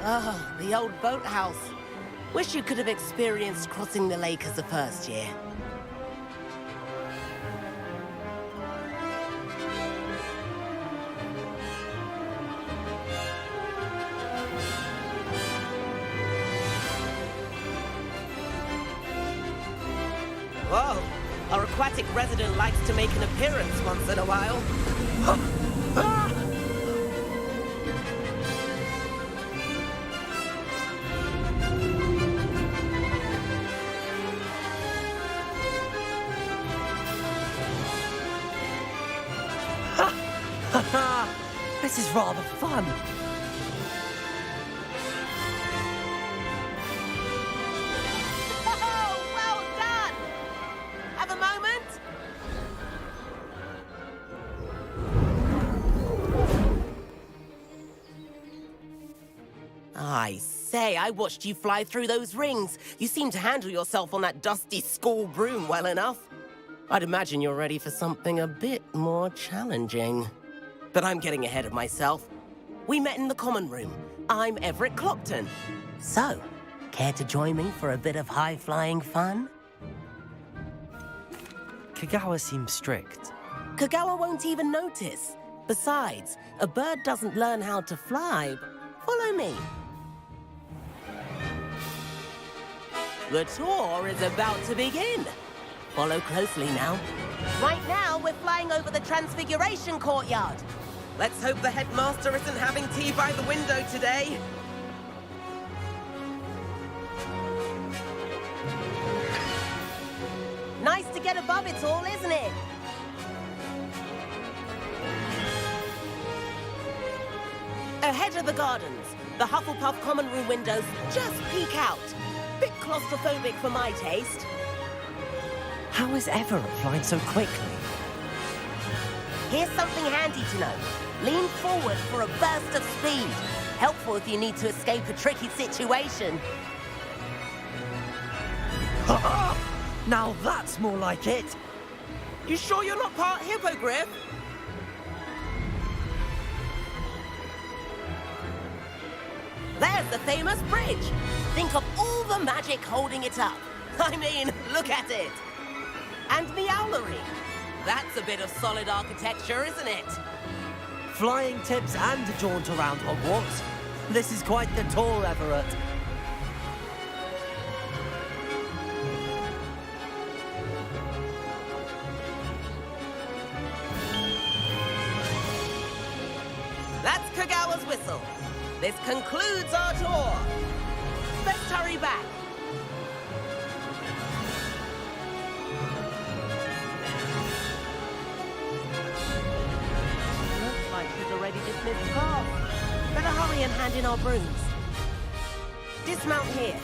[SPEAKER 22] Oh, the old boathouse. Wish you could have experienced crossing the lake as a first year. Whoa! Our aquatic resident likes to make an appearance once in a while.
[SPEAKER 3] This is rather fun.
[SPEAKER 22] Oh, well done! Have a moment? I say, I watched you fly through those rings. You seem to handle yourself on that dusty school broom well enough. I'd imagine you're ready for something a bit more challenging. But I'm getting ahead of myself. We met in the common room. I'm Everett Clopton. So, care to join me for a bit of high-flying fun?
[SPEAKER 3] Kagawa seems strict.
[SPEAKER 22] Kagawa won't even notice. Besides, a bird doesn't learn how to fly. Follow me. The tour is about to begin. Follow closely now. Right now, we're flying over the Transfiguration Courtyard. Let's hope the headmaster isn't having tea by the window today. Nice to get above it all, isn't it? Ahead of the gardens, the Hufflepuff common room windows just peek out. Bit claustrophobic for my taste.
[SPEAKER 3] How is Everett flying so quickly?
[SPEAKER 22] Here's something handy to know. Lean forward for a burst of speed. Helpful if you need to escape a tricky situation.
[SPEAKER 3] Now that's more like it!
[SPEAKER 22] You sure you're not part hippogriff? There's the famous bridge. Think of all the magic holding it up. I mean, look at it. And the owlery. That's a bit of solid architecture, isn't it?
[SPEAKER 3] Flying tips and a jaunt around Hogwarts. This is quite the tour, Everett.
[SPEAKER 22] That's Kagawa's whistle. This concludes our tour. Let's hurry back. Looks like we've already dismissed class. Better hurry and hand in our brooms. Dismount here.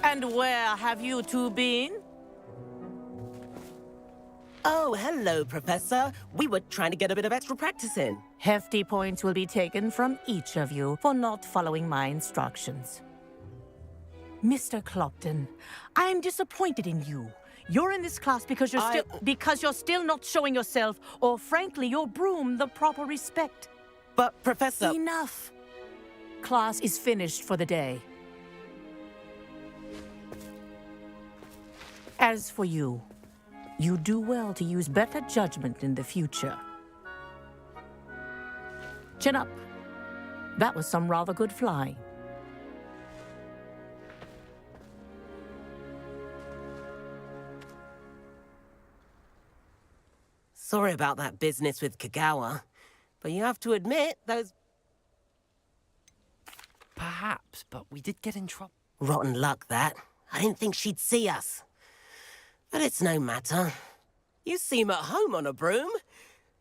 [SPEAKER 9] And where have you two been?
[SPEAKER 22] Oh, hello, Professor. We were trying to get a bit of extra practice in.
[SPEAKER 9] Hefty points will be taken from each of you for not following my instructions. Mr. Clopton, I'm disappointed in you. You're in this class because you're still not showing yourself, or frankly, your broom the proper respect.
[SPEAKER 22] But, Professor...
[SPEAKER 9] Enough. Class is finished for the day. As for you, you do well to use better judgment in the future. Chin up. That was some rather good flying.
[SPEAKER 22] Sorry about that business with Kagawa, but you have to admit, those...
[SPEAKER 3] Perhaps, but we did get in trouble.
[SPEAKER 22] Rotten luck, that. I didn't think she'd see us. But it's no matter. You seem at home on a broom.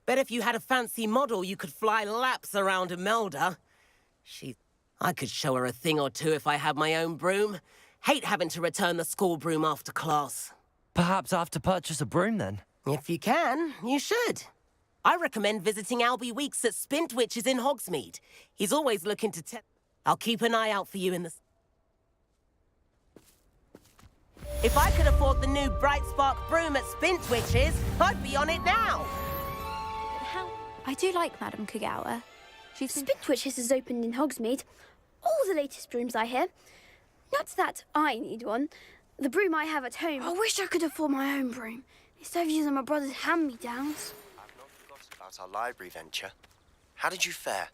[SPEAKER 22] Bet if you had a fancy model, you could fly laps around Imelda. I could show her a thing or two if I had my own broom. Hate having to return the school broom after class.
[SPEAKER 3] Perhaps I have to purchase a broom then?
[SPEAKER 22] If you can, you should. I recommend visiting Albie Weeks at Spintwitches in Hogsmeade. He's always looking to I'll keep an eye out for you in the... If I could afford the new Bright Spark broom at Spintwitches, I'd be on it now.
[SPEAKER 17] I do like Madame Kagawa. Spintwitches has opened in Hogsmeade. All the latest brooms, I hear. Not that I need one. The broom I have at home. I wish I could afford my own broom. Instead of using my brother's hand-me-downs.
[SPEAKER 18] I've not forgotten about our library venture. How did you fare?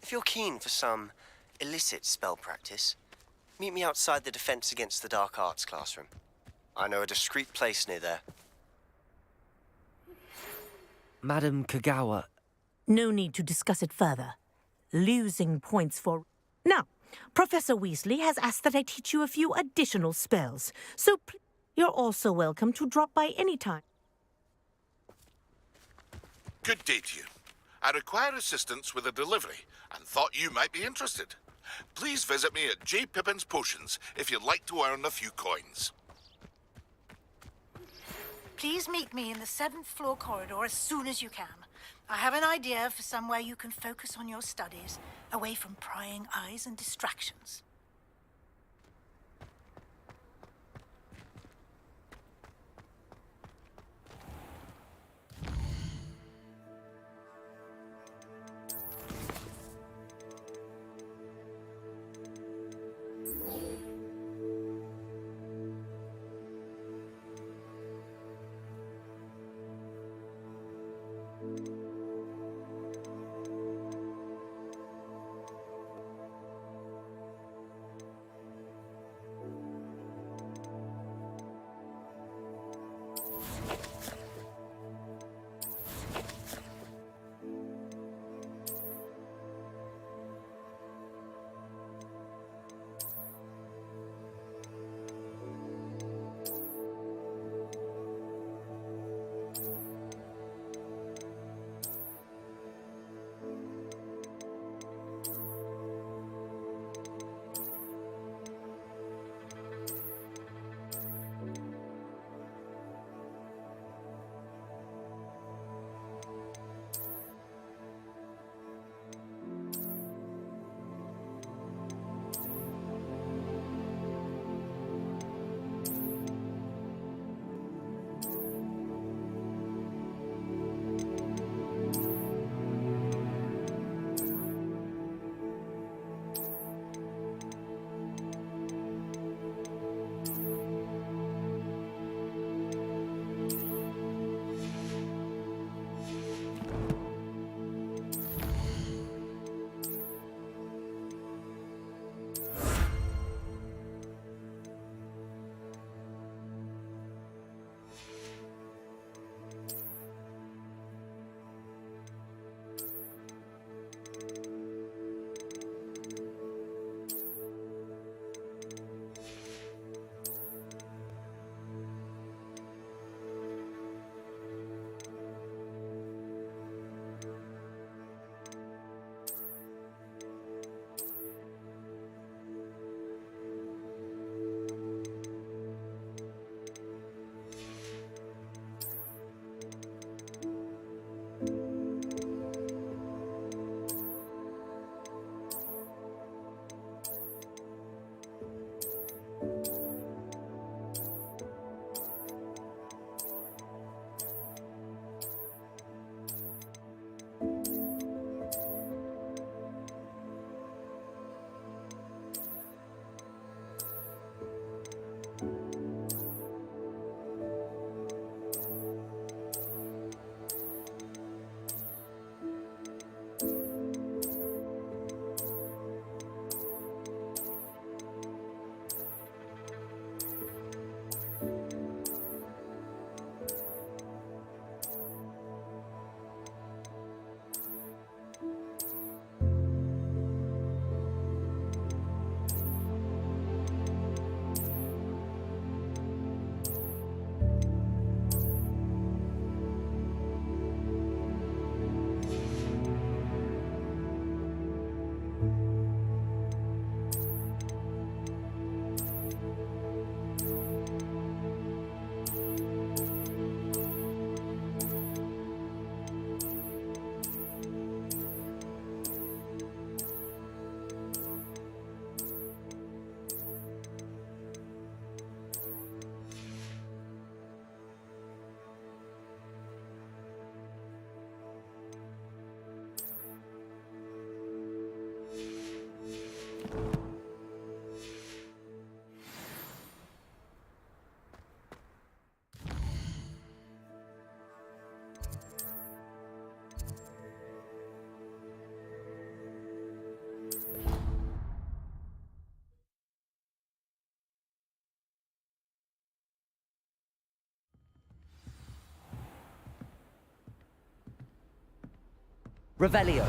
[SPEAKER 18] If you're keen for some illicit spell practice, meet me outside the Defense Against the Dark Arts classroom. I know a discreet place near there.
[SPEAKER 3] Madam Kagawa...
[SPEAKER 9] No need to discuss it further. Losing points for... Now, Professor Weasley has asked that I teach you a few additional spells, so you're also welcome to drop by any time.
[SPEAKER 7] Good day to you. I require assistance with a delivery and thought you might be interested. Please visit me at J. Pippin's Potions if you'd like to earn a few coins.
[SPEAKER 19] Please meet me in the 7th floor corridor as soon as you can. I have an idea for somewhere you can focus on your studies, away from prying eyes and distractions.
[SPEAKER 3] Revelio.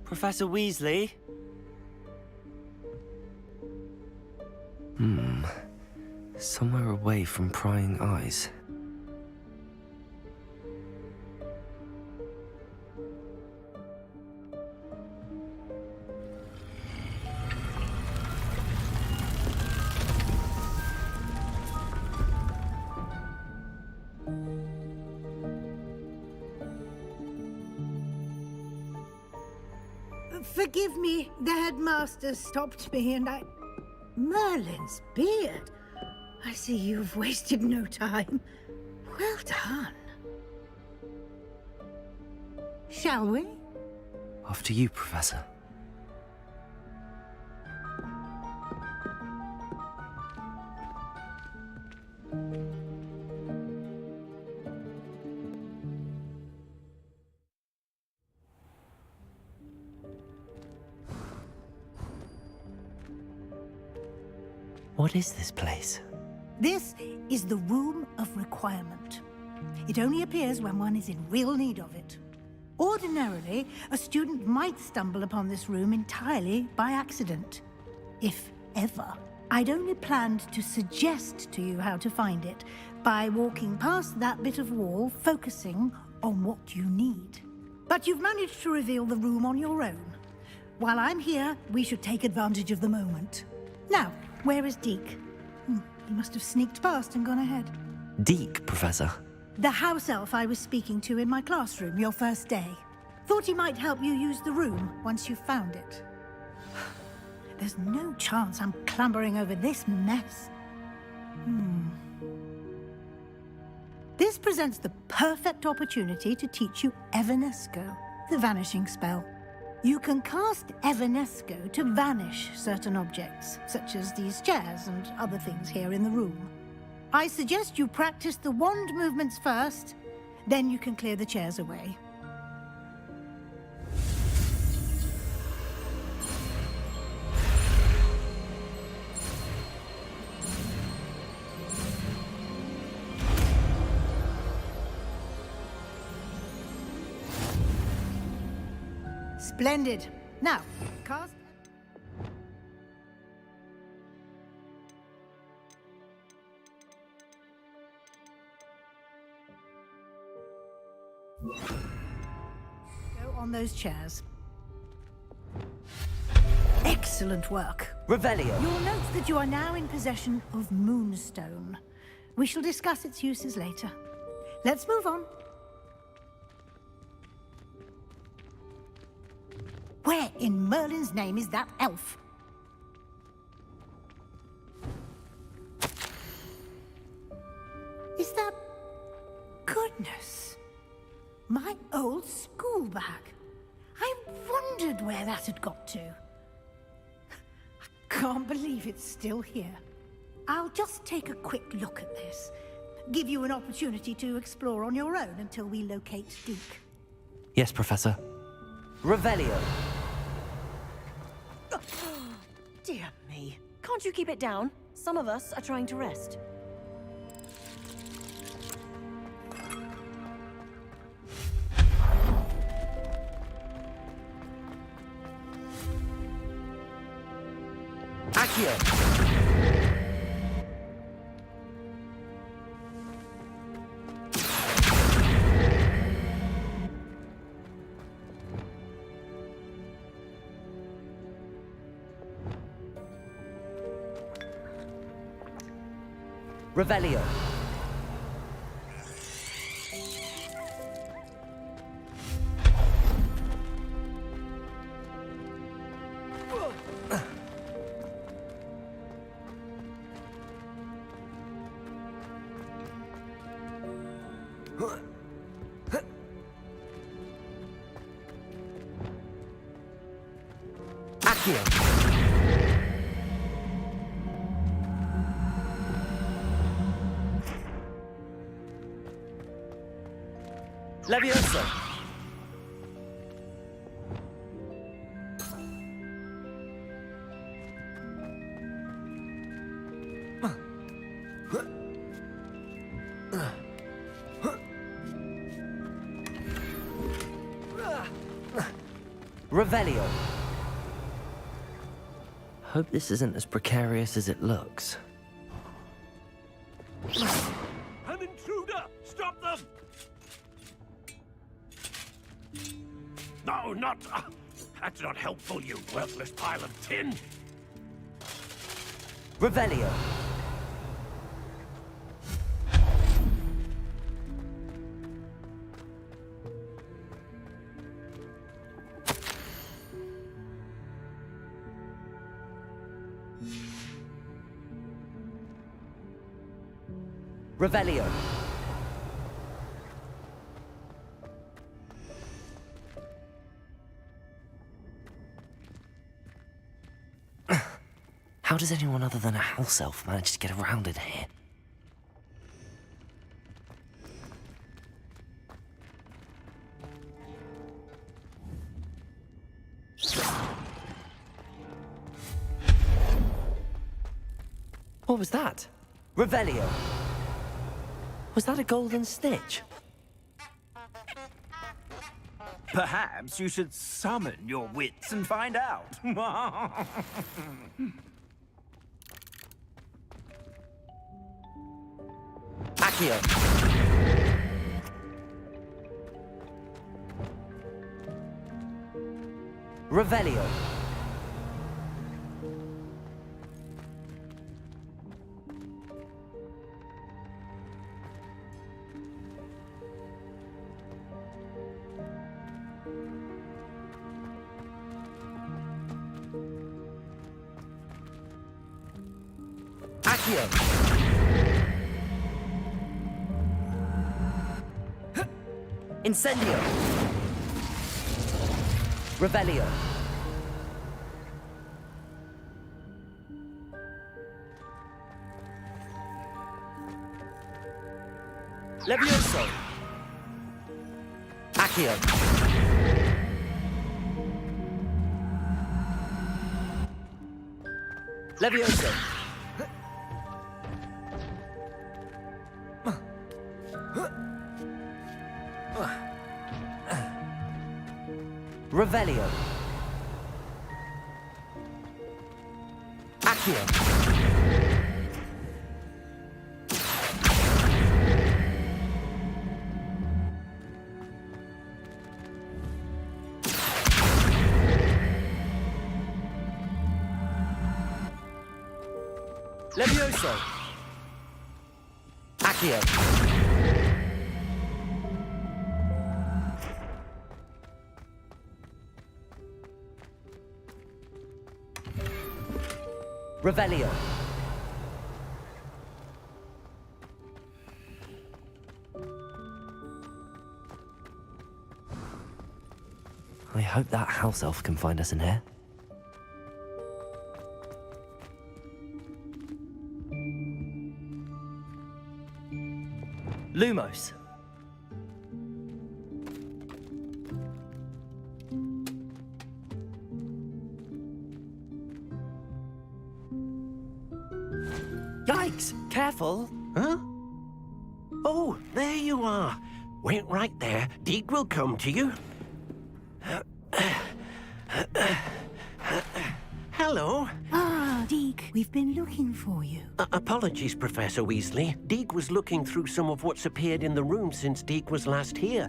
[SPEAKER 3] Professor Weasley?
[SPEAKER 1] Somewhere away from prying eyes.
[SPEAKER 19] Forgive me, the headmaster stopped me and I... Merlin's beard. I see you've wasted no time. Well done. Shall we?
[SPEAKER 1] After you, Professor.
[SPEAKER 3] What is this place?
[SPEAKER 19] This is the Room of Requirement. It only appears when one is in real need of it. Ordinarily, a student might stumble upon this room entirely by accident. If ever. I'd only planned to suggest to you how to find it by walking past that bit of wall, focusing on what you need. But you've managed to reveal the room on your own. While I'm here, we should take advantage of the moment. Now, where is Deke? He must have sneaked past and gone ahead.
[SPEAKER 1] Deke, Professor.
[SPEAKER 19] The house elf I was speaking to in my classroom your first day. Thought he might help you use the room once you found it. There's no chance I'm clambering over this mess. This presents the perfect opportunity to teach you Evanesco, the vanishing spell. You can cast Evanesco to vanish certain objects, such as these chairs and other things here in the room. I suggest you practice the wand movements first, then you can clear the chairs away. Splendid. Now, cast... Go on those chairs. Excellent work.
[SPEAKER 3] Revelio.
[SPEAKER 19] You'll note that you are now in possession of Moonstone. We shall discuss its uses later. Let's move on. Where in Merlin's name is that elf? Is that... Goodness. My old school bag. I wondered where that had got to. I can't believe it's still here. I'll just take a quick look at this. Give you an opportunity to explore on your own until we locate Deke.
[SPEAKER 1] Yes, Professor.
[SPEAKER 3] Revelio.
[SPEAKER 6] Dear me. Can't you keep it down? Some of us are trying to rest.
[SPEAKER 3] Accio. Revelio. Accio. Leviosa. Revelio. Hope this isn't as precarious as it looks.
[SPEAKER 14] An intruder! Stop them! No, not... that's not helpful, you worthless pile of tin!
[SPEAKER 3] Revelio. Revelio. How does anyone other than a house elf manage to get around in here? What was that? Revelio. Was that a golden stitch?
[SPEAKER 8] Perhaps you should summon your wits and find out.
[SPEAKER 3] Accio. Revelio. Accio. Incendio. Revelio. Levioso. Accio. Levioso. Revelio. Accio. Levioso. Accio. Revelio. I hope that house elf can find us in here. Lumos.
[SPEAKER 11] Yikes! Careful! Huh? Oh, there you are. Wait right there. Deke will come to you. Hello.
[SPEAKER 19] Ah, Deke, we've been looking for you.
[SPEAKER 11] Apologies, Professor Weasley. Deke was looking through some of what's appeared in the room since Deke was last here.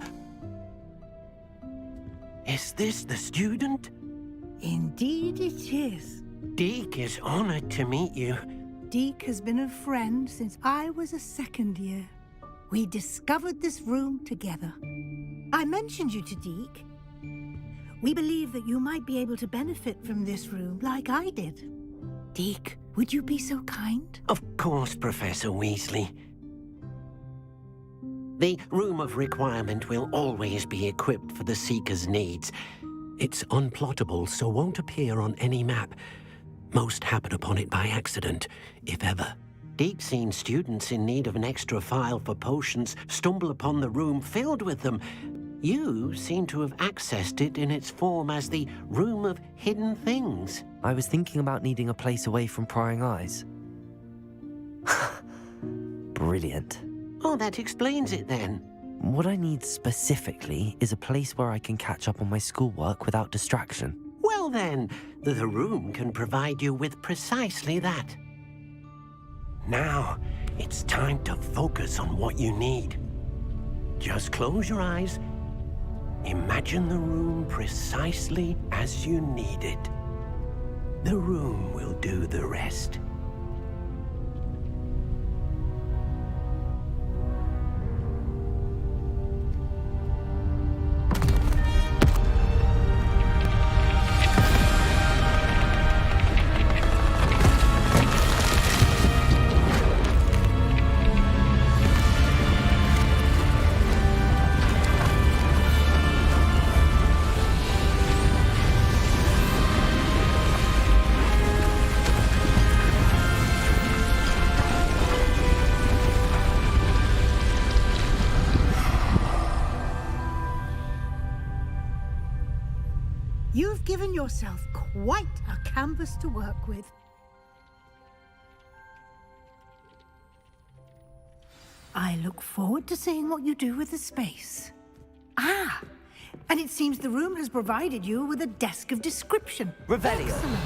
[SPEAKER 11] Is this the student?
[SPEAKER 19] Indeed it is.
[SPEAKER 11] Deke is honored to meet you.
[SPEAKER 19] Deke has been a friend since I was a second year. We discovered this room together. I mentioned you to Deke. We believe that you might be able to benefit from this room like I did. Deke, would you be so kind?
[SPEAKER 11] Of course, Professor Weasley. The Room of Requirement will always be equipped for the Seeker's needs. It's unplottable, so won't appear on any map. Most happen upon it by accident, if ever. Deke's seen students in need of an extra file for potions stumble upon the room filled with them. You seem to have accessed it in its form as the Room of Hidden Things.
[SPEAKER 3] I was thinking about needing a place away from prying eyes. Brilliant.
[SPEAKER 11] Oh, that explains it then.
[SPEAKER 3] What I need specifically is a place where I can catch up on my schoolwork without distraction.
[SPEAKER 11] Well then, the room can provide you with precisely that. Now, it's time to focus on what you need. Just close your eyes. Imagine the room precisely as you need it. The room will do the rest.
[SPEAKER 19] You've given yourself quite a canvas to work with. I look forward to seeing what you do with the space. Ah, and it seems the room has provided you with a desk of description.
[SPEAKER 3] Revelio.
[SPEAKER 19] Excellent.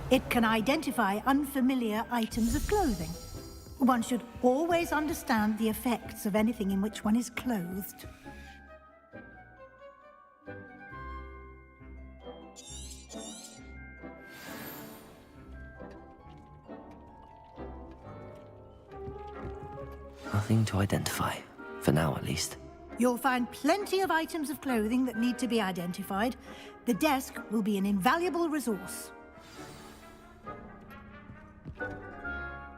[SPEAKER 19] It can identify unfamiliar items of clothing. One should always understand the effects of anything in which one is clothed.
[SPEAKER 3] Nothing to identify, for now at least.
[SPEAKER 19] You'll find plenty of items of clothing that need to be identified. The desk will be an invaluable resource.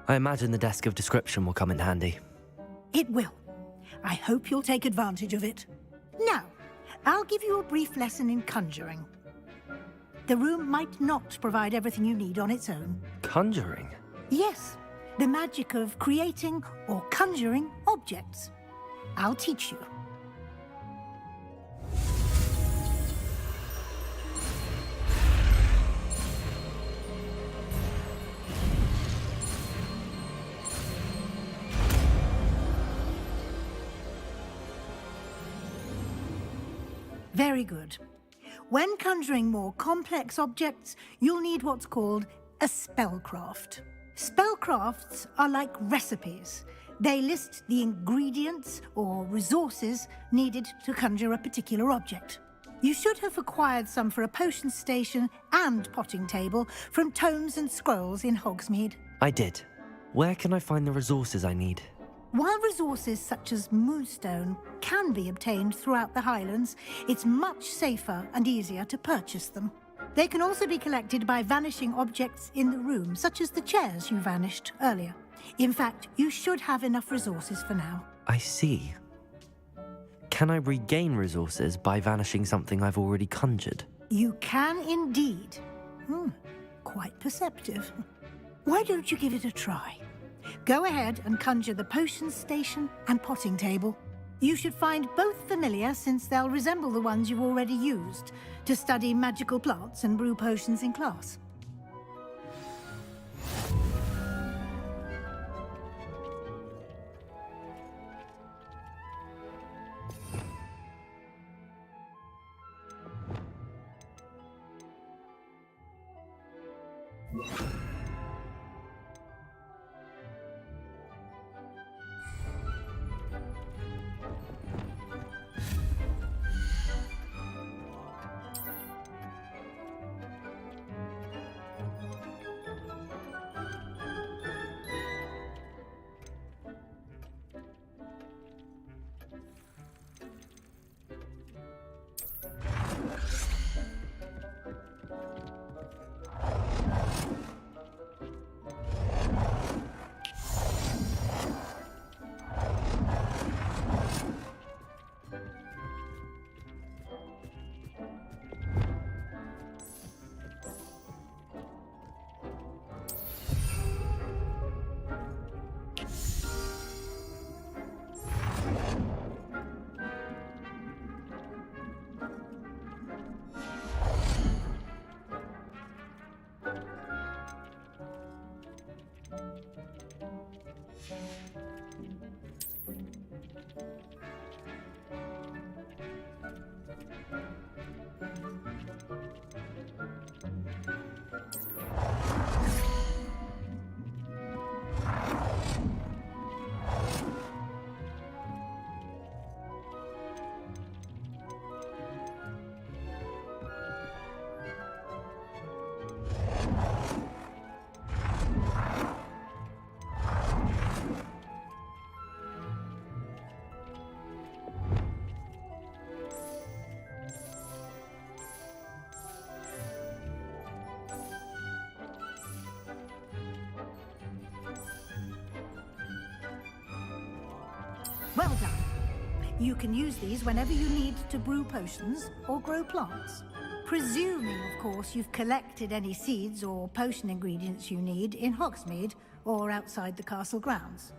[SPEAKER 3] I imagine the desk of description will come in handy.
[SPEAKER 19] It will. I hope you'll take advantage of it. Now, I'll give you a brief lesson in conjuring. The room might not provide everything you need on its own.
[SPEAKER 3] Conjuring?
[SPEAKER 19] Yes, the magic of creating or conjuring objects. I'll teach you. Very good. When conjuring more complex objects, you'll need what's called a spellcraft. Spellcrafts are like recipes. They list the ingredients or resources needed to conjure a particular object. You should have acquired some for a potion station and potting table from tomes and scrolls in Hogsmeade.
[SPEAKER 3] I did. Where can I find the resources I need?
[SPEAKER 19] While resources such as moonstone can be obtained throughout the Highlands, it's much safer and easier to purchase them. They can also be collected by vanishing objects in the room, such as the chairs you vanished earlier. In fact, you should have enough resources for now.
[SPEAKER 3] I see. Can I regain resources by vanishing something I've already conjured?
[SPEAKER 19] You can indeed. Quite perceptive. Why don't you give it a try? Go ahead and conjure the potion station and potting table. You should find both familiar, since they'll resemble the ones you've already used to study magical plants and brew potions in class. Well done. You can use these whenever you need to brew potions or grow plants. Presuming, of course, you've collected any seeds or potion ingredients you need in Hogsmeade or outside the castle grounds.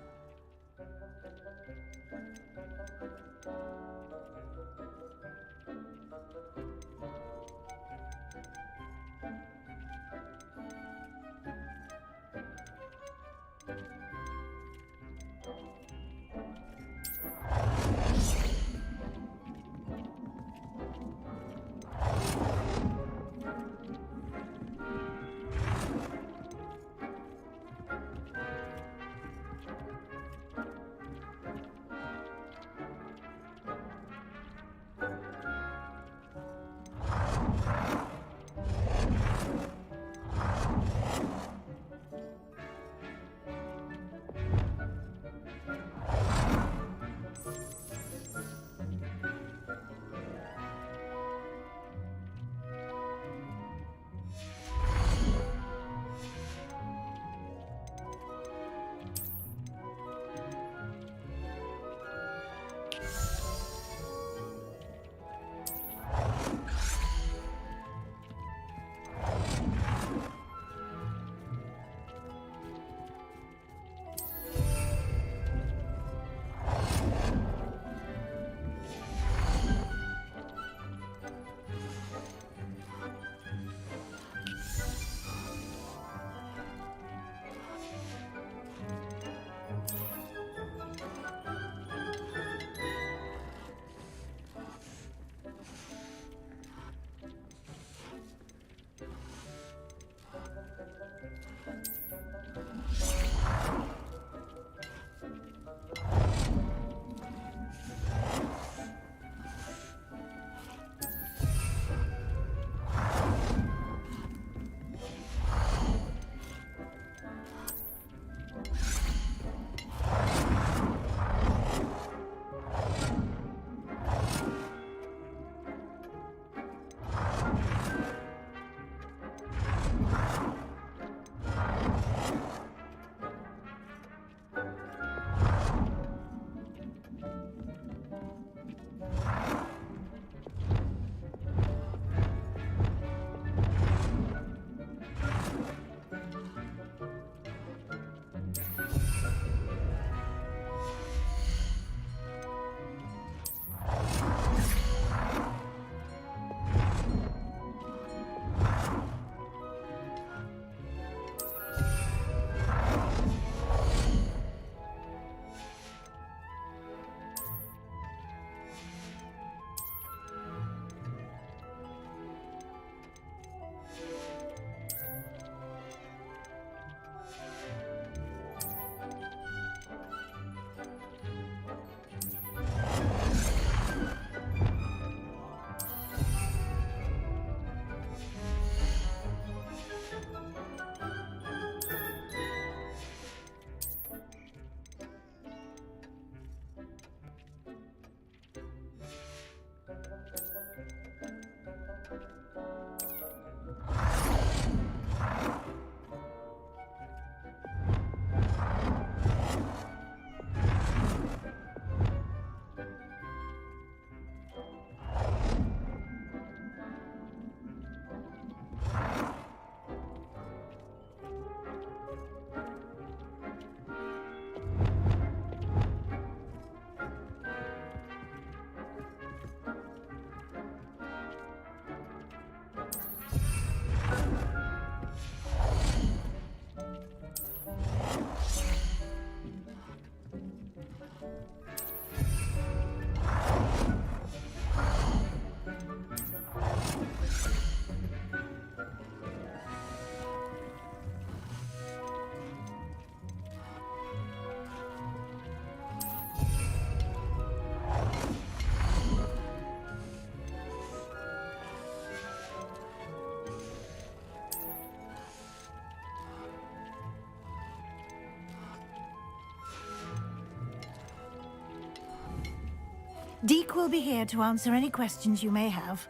[SPEAKER 19] Deke will be here to answer any questions you may have.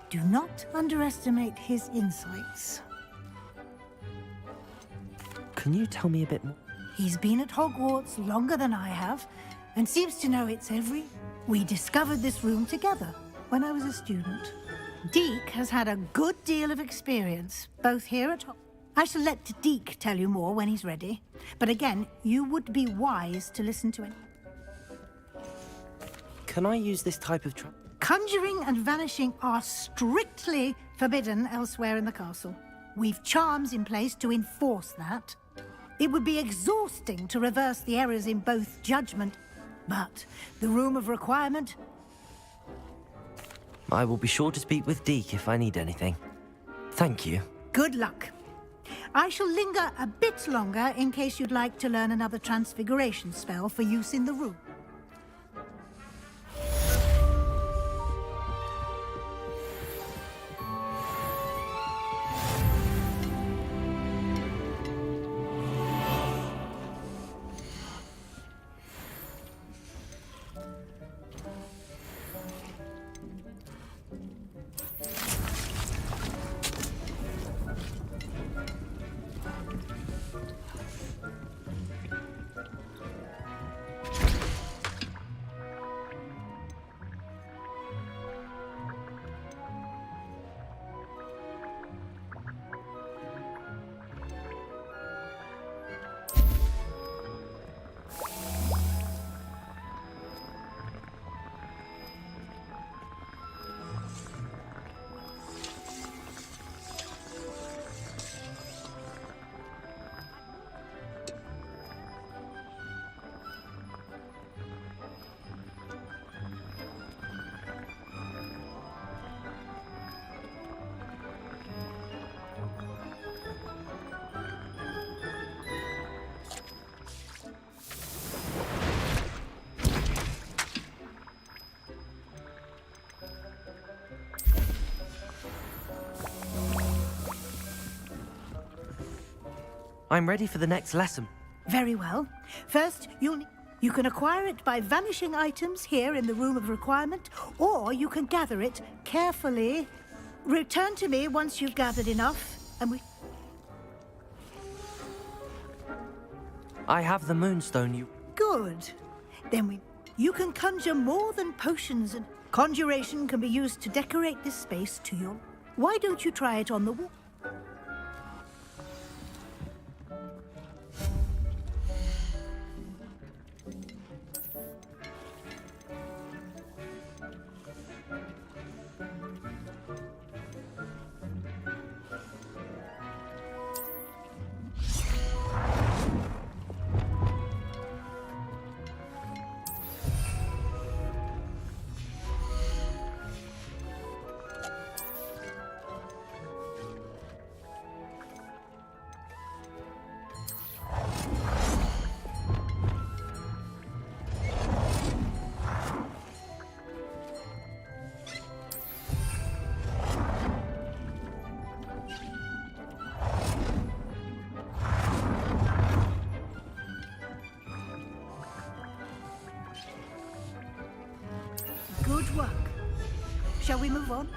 [SPEAKER 19] Do not underestimate his insights.
[SPEAKER 3] Can you tell me a bit more?
[SPEAKER 19] He's been at Hogwarts longer than I have, and seems to know its every... We discovered this room together when I was a student. Deke has had a good deal of experience, both here at home. I shall let Deke tell you more when he's ready. But again, you would be wise to listen to him.
[SPEAKER 3] Can I use this type of
[SPEAKER 19] Conjuring and vanishing are strictly forbidden elsewhere in the castle. We've charms in place to enforce that. It would be exhausting to reverse the errors in both judgment, but the room of requirement...
[SPEAKER 3] I will be sure to speak with Deke if I need anything. Thank you.
[SPEAKER 19] Good luck. I shall linger a bit longer in case you'd like to learn another transfiguration spell for use in the room.
[SPEAKER 3] I'm ready for the next lesson.
[SPEAKER 19] Very well. First, you can acquire it by vanishing items here in the room of requirement, or you can gather it carefully. Return to me once you've gathered enough, and we...
[SPEAKER 3] I have the moonstone you...
[SPEAKER 19] Good. Then you can conjure more than potions, and conjuration can be used to decorate this space to your... Why don't you try it on the wall? Good work. Shall we move on?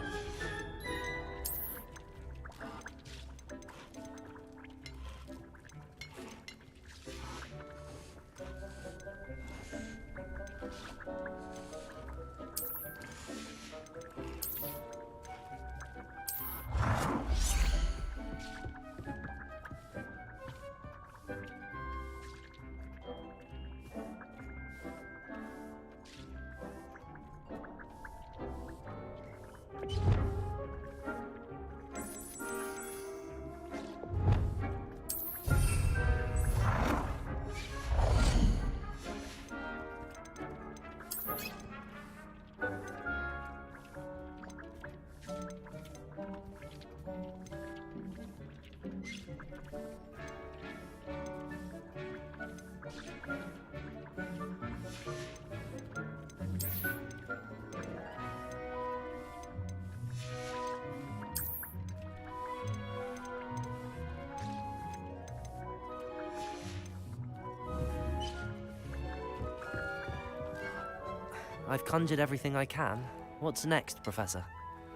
[SPEAKER 3] I've conjured everything I can. What's next, Professor?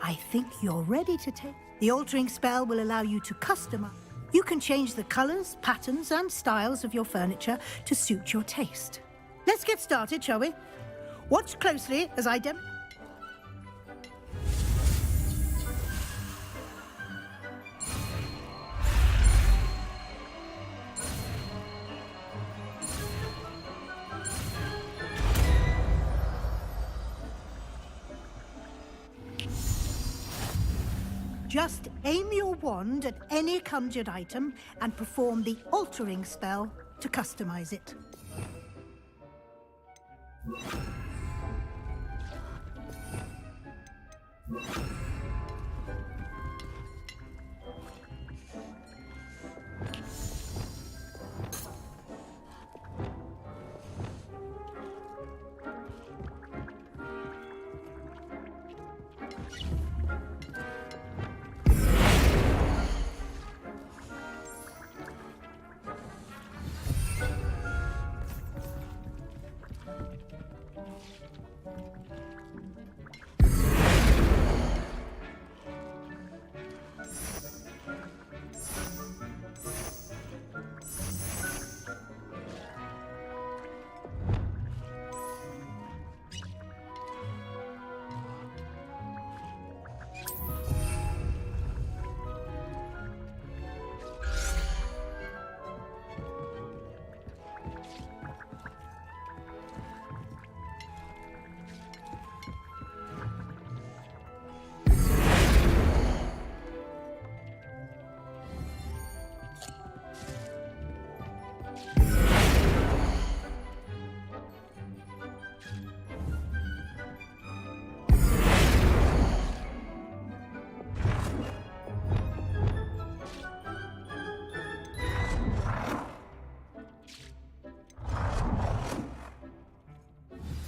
[SPEAKER 19] I think you're ready to take... The altering spell will allow you to customize. You can change the colors, patterns, and styles of your furniture to suit your taste. Let's get started, shall we? Watch closely as I Just aim your wand at any conjured item and perform the altering spell to customize it.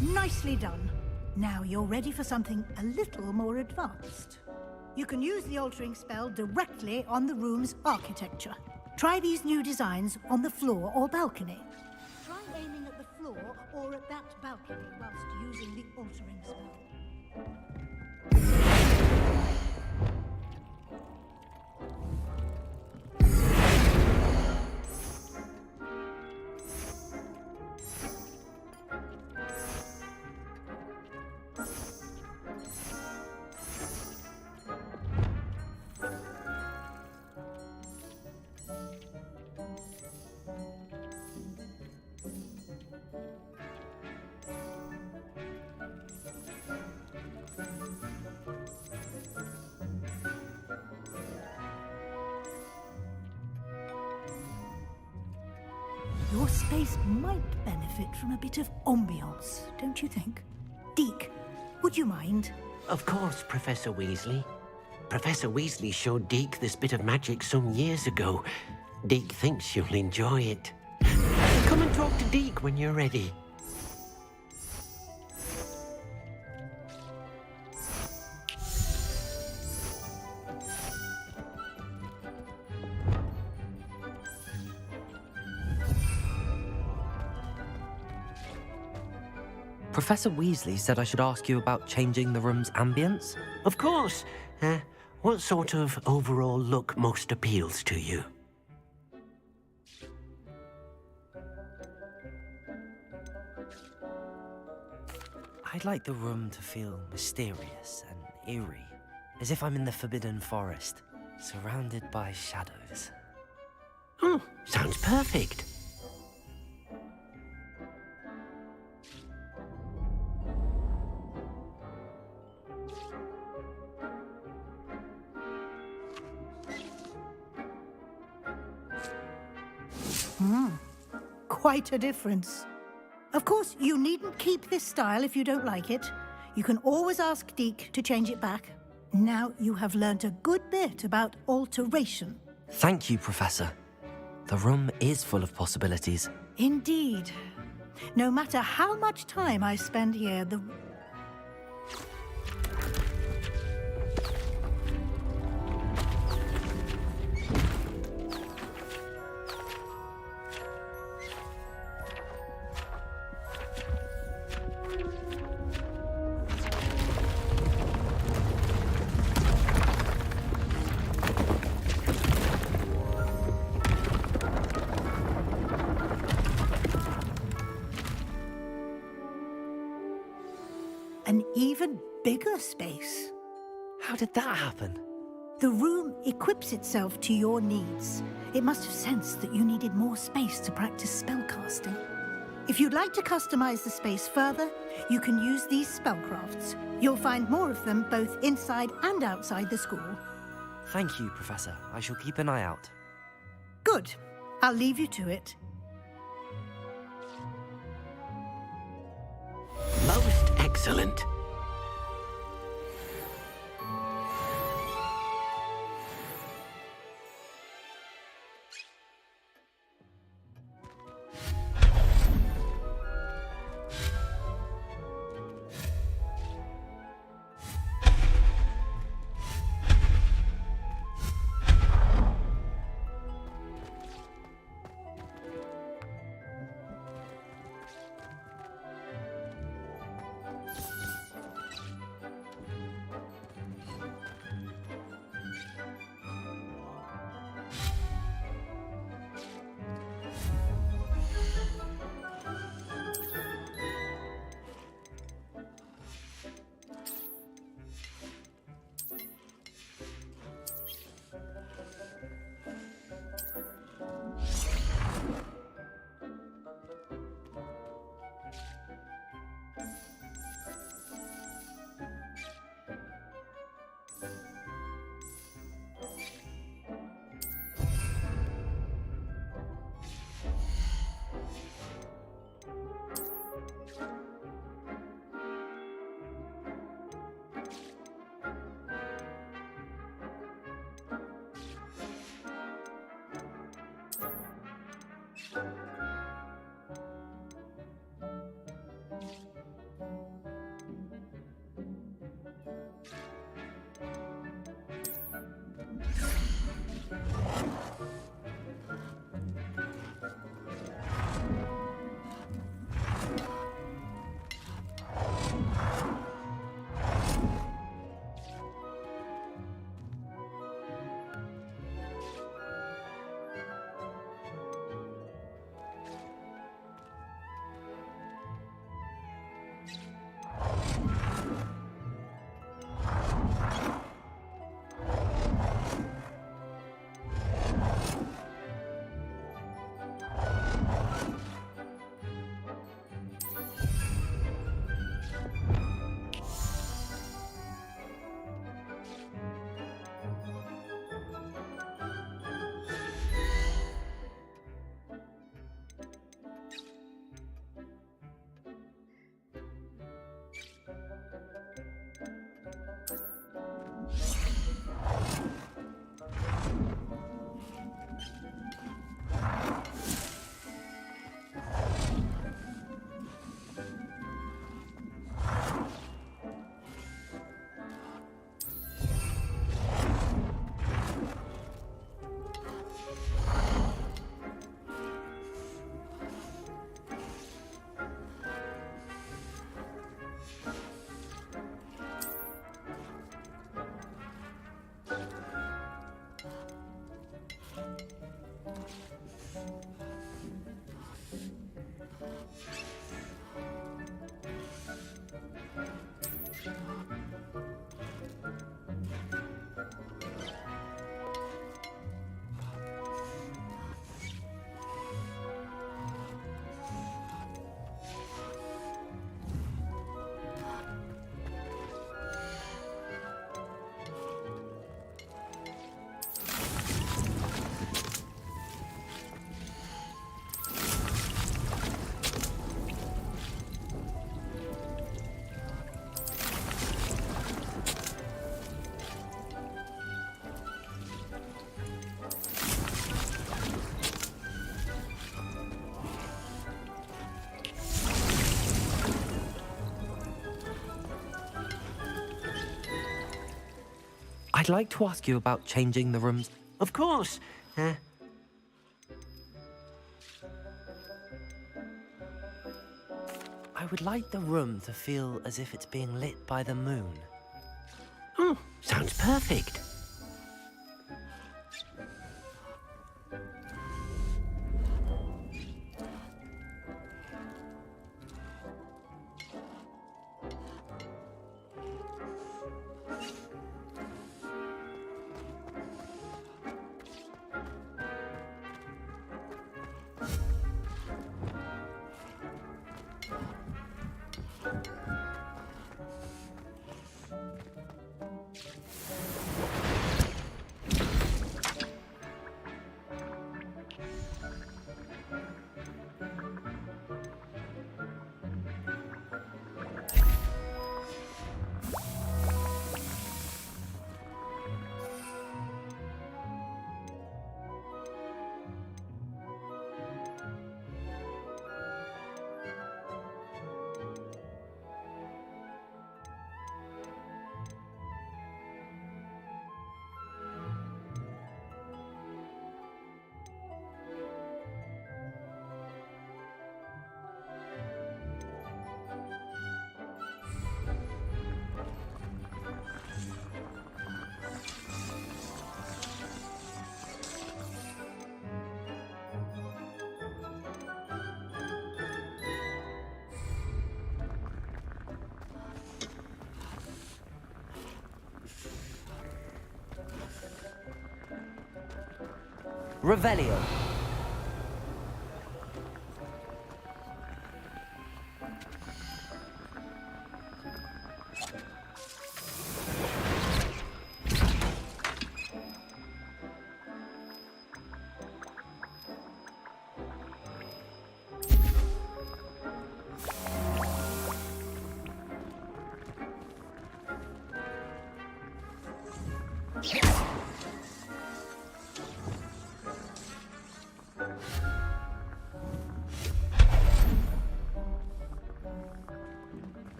[SPEAKER 19] Nicely done. Now you're ready for something a little more advanced. You can use the altering spell directly on the room's architecture. Try these new designs on the floor or balcony. Try aiming at the floor or at that balcony whilst using the altering spell. Your space might benefit from a bit of ambiance, don't you think? Deke, would you mind?
[SPEAKER 11] Of course, Professor Weasley. Professor Weasley showed Deke this bit of magic some years ago. Deke thinks you'll enjoy it. Come and talk to Deke when you're ready.
[SPEAKER 3] Professor Weasley said I should ask you about changing the room's ambience?
[SPEAKER 11] Of course. What sort of overall look most appeals to you?
[SPEAKER 3] I'd like the room to feel mysterious and eerie, as if I'm in the Forbidden Forest, surrounded by shadows.
[SPEAKER 11] Oh, sounds perfect.
[SPEAKER 19] Quite a difference. Of course, you needn't keep this style if you don't like it. You can always ask Deke to change it back. Now you have learnt a good bit about alteration.
[SPEAKER 3] Thank you, Professor. The room is full of possibilities.
[SPEAKER 19] Indeed. No matter how much time I spend here, the... an even bigger space.
[SPEAKER 3] How did that happen?
[SPEAKER 19] The room equips itself to your needs. It must have sensed that you needed more space to practice spellcasting. If you'd like to customize the space further, you can use these spellcrafts. You'll find more of them both inside and outside the school.
[SPEAKER 3] Thank you, Professor. I shall keep an eye out.
[SPEAKER 19] Good. I'll leave you to it.
[SPEAKER 11] Most excellent.
[SPEAKER 3] I'd like to ask you about changing the rooms.
[SPEAKER 14] Of course.
[SPEAKER 3] I would like the room to feel as if it's being lit by the moon.
[SPEAKER 14] Oh, sounds perfect.
[SPEAKER 3] Revelio.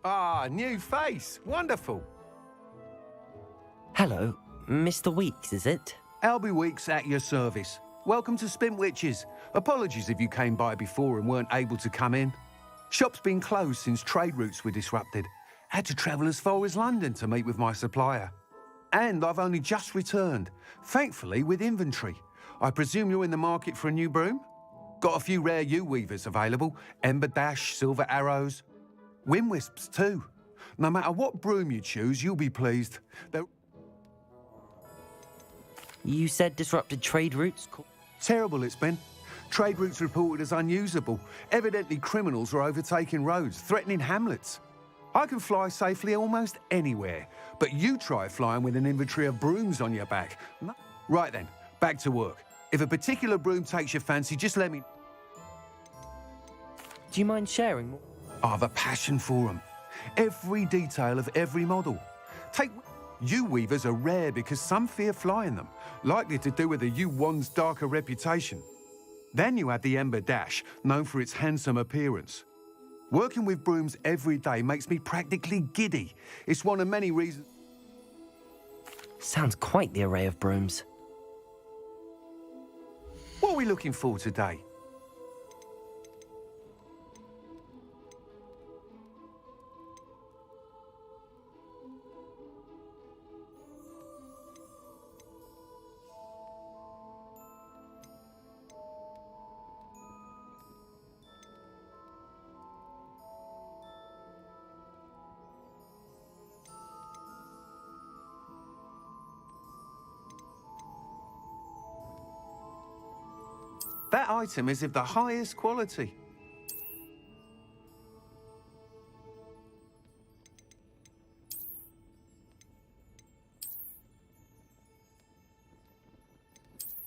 [SPEAKER 12] Ah, new face. Wonderful.
[SPEAKER 3] Hello, Mr. Weeks, is it?
[SPEAKER 12] Albie Weeks at your service. Welcome to Spintwitches. Apologies if you came by before and weren't able to come in. Shop's been closed since trade routes were disrupted. Had to travel as far as London to meet with my supplier. And I've only just returned, thankfully with inventory. I presume you're in the market for a new broom? Got a few rare U-weavers available. Ember Dash, Silver Arrows. Wind Wisps too. No matter what broom you choose, you'll be pleased.
[SPEAKER 3] You said disrupted trade routes?
[SPEAKER 12] Terrible it's been. Trade routes reported as unusable. Evidently criminals are overtaking roads, threatening hamlets. I can fly safely almost anywhere, but you try flying with an inventory of brooms on your back. Right then, back to work. If a particular broom takes your fancy, just let me...
[SPEAKER 3] Do you mind sharing more?
[SPEAKER 12] I've a passion for them. Every detail of every model. Take... U-weavers are rare because some fear flying them, likely to do with the U-wand's darker reputation. Then you add the Ember Dash, known for its handsome appearance. Working with brooms every day makes me practically giddy. It's one of many reasons...
[SPEAKER 3] Sounds quite the array of brooms.
[SPEAKER 12] What are we looking for today? That item is of the highest quality.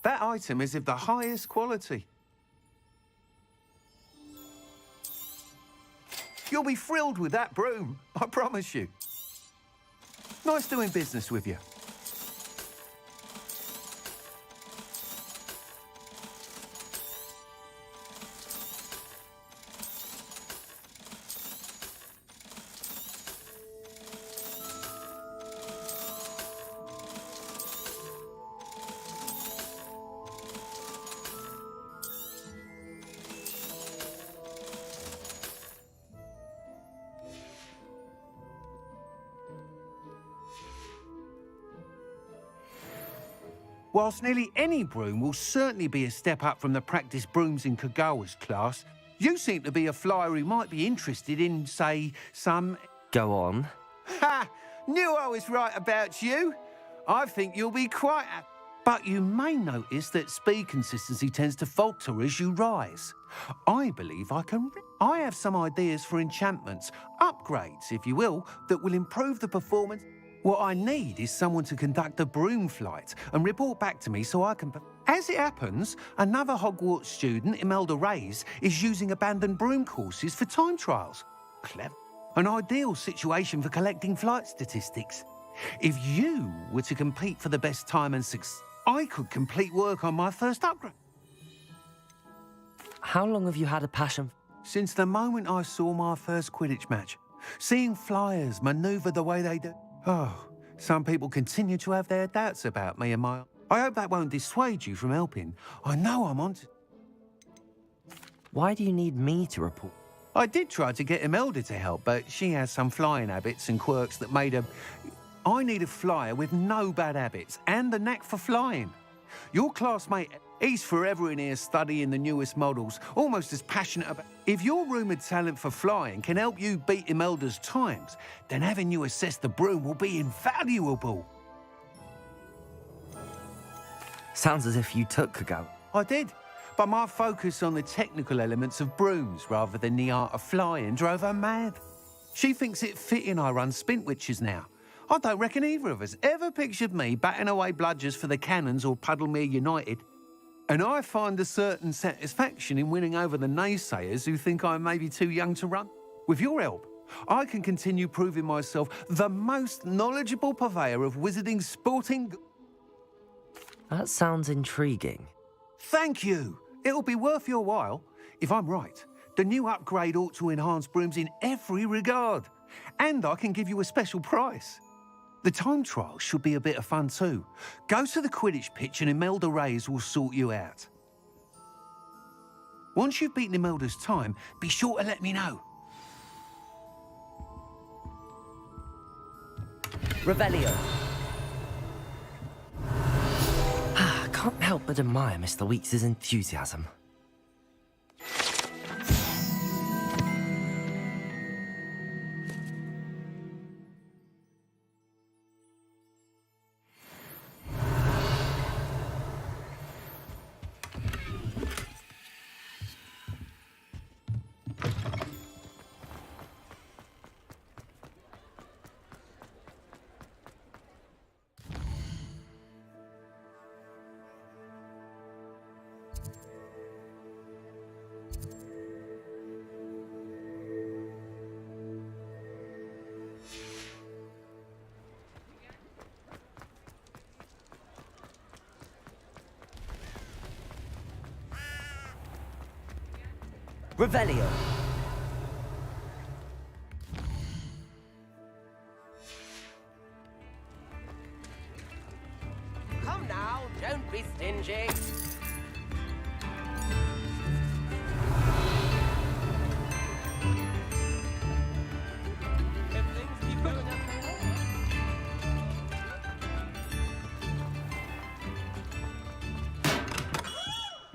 [SPEAKER 12] That item is of the highest quality. You'll be thrilled with that broom, I promise you. Nice doing business with you. Whilst nearly any broom will certainly be a step up from the practice brooms in Kagawa's class, you seem to be a flyer who might be interested in, say, some...
[SPEAKER 3] Go on.
[SPEAKER 12] Ha! Knew I was right about you. I think you'll be quite... But you may notice that speed consistency tends to falter as you rise. I believe I can... I have some ideas for enchantments, upgrades, if you will, that will improve the performance... What I need is someone to conduct a broom flight and report back to me so I can... As it happens, another Hogwarts student, Imelda Reyes, is using abandoned broom courses for time trials. Clever. An ideal situation for collecting flight statistics. If you were to compete for the best time and success, I could complete work on my first upgrade.
[SPEAKER 3] How long have you had a passion?
[SPEAKER 12] Since the moment I saw my first Quidditch match. Seeing flyers manoeuvre the way they do. Oh, some people continue to have their doubts about me and my... I hope that won't dissuade you from helping. I know I'm on to...
[SPEAKER 3] Why do you need me to report?
[SPEAKER 12] I did try to get Imelda to help, but she has some flying habits and quirks that made her... I need a flyer with no bad habits and the knack for flying. Your classmate, he's forever in here studying the newest models, almost as passionate about... If your rumoured talent for flying can help you beat Imelda's times, then having you assess the broom will be invaluable.
[SPEAKER 3] Sounds as if you took Kagawa.
[SPEAKER 12] I did, but my focus on the technical elements of brooms rather than the art of flying drove her mad. She thinks it fitting I run Spintwitches now. I don't reckon either of us ever pictured me batting away bludgers for the Cannons or Puddlemere United. And I find a certain satisfaction in winning over the naysayers who think I may be too young to run. With your help, I can continue proving myself the most knowledgeable purveyor of wizarding sporting...
[SPEAKER 3] That sounds intriguing.
[SPEAKER 12] Thank you. It'll be worth your while. If I'm right, the new upgrade ought to enhance brooms in every regard. And I can give you a special price. The time trial should be a bit of fun too. Go to the Quidditch pitch and Imelda Reyes will sort you out. Once you've beaten Imelda's time, be sure to let me know.
[SPEAKER 3] Revelio. Can't help but admire Mr. Weeks' enthusiasm. Revelio.
[SPEAKER 22] Come now, don't be stingy.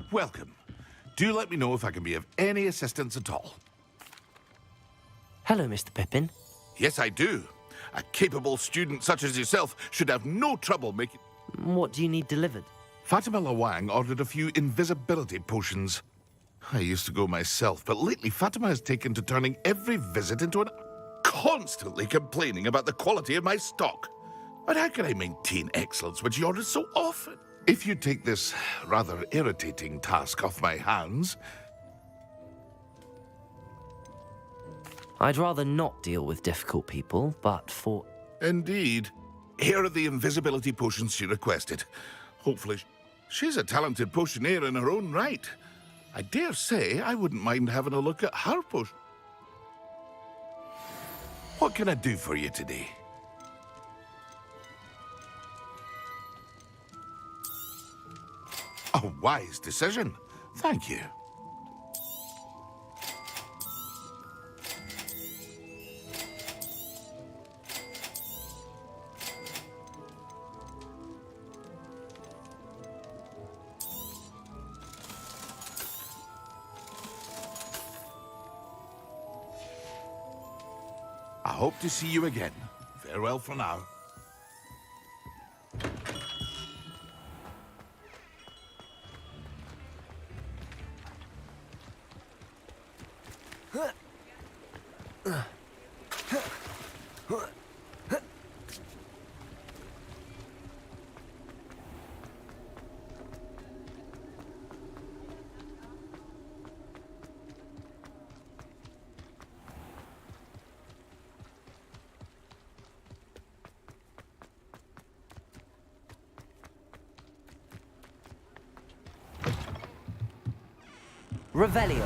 [SPEAKER 7] Welcome. Do let me know if I can be of any assistance at all.
[SPEAKER 3] Hello, Mr. Pippin.
[SPEAKER 7] Yes, I do. A capable student such as yourself should have no trouble making...
[SPEAKER 3] What do you need delivered?
[SPEAKER 7] Fatima Lawang ordered a few invisibility potions. I used to go myself, but lately Fatima has taken to turning every visit into an... constantly complaining about the quality of my stock. But how can I maintain excellence when she orders so often? If you take this rather irritating task off my hands...
[SPEAKER 3] I'd rather not deal with difficult people, but for...
[SPEAKER 7] Indeed. Here are the invisibility potions she requested. Hopefully... She's a talented potioneer in her own right. I dare say I wouldn't mind having a look at her potion. What can I do for you today? A wise decision. Thank you. I hope to see you again. Farewell for now.
[SPEAKER 3] Revelio.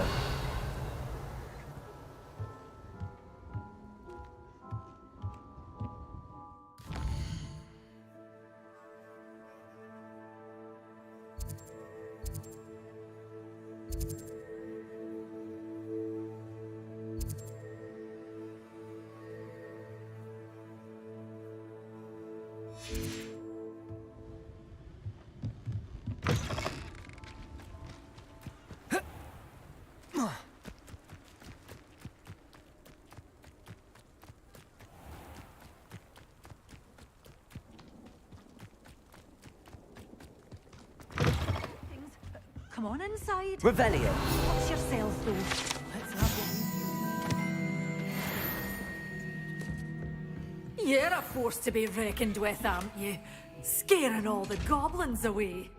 [SPEAKER 2] Come on inside.
[SPEAKER 3] Revelio.
[SPEAKER 2] Watch yourself, though. Let's have one. You're a force to be reckoned with, aren't you? Scaring all the goblins away.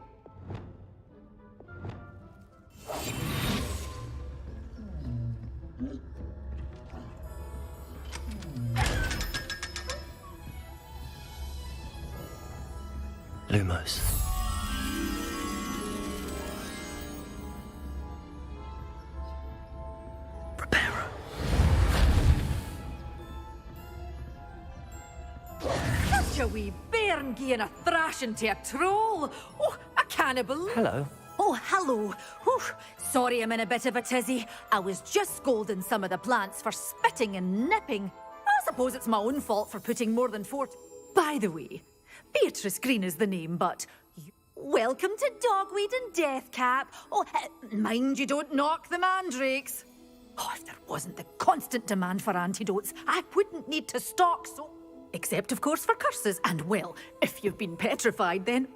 [SPEAKER 3] Lumos.
[SPEAKER 2] Such a wee bairn gieing a thrashing to a troll. Oh, I can't believe...
[SPEAKER 3] Hello.
[SPEAKER 2] Oh, hello. Whew. Sorry I'm in a bit of a tizzy. I was just scolding some of the plants for spitting and nipping. I suppose it's my own fault for putting more than 4... By the way, Beatrice Green is the name, but... Welcome to Dogweed and Deathcap. Oh, mind you don't knock the mandrakes. Oh, if there wasn't the constant demand for antidotes, I wouldn't need to stock so... Except, of course, for curses. And, well, if you've been petrified, then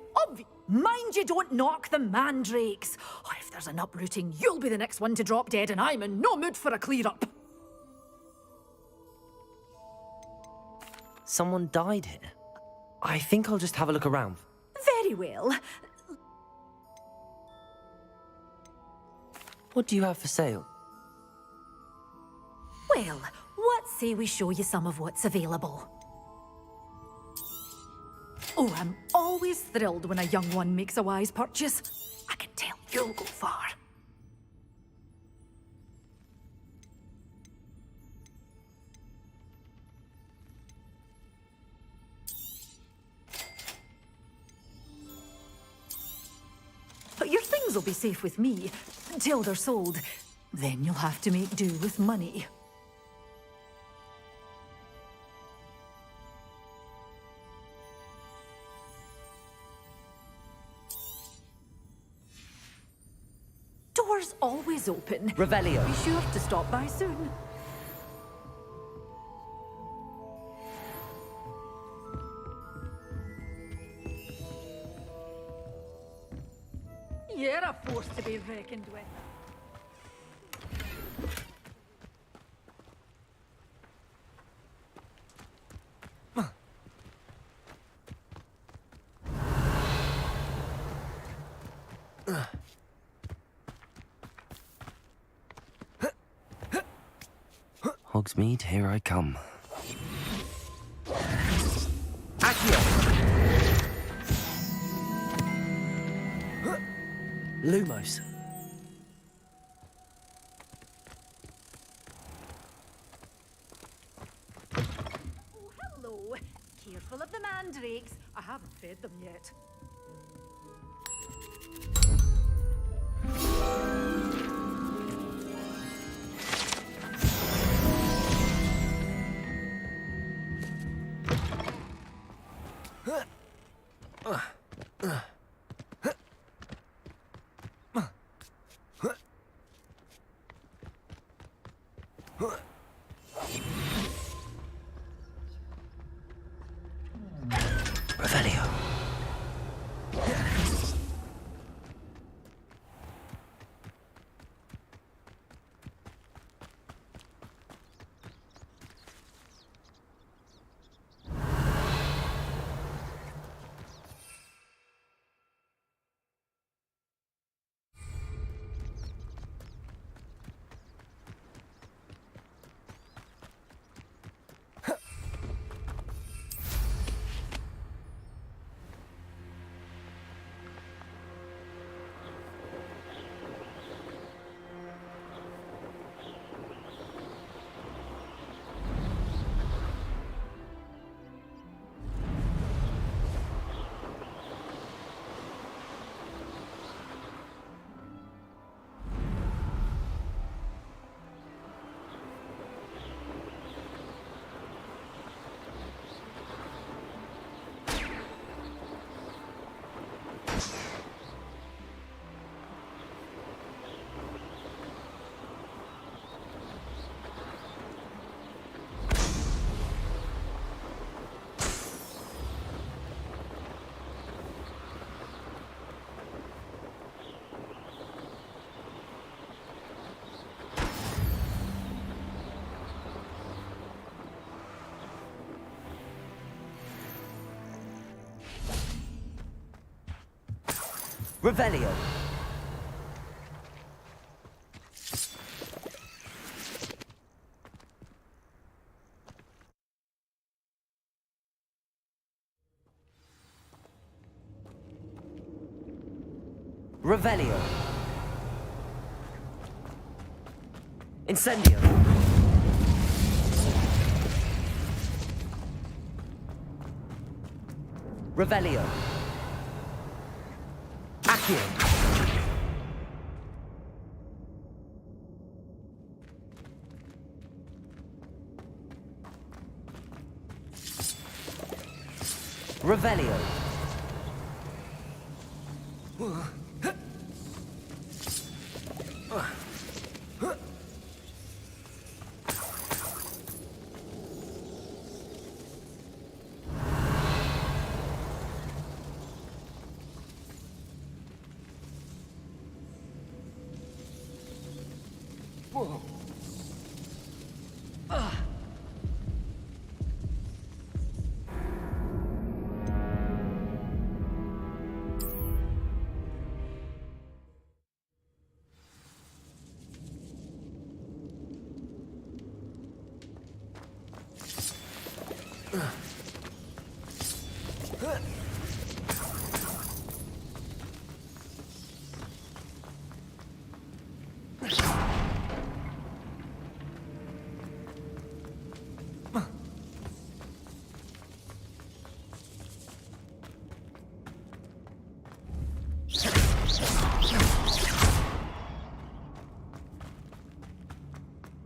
[SPEAKER 2] mind you don't knock the mandrakes. Oh, if there's an uprooting, you'll be the next one to drop dead, and I'm in no mood for a clear-up.
[SPEAKER 3] Someone died here. I think I'll just have a look around.
[SPEAKER 2] Very well.
[SPEAKER 3] What do you have for sale?
[SPEAKER 2] Well, what say we show you some of what's available? Oh, I'm always thrilled when a young one makes a wise purchase. I can tell you'll go far. But your things will be safe with me until they're sold. Then you'll have to make do with money. Doors always open.
[SPEAKER 3] Revelio.
[SPEAKER 2] Be sure to stop by soon. You're a force to be reckoned with.
[SPEAKER 1] Hogsmeade, here I come.
[SPEAKER 3] Lumos.
[SPEAKER 2] Oh, hello. Careful of the mandrakes. I haven't fed them yet.
[SPEAKER 3] Revelio. Revelio. Revelio. Incendio. Revelio. Accio. Revelio.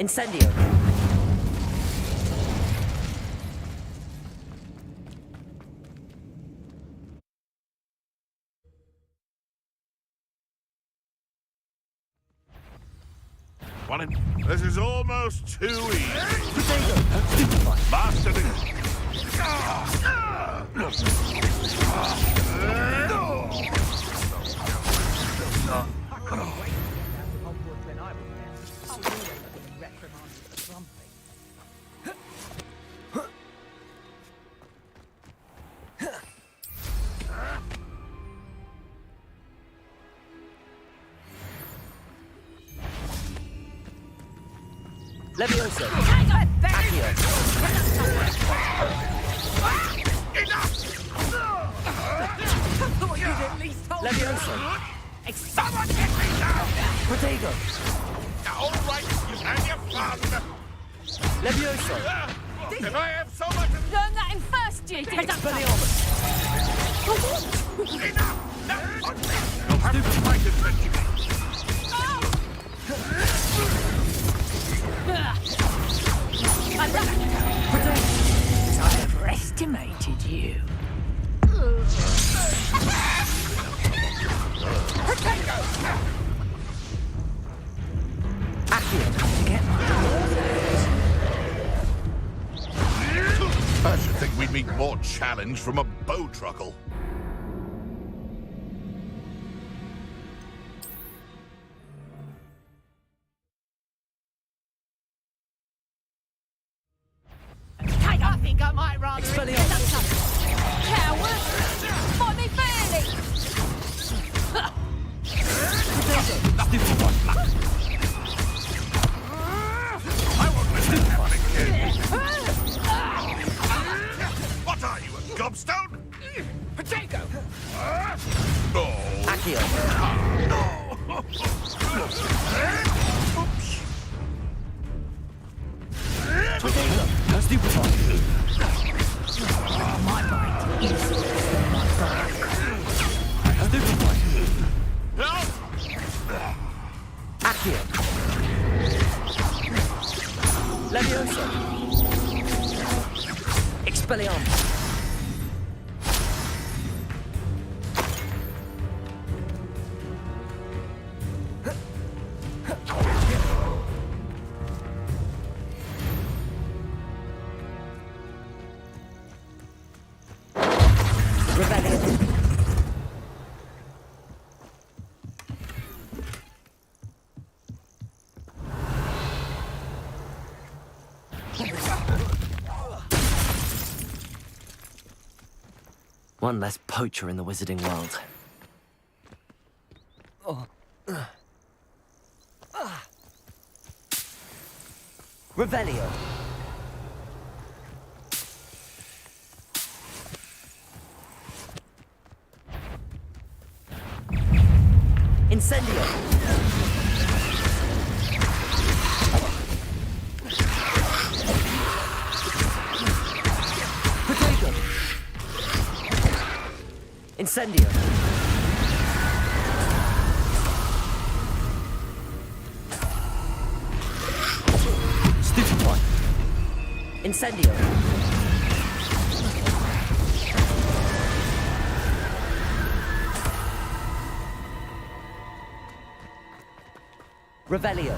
[SPEAKER 3] Incendio.
[SPEAKER 7] This is almost too easy. Master
[SPEAKER 3] Levioso. Accio. Levioso.
[SPEAKER 14] Someone get me down!
[SPEAKER 3] Protego.
[SPEAKER 14] All right, you've had your fun.
[SPEAKER 3] Levioso.
[SPEAKER 14] If I have so much...
[SPEAKER 9] Learn that in first year, did
[SPEAKER 3] Expelliarmus.
[SPEAKER 14] Enough! You'll have to fight eventually.
[SPEAKER 9] I overestimated you.
[SPEAKER 7] I should think we'd meet more challenge from a bow truckle.
[SPEAKER 9] I think I might rather... Coward! Find me fairly!
[SPEAKER 3] Stupid one.
[SPEAKER 7] I won't let that happen again. What are you, a gobstone?
[SPEAKER 14] Potato!
[SPEAKER 7] Oh.
[SPEAKER 3] Accio. Protego. Stupid one.
[SPEAKER 9] My mind is my back.
[SPEAKER 3] Stupid one.
[SPEAKER 7] No!
[SPEAKER 3] Accio. Levioso. Expelliarmus. Rebellion. One less poacher in the wizarding world. Revelio. Incendio. Potato. Incendio. Stupid one. Incendio. Revelio.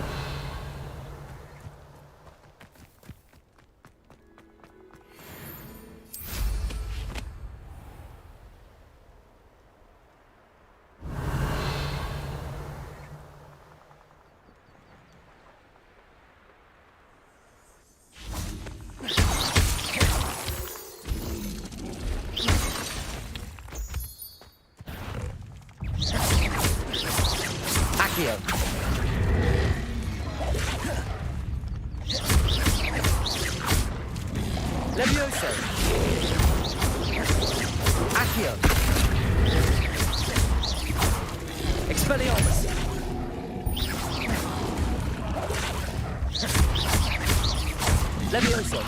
[SPEAKER 3] Accio. Levioso. Accio. Expelliarmus. Levioso.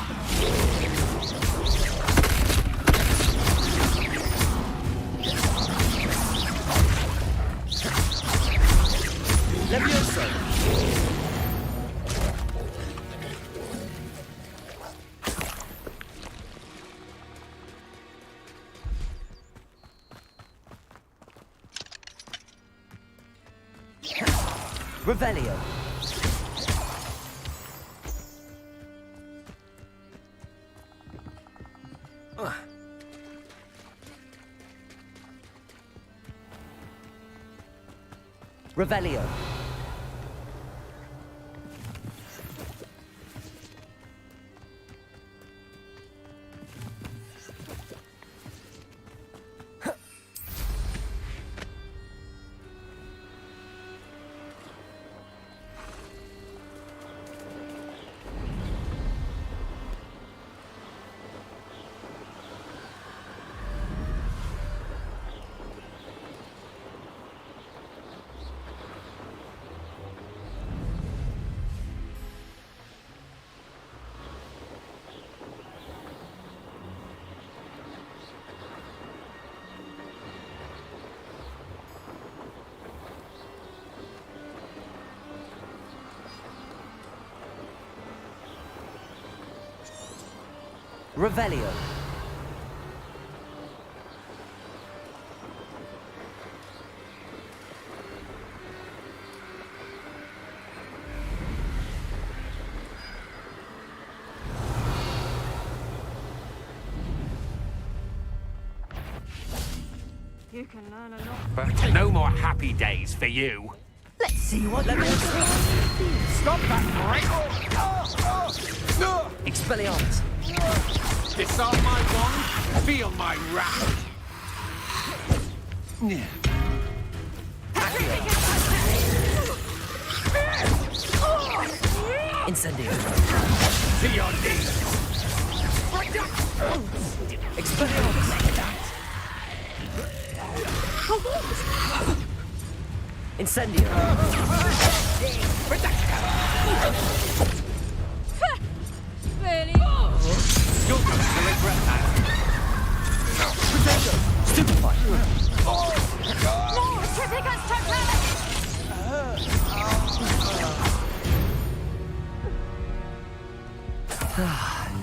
[SPEAKER 3] Levioso. Revelio. Revelio. Revelio.
[SPEAKER 6] You can learn a lot.
[SPEAKER 12] But no more happy days for you.
[SPEAKER 6] Let's see what you
[SPEAKER 12] Stop that,
[SPEAKER 3] Expelliarmus.
[SPEAKER 12] Disarm my wand, feel my wrath.
[SPEAKER 3] Incendio.
[SPEAKER 12] To your knees.
[SPEAKER 3] Expelliarmus. Incendio.
[SPEAKER 6] Really?
[SPEAKER 12] You're going to regret that.
[SPEAKER 3] Stupefy.
[SPEAKER 6] More Triplicus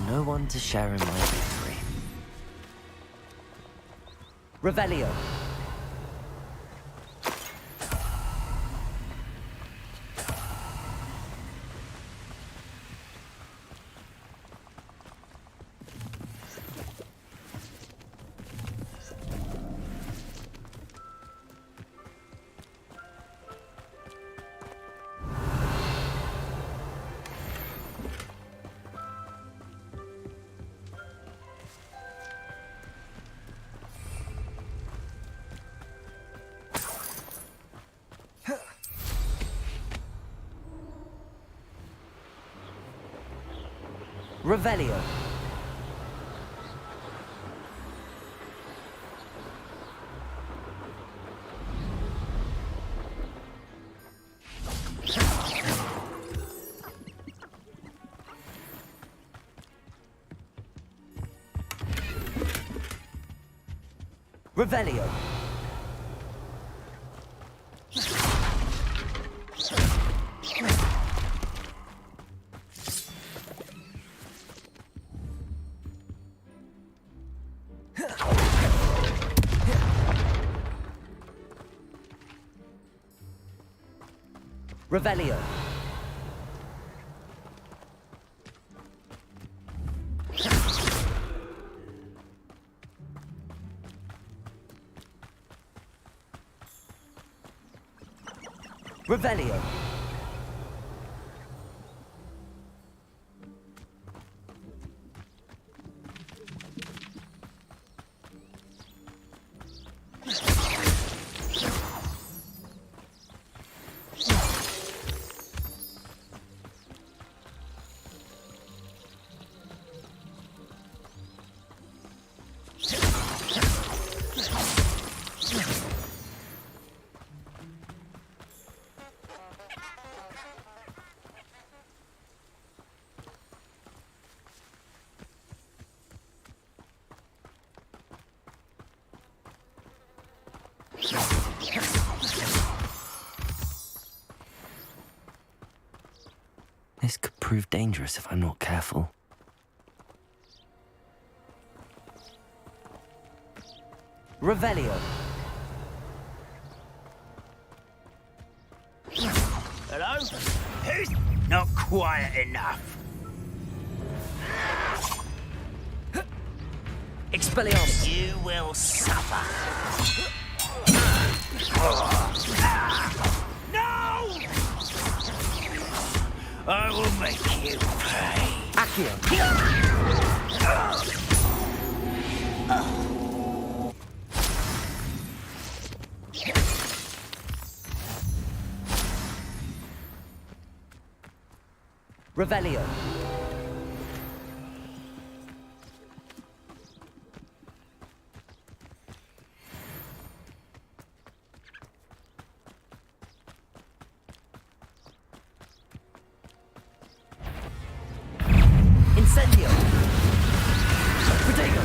[SPEAKER 3] No one to share in my victory. Revelio. Revelio. Revelio. Revelio. Revelio. This could prove dangerous if I'm not careful. Revelio.
[SPEAKER 14] Hello? Who's not quiet enough?
[SPEAKER 3] Expelliarmus.
[SPEAKER 14] You will suffer. No! I will make you pay.
[SPEAKER 3] Accio. Revelio. Incendio. Protego.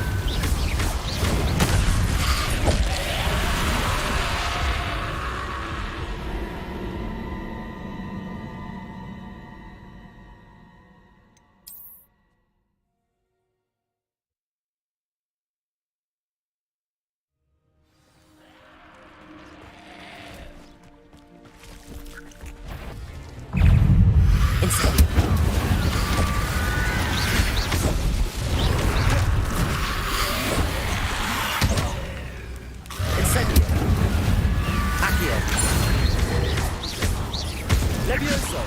[SPEAKER 3] Levioso!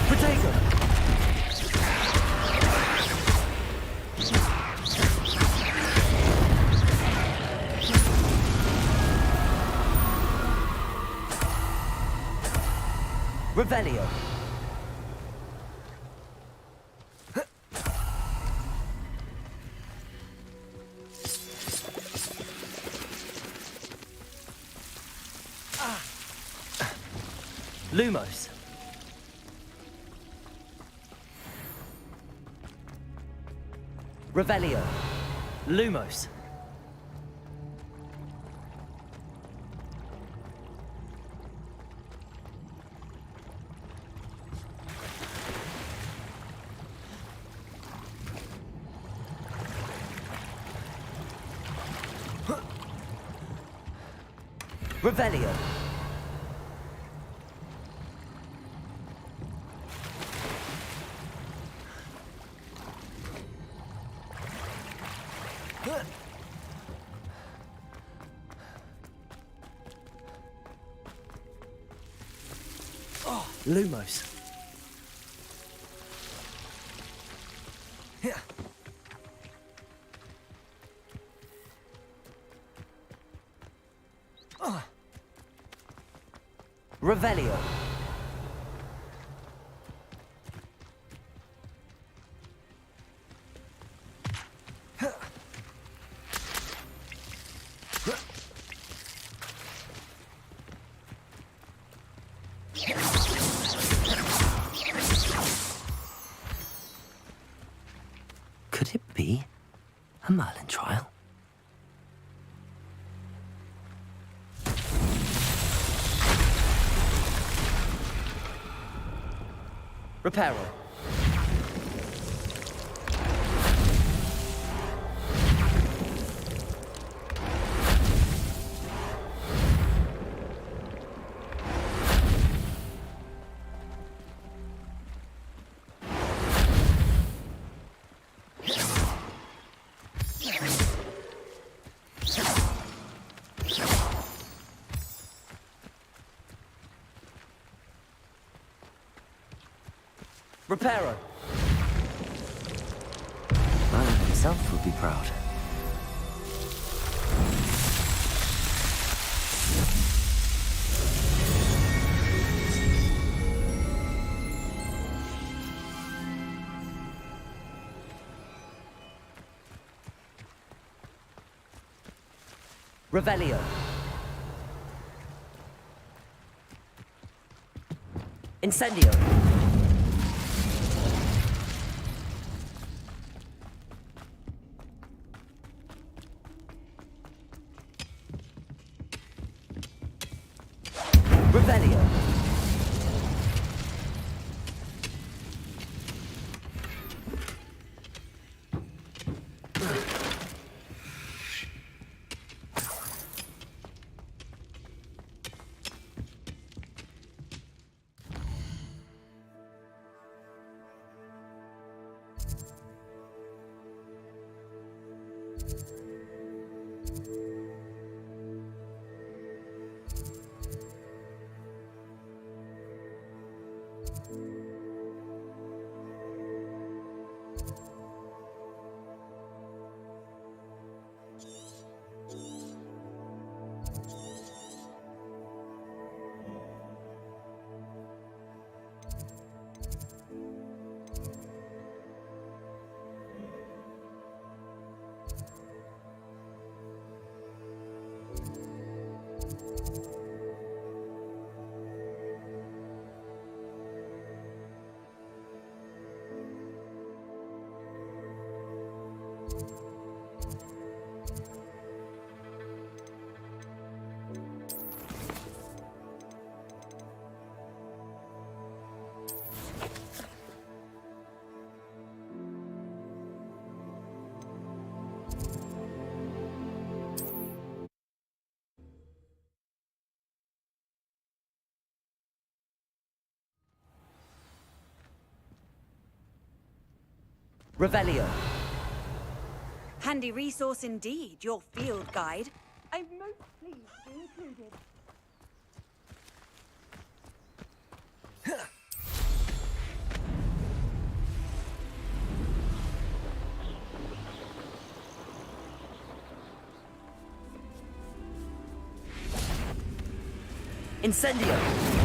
[SPEAKER 3] Potato! Revelio! Lumos. Revelio. Lumos. Revelio. Lumos. Revelio. Could it be a Merlin trial? Reparo. Reparo. Merlin himself would be proud. Revelio. Incendio. Revelio. Revelio.
[SPEAKER 10] Handy resource indeed, your field guide. I'm most pleased to be included.
[SPEAKER 3] Incendio!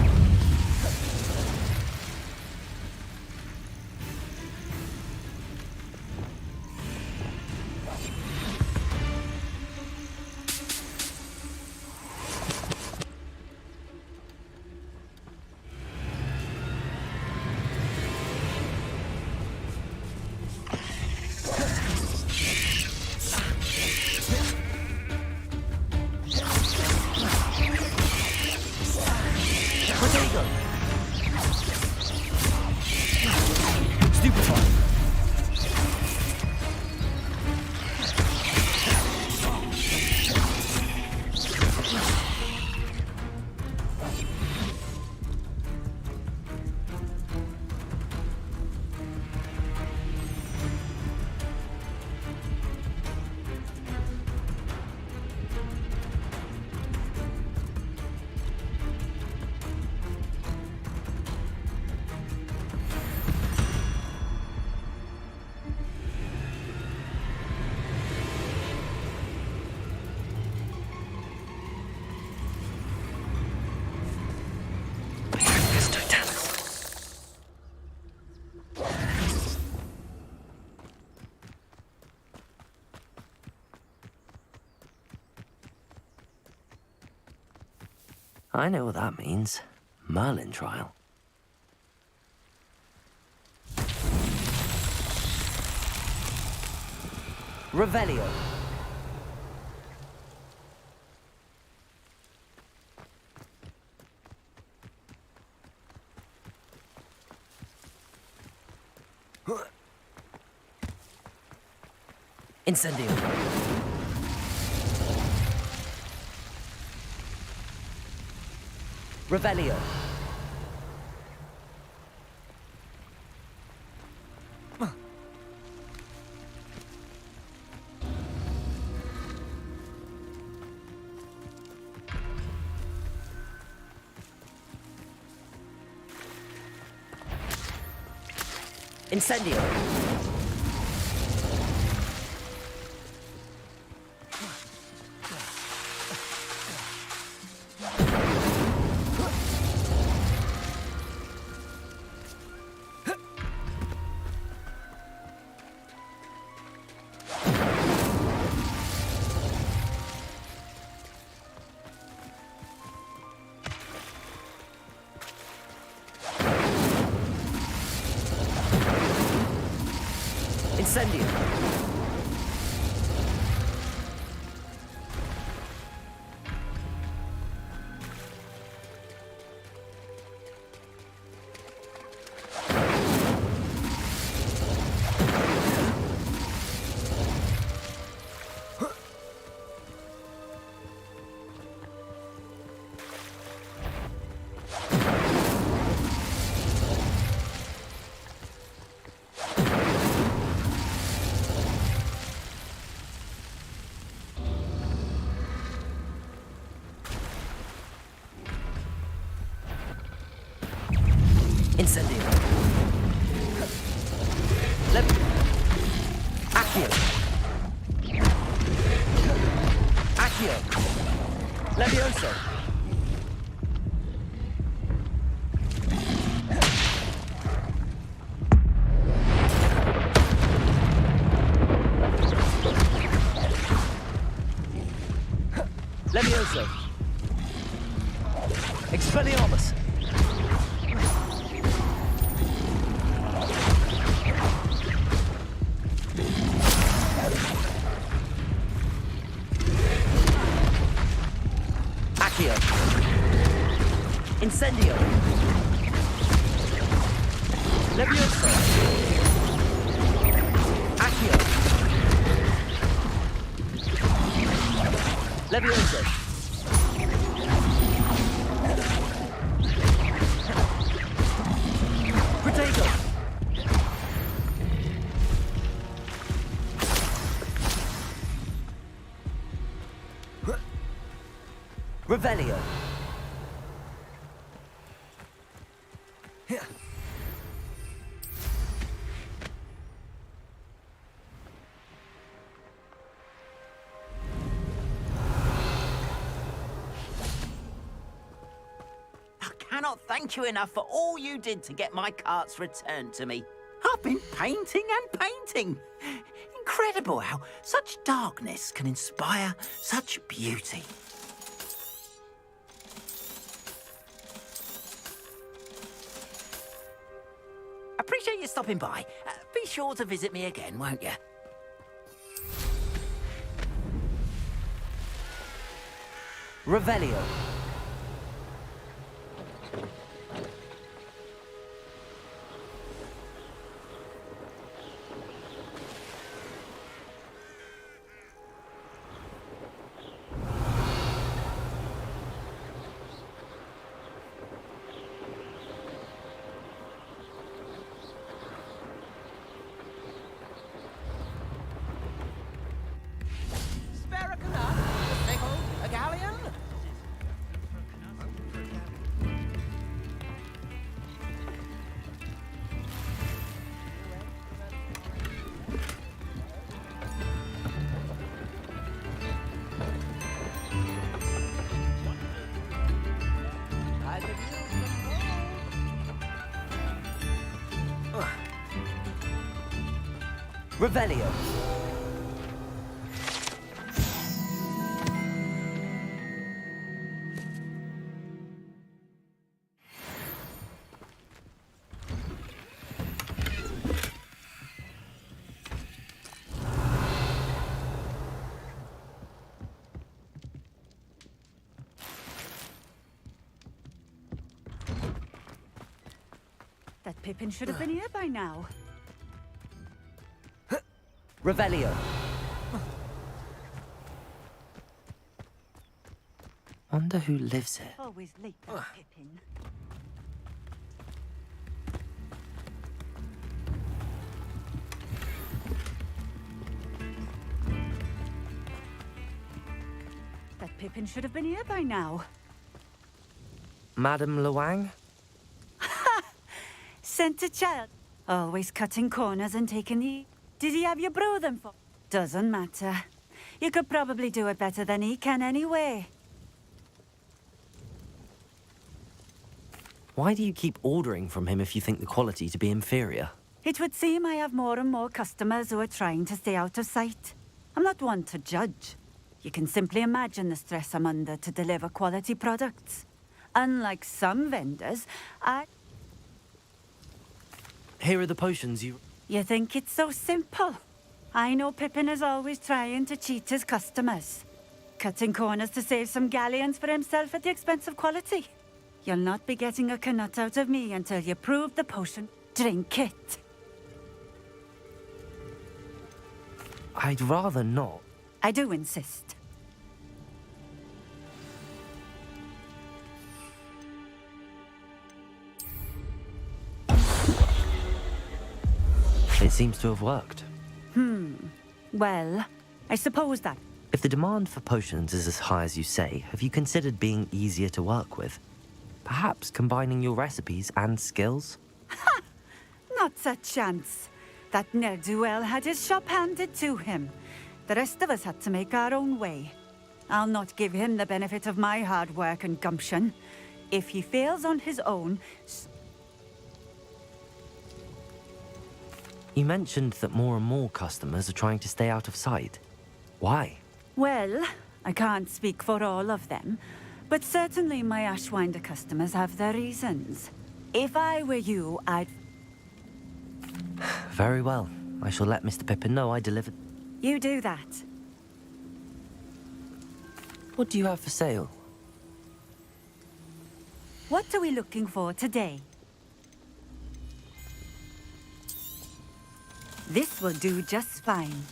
[SPEAKER 3] I know what that means. Merlin trial. Revelio. Incendio. Revelio. Incendio. Incendio. Incendio. Accio. Accio. Levioso. Levioso. Expelliarmus. Incendio. Levioso. Accio. Levioso. Protego. Revelio.
[SPEAKER 8] I cannot thank you enough for all you did to get my carts returned to me. I've been painting and painting. Incredible how such darkness can inspire such beauty. Appreciate you stopping by. Be sure to visit me again, won't you?
[SPEAKER 3] Revelio.
[SPEAKER 8] A galleon?
[SPEAKER 3] Revelio.
[SPEAKER 10] That Pippin should have been here by now.
[SPEAKER 3] Revelio. Wonder who lives here.
[SPEAKER 10] Always late, that Pippin. That Pippin should have been here by now.
[SPEAKER 3] Madame Luang?
[SPEAKER 10] Sent a child. Always cutting corners and taking the... Did he have you brew them for? Doesn't matter. You could probably do it better than he can anyway.
[SPEAKER 3] Why do you keep ordering from him if you think the quality to be inferior?
[SPEAKER 10] It would seem I have more and more customers who are trying to stay out of sight. I'm not one to judge. You can simply imagine the stress I'm under to deliver quality products. Unlike some vendors,
[SPEAKER 3] Here are the potions you...
[SPEAKER 10] You think it's so simple? I know Pippin is always trying to cheat his customers. Cutting corners to save some galleons for himself at the expense of quality. You'll not be getting a canut out of me until you prove the potion. Drink it.
[SPEAKER 3] I'd rather not.
[SPEAKER 10] I do insist.
[SPEAKER 3] It seems to have worked.
[SPEAKER 10] Well, I suppose that.
[SPEAKER 3] If the demand for potions is as high as you say, have you considered being easier to work with? Perhaps combining your recipes and skills?
[SPEAKER 10] Not a chance. That ne'er-do-well had his shop handed to him. The rest of us had to make our own way. I'll not give him the benefit of my hard work and gumption. If he fails on his own...
[SPEAKER 3] You mentioned that more and more customers are trying to stay out of sight. Why?
[SPEAKER 10] Well, I can't speak for all of them, but certainly my Ashwinder customers have their reasons. If I were you, I'd...
[SPEAKER 3] Very well. I shall let Mr. Pippin know I delivered.
[SPEAKER 10] You do that.
[SPEAKER 3] What do you have for sale?
[SPEAKER 10] What are we looking for today? This will do just fine.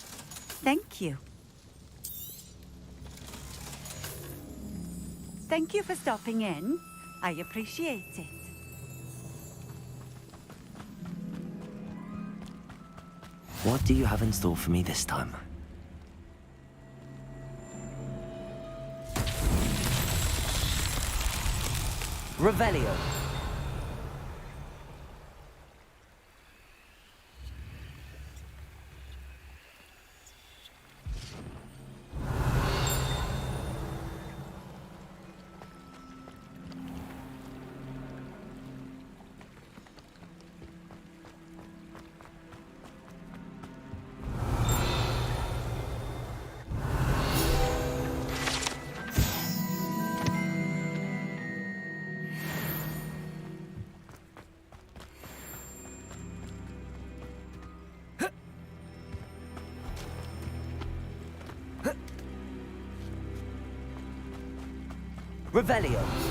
[SPEAKER 10] Thank you. Thank you for stopping in. I appreciate it.
[SPEAKER 3] What do you have in store for me this time? Revelio. Revelio.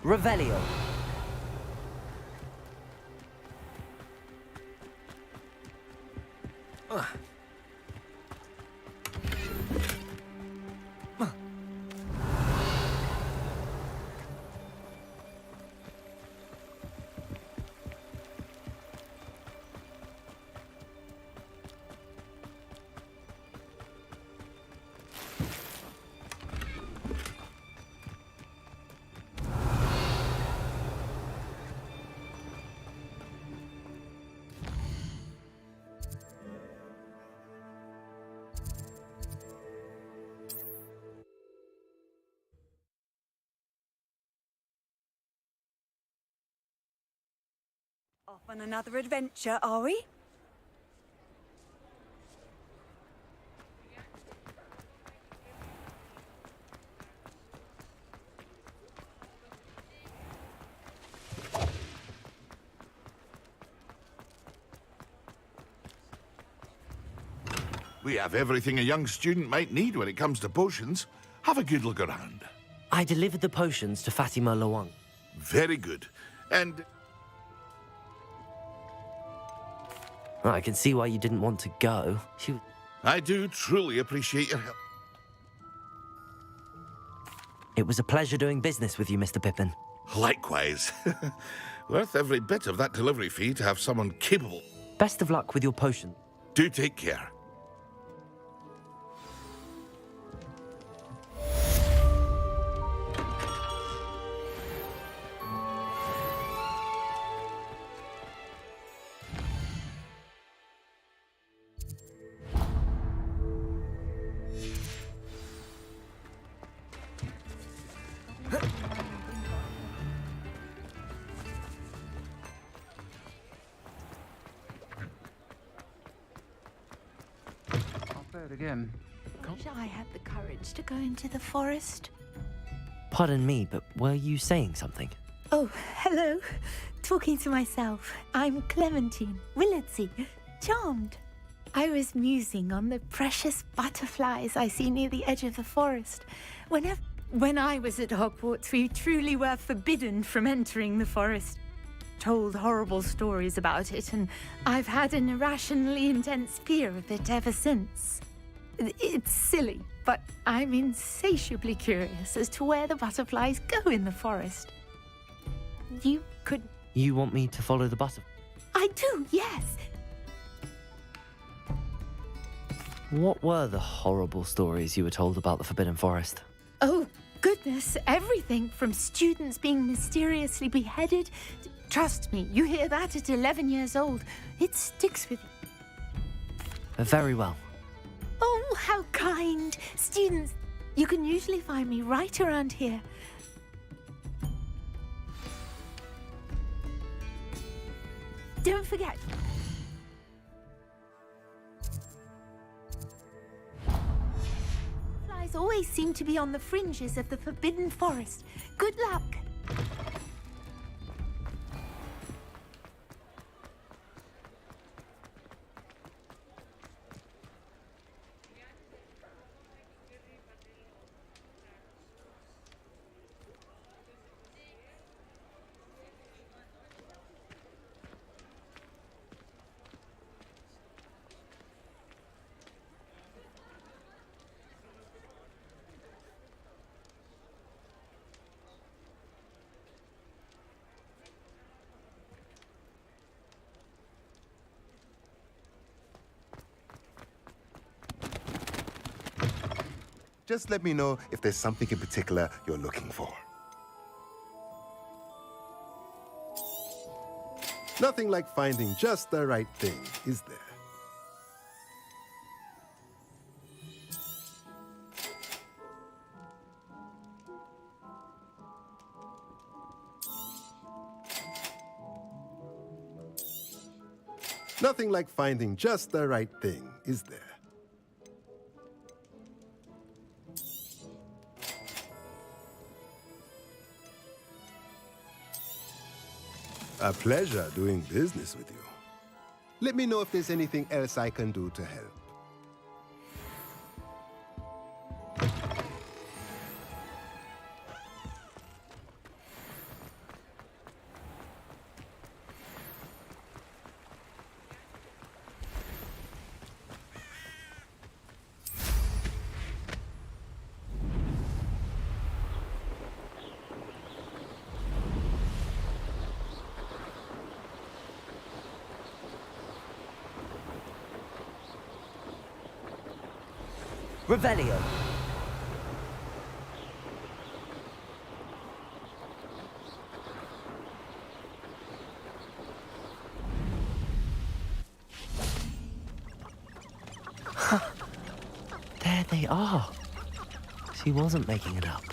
[SPEAKER 3] Revelio.
[SPEAKER 10] Off on another adventure, are we?
[SPEAKER 7] We have everything a young student might need when it comes to potions. Have a good look around.
[SPEAKER 3] I delivered the potions to Fatima Lawang.
[SPEAKER 7] Very good. And
[SPEAKER 3] Well, I can see why you didn't want to go.
[SPEAKER 7] I do truly appreciate your help.
[SPEAKER 3] It was a pleasure doing business with you, Mr. Pippin.
[SPEAKER 7] Likewise. Worth every bit of that delivery fee to have someone capable.
[SPEAKER 3] Best of luck with your potion.
[SPEAKER 7] Do take care.
[SPEAKER 12] Again.
[SPEAKER 10] Wish I had the courage to go into the forest.
[SPEAKER 3] Pardon me, but were you saying something?
[SPEAKER 10] Oh, hello. Talking to myself. I'm Clementine, Willardsey, charmed. I was musing on the precious butterflies I see near the edge of the forest. When I was at Hogwarts, we truly were forbidden from entering the forest. Told horrible stories about it, and I've had an irrationally intense fear of it ever since. It's silly, but I'm insatiably curious as to where the butterflies go in the forest.
[SPEAKER 3] You want me to follow the butterfly?
[SPEAKER 10] I do, yes.
[SPEAKER 3] What were the horrible stories you were told about the Forbidden Forest?
[SPEAKER 10] Oh, goodness, everything from students being mysteriously beheaded. Trust me, you hear that at 11 years old. It sticks with you.
[SPEAKER 3] Very well.
[SPEAKER 10] Oh, how kind. Students, you can usually find me right around here. Don't forget. Flies always seem to be on the fringes of the Forbidden Forest. Good luck.
[SPEAKER 15] Just let me know if there's something in particular you're looking for. Nothing like finding just the right thing, is there? Nothing like finding just the right thing, is there? A pleasure doing business with you. Let me know if there's anything else I can do to help.
[SPEAKER 3] Revelio. There they are. She wasn't making it up.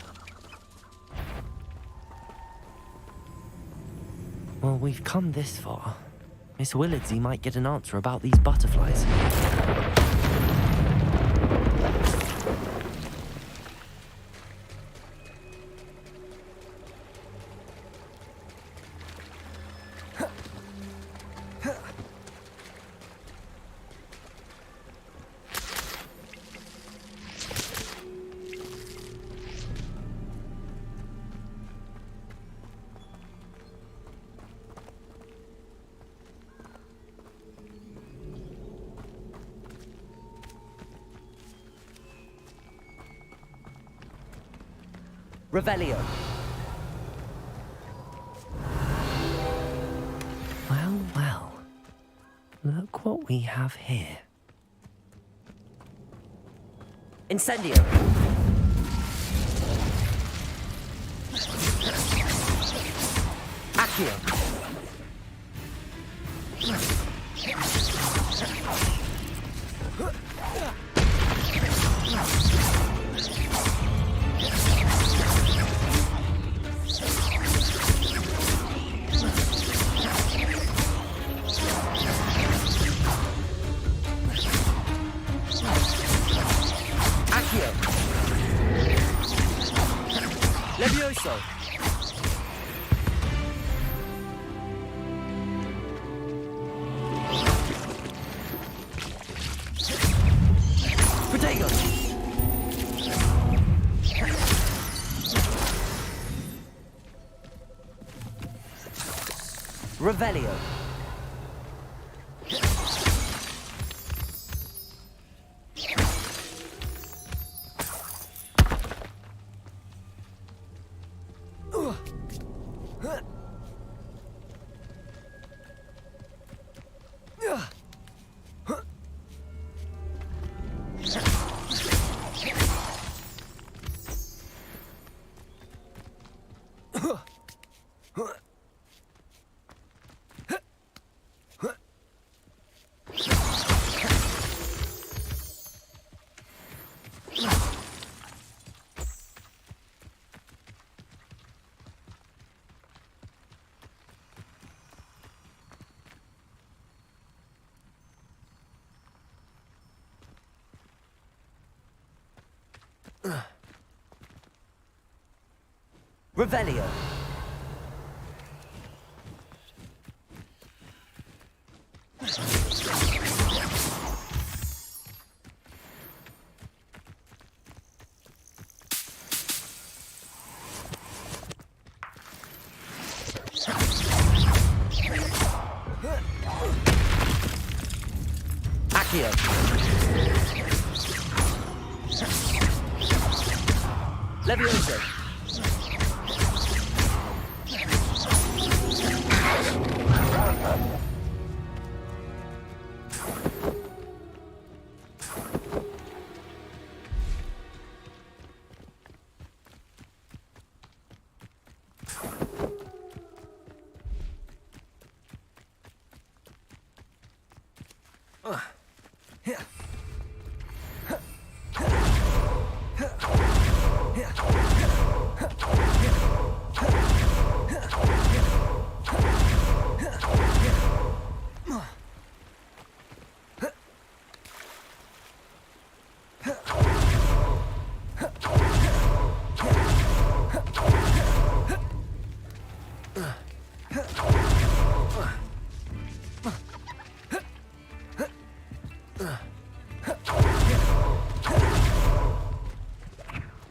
[SPEAKER 3] Well, we've come this far. Miss Willardsey might get an answer about these butterflies. Revelio. Well, well. Look what we have here. Incendio. Accio. Accio. Levioso. Protego. Revelio. Revelio. Accio. Levioso.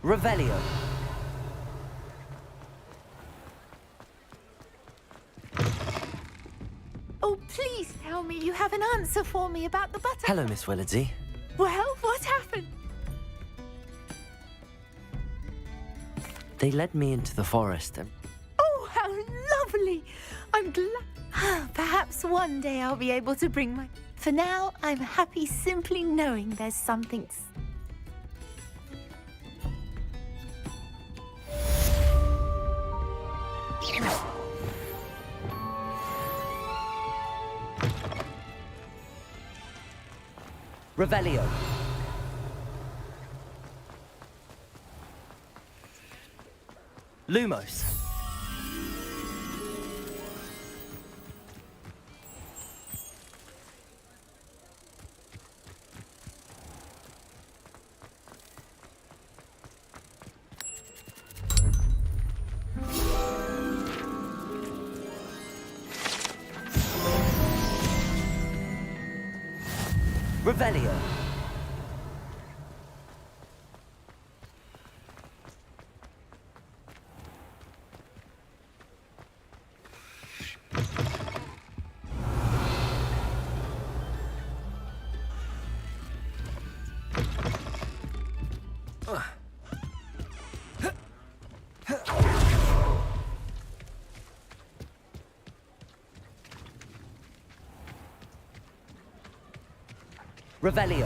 [SPEAKER 3] Revelio.
[SPEAKER 9] Oh, please tell me you have an answer for me about the butterfly.
[SPEAKER 3] Hello, Miss Willardsey.
[SPEAKER 9] Well, what happened?
[SPEAKER 3] They led me into the forest and...
[SPEAKER 9] Oh, how lovely! I'm glad. Perhaps one day I'll be able to bring my... For now, I'm happy simply knowing there's something...
[SPEAKER 3] Revelio. Lumos. Revelio. Revelio.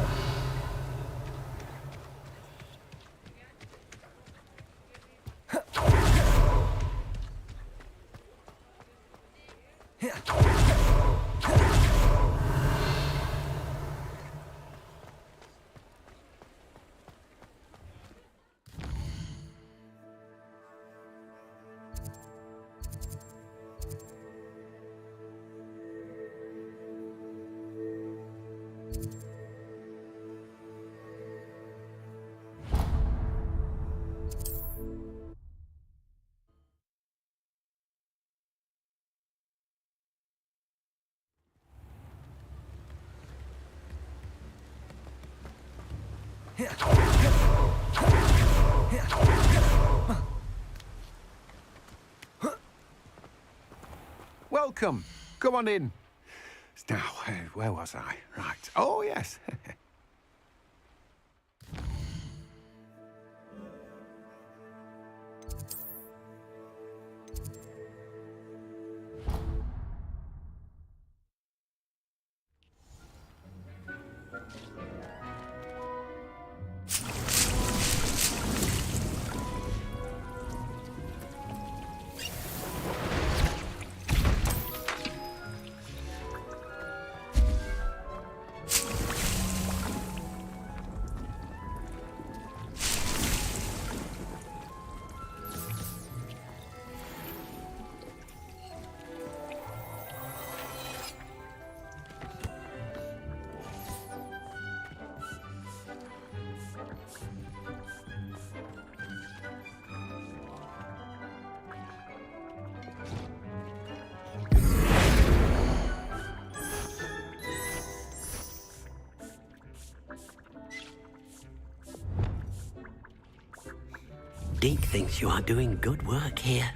[SPEAKER 12] Welcome. Come on in. Now, where was I? Right. Oh, yes.
[SPEAKER 11] Deke thinks you are doing good work here.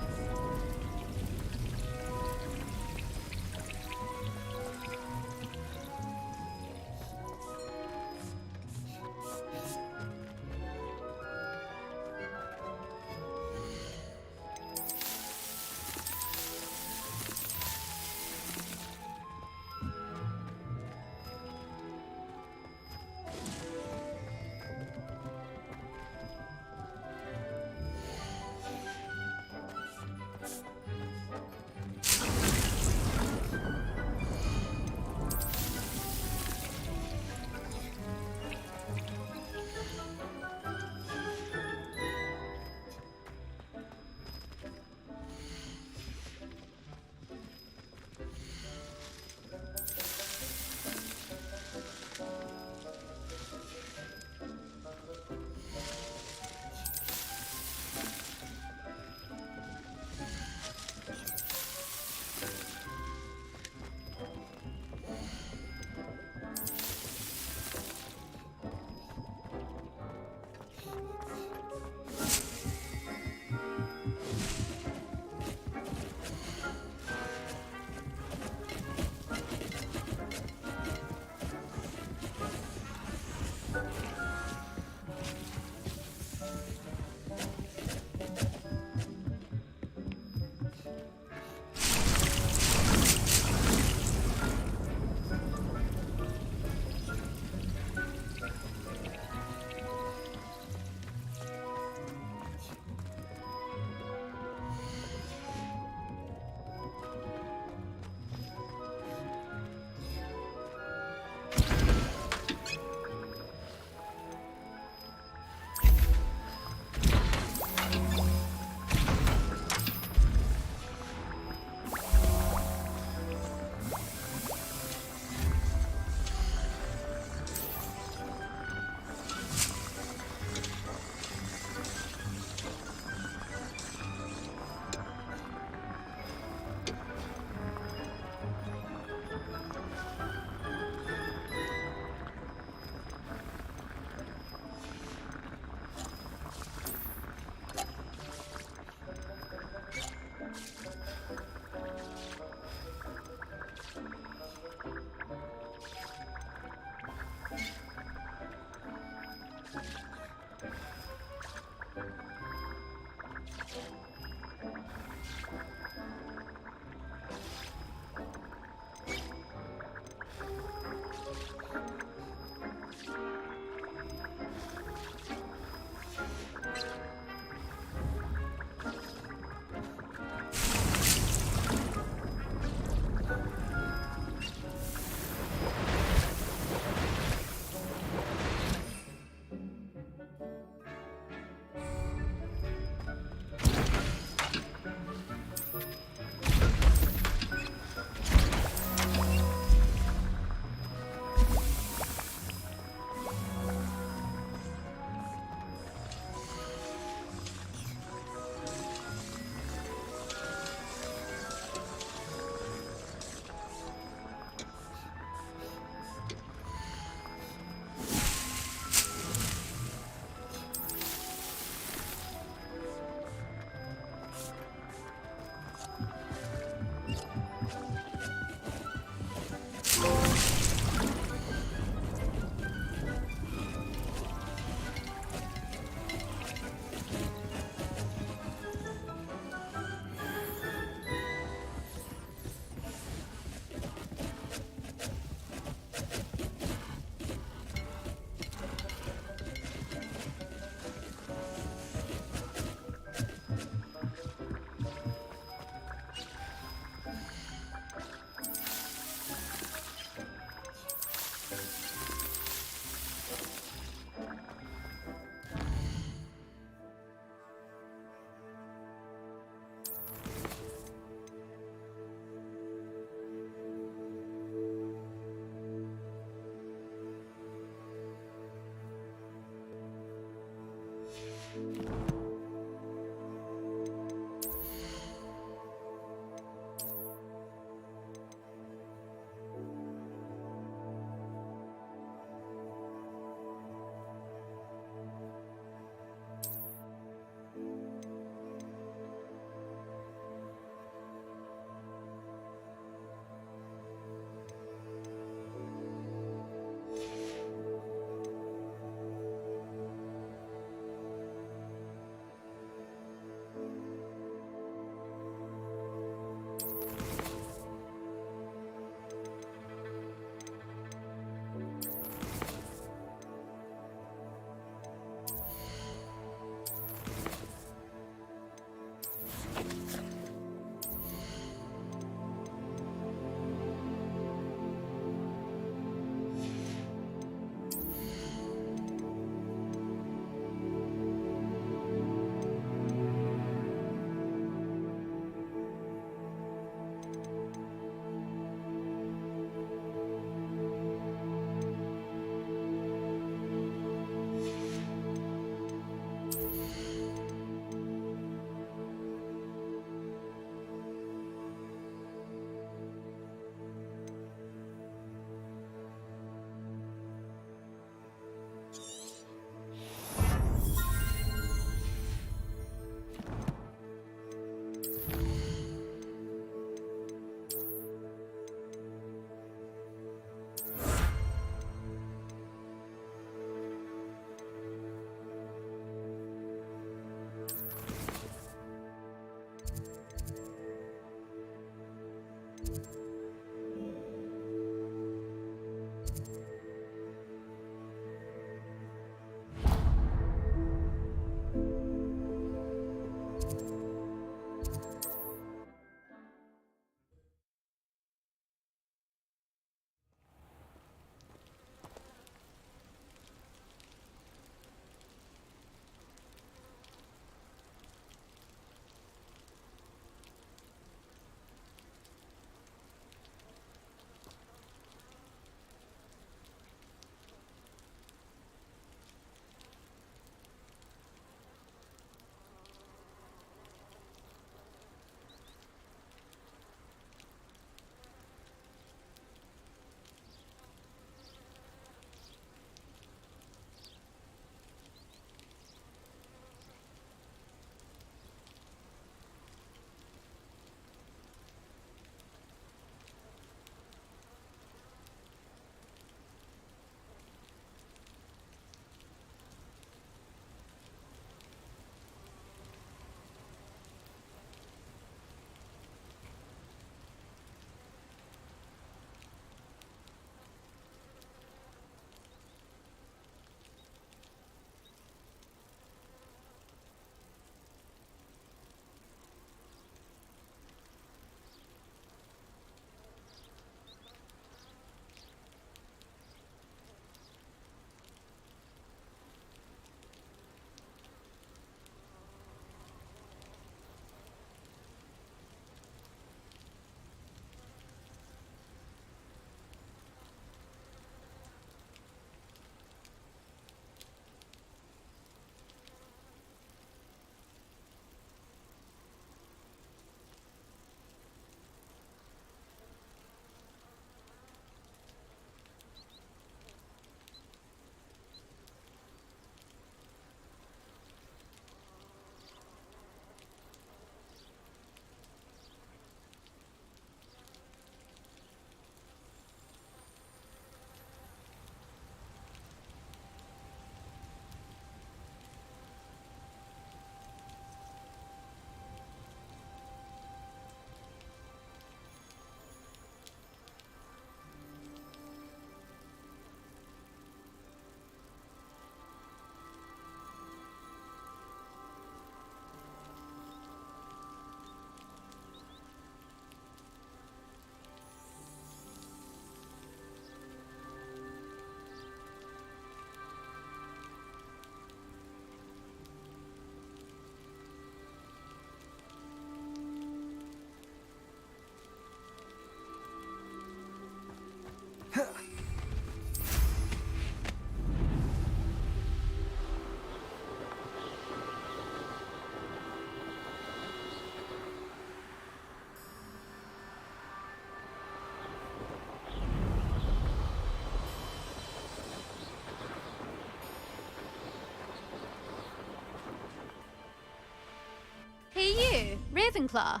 [SPEAKER 16] Ravenclaw.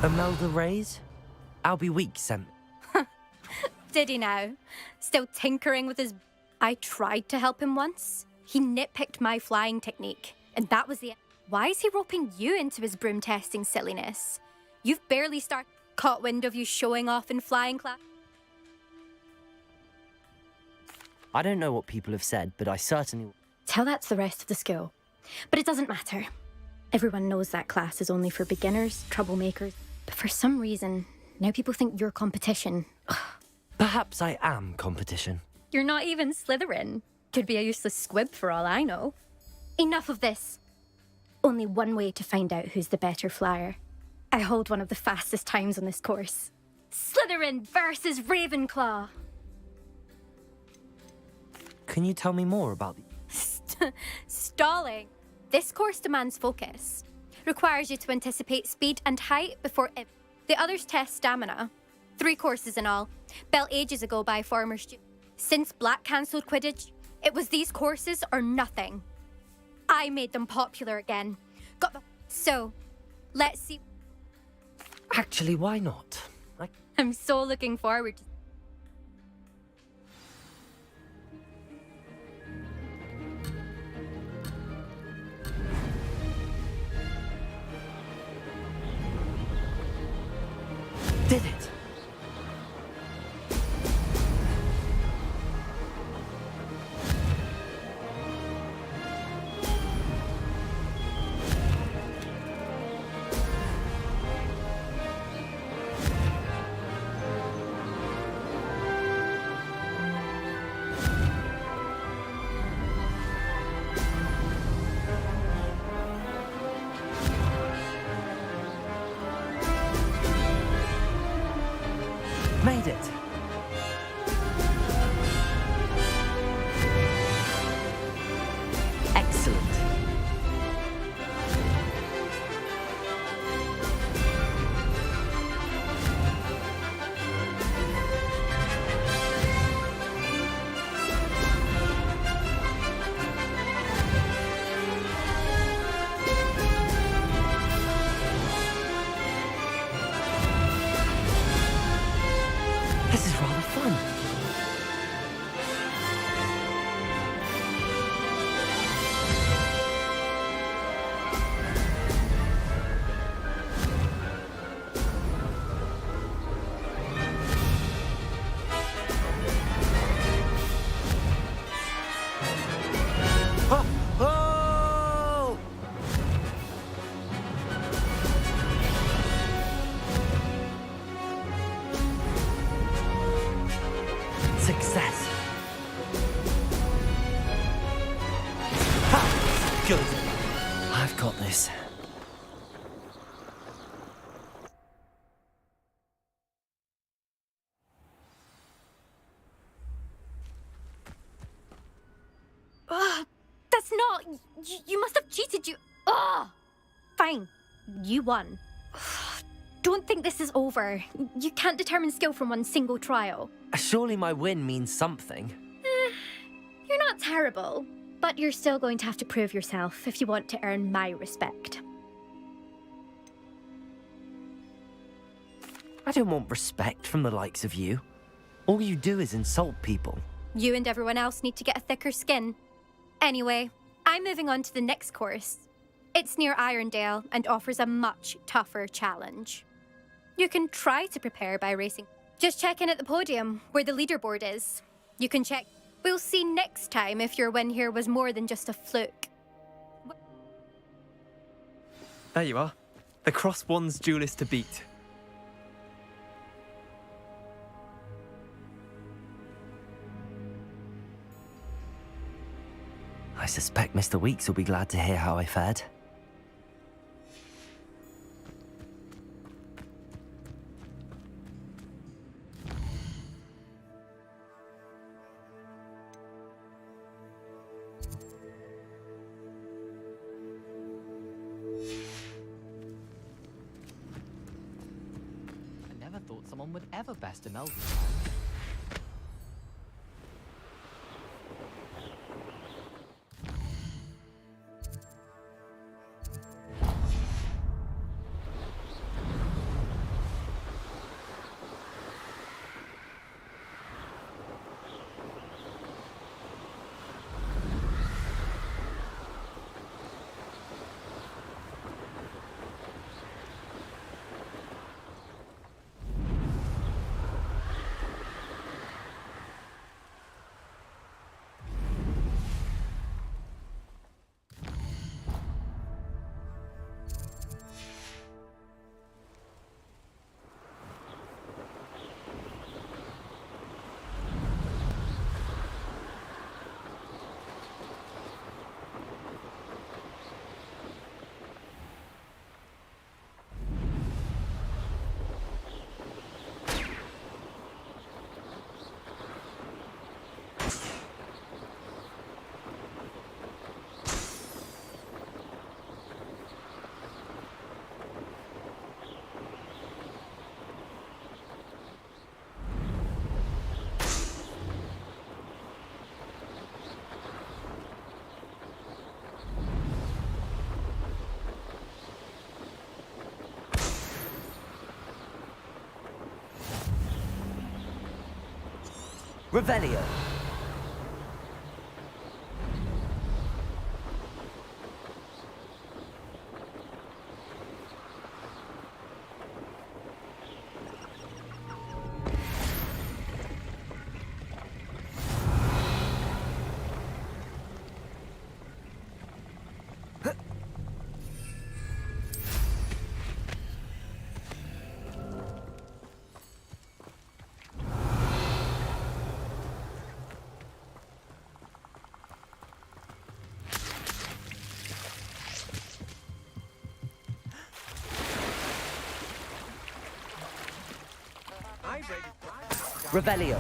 [SPEAKER 3] Imelda Reyes? Albie Weeks sent.
[SPEAKER 16] Did he now? Still tinkering with his... I tried to help him once. He nitpicked my flying technique, and that was the... Why is he roping you into his broom testing silliness? You've barely caught wind of you showing off in flying class.
[SPEAKER 3] I don't know what people have said, but I certainly...
[SPEAKER 13] Tell that to the rest of the school. But it doesn't matter. Everyone knows that class is only for beginners, troublemakers. But for some reason, now people think you're competition.
[SPEAKER 3] Perhaps I am competition.
[SPEAKER 13] You're not even Slytherin. Could be a useless squib for all I know. Enough of this. Only one way to find out who's the better flyer. I hold one of the fastest times on this course. Slytherin versus Ravenclaw.
[SPEAKER 3] Can you tell me more about
[SPEAKER 13] Stalling. This course demands focus. Requires you to anticipate speed and height before it. The others test stamina. 3 courses in all. Built ages ago by former students. Since Black cancelled Quidditch, it was these courses or nothing. I made them popular again. So, let's see.
[SPEAKER 3] Actually, why not?
[SPEAKER 13] I'm so looking forward to...
[SPEAKER 3] Did it! Made it! Excellent. This is rather fun. Oh! Success. Ha! Good. I've got this.
[SPEAKER 13] That's not... You must have cheated, you... Ugh! Fine. You won. Don't think this is over. You can't determine skill from one single trial.
[SPEAKER 3] Surely my win means something.
[SPEAKER 13] You're not terrible, but you're still going to have to prove yourself if you want to earn my respect.
[SPEAKER 3] I don't want respect from the likes of you. All you do is insult people.
[SPEAKER 13] You and everyone else need to get a thicker skin. Anyway, I'm moving on to the next course. It's near Irondale and offers a much tougher challenge. You can try to prepare by racing. Just check in at the podium, where the leaderboard is. You can check. We'll see next time if your win here was more than just a fluke.
[SPEAKER 21] There you are. The Cross Wands duelist to beat.
[SPEAKER 3] I suspect Mr. Weeks will be glad to hear how I fared.
[SPEAKER 4] I never thought someone would ever best Imelda.
[SPEAKER 3] Revelio. Revelio.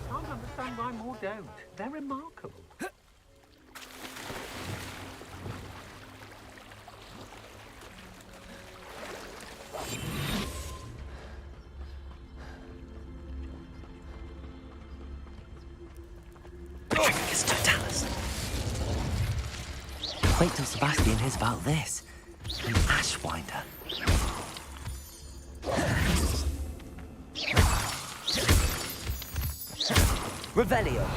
[SPEAKER 5] Can't understand why more don't. They're remarkable.
[SPEAKER 3] It's Totalis. Wait till Sebastian hears about this. An Ashwinder. Revelio.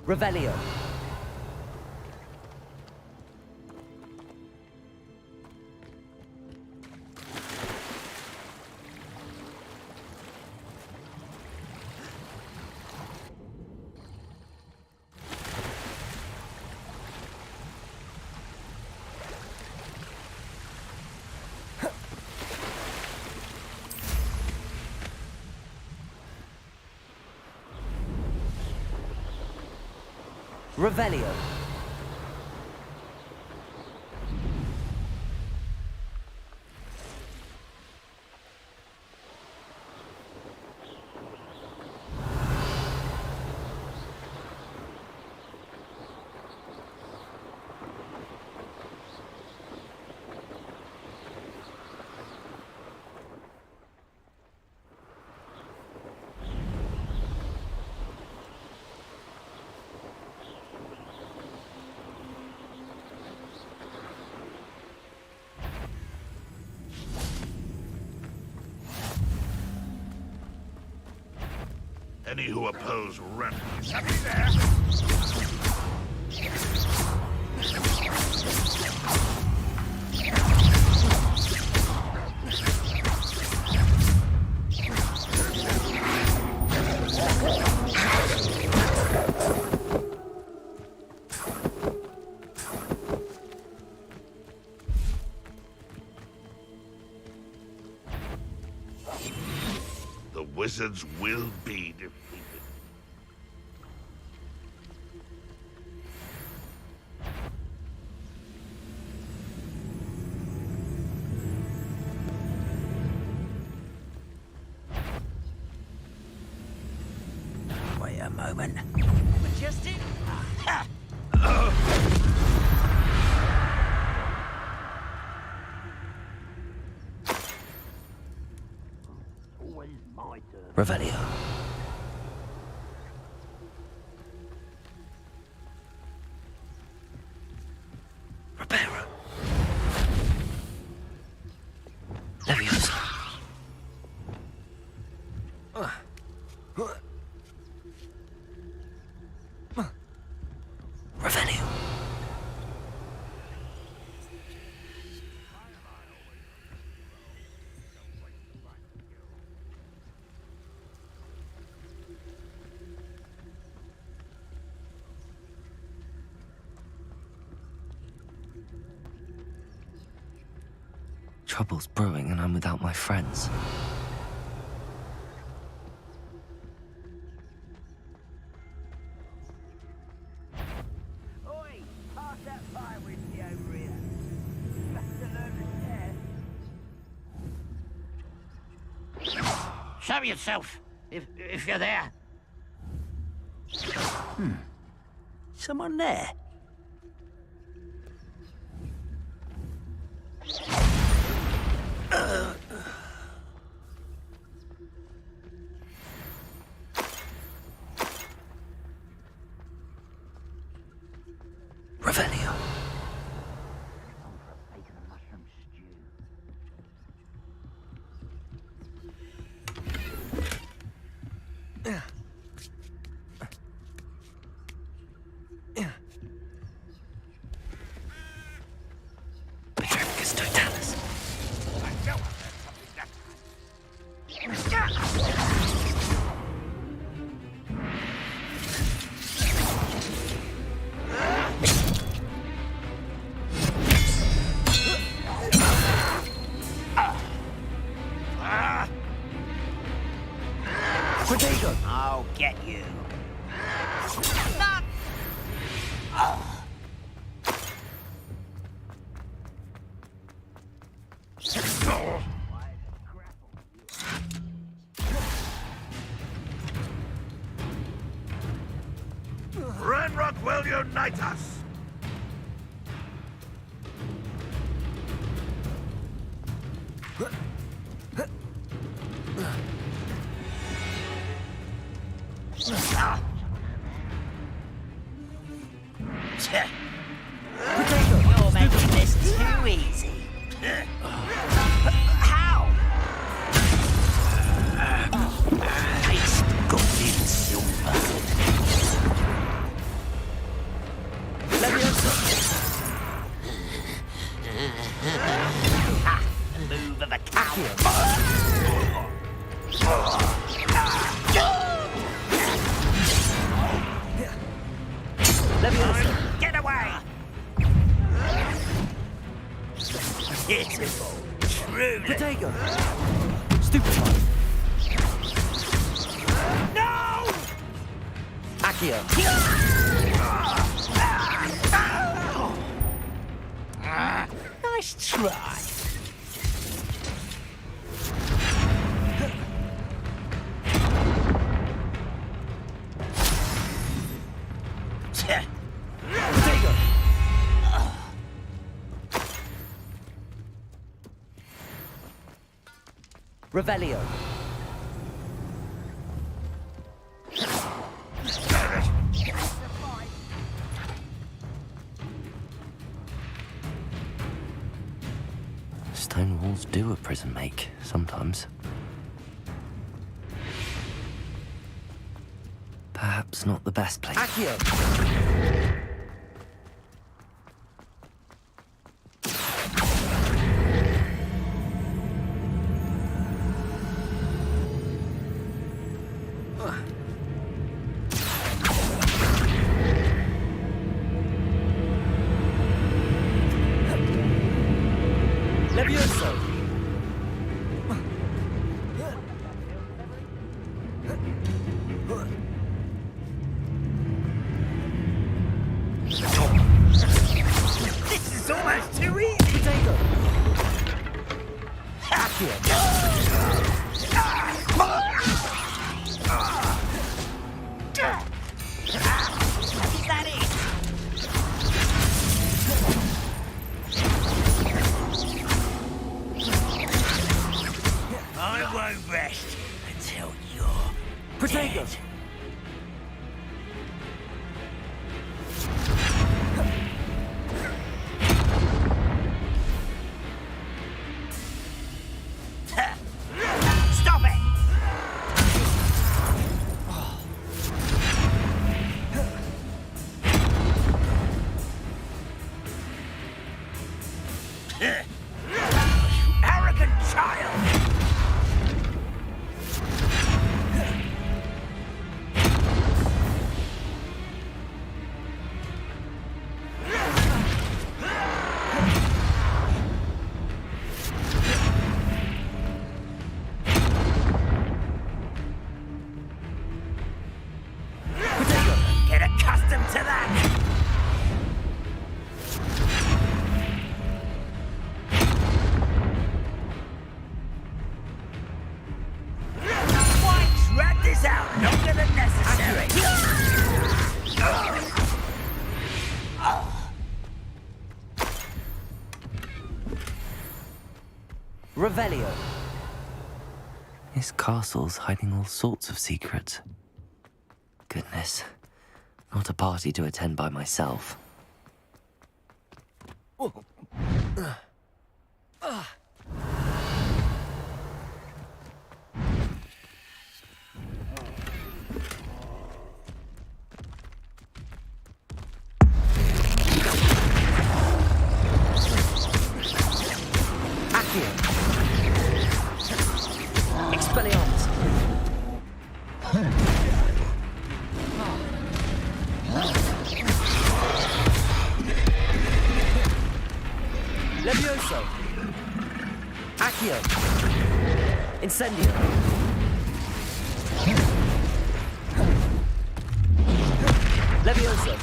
[SPEAKER 3] Revelio. Revelio.
[SPEAKER 7] Any who oppose rent. The wizards will be defeated.
[SPEAKER 8] Wait a moment. Majestic?
[SPEAKER 14] Always my turn.
[SPEAKER 3] Revelio. Reparo. Leviosa. Revelio. Trouble's brewing and I'm without my friends.
[SPEAKER 14] Oi! Pass that fire whiskey over here. Best to learn to share. Show yourself, if you're there.
[SPEAKER 8] Someone there?
[SPEAKER 1] Revelio. Petrifacus totalis.
[SPEAKER 8] Potato! I'll get you.
[SPEAKER 7] Ranrock will unite us!
[SPEAKER 8] You're making this too easy. How? Paste goblin silver. Ha! Move of a cow. Get away! Pitiful. Truly.
[SPEAKER 1] Potato. Stupefy.
[SPEAKER 8] No!
[SPEAKER 1] Accio.
[SPEAKER 8] Nice try.
[SPEAKER 1] Potato. Revelio. Stone walls do a prison make, sometimes. Perhaps not the best place.
[SPEAKER 8] Accio.
[SPEAKER 1] Levioso.
[SPEAKER 8] This is almost too easy.
[SPEAKER 1] Potato. Accio.
[SPEAKER 8] Is that it? I won't rest until you're
[SPEAKER 1] Potato.
[SPEAKER 8] dead. Stop it! You arrogant child! Get accustomed to that! Why drag this out longer than necessary?
[SPEAKER 3] Revelio.
[SPEAKER 1] This castle's hiding all sorts of secrets. Goodness. Not a party to attend by myself.
[SPEAKER 3] Accio. Expelliarmus. Levioso. Accio. Incendio. Levioso.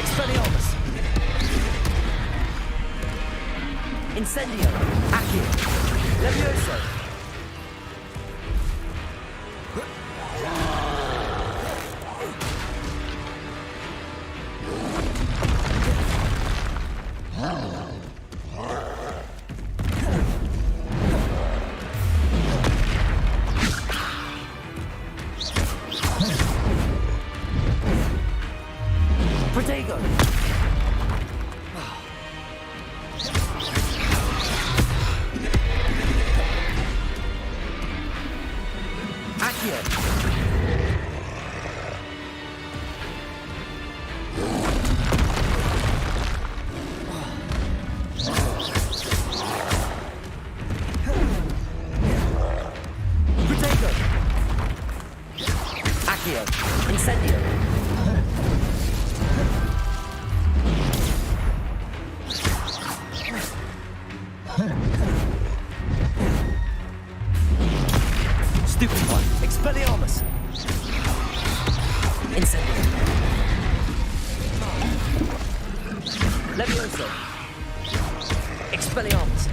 [SPEAKER 3] Expelliarmus. Incendio. Accio. Levioso. Protego. Accio. Protego. Accio. Incendio. Stupefy. Expelliarmus. Incendio. Levioso. Expelliarmus.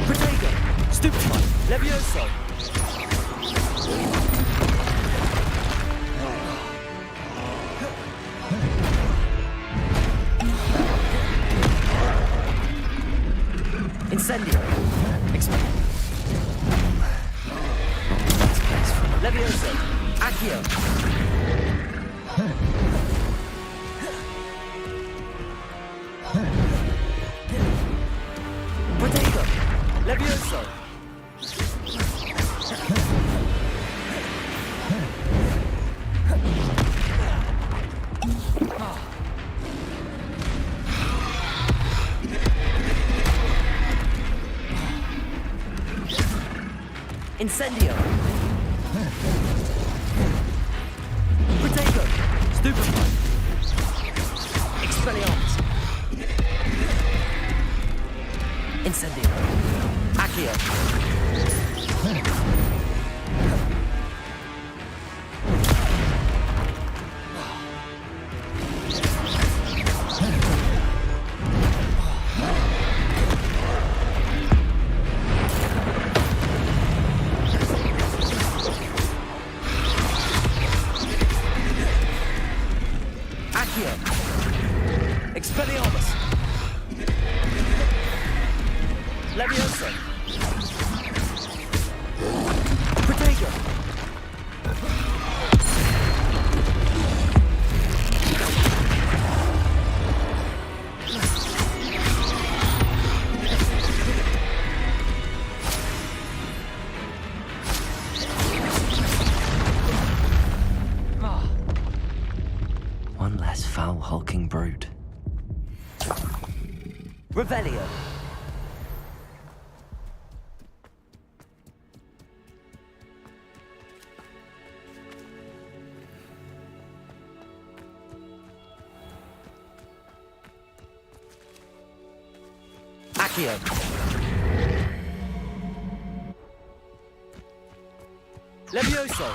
[SPEAKER 3] Protego. Stupefy. Levioso. Incendio. Levioso. Accio. Protego. Levioso. Incendio. Protego. Stupefy. Expelliarmus. Incendio. Accio. Accio. Expelliarmus. Levioso. Protego.
[SPEAKER 1] One less foul hulking brute.
[SPEAKER 3] Revelio. Accio. Levioso.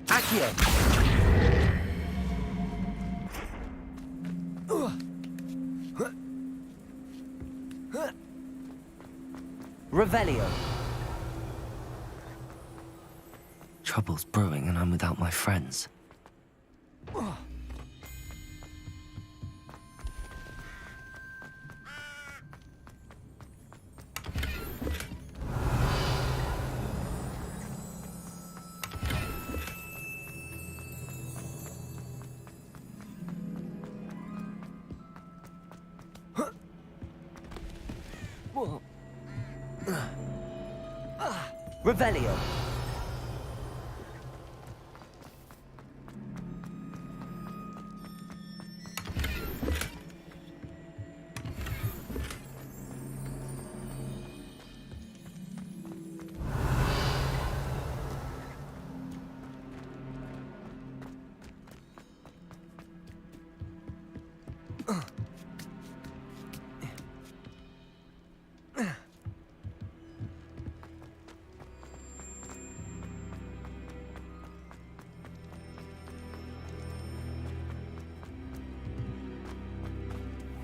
[SPEAKER 3] Accio. Revelio. Trouble's brewing and I'm without my friends. Revelio.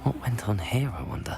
[SPEAKER 3] What went on here, I wonder?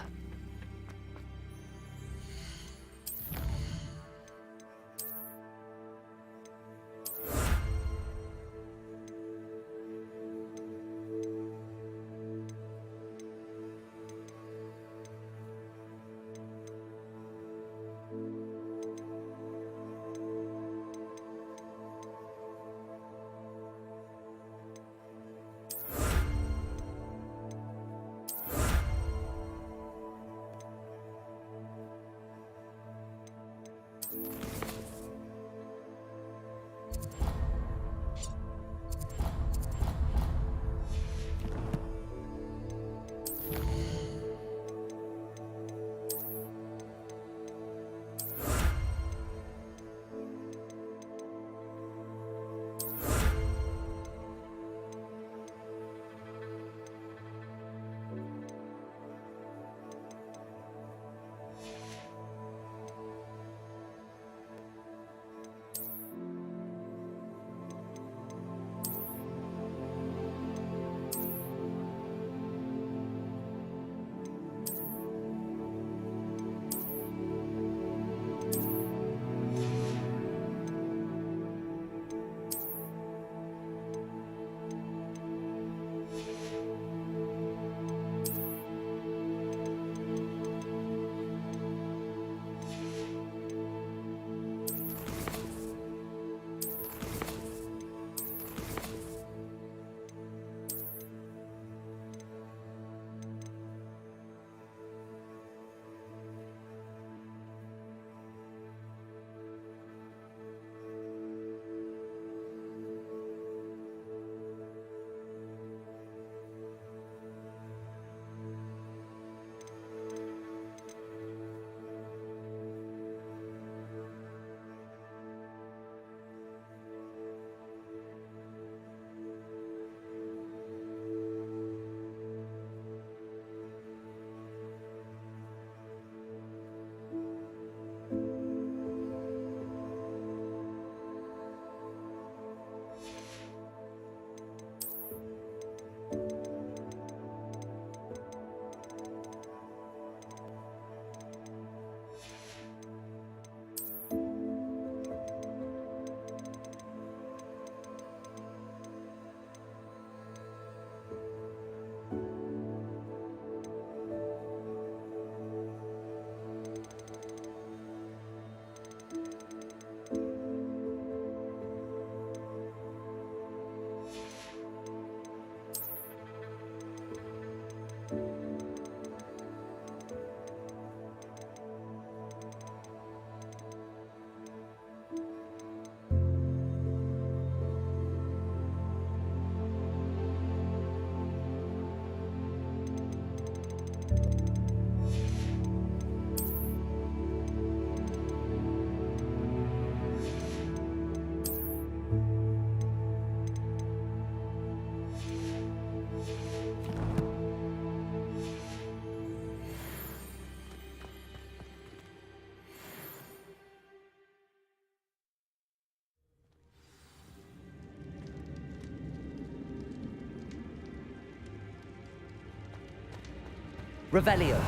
[SPEAKER 3] Revelio.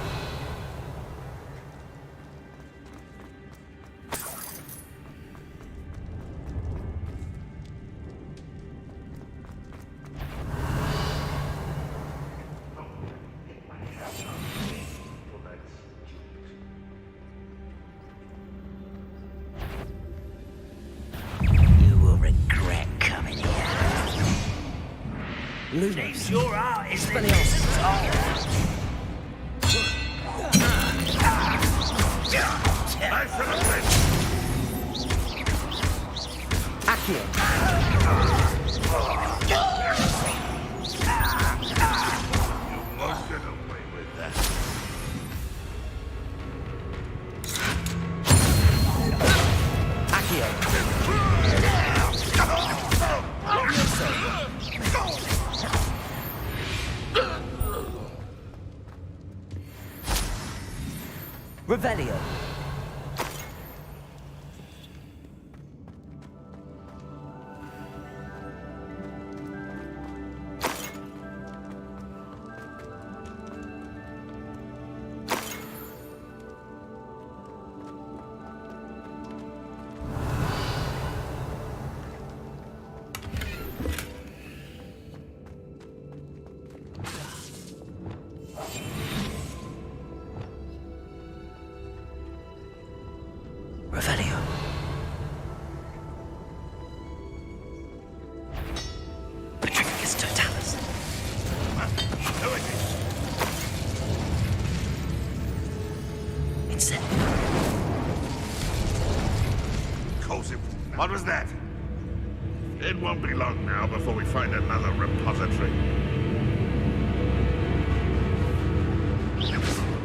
[SPEAKER 14] Seems your art is in this all.
[SPEAKER 3] Revelio. Revelio. Petrificus totalis. It's it.
[SPEAKER 7] Cosip, what was that? It won't be long now before we find another repository.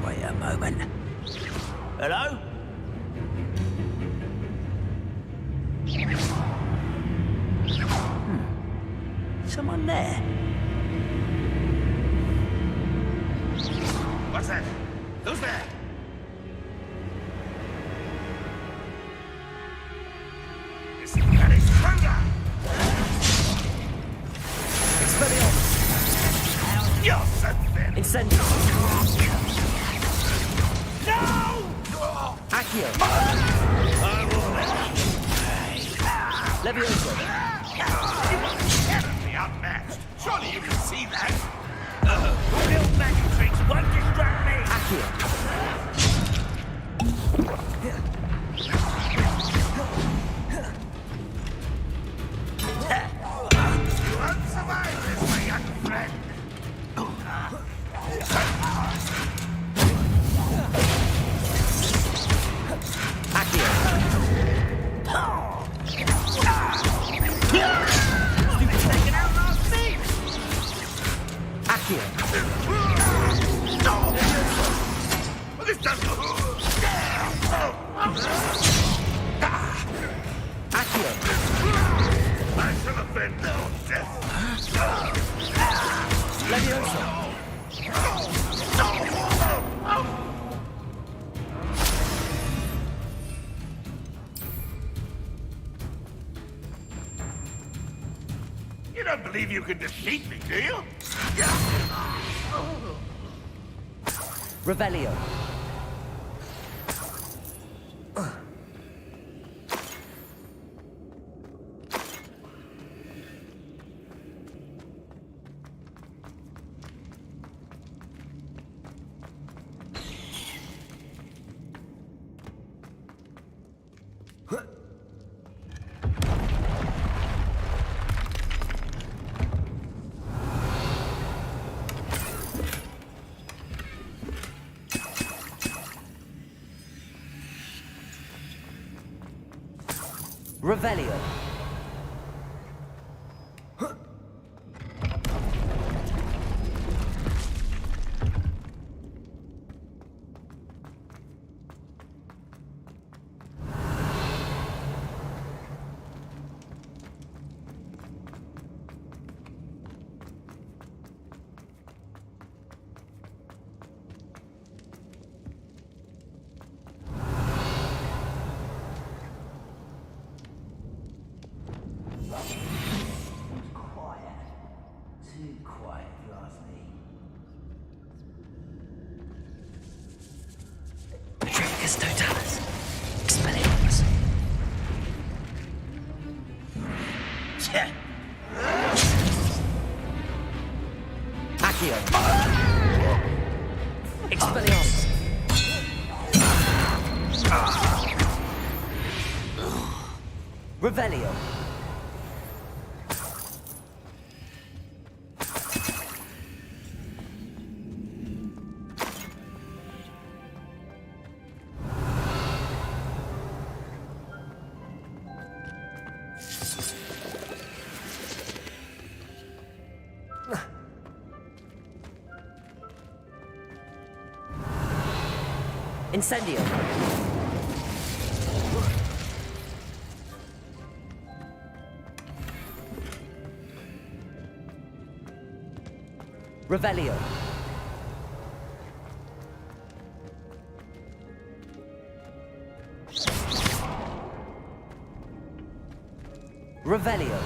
[SPEAKER 14] Wait a moment. Hello? Someone there.
[SPEAKER 7] What's that? Who's there? It's getting stronger!
[SPEAKER 3] Expelliarmus!
[SPEAKER 7] You're so thin!
[SPEAKER 3] Incendio!
[SPEAKER 7] No!
[SPEAKER 3] Accio!
[SPEAKER 7] I will let you
[SPEAKER 3] Levioso!
[SPEAKER 7] Terribly outmatched. Surely you can see that. Real magic tricks won't distract me. You won't survive this, my young friend. This doesn't... I shall avenge your death.
[SPEAKER 3] Levioso!
[SPEAKER 7] You don't believe you can defeat me, do you?
[SPEAKER 3] Revelio. Revelio. Petrificus totalis. Expelliarmus. Accio. Expelliarmus. Revelio. Incendio. Revelio. Revelio.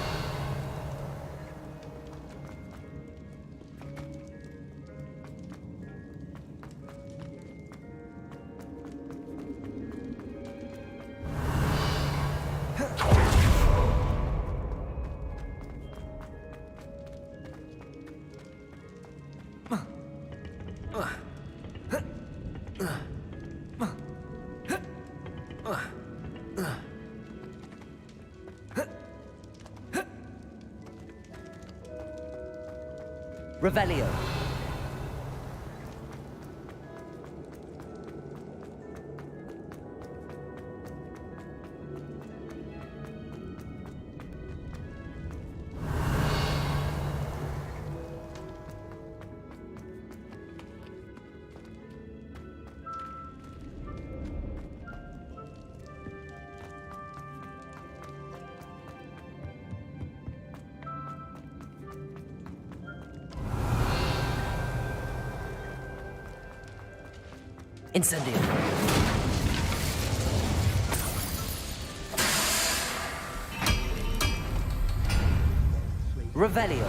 [SPEAKER 3] Revelio. Incendio. Revelio.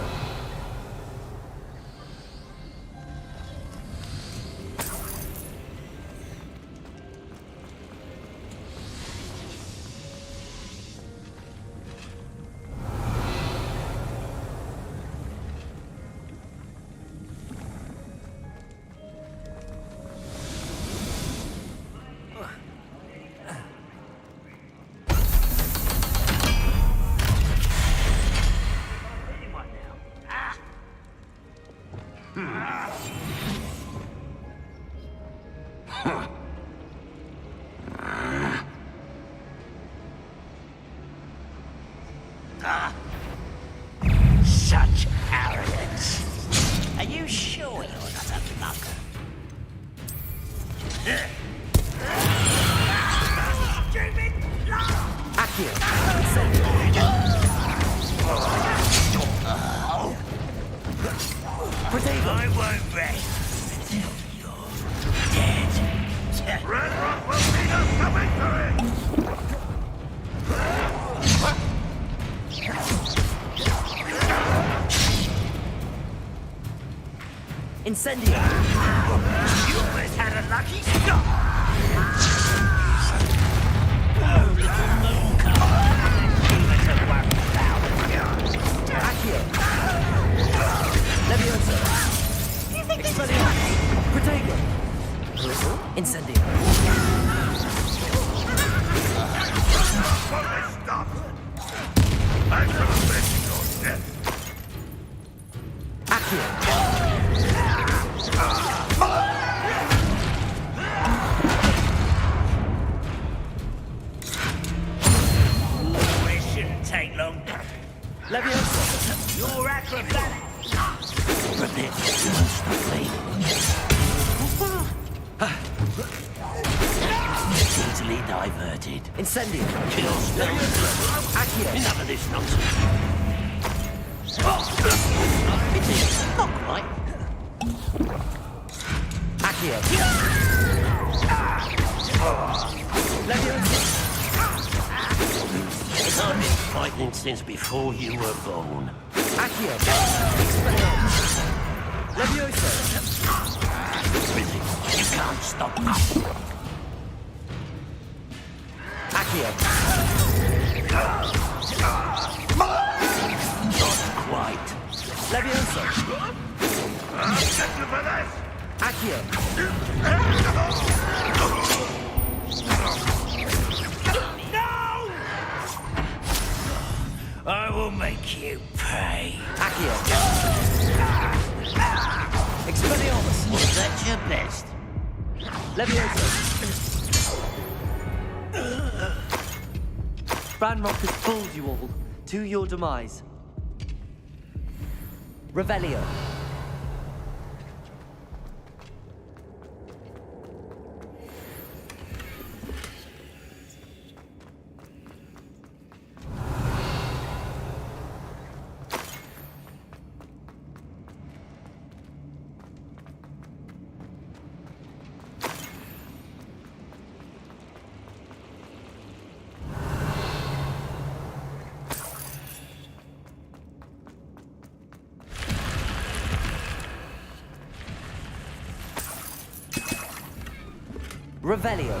[SPEAKER 14] Such arrogance. Are you sure you're not a mug?
[SPEAKER 3] Accio.
[SPEAKER 14] I won't rest until you're dead. Red Rock will lead us to victory!
[SPEAKER 3] Incendio.
[SPEAKER 14] You almost had a lucky stop! Oh, little mooka! Give us a one thousand.
[SPEAKER 3] Accio. Leviosa. Expelliarmus. Protego. Incendio.
[SPEAKER 14] Stop! I'm gonna let you go dead.
[SPEAKER 3] Accio.
[SPEAKER 14] It shouldn't take long.
[SPEAKER 3] Leviosa.
[SPEAKER 14] You're acrobatic. Prepare easily diverted.
[SPEAKER 3] Incendio.
[SPEAKER 14] Kill still.
[SPEAKER 3] Accio.
[SPEAKER 14] Enough of this nonsense. It is not right.
[SPEAKER 3] Accio. Leviosa.
[SPEAKER 14] I've been fighting since before you were born.
[SPEAKER 3] Accio. Expelliarmus. Leviosa.
[SPEAKER 14] Busy. You can't stop us.
[SPEAKER 3] Accio.
[SPEAKER 14] Not quite.
[SPEAKER 3] Leviosa.
[SPEAKER 14] I'll get you for this.
[SPEAKER 3] Accio.
[SPEAKER 14] No! I will make you pay.
[SPEAKER 3] Accio. Expelliarmus.
[SPEAKER 14] Was that your best?
[SPEAKER 3] Leviosa. Ranrock has fooled you all to your demise. Revelio. Revelio.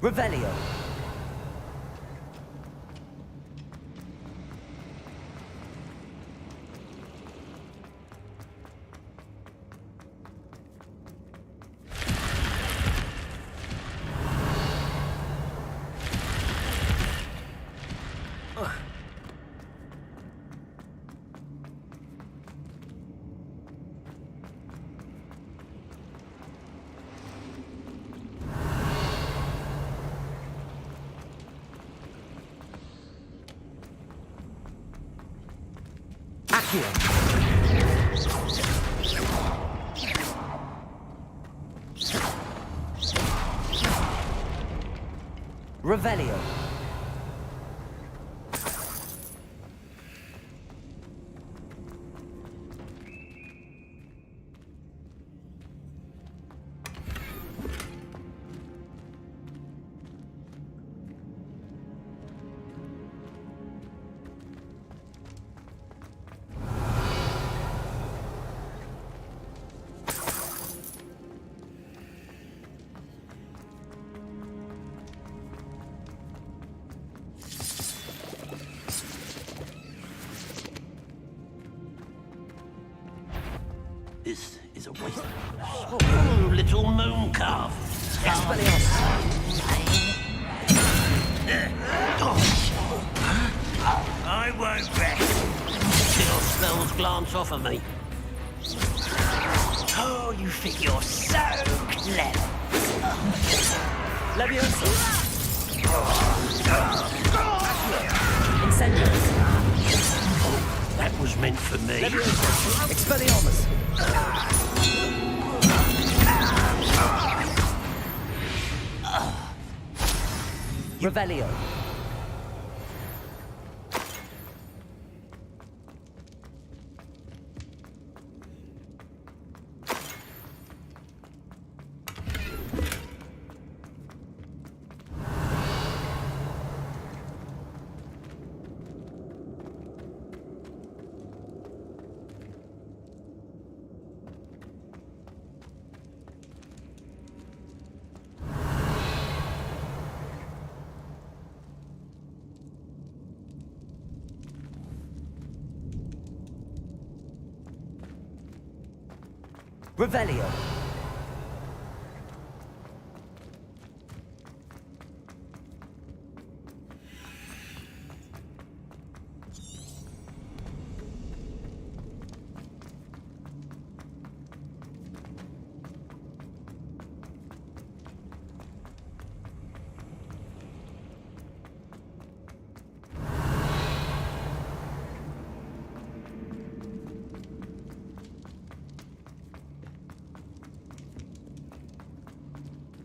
[SPEAKER 3] Revelio. Revelio.
[SPEAKER 14] This is a waste. Oh, little moon calf. I won't rest till your spells glance off of me. Oh, you think you're so clever.
[SPEAKER 3] Leviosa. Incendiaries.
[SPEAKER 14] That was meant for me.
[SPEAKER 3] Leviosa. Expelliarmus. Revelio. Revelio.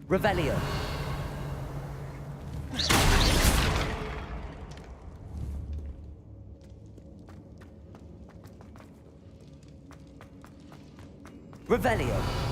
[SPEAKER 3] Revelio. Revelio.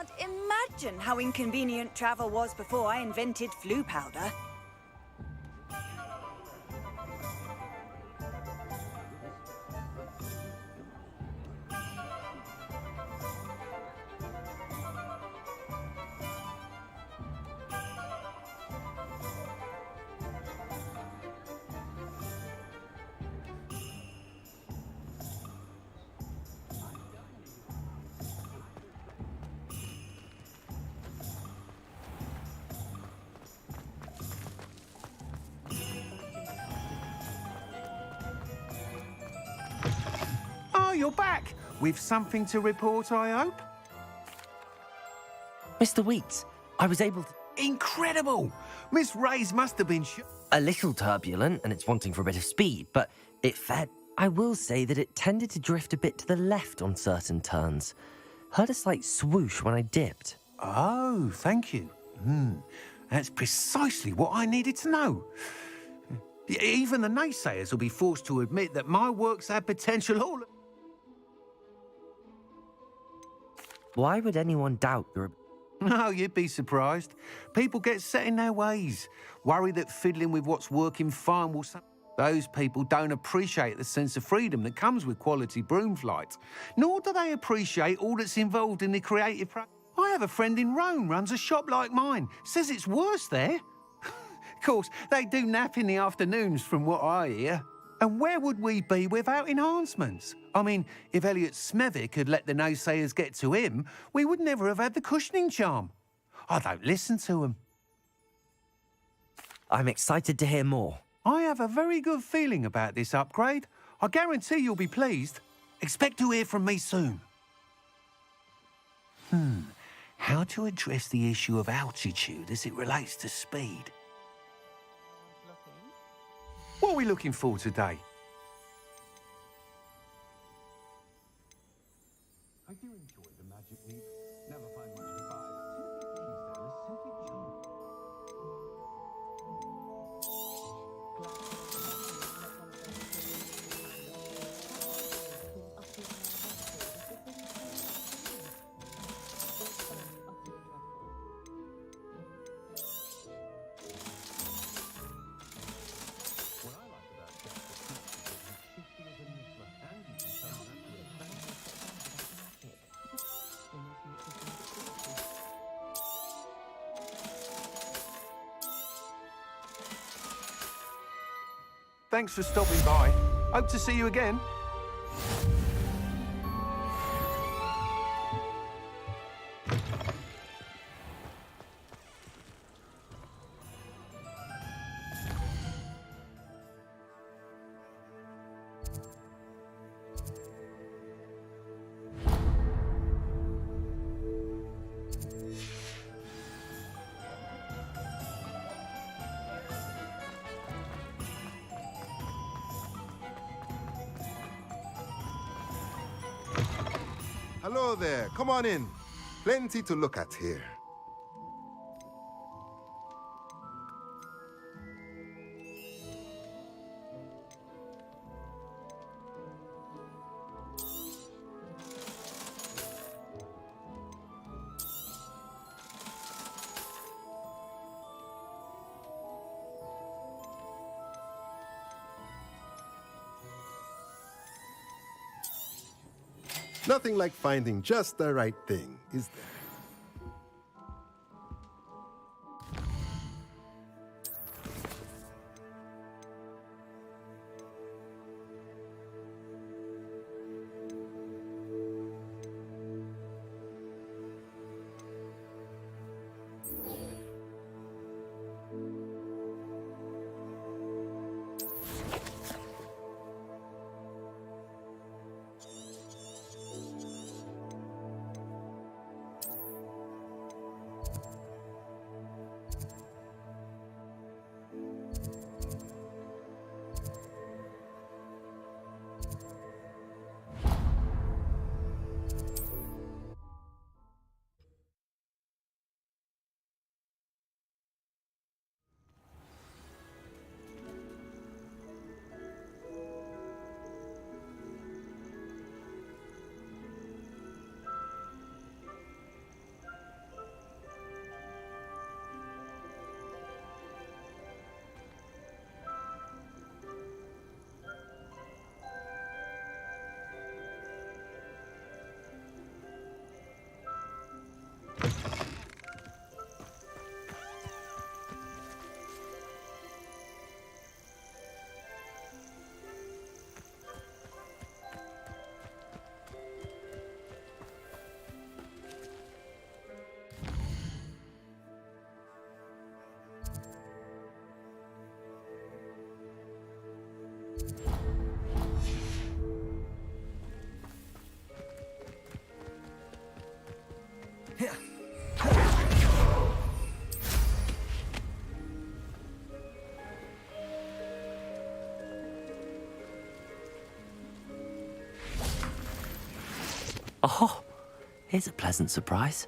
[SPEAKER 17] can't imagine how inconvenient travel was before I invented flu powder.
[SPEAKER 12] Oh, you're back! With something to report, I hope?
[SPEAKER 3] Mr. Weeds, I was able to...
[SPEAKER 12] Incredible! Miss Ray's must have been
[SPEAKER 3] a little turbulent, and it's wanting for a bit of speed, but it fared. I will say that it tended to drift a bit to the left on certain turns. Heard a slight swoosh when I dipped.
[SPEAKER 12] Oh, thank you. That's precisely what I needed to know. Even the naysayers will be forced to admit that my works have potential all...
[SPEAKER 3] Why would anyone doubt your...
[SPEAKER 12] No, you'd be surprised. People get set in their ways, worry that fiddling with what's working fine will... Those people don't appreciate the sense of freedom that comes with quality broom flight, nor do they appreciate all that's involved in the creative practice. I have a friend in Rome runs a shop like mine, says it's worse there. Of course, they do nap in the afternoons from what I hear. And where would we be without enhancements? I mean, if Elliot Smethwick had let the naysayers get to him, we would never have had the cushioning charm. I don't listen to them.
[SPEAKER 3] I'm excited to hear more.
[SPEAKER 12] I have a very good feeling about this upgrade. I guarantee you'll be pleased. Expect to hear from me soon. How to address the issue of altitude as it relates to speed? What are we looking for today? I do enjoy the magic leap. Never find much to buy. Thanks for stopping by. Hope to see you again.
[SPEAKER 15] Hello there. Come on in. Plenty to look at here. Nothing like finding just the right thing, is there?
[SPEAKER 1] Oh, here's a pleasant surprise.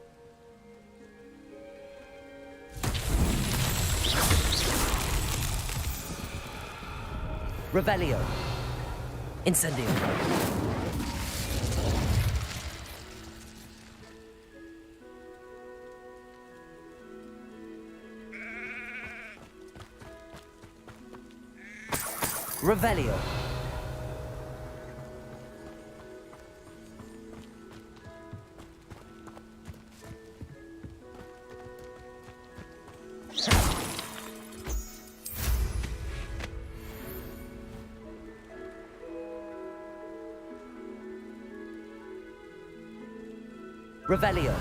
[SPEAKER 3] Revelio. Incendio. Revelio. Revelio.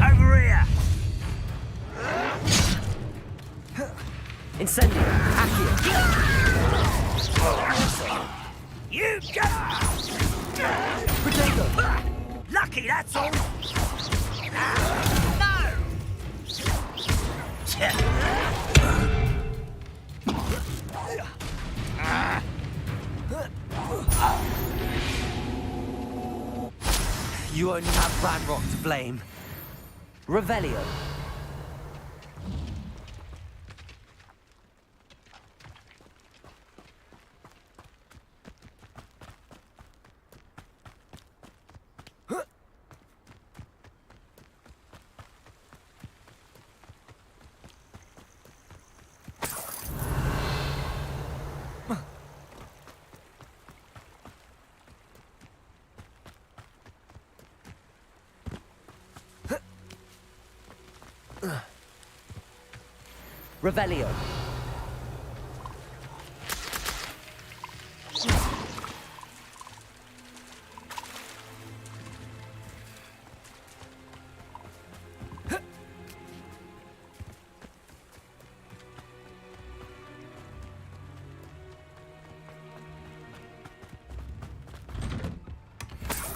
[SPEAKER 14] Over here!
[SPEAKER 3] Incendio. Accio.
[SPEAKER 14] You got
[SPEAKER 3] Potato.
[SPEAKER 14] Lucky, that's all!
[SPEAKER 3] You only have Ranrock to blame. Revelio. Revelio.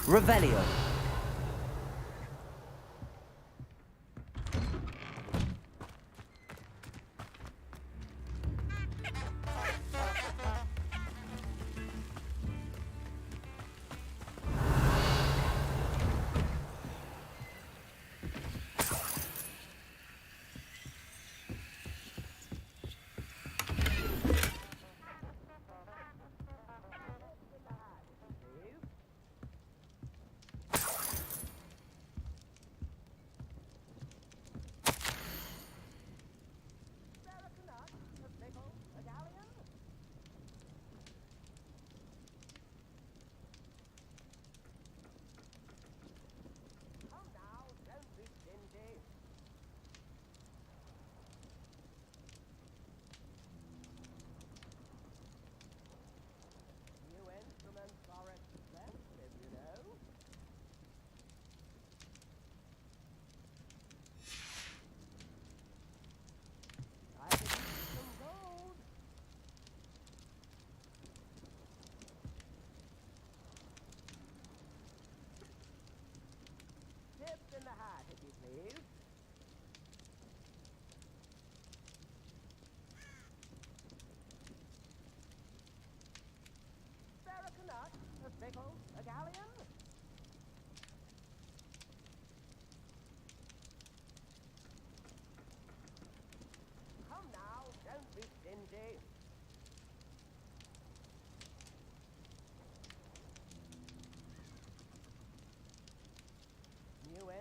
[SPEAKER 3] Revelio.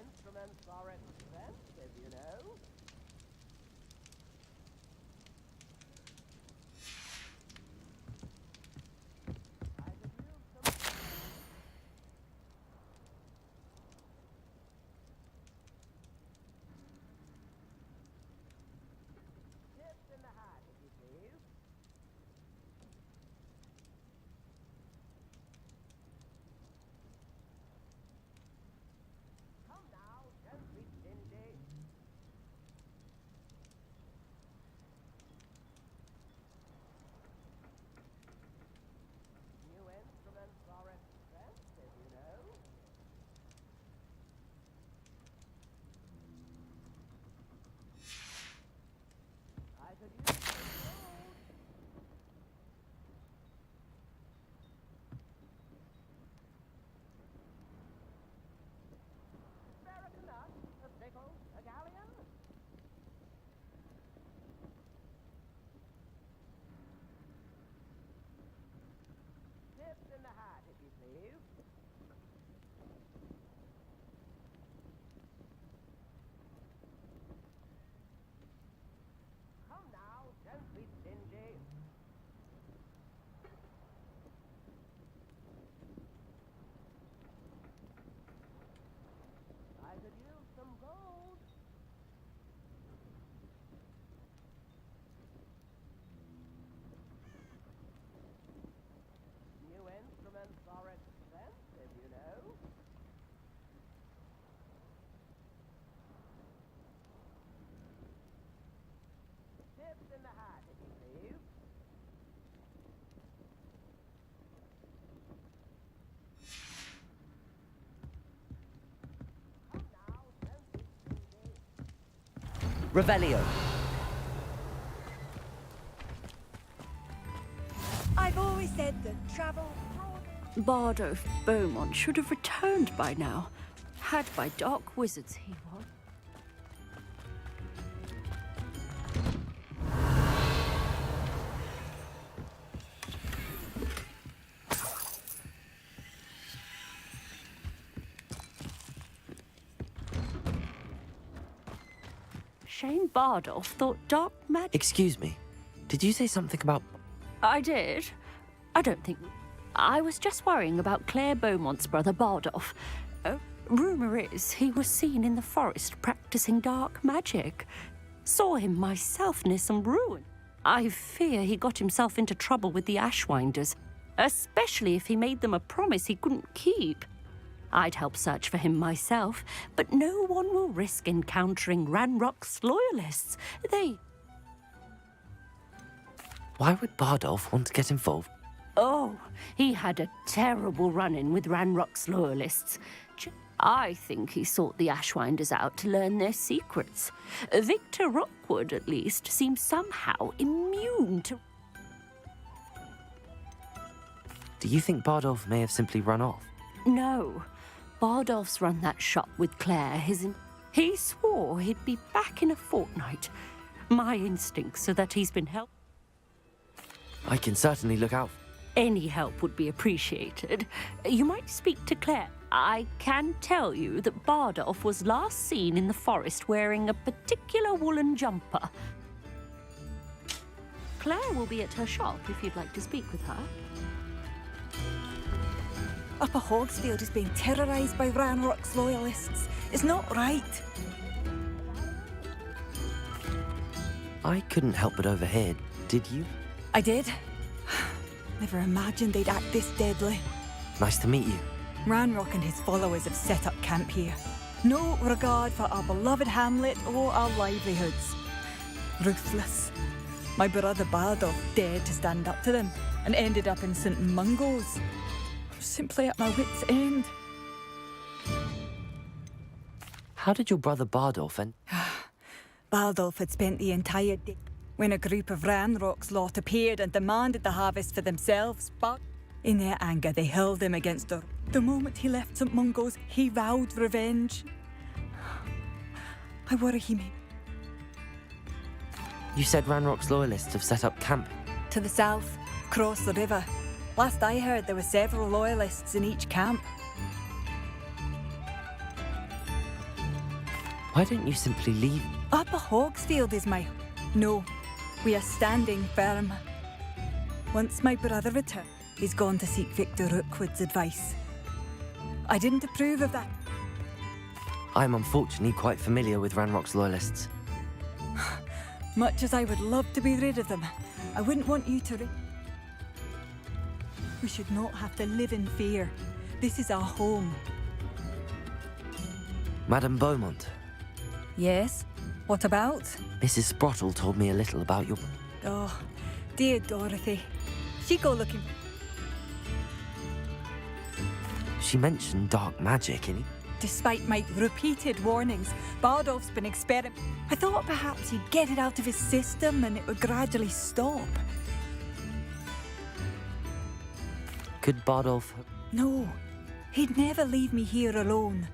[SPEAKER 22] Instruments are expensive, you know.
[SPEAKER 3] Revelio.
[SPEAKER 17] I've always said that travel...
[SPEAKER 18] Bardolph Beaumont should have returned by now. Had by dark wizards he was. Shane Bardolph thought dark magic...
[SPEAKER 3] Excuse me. Did you say something about...
[SPEAKER 18] I did. I don't think... I was just worrying about Claire Beaumont's brother Bardolph. Rumour is he was seen in the forest practicing dark magic. Saw him myself near some ruin. I fear he got himself into trouble with the Ashwinders, especially if he made them a promise he couldn't keep. I'd help search for him myself, but no one will risk encountering Ranrock's loyalists. They...
[SPEAKER 3] Why would Bardolph want to get involved?
[SPEAKER 18] Oh, he had a terrible run-in with Ranrock's loyalists. I think he sought the Ashwinders out to learn their secrets. Victor Rockwood, at least, seems somehow immune to...
[SPEAKER 3] Do you think Bardolph may have simply run off?
[SPEAKER 18] No. Bardolph's run that shop with Claire. He swore he'd be back in a fortnight. My instincts are that he's been helped.
[SPEAKER 3] I can certainly look out.
[SPEAKER 18] Any help would be appreciated. You might speak to Claire. I can tell you that Bardolph was last seen in the forest wearing a particular woolen jumper. Claire will be at her shop if you'd like to speak with her.
[SPEAKER 17] Upper Hogsfield is being terrorised by Ranrock's loyalists. It's not right.
[SPEAKER 3] I couldn't help but overhear. Did you?
[SPEAKER 17] I did. Never imagined they'd act this deadly.
[SPEAKER 3] Nice to meet you.
[SPEAKER 17] Ranrock and his followers have set up camp here. No regard for our beloved hamlet or our livelihoods. Ruthless. My brother Bardolph dared to stand up to them and ended up in St. Mungo's. I'm simply at my wit's end.
[SPEAKER 3] How did your brother Bardolph and...
[SPEAKER 17] Bardolph had spent the entire day when a group of Ranrock's lot appeared and demanded the harvest for themselves, but in their anger they hurled him against her. The moment he left St. Mungo's, he vowed revenge. I worry he may...
[SPEAKER 3] You said Ranrock's loyalists have set up camp?
[SPEAKER 17] To the south, across the river. Last I heard, there were several loyalists in each camp.
[SPEAKER 3] Why don't you simply leave?
[SPEAKER 17] Upper Hogsfield is my... No, we are standing firm. Once my brother returns, he's gone to seek Victor Rookwood's advice. I didn't approve of that.
[SPEAKER 3] I'm unfortunately quite familiar with Ranrock's loyalists.
[SPEAKER 17] Much as I would love to be rid of them, I wouldn't want you to... We should not have to live in fear. This is our home.
[SPEAKER 3] Madame Beaumont.
[SPEAKER 17] Yes? What about?
[SPEAKER 3] Mrs. Sprottle told me a little about your...
[SPEAKER 17] Oh, dear Dorothy. She go looking...
[SPEAKER 3] She mentioned dark magic in it.
[SPEAKER 17] Despite my repeated warnings, Bardolph's been experimenting. I thought perhaps he'd get it out of his system and it would gradually stop.
[SPEAKER 3] Could Bardolph...
[SPEAKER 17] No, he'd never leave me here alone.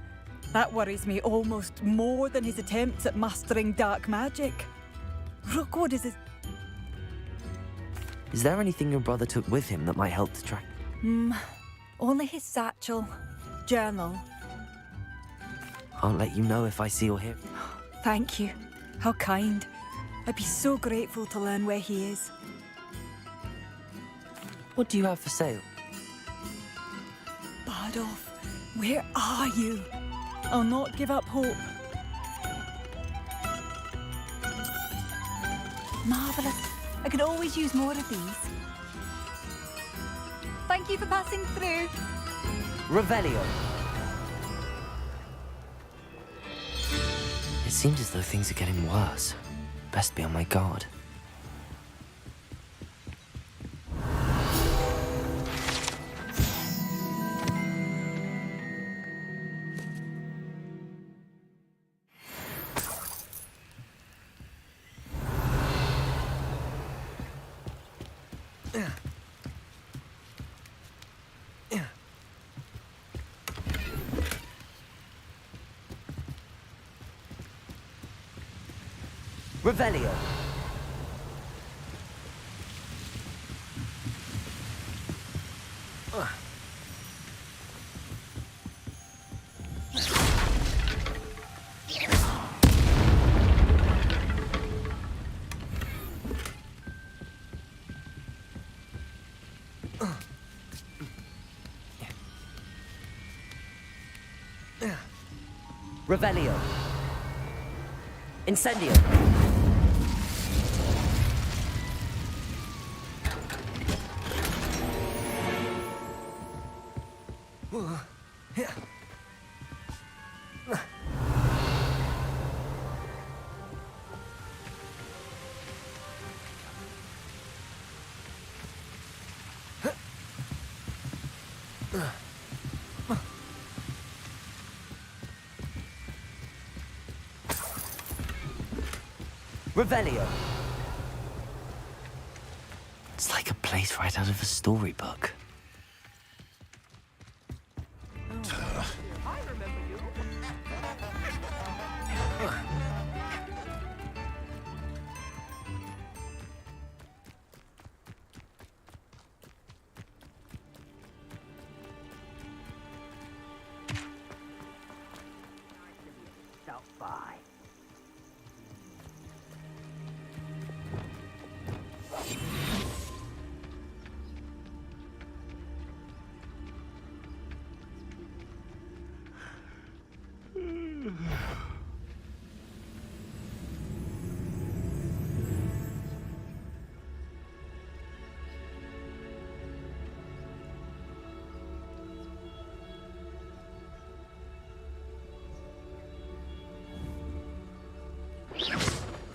[SPEAKER 17] That worries me almost more than his attempts at mastering dark magic. Rookwood is his...
[SPEAKER 3] Is there anything your brother took with him that might help to track...
[SPEAKER 17] Only his satchel, journal.
[SPEAKER 3] I'll let you know if I see or hear.
[SPEAKER 17] Thank you. How kind. I'd be so grateful to learn where he is.
[SPEAKER 3] What do you have for sale?
[SPEAKER 17] Bardolph, where are you? I'll not give up hope. Marvellous. I could always use more of these. Thank you for passing through.
[SPEAKER 3] Revelio. It seems as though things are getting worse. Best be on my guard. Revelio. Revelio. Incendio. Revelio.
[SPEAKER 1] It's like a place right out of a storybook.
[SPEAKER 8] Stop by.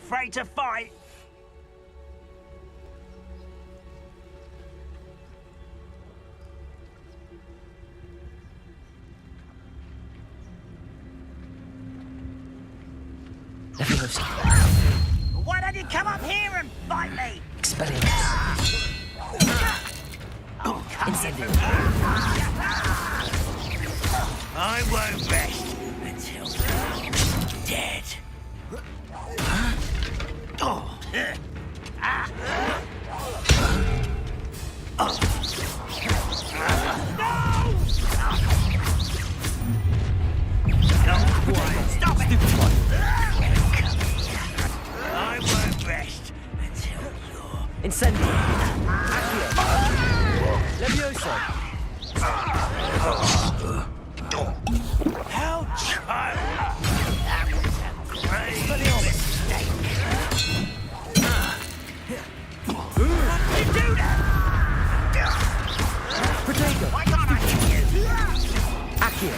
[SPEAKER 8] Afraid to fight? Why don't you come up here and fight me?
[SPEAKER 1] Expelliarmus. Incendio.
[SPEAKER 14] I won't rest until you're dead. Oh.
[SPEAKER 8] Stop it!
[SPEAKER 14] I won't rest until you're...
[SPEAKER 3] Incendio. Levioso.
[SPEAKER 14] How child! That was a great mistake. How did you do that?
[SPEAKER 3] Protego.
[SPEAKER 14] Why can't I hit you?
[SPEAKER 3] Accio.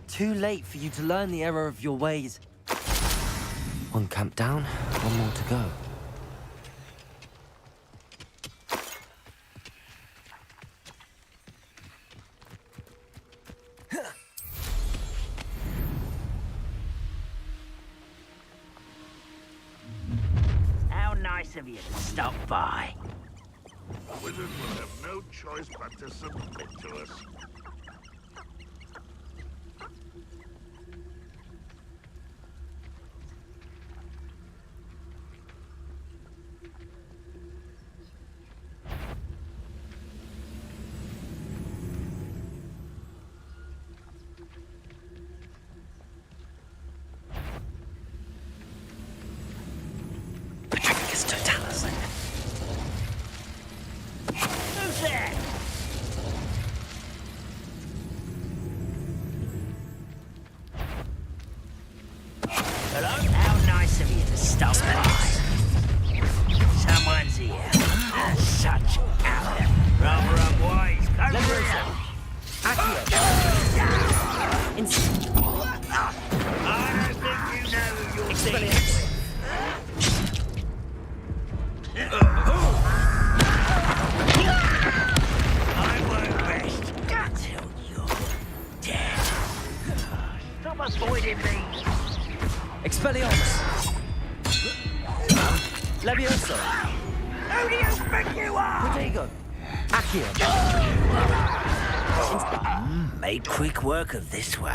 [SPEAKER 3] Too late for you to learn the error of your ways.
[SPEAKER 1] One camp down, one more to go.
[SPEAKER 8] How nice of you to stop by.
[SPEAKER 7] Wizard will have no choice but to submit to us.
[SPEAKER 8] Who's there?
[SPEAKER 3] Levioso!
[SPEAKER 14] Who do you think you are?
[SPEAKER 3] Protego! Accio!
[SPEAKER 14] Made quick work of this one.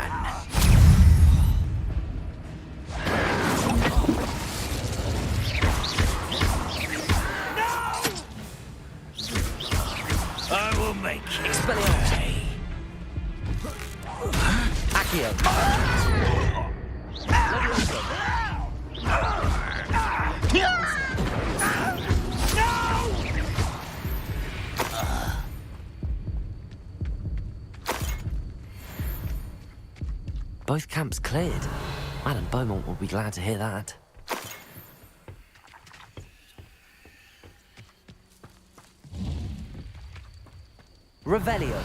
[SPEAKER 14] I will make you pay.
[SPEAKER 3] Accio! Both camps cleared. Madame Beaumont will be glad to hear that. Revelio.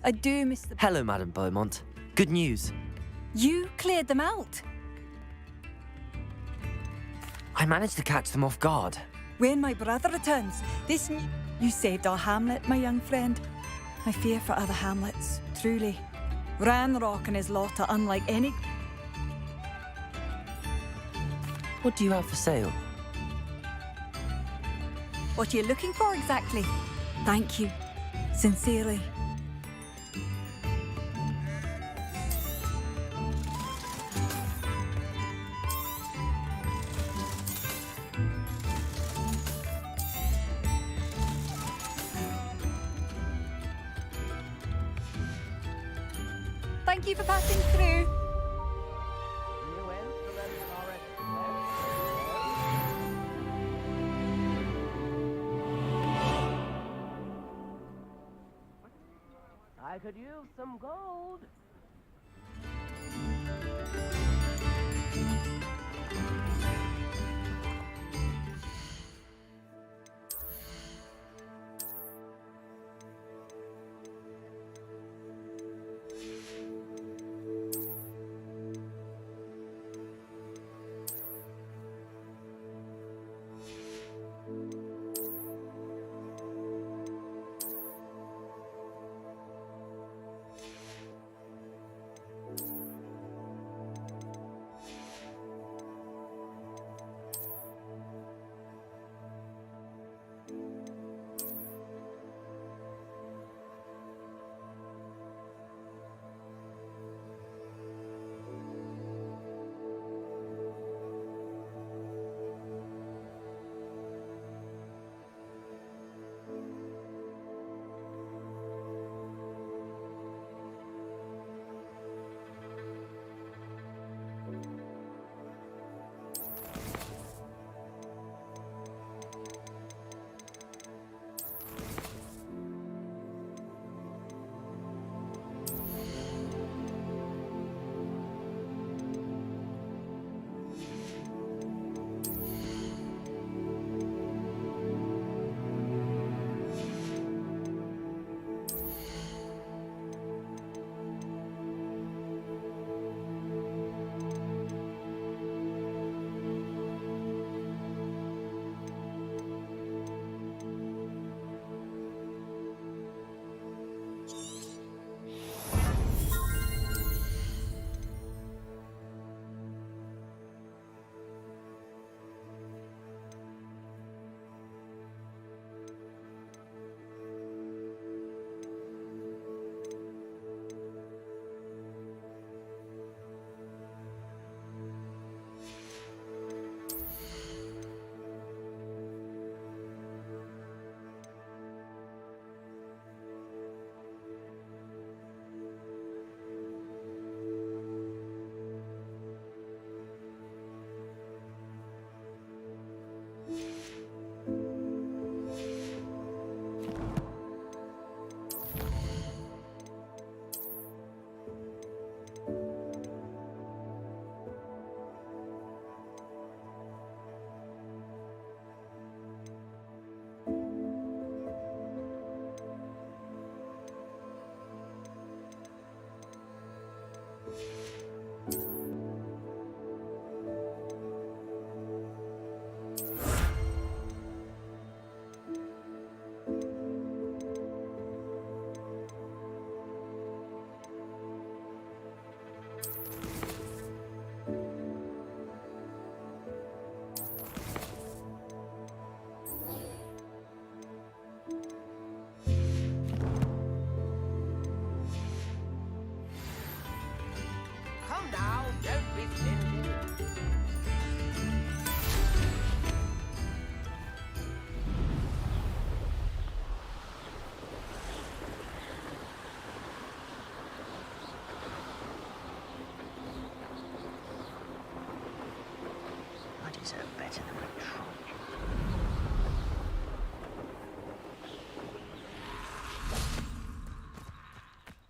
[SPEAKER 17] I do miss the...
[SPEAKER 3] Hello, Madame Beaumont. Good news.
[SPEAKER 17] You cleared them out.
[SPEAKER 3] I managed to catch them off guard.
[SPEAKER 17] When my brother returns, this new... You saved our hamlet, my young friend. I fear for other hamlets, truly. Ranrock and his lot are unlike any...
[SPEAKER 3] What do you have for sale?
[SPEAKER 17] What are you looking for exactly? Thank you. Sincerely. Thank you for passing through.
[SPEAKER 22] I could use some gold.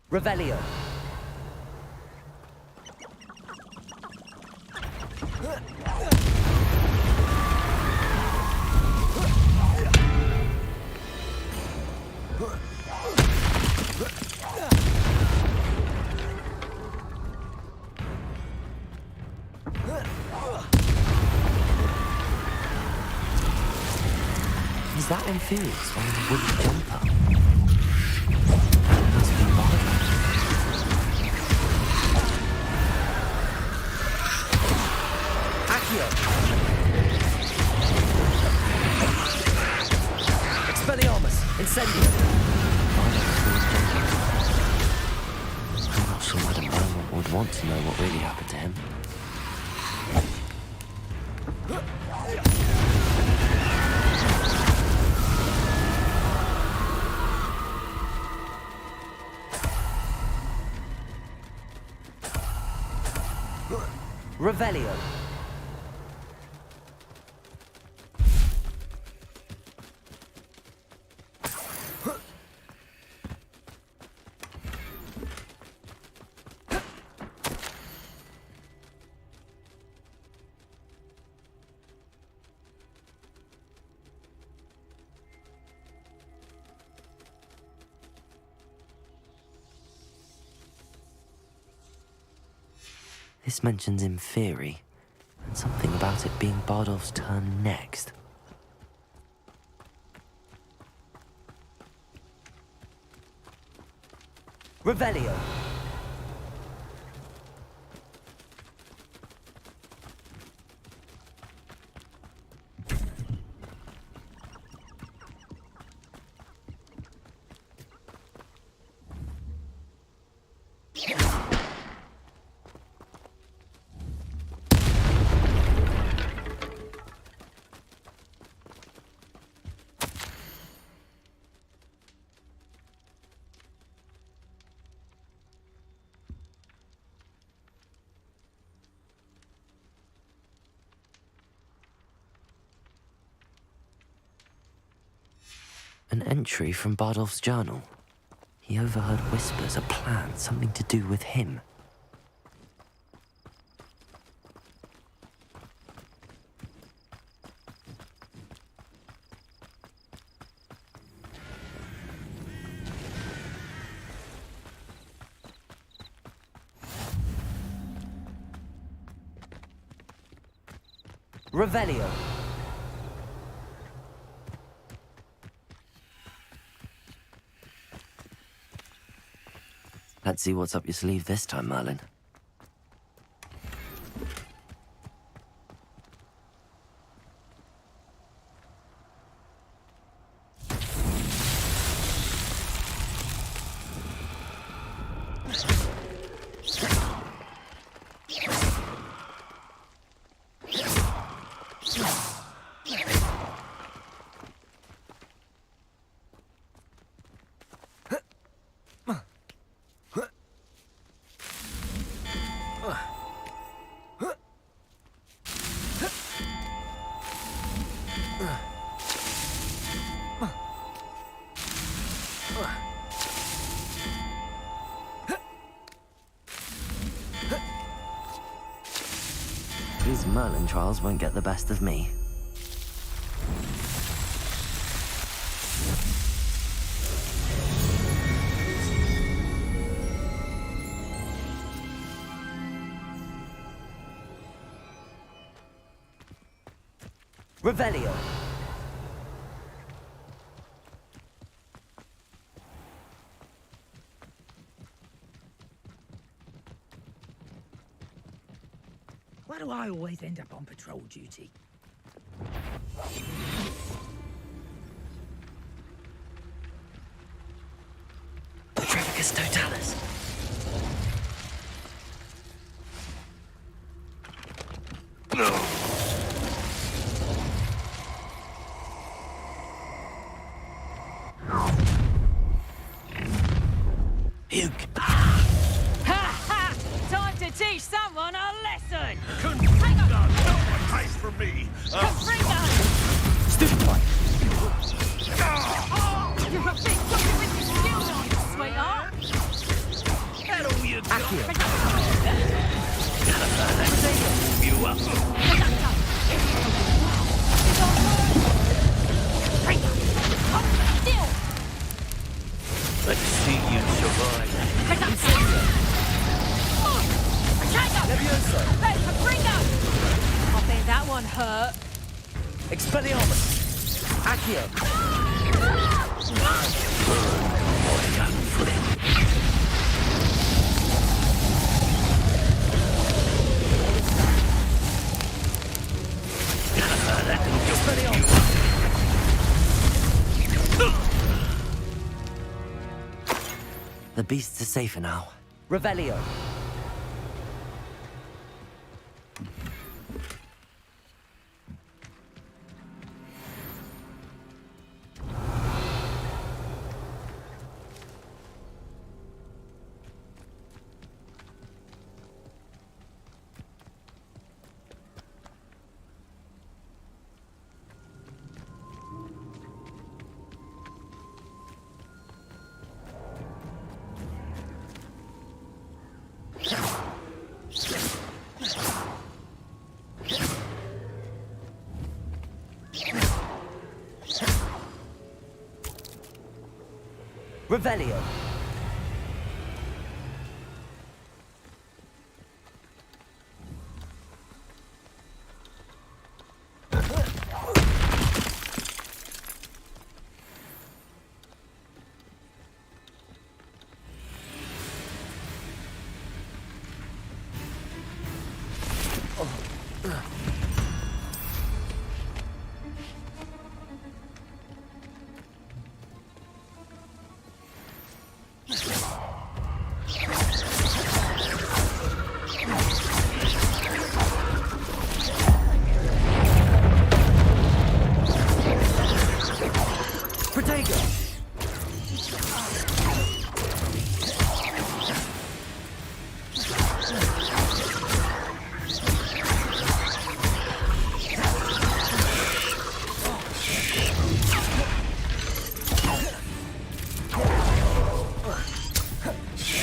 [SPEAKER 3] Revelio. Is that Inferius wearing a woolly jumper? Must be Bardo. Accio! Expelliarmus! Incendio! I'm not sure Madame Beaumont would want to know what really happened to him. Revelio. This mentions Inferi, and something about it being Bardolph's turn next. Revelio! An entry from Bardolph's journal. He overheard whispers, a plan, something to do with him. Revelio. Let's see what's up your sleeve this time, Merlin. These Merlin trials won't get the best of me. Revelio.
[SPEAKER 5] Why do I always end up on patrol duty?
[SPEAKER 3] Petrificus Totalis.
[SPEAKER 9] Time to teach someone a lesson!
[SPEAKER 7] No place for me!
[SPEAKER 3] Stupid boy!
[SPEAKER 9] You're a bit talking with your skills on, sweetheart!
[SPEAKER 3] Expelliarmus! Accio! The beasts are safer now. Revelio! Revelio.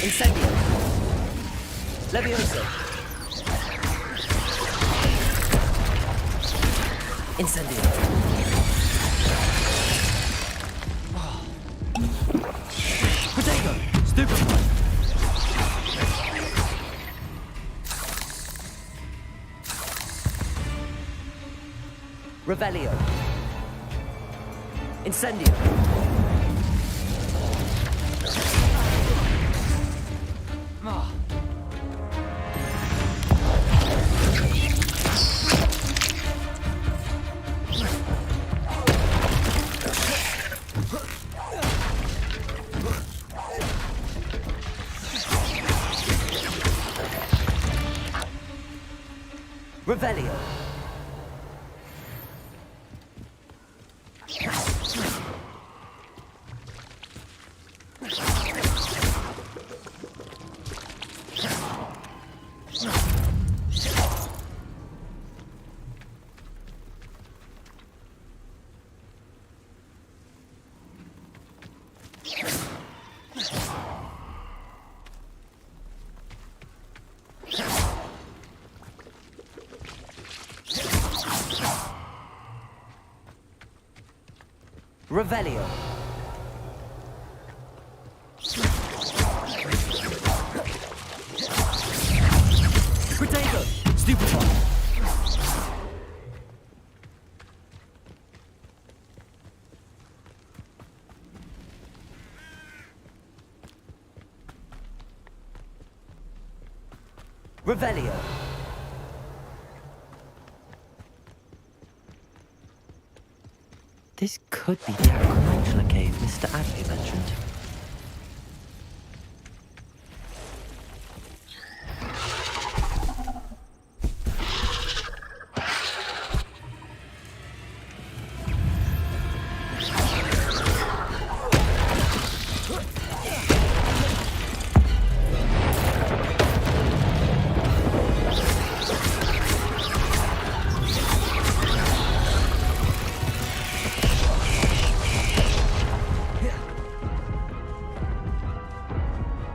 [SPEAKER 3] Incendio. Levioso. Incendio. Protego. Stupefy. Revelio. Incendio. Revelio. Revelio. Protego. Stupefy. Revelio. This could be the Aquamantula cave Mr. Adley mentioned.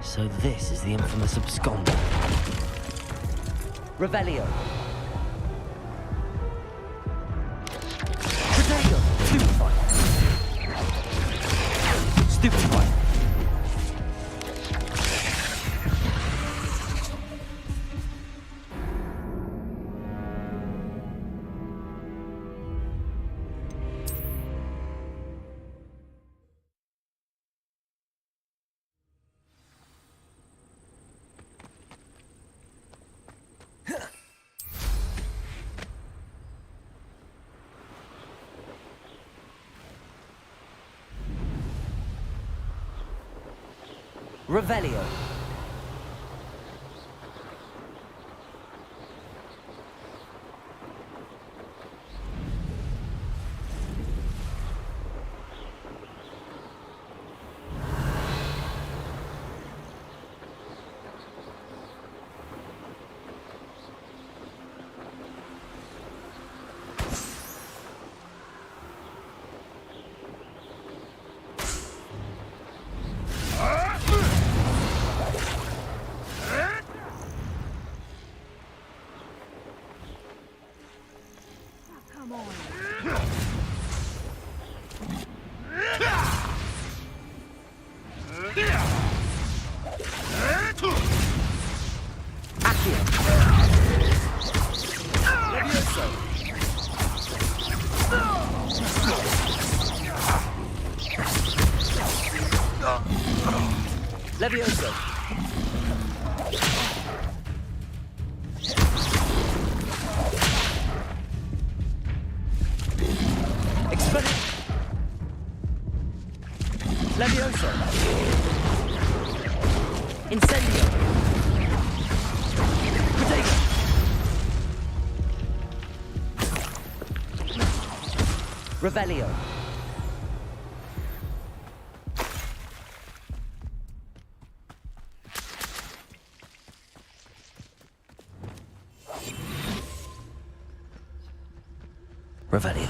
[SPEAKER 3] So this is the infamous absconder. Revelio. Protego. Stupefy. Stupefy. Revelio. Levioso. Expelliarmus. Levioso. Incendio. Protego. Revelio. Revelio.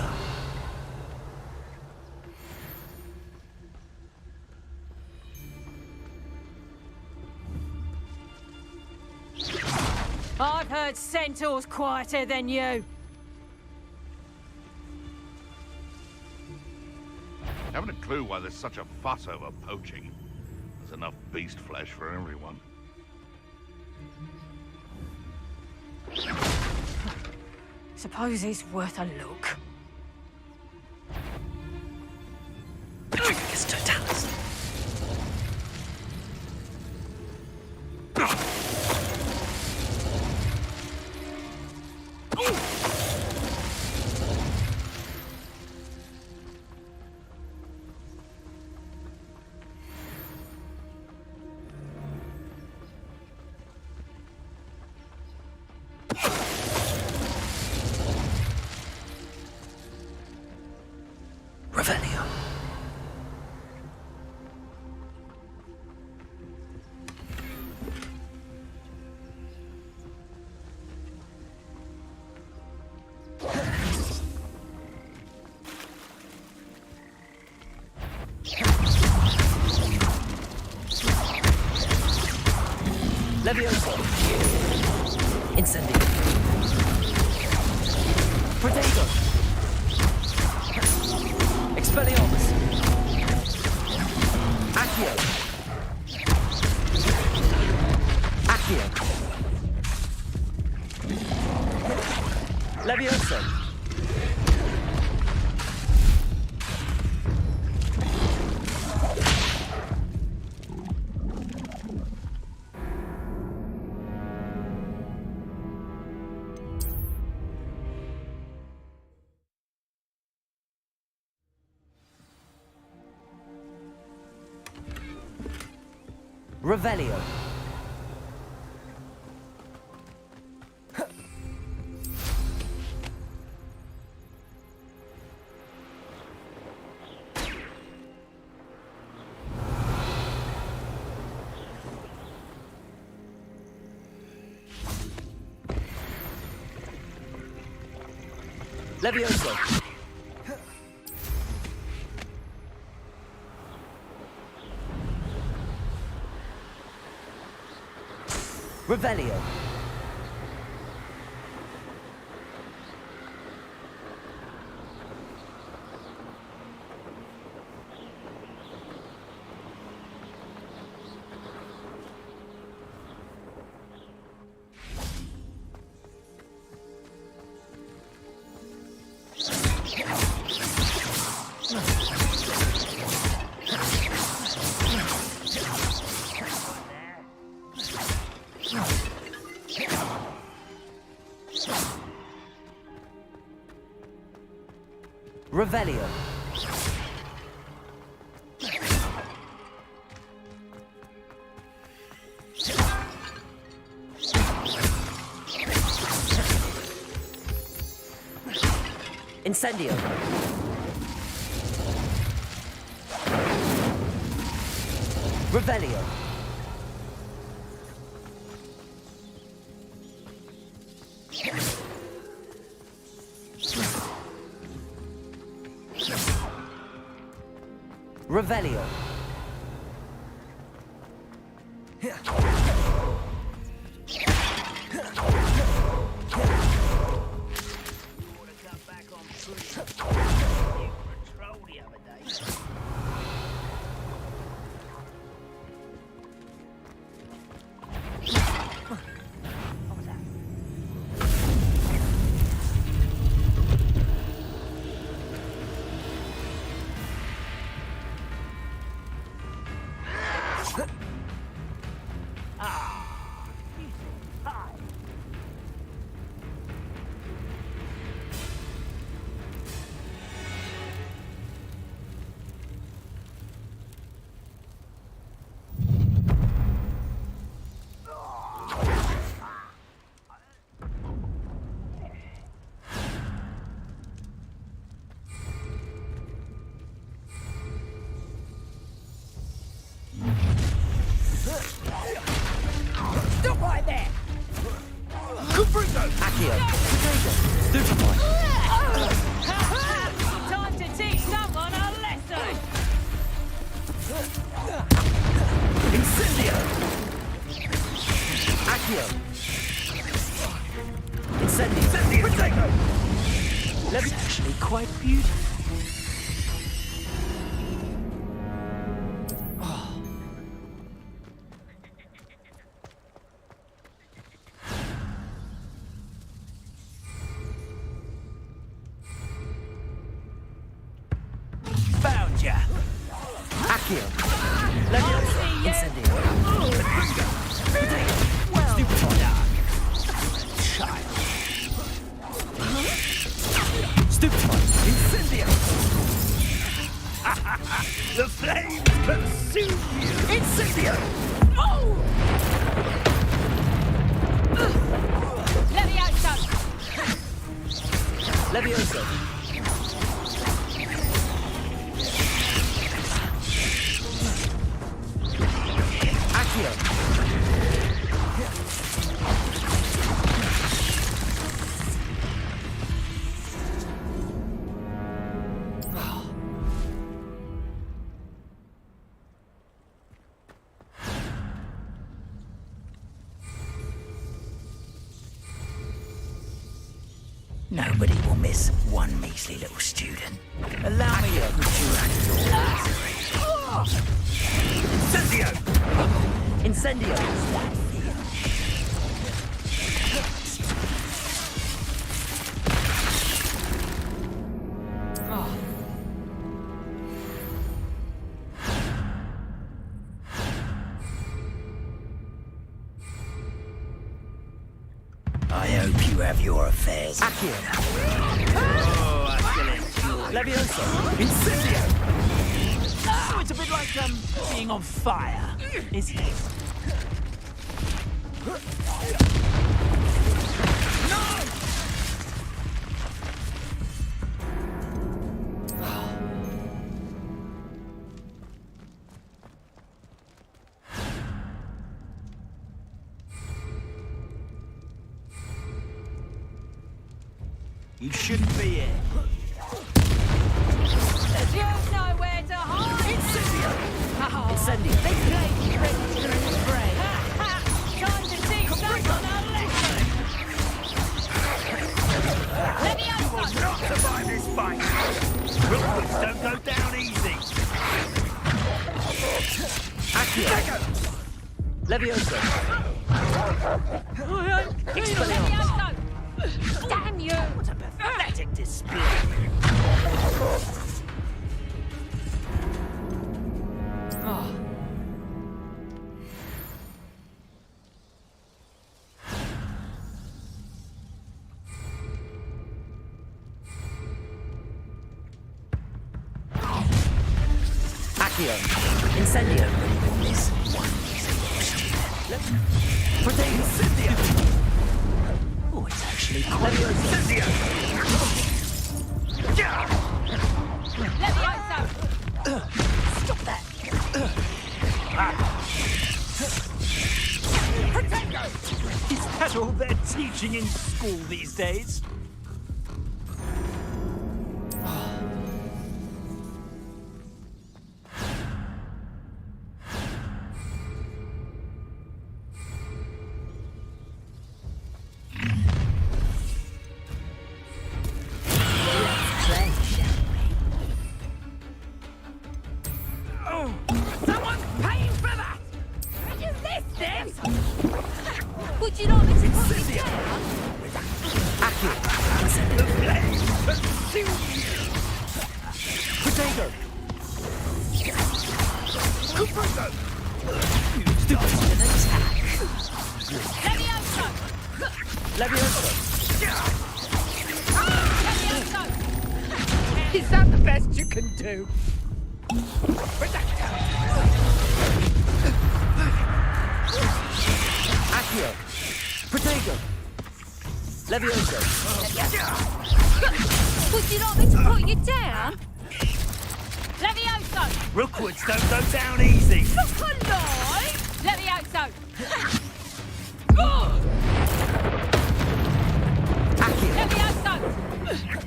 [SPEAKER 9] I've heard centaurs quieter than you.
[SPEAKER 7] Haven't a clue why there's such a fuss over poaching. There's enough beast flesh for everyone.
[SPEAKER 9] Suppose it's worth a look.
[SPEAKER 3] Patricus totalis. Revelio. Levioso. Incendio. Protego. Expelliarmus. Accio. Accio. Levioso. Revelio. Levioso. Revelio. Revelio. Incendio. Revelio. Revelio.
[SPEAKER 14] Stop right there!
[SPEAKER 3] Accio. Stupefy.
[SPEAKER 9] Time to teach someone a lesson!
[SPEAKER 3] Incendio. Accio. Incendio. Protego.
[SPEAKER 8] That's actually quite beautiful.
[SPEAKER 14] Found ya!
[SPEAKER 3] Accio. Leviosa. Incendio.
[SPEAKER 14] Well
[SPEAKER 3] Stupefy.
[SPEAKER 14] child.
[SPEAKER 3] Stupefy. Incendio.
[SPEAKER 14] The flames consume you!
[SPEAKER 3] Incendio.
[SPEAKER 14] Oh!
[SPEAKER 9] Leviosa!
[SPEAKER 3] Leviosa. Accio.
[SPEAKER 14] Nobody will miss one measly little student. Allow me to put you out of your misery.
[SPEAKER 3] Incendio. Incendio.
[SPEAKER 14] I hope you have your affairs.
[SPEAKER 3] Accio.
[SPEAKER 14] Oh, I still enjoy.
[SPEAKER 3] Leviosa. Incendio.
[SPEAKER 14] Oh, it's a bit like being on fire, isn't it? You shouldn't be here.
[SPEAKER 9] You know where to hide!
[SPEAKER 3] Incendio.
[SPEAKER 9] Oh,
[SPEAKER 3] Incendio.
[SPEAKER 9] they play trickster and spray. Time to teach someone a lesson!
[SPEAKER 14] You will not survive this fight! Rules don't go down easy!
[SPEAKER 3] Accio. Leviosa.
[SPEAKER 9] Leviosa! Damn you!
[SPEAKER 14] What a pathetic display!
[SPEAKER 3] Accio. Incendio.
[SPEAKER 14] Miss one student.
[SPEAKER 3] Protego. Incendio.
[SPEAKER 14] Oh, it's actually quite Incendio!
[SPEAKER 2] Stop that!
[SPEAKER 19] Is that all they're teaching in school these days?
[SPEAKER 2] Someone's paying for that! Are you listening? Would you not let it put me down?
[SPEAKER 19] The flame consumes you!
[SPEAKER 14] Potato!
[SPEAKER 19] Potato!
[SPEAKER 14] Dodge an attack!
[SPEAKER 2] Levioso!
[SPEAKER 14] Levioso!
[SPEAKER 2] Levioso!
[SPEAKER 19] Is that the best you can do?
[SPEAKER 14] Accio! Potato! Levioso!
[SPEAKER 2] Would you not let me put you down? Levioso!
[SPEAKER 19] Rookwoods don't go down easy!
[SPEAKER 2] Look alive! Levioso!
[SPEAKER 14] Accio!
[SPEAKER 2] Levioso!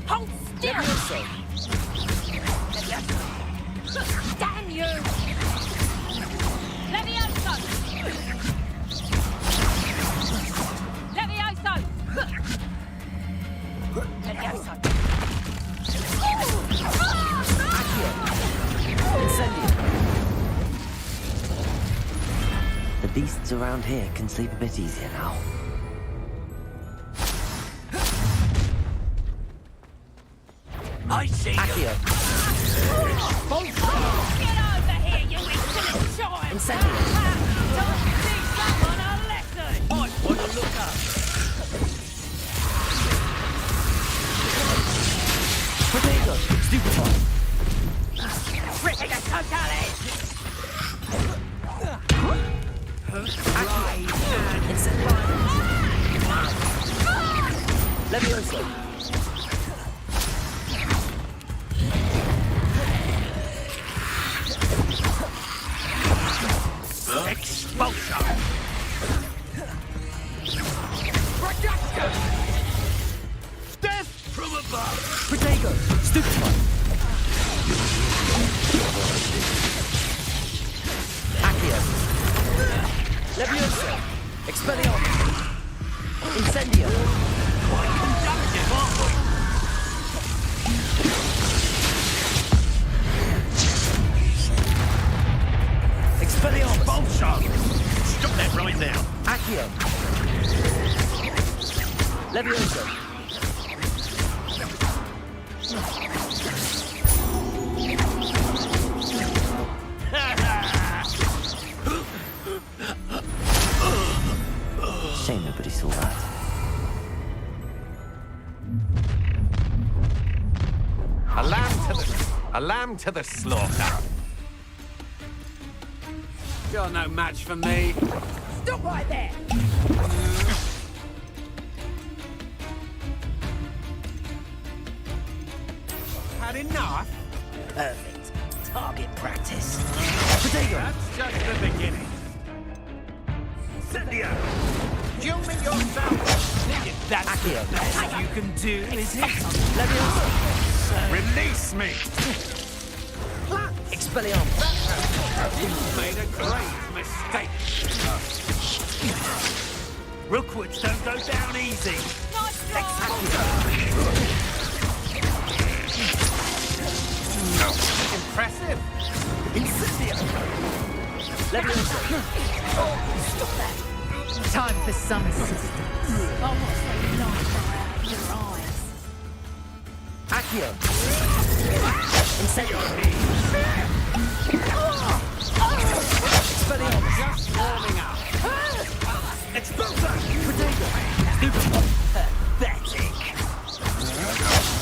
[SPEAKER 2] Hold still!
[SPEAKER 14] Levioso!
[SPEAKER 2] Damn you! Levioso! Levioso! Levioso!
[SPEAKER 14] Incendio!
[SPEAKER 3] The beasts around here can sleep a bit easier now.
[SPEAKER 19] I see you!
[SPEAKER 14] Accio!
[SPEAKER 2] Get over here, you insolent child!
[SPEAKER 14] Incendio!
[SPEAKER 2] Don't teach someone a lesson!
[SPEAKER 19] Might want to look up!
[SPEAKER 14] Potato! Stupefy!
[SPEAKER 2] Ripping a totally!
[SPEAKER 14] Incendio! Levioso!
[SPEAKER 19] Expulsion! Reduction! Death from above!
[SPEAKER 14] Potato! Stupefy! Accio! Levioso! Expelliarmus! Incendio!
[SPEAKER 19] Quite conductive, aren't we?
[SPEAKER 14] Expelliarmus!
[SPEAKER 19] Expulsion! Stop that right now!
[SPEAKER 14] Accio! Levioso!
[SPEAKER 3] Shame nobody saw that.
[SPEAKER 12] A lamb to the slaughter. You're no match for me.
[SPEAKER 2] Stop right there!
[SPEAKER 12] Had enough?
[SPEAKER 8] Perfect. Target practice.
[SPEAKER 14] Potato!
[SPEAKER 12] That's just the beginning.
[SPEAKER 19] Incendio! Human yourself! That's
[SPEAKER 14] Accio!
[SPEAKER 19] the best you can do, is it?
[SPEAKER 14] Levioso!
[SPEAKER 12] Release me!
[SPEAKER 14] Expelliarmus!
[SPEAKER 12] You've made a grave mistake.
[SPEAKER 19] Rookwoods don't go down easy!
[SPEAKER 12] Impressive.
[SPEAKER 14] Incendio! Levioso!
[SPEAKER 2] Stop that! Time for some assistance. I want to light out your eyes.
[SPEAKER 14] Accio! Incendio! Expelliarmus!
[SPEAKER 12] Just warming up.
[SPEAKER 19] Expulsion!
[SPEAKER 14] Potato!
[SPEAKER 19] Pathetic!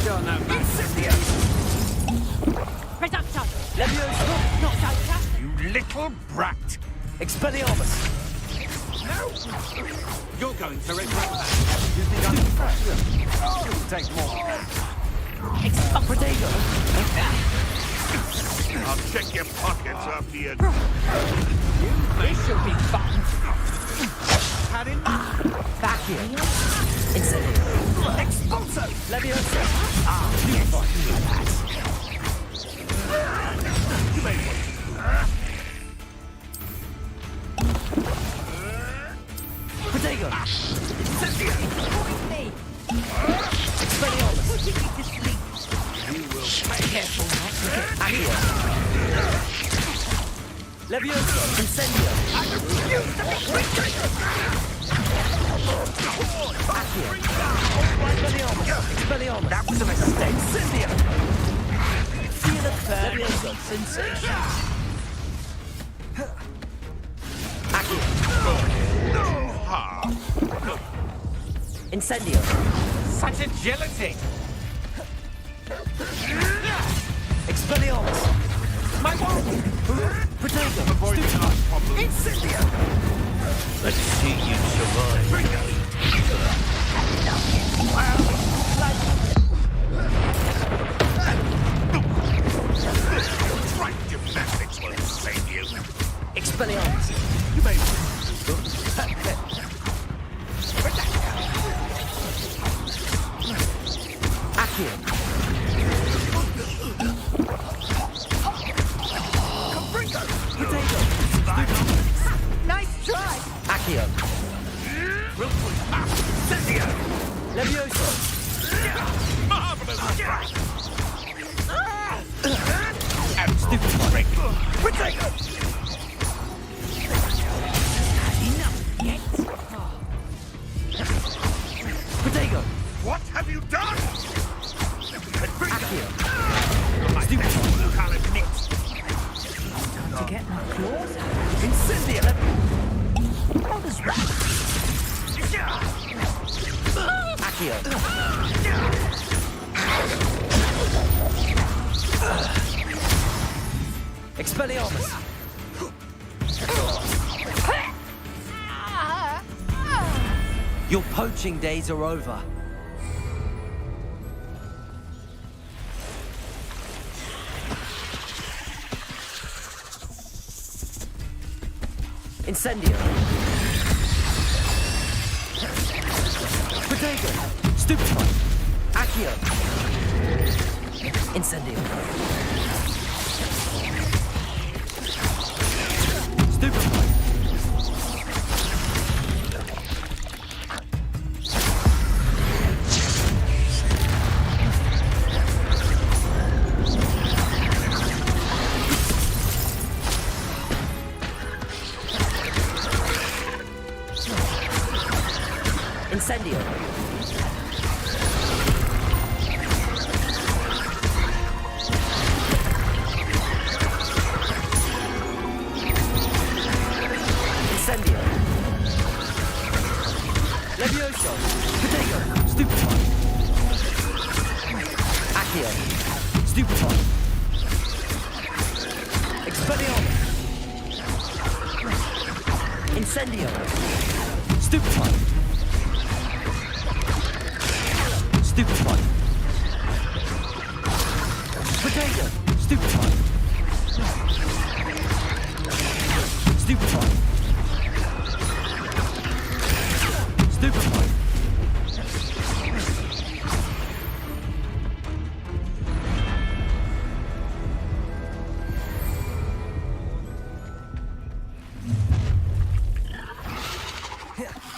[SPEAKER 12] You're no match.
[SPEAKER 19] Incendio!
[SPEAKER 2] Reducto!
[SPEAKER 14] Levioso!
[SPEAKER 2] Not so tough!
[SPEAKER 19] You little brat!
[SPEAKER 14] Expelliarmus!
[SPEAKER 12] You're going to regret that. You think I'm impressive? It'll take more.
[SPEAKER 3] Protego!
[SPEAKER 7] I'll check your pockets after you.
[SPEAKER 19] This should be fun.
[SPEAKER 3] Padding. Back here. Incendio.
[SPEAKER 19] Expulso!
[SPEAKER 3] Leviosa. Beautiful.
[SPEAKER 7] You may want
[SPEAKER 3] Protego.
[SPEAKER 19] Cynthia!
[SPEAKER 3] Expelliarmus.
[SPEAKER 19] Putting me to sleep. You will be careful not to get
[SPEAKER 3] Accio. Leviosa. Incendio.
[SPEAKER 19] I refuse to be quick!
[SPEAKER 3] Accio. Expelliarmus.
[SPEAKER 19] That was a mistake, Cynthia!
[SPEAKER 3] Feel the
[SPEAKER 19] Burning
[SPEAKER 3] Leviosa.
[SPEAKER 19] sensation.
[SPEAKER 3] Incendio.
[SPEAKER 19] Such agility!
[SPEAKER 3] Expelliarmus.
[SPEAKER 19] My wand!
[SPEAKER 3] Protego.
[SPEAKER 7] avoiding our problem.
[SPEAKER 19] Incendia!
[SPEAKER 14] Let's see you survive.
[SPEAKER 7] Right gymnastics will save you.
[SPEAKER 3] Expelliarmus.
[SPEAKER 7] You may
[SPEAKER 3] Accio. Protego.
[SPEAKER 2] Nice try!
[SPEAKER 3] Accio.
[SPEAKER 19] Cynthia!
[SPEAKER 3] Leviosa.
[SPEAKER 7] marvelous.
[SPEAKER 3] Stupid trick.
[SPEAKER 19] Protego!
[SPEAKER 3] Protego.
[SPEAKER 7] What have you done?
[SPEAKER 3] Accio.
[SPEAKER 19] I'll admit.
[SPEAKER 17] Time to get my claws out.
[SPEAKER 3] Incendio.
[SPEAKER 19] What is that?
[SPEAKER 3] Accio. Expelliarmus. Your poaching days are over. Incendio. Protego. Stupefy. Accio. Incendio. Stupefy. Incendio. Incendio. Levioso. Protego. Stupefy. Accio. Stupefy. Expelliarmus. Incendio. Stupefy. Stupefy. Protego. Stupefy. Stupefy. Stupefy.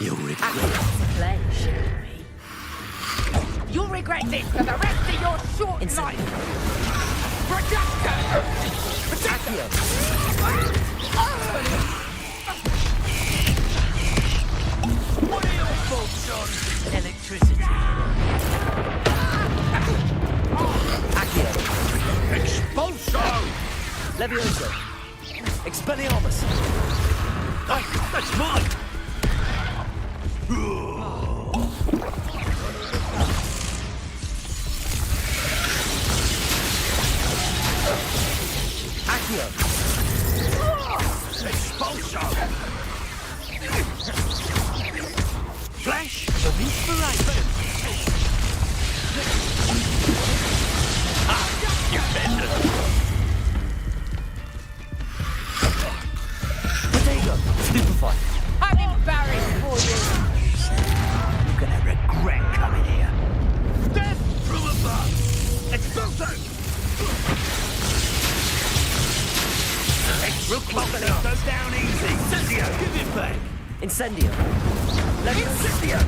[SPEAKER 14] You'll regret
[SPEAKER 2] Play, shall we? You'll regret this for the rest of your short life! Projector!
[SPEAKER 14] What are your thoughts on electricity?
[SPEAKER 3] Accio.
[SPEAKER 7] Expulso!
[SPEAKER 3] Levioso. Expelliarmus.
[SPEAKER 14] That's mine!
[SPEAKER 3] Accio.
[SPEAKER 14] Expulso! Flash of inspiration!
[SPEAKER 1] Potato! Stupefy!
[SPEAKER 9] I'm embarrassed for you.
[SPEAKER 14] You're gonna regret coming here. Death from above! Expulso! Explosive goes down easy. Incendio, give it back.
[SPEAKER 1] Incendio!
[SPEAKER 14] Incendio!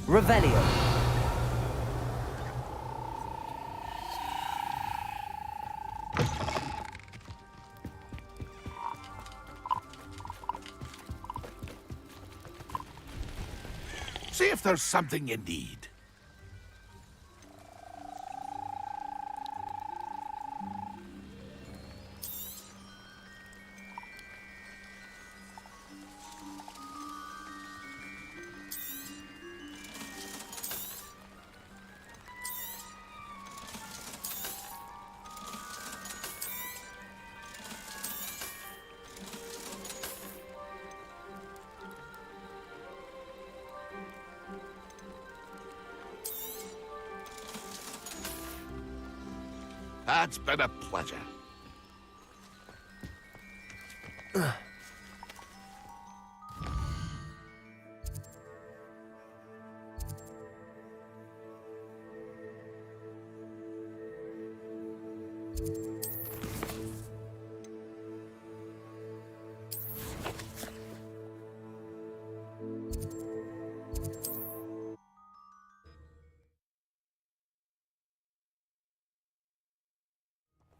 [SPEAKER 1] Revelio!
[SPEAKER 7] See if there's something you need. It's been a pleasure.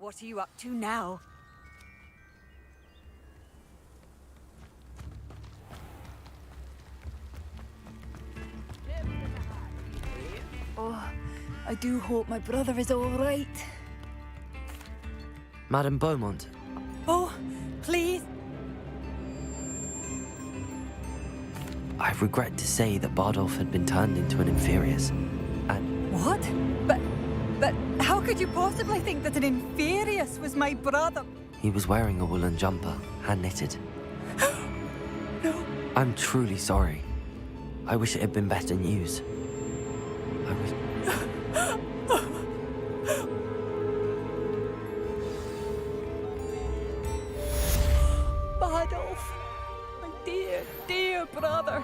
[SPEAKER 17] What are you up to now? Oh, I do hope my brother is all right.
[SPEAKER 1] Madame Beaumont.
[SPEAKER 17] Oh, please.
[SPEAKER 1] I regret to say that Bardolph had been turned into an Inferius. And
[SPEAKER 17] What? But how could you possibly think that an Inferius was my brother?
[SPEAKER 1] he was wearing a woolen jumper, hand-knitted. I'm truly sorry. I wish it had been better news. I wish...
[SPEAKER 17] Bardolph, my dear, dear brother.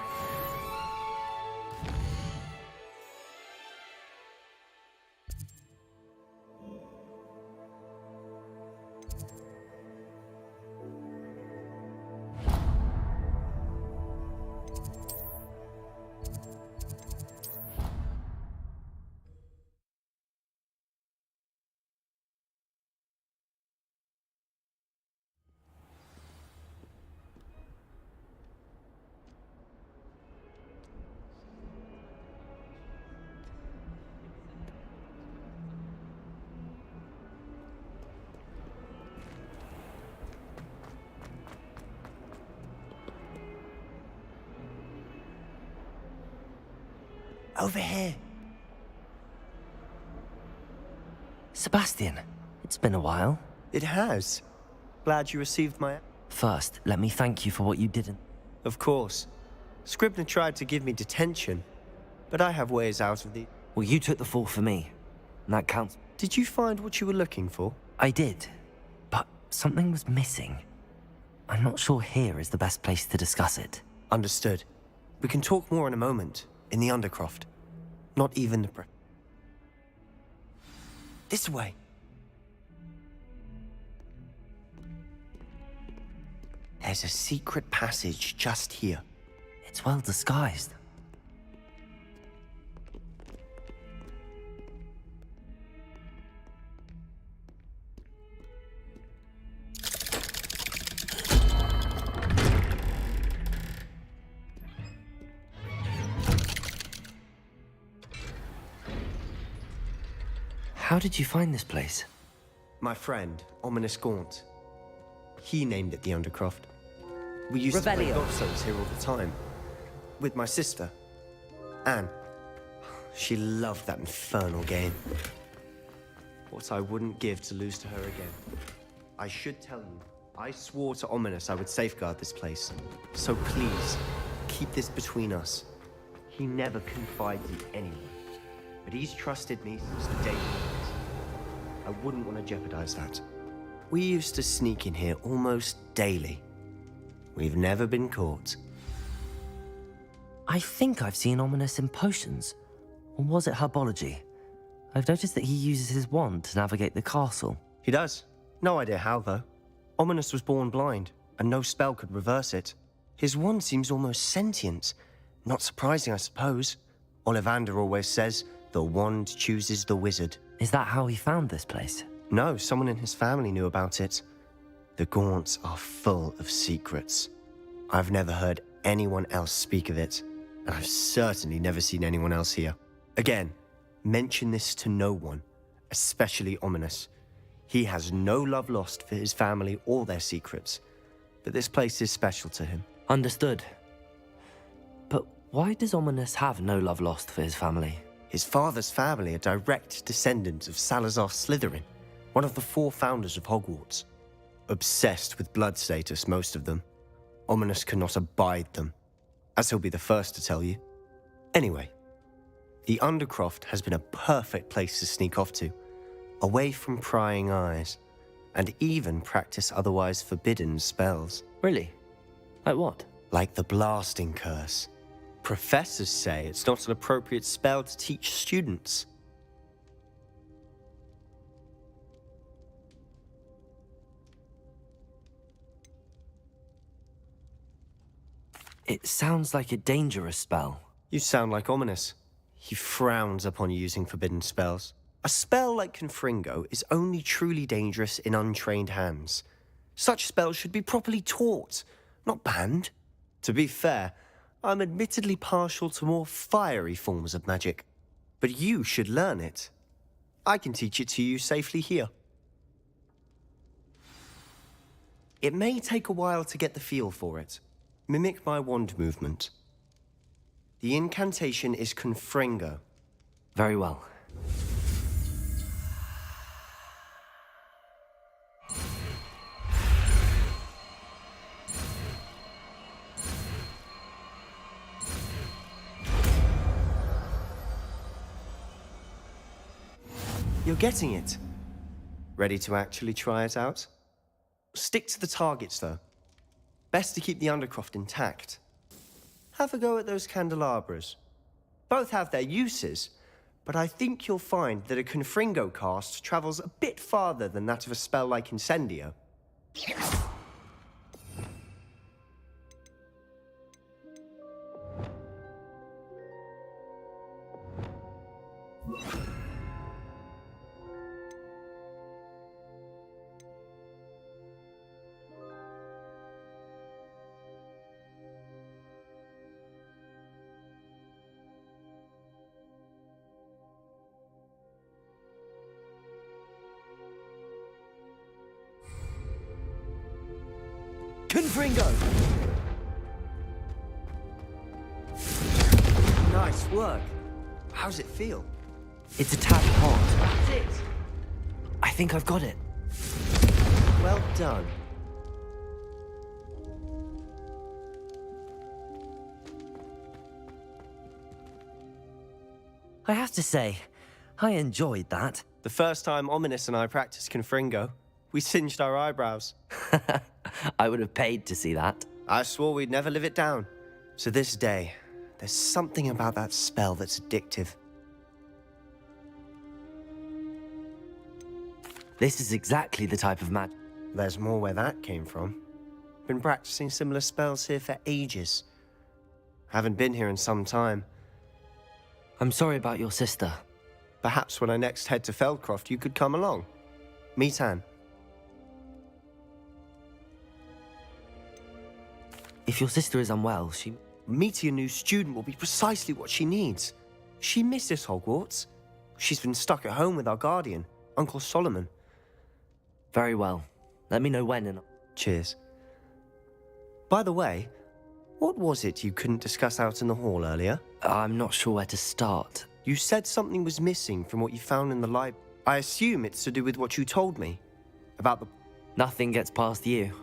[SPEAKER 3] Over here.
[SPEAKER 1] Sebastian, it's been a while.
[SPEAKER 3] It has. Glad you received my...
[SPEAKER 1] First, let me thank you for what you didn't.
[SPEAKER 3] Of course. Scribner tried to give me detention, but I have ways out of the...
[SPEAKER 1] Well, you took the fall for me, and that counts.
[SPEAKER 3] Did you find what you were looking for? I did, but something was missing. I'm not sure here is the best place to discuss it. Understood. We can talk more in a moment, in the Undercroft. Not even the... This way. There's a secret passage just here. It's well disguised. How did you find this place? My friend, Ominous Gaunt. He named it the Undercroft. We used to play gobstones here all the time. With my sister, Anne. She loved that infernal game. What I wouldn't give to lose to her again. I should tell you, I swore to Ominous I would safeguard this place. So please, keep this between us. He never confides in anyone. But he's trusted me since the day he met. I wouldn't want to jeopardize that. We used to sneak in here almost daily. We've never been caught. I think I've seen Ominous in potions. Or was it herbology? I've noticed that he uses his wand to navigate the castle. He does. No idea how, though. Ominous was born blind, and no spell could reverse it. His wand seems almost sentient. Not surprising, I suppose. Ollivander always says, the wand chooses the wizard. Is that how he found this place? No, someone in his family knew about it. The Gaunts are full of secrets. I've never heard anyone else speak of it, and I've certainly never seen anyone else here. Again, mention this to no one, especially Ominous. He has no love lost for his family or their secrets, but this place is special to him. Understood. But why does Ominous have no love lost for his family? His father's family are direct descendants of Salazar Slytherin, one of the 4 founders of Hogwarts. Obsessed with blood status, most of them. Ominous cannot abide them, as he'll be the first to tell you. Anyway, the Undercroft has been a perfect place to sneak off to, away from prying eyes, and even practice otherwise forbidden spells. Really? Like what? Like the Blasting Curse. Professors say it's not an appropriate spell to teach students. It sounds like a dangerous spell. You sound like Ominous. He frowns upon using forbidden spells. A spell like Confringo is only truly dangerous in untrained hands. Such spells should be properly taught, not banned. To be fair, I'm admittedly partial to more fiery forms of magic. But you should learn it. I can teach it to you safely here. It may take a while to get the feel for it. Mimic my wand movement. The incantation is Confringo. Very well. You're getting it. Ready to actually try it out? Stick to the targets, though. Best to keep the Undercroft intact. Have a go at those candelabras. Both have their uses, but I think you'll find that a Confringo cast travels a bit farther than that of a spell like Incendio. Confringo! Nice work. How's it feel? It's a tad hot. That's it. I think I've got it. Well done. I have to say, I enjoyed that.
[SPEAKER 6] The first time Ominous and I practiced Confringo, we singed our eyebrows.
[SPEAKER 3] I would have paid to see that.
[SPEAKER 6] I swore we'd never live it down. To this day, there's something about that spell that's addictive.
[SPEAKER 3] This is exactly the type of magic.
[SPEAKER 6] There's more where that came from. Been practicing similar spells here for ages. Haven't been here in some time.
[SPEAKER 3] I'm sorry about your sister.
[SPEAKER 6] Perhaps when I next head to Feldcroft, you could come along. Meet Anne.
[SPEAKER 3] If your sister is unwell,
[SPEAKER 6] Meeting a new student will be precisely what she needs. She misses Hogwarts. She's been stuck at home with our guardian, Uncle Solomon.
[SPEAKER 3] Very well. Let me know when and...
[SPEAKER 6] Cheers. By the way, what was it you couldn't discuss out in the hall earlier?
[SPEAKER 3] I'm not sure where to start.
[SPEAKER 6] You said something was missing from what you found in the library. I assume it's to do with what you told me. About the...
[SPEAKER 3] Nothing gets past you.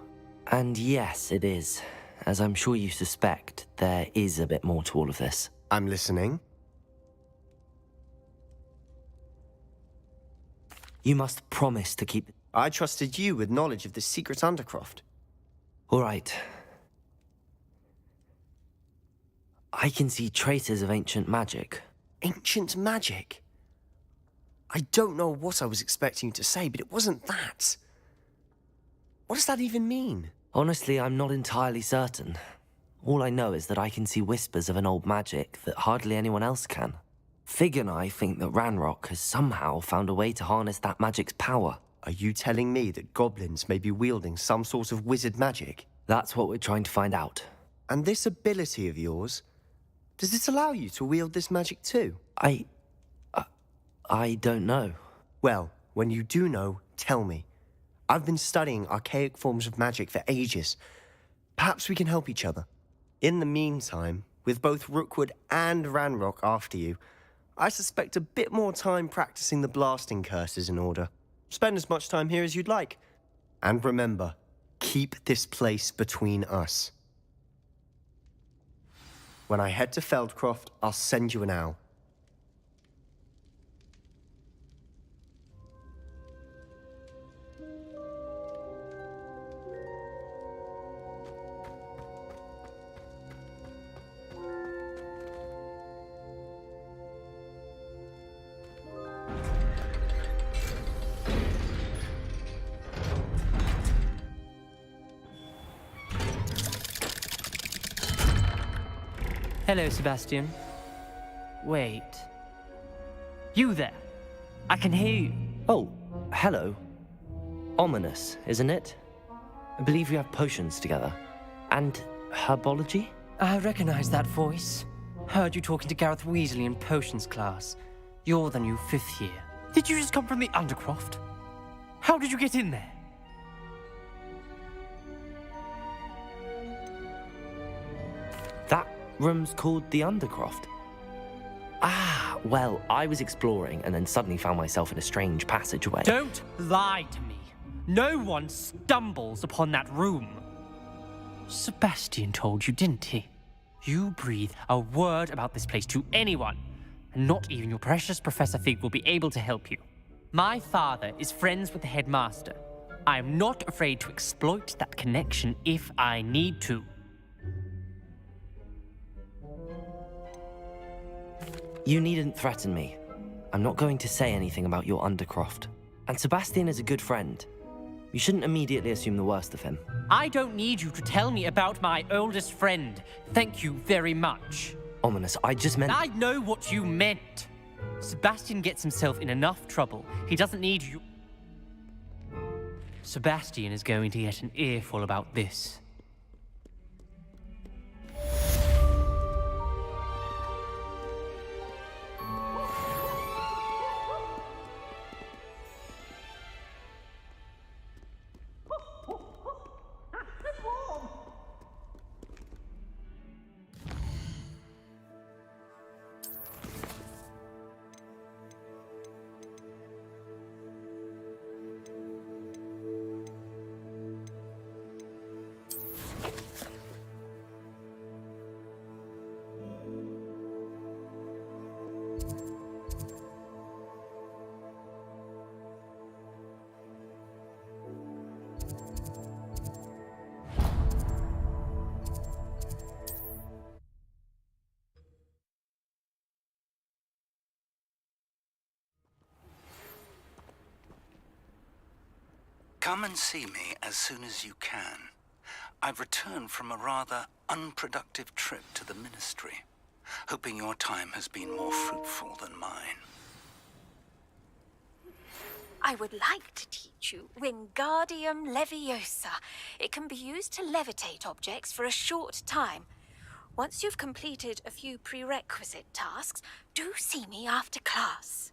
[SPEAKER 3] And yes, it is. As I'm sure you suspect, there is a bit more to all of this.
[SPEAKER 6] I'm listening.
[SPEAKER 3] You must promise to keep...
[SPEAKER 6] I trusted you with knowledge of the secret Undercroft.
[SPEAKER 3] All right. I can see traces of ancient magic.
[SPEAKER 6] Ancient magic? I don't know what I was expecting you to say, but it wasn't that. What does that even mean?
[SPEAKER 3] Honestly, I'm not entirely certain. All I know is that I can see whispers of an old magic that hardly anyone else can. Fig and I think that Ranrock has somehow found a way to harness that magic's power.
[SPEAKER 6] Are you telling me that goblins may be wielding some sort of wizard magic?
[SPEAKER 3] That's what we're trying to find out.
[SPEAKER 6] And this ability of yours, does it allow you to wield this magic too?
[SPEAKER 3] I don't know.
[SPEAKER 6] Well, when you do know, tell me. I've been studying archaic forms of magic for ages. Perhaps we can help each other. In the meantime, with both Rookwood and Ranrock after you, I suspect a bit more time practicing the blasting curse is in order. Spend as much time here as you'd like. And remember, keep this place between us. When I head to Feldcroft, I'll send you an owl.
[SPEAKER 20] Hello, Sebastian. Wait. You there? I can hear you.
[SPEAKER 3] Oh, hello. Ominous, isn't it? I believe we have potions together. And herbology?
[SPEAKER 20] I recognize that voice. Heard you talking to Gareth Weasley in potions class. You're the new 5th year. Did you just come from the Undercroft? How did you get in there?
[SPEAKER 3] That room's called the Undercroft. Ah, well, I was exploring and then suddenly found myself in a strange passageway.
[SPEAKER 20] Don't lie to me. No one stumbles upon that room. Sebastian told you, didn't he? You breathe a word about this place to anyone, and not even your precious Professor Fig will be able to help you. My father is friends with the headmaster. I am not afraid to exploit that connection if I need to.
[SPEAKER 3] You needn't threaten me. I'm not going to say anything about your Undercroft. And Sebastian is a good friend. You shouldn't immediately assume the worst of him.
[SPEAKER 20] I don't need you to tell me about my oldest friend. Thank you very much.
[SPEAKER 3] Ominous, I just meant...
[SPEAKER 20] I know what you meant. Sebastian gets himself in enough trouble. He doesn't need you. Sebastian is going to get an earful about this.
[SPEAKER 10] Come and see me as soon as you can. I've returned from a rather unproductive trip to the Ministry, hoping your time has been more fruitful than mine.
[SPEAKER 11] I would like to teach you Wingardium Leviosa. It can be used to levitate objects for a short time. Once you've completed a few prerequisite tasks, do see me after class.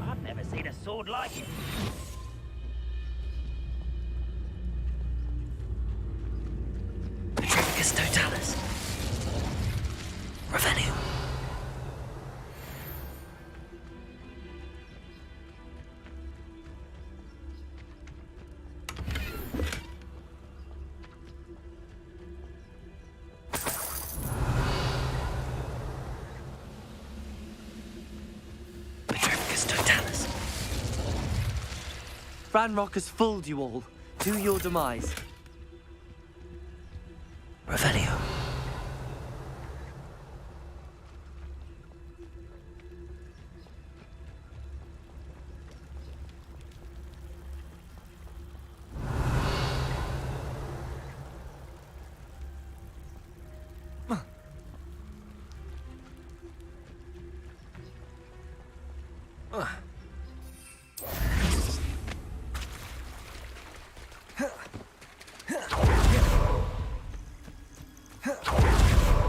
[SPEAKER 14] I've never seen a sword like it.
[SPEAKER 3] Petrificus Totalis. Revelio. Petrificus Totalis.
[SPEAKER 23] Ranrock has fooled you all. To your demise.
[SPEAKER 3] Revelio.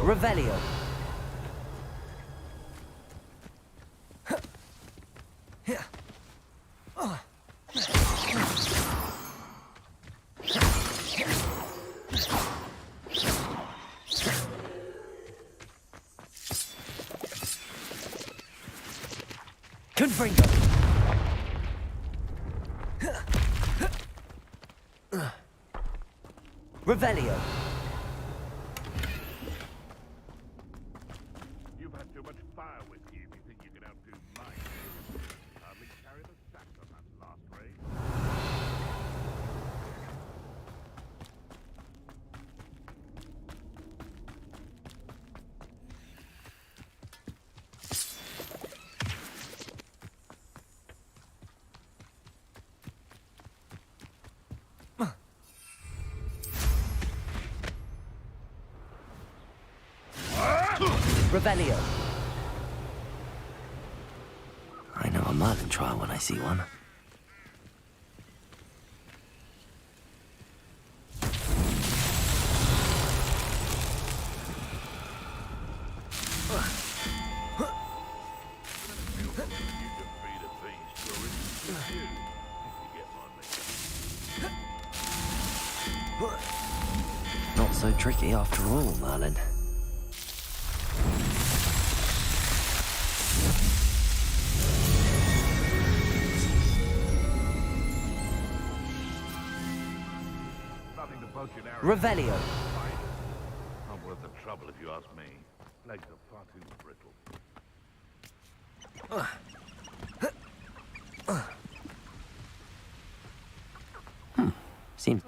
[SPEAKER 3] Revelio. Confringo. Revelio.
[SPEAKER 7] You've had too much fire with you if you think you can outdo mine. Hardly carry the sacks on that last raid.
[SPEAKER 3] Revelio. I know a Merlin trial when I see one. Not so tricky after all, Merlin. Revelio.
[SPEAKER 7] Not worth the trouble if you ask me. Legs are far too brittle.
[SPEAKER 3] Seems...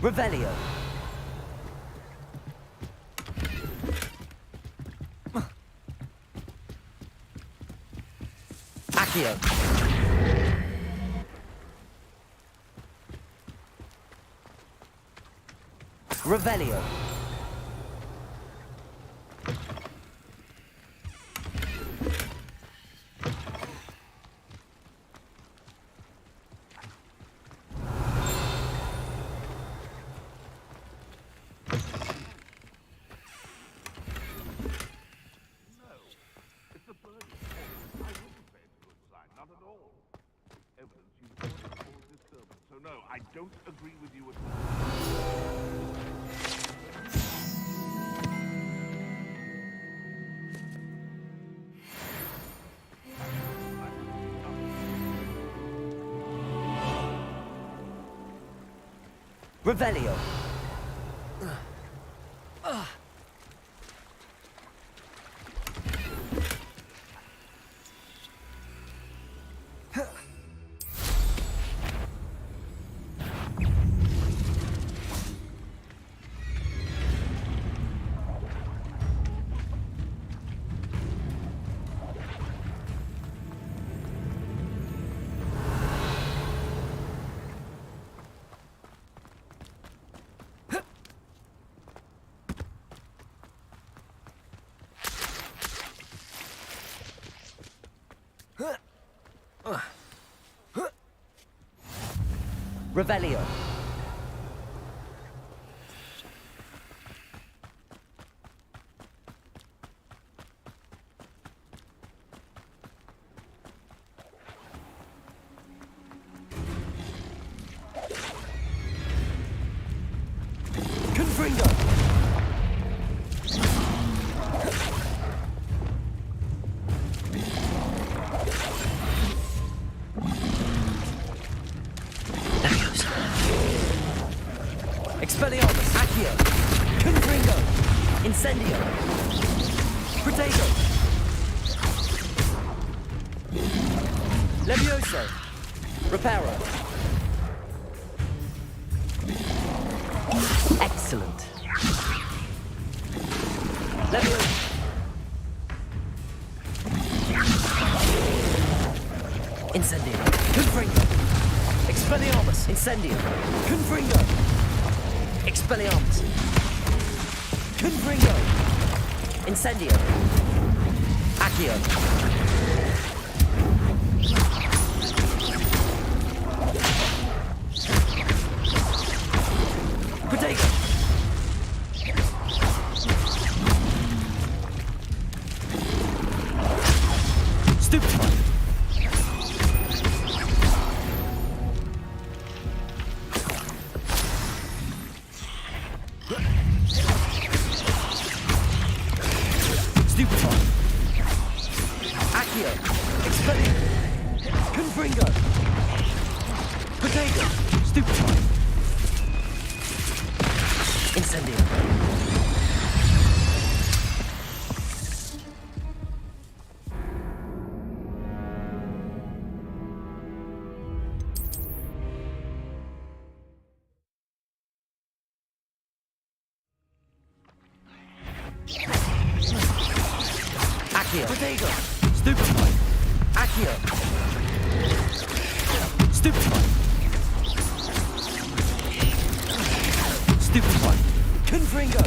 [SPEAKER 3] Revelio. Accio. Revelio.
[SPEAKER 7] I don't agree with you at all.
[SPEAKER 3] Revelio. Revelio. Confringo. Expelliarmus, Accio, Confringo, Incendio, Protego, Levioso, Reparo. Excellent. Levioso. Incendio, Confringo, Expelliarmus, Incendio, Confringo. Expelliarmus. Confringo. Incendio. Accio. Protego. Stupefy. Stupefy. Accio. Expelliarmus. Confringo. Protego. Stupefy. Incendio. Accio. Protego. Stupefy. Accio. Stupefy. Stupefy. Confringo.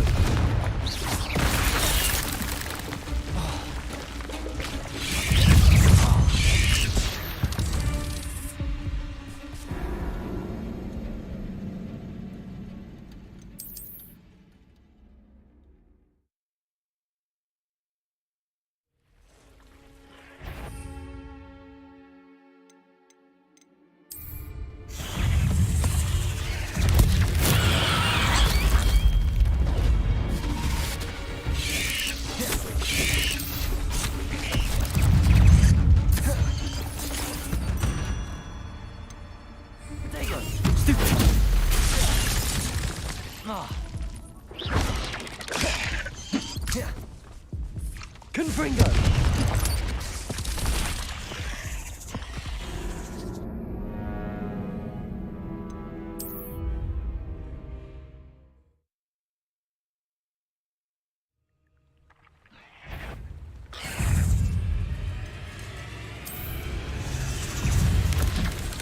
[SPEAKER 3] Confringo.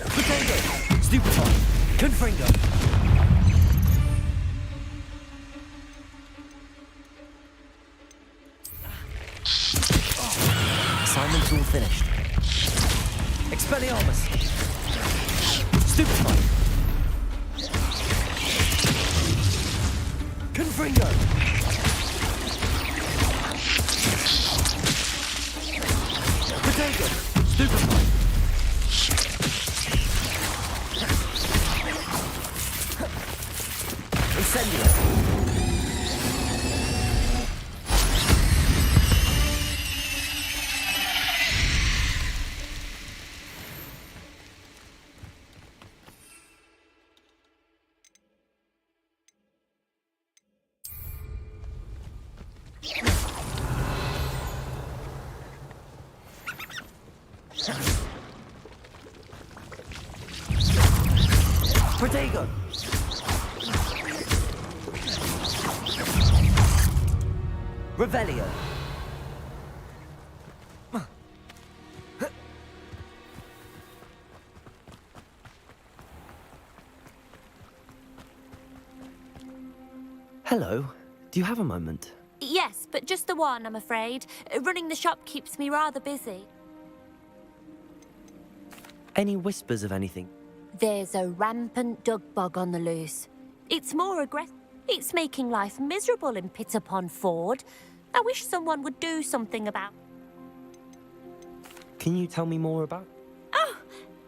[SPEAKER 3] Protego. Stupefy. Confringo. Assignment's all finished. Expelliarmus. Stupefy. Confringo. Protego. Stupefy. Incendio. Protego! Revelio! Hello. Do you have a moment?
[SPEAKER 18] Yes, but just the one, I'm afraid. Running the shop keeps me rather busy.
[SPEAKER 3] Any whispers of anything?
[SPEAKER 18] There's a rampant dug bug on the loose. It's more aggressive. It's making life miserable in Pitt-upon-Ford. I wish someone would do something about.
[SPEAKER 3] Can you tell me more about?
[SPEAKER 18] Oh,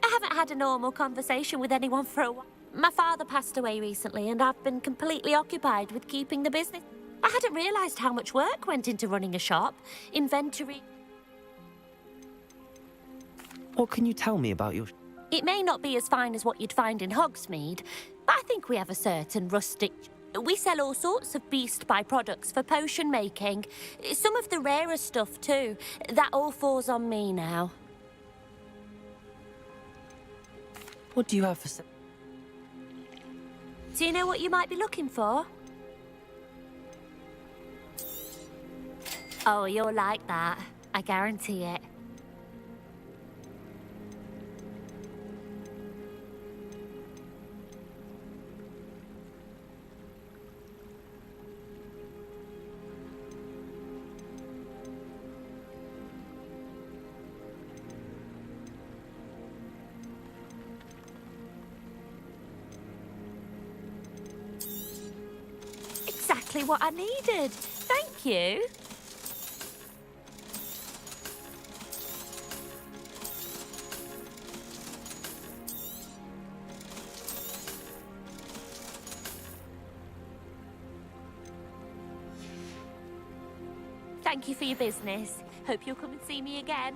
[SPEAKER 18] I haven't had a normal conversation with anyone for a while. My father passed away recently, and I've been completely occupied with keeping the business. I hadn't realised how much work went into running a shop. Inventory.
[SPEAKER 3] What can you tell me about your...
[SPEAKER 18] It may not be as fine as what you'd find in Hogsmeade, but I think we have a certain rustic... We sell all sorts of beast byproducts for potion making. Some of the rarer stuff, too. That all falls on me now.
[SPEAKER 3] What do you have for...
[SPEAKER 18] Do you know what you might be looking for? Oh, you'll like that. I guarantee it. Exactly what I needed. Thank you. Thank you for your business. Hope you'll come and see me again.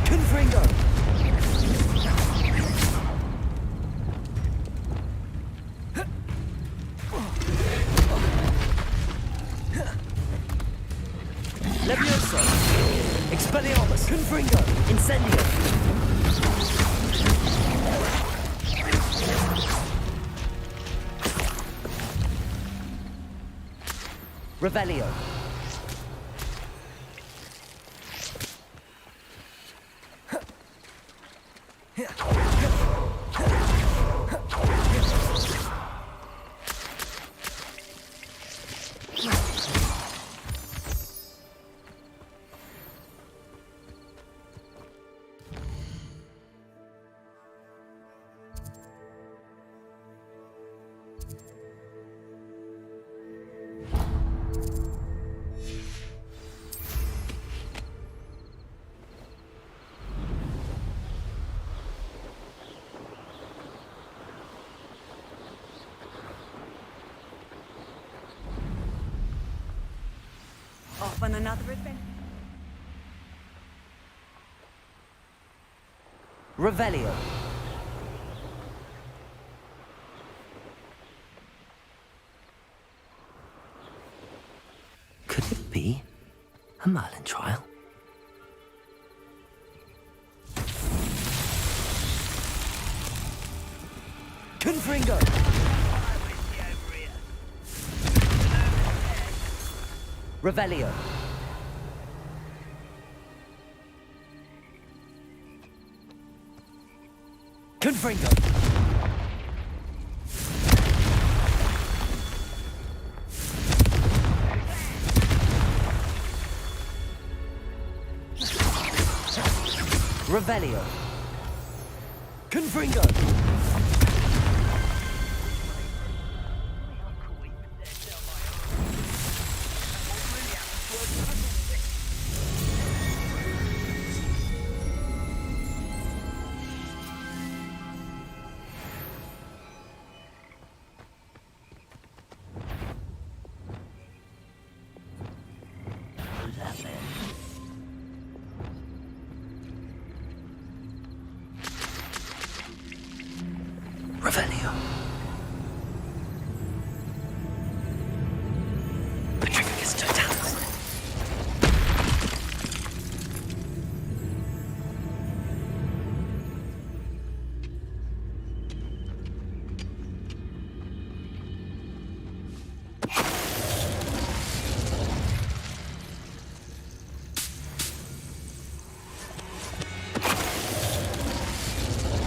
[SPEAKER 3] Confringo! Levioso! Expelliarmus! Confringo! Incendio! Revelio.
[SPEAKER 17] Off on another adventure.
[SPEAKER 3] Revelio. Could it be a Merlin trial? Confringo! Revelio. Confringo. Revelio. Confringo.
[SPEAKER 1] Revelio. Petrificus totalis.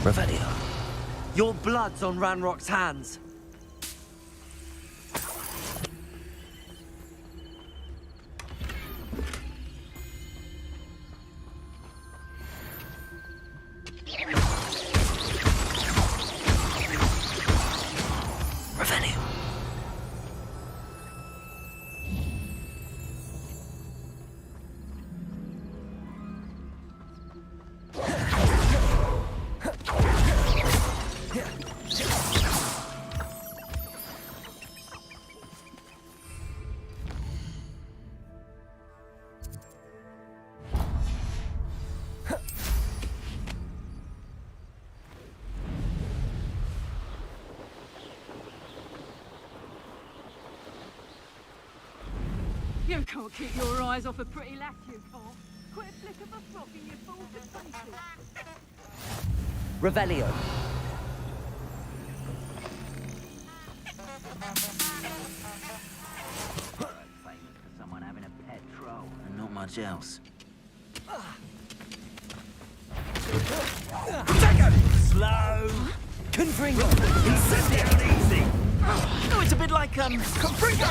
[SPEAKER 1] Revelio.
[SPEAKER 23] Your blood's on Ranrock's hands.
[SPEAKER 1] Revelio.
[SPEAKER 13] You can't keep your eyes off a pretty lass, you can't. Quit a flick of a frock and you fall to pieces.
[SPEAKER 23] Revelio.
[SPEAKER 8] Famous for someone having a pet troll and not much else. Slow.
[SPEAKER 23] Confringo.
[SPEAKER 8] Incendio. Easy. Oh, it's a bit like Confringo.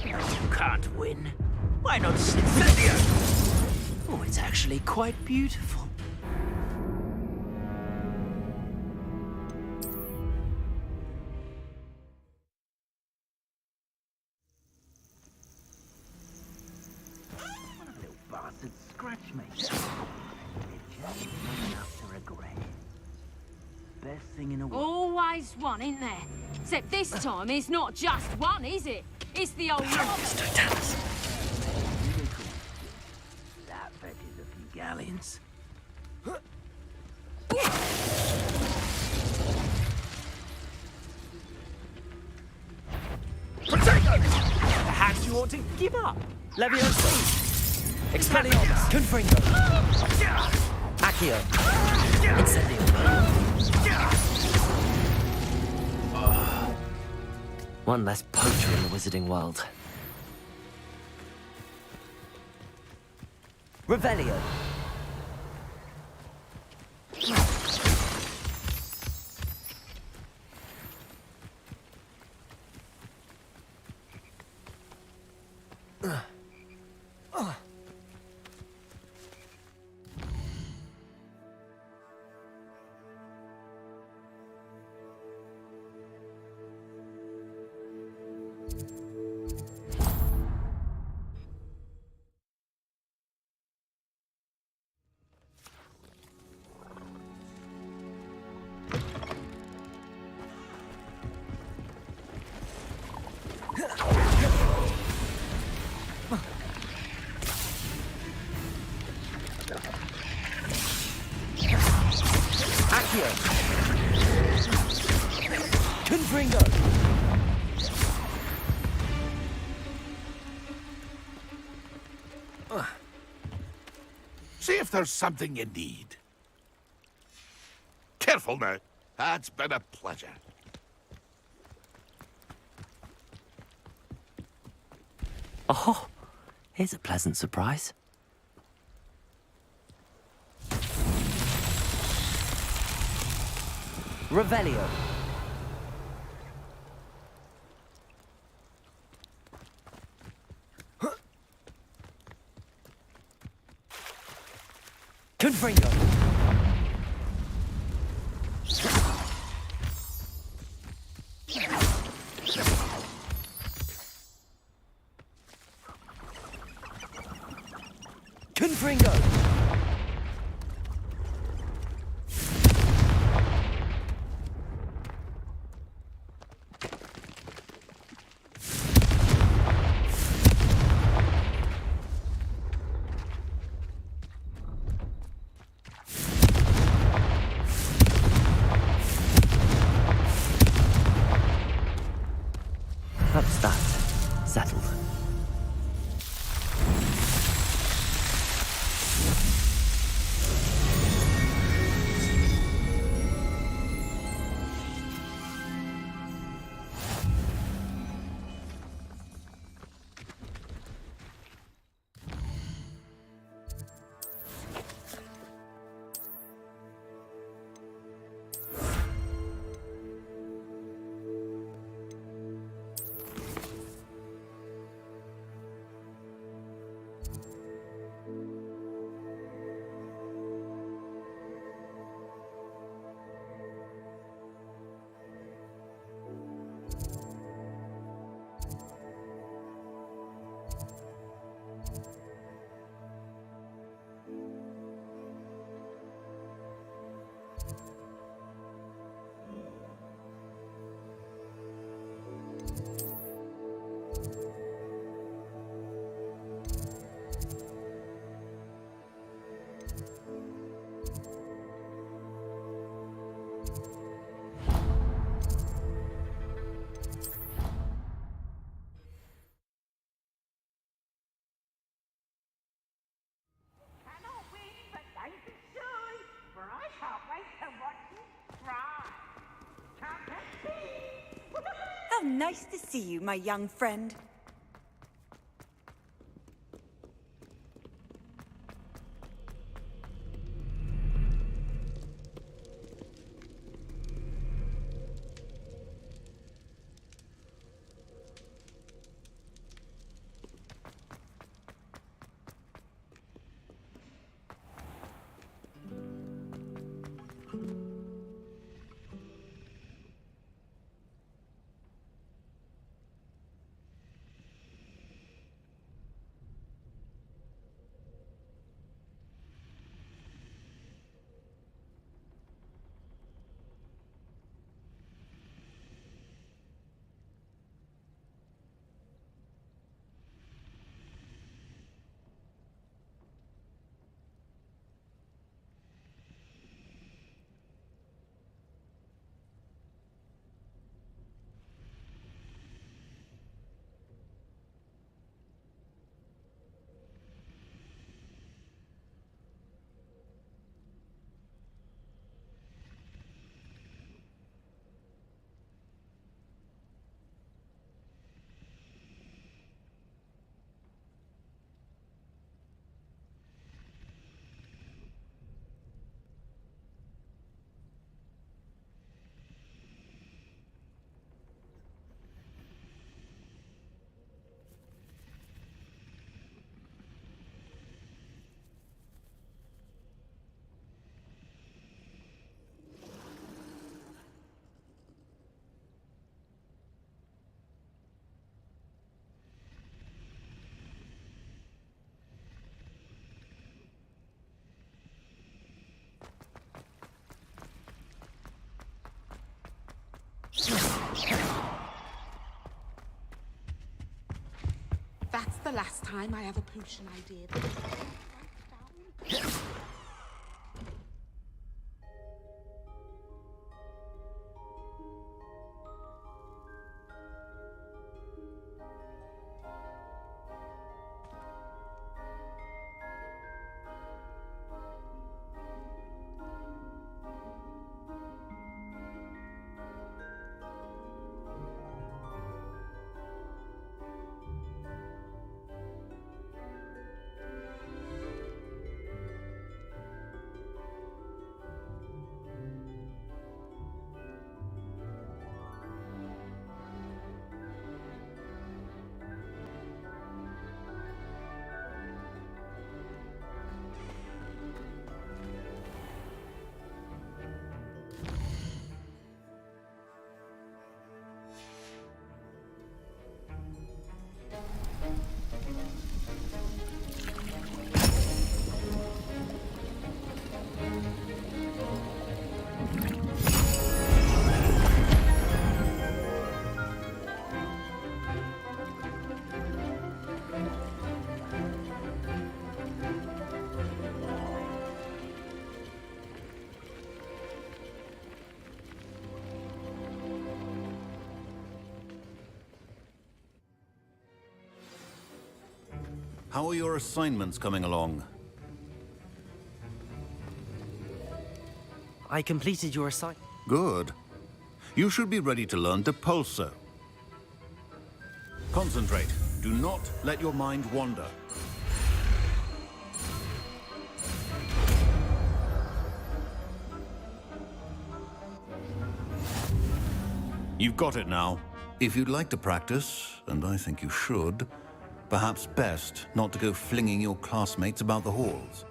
[SPEAKER 8] You can't win. Why not Incendio? Oh, it's actually quite beautiful. What a little bastard scratch me. It's just enough to regret. Best thing in the world.
[SPEAKER 13] Always one, isn't there? Except this time it's not just one, is it? It's the old
[SPEAKER 1] Petrificus totalis.
[SPEAKER 8] That fetches a few galleons.
[SPEAKER 23] Perhaps you ought to give up. Leviosa. Expelliarmus. Confringo. Accio. Incendio.
[SPEAKER 1] One less poacher in the wizarding world.
[SPEAKER 23] Revelio. Accio. Confringo.
[SPEAKER 7] See if there's something you need. Careful now. That's been a pleasure.
[SPEAKER 1] Oh, here's a pleasant surprise.
[SPEAKER 23] Revelio. Confringo. Confringo.
[SPEAKER 1] That's that. Settled.
[SPEAKER 17] How nice to see you, my young friend.
[SPEAKER 4] That's the last time I have a potion idea.
[SPEAKER 15] How are your assignments coming along?
[SPEAKER 3] I completed your assignment.
[SPEAKER 15] Good. You should be ready to learn Depulso. Concentrate. Do not let your mind wander. You've got it now. If you'd like to practice, and I think you should, perhaps best not to go flinging your classmates about the halls.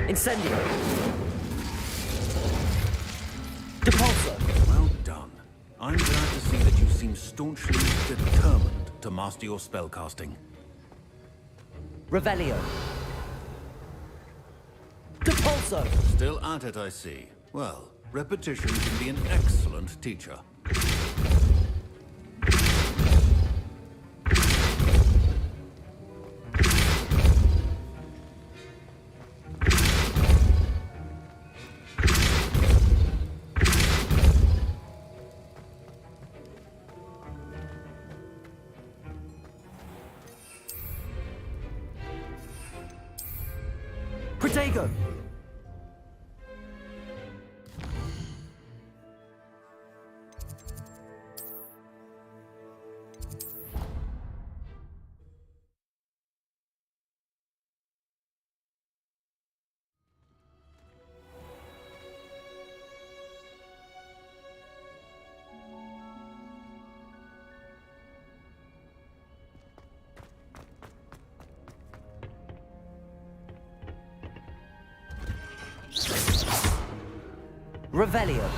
[SPEAKER 23] Incendio. Depulso.
[SPEAKER 15] Well done. I'm glad to see that you seem staunchly determined to master your spellcasting.
[SPEAKER 23] Revelio. Depulso.
[SPEAKER 15] Still at it, I see. Well, repetition can be an excellent teacher.
[SPEAKER 23] Protego. Revelio.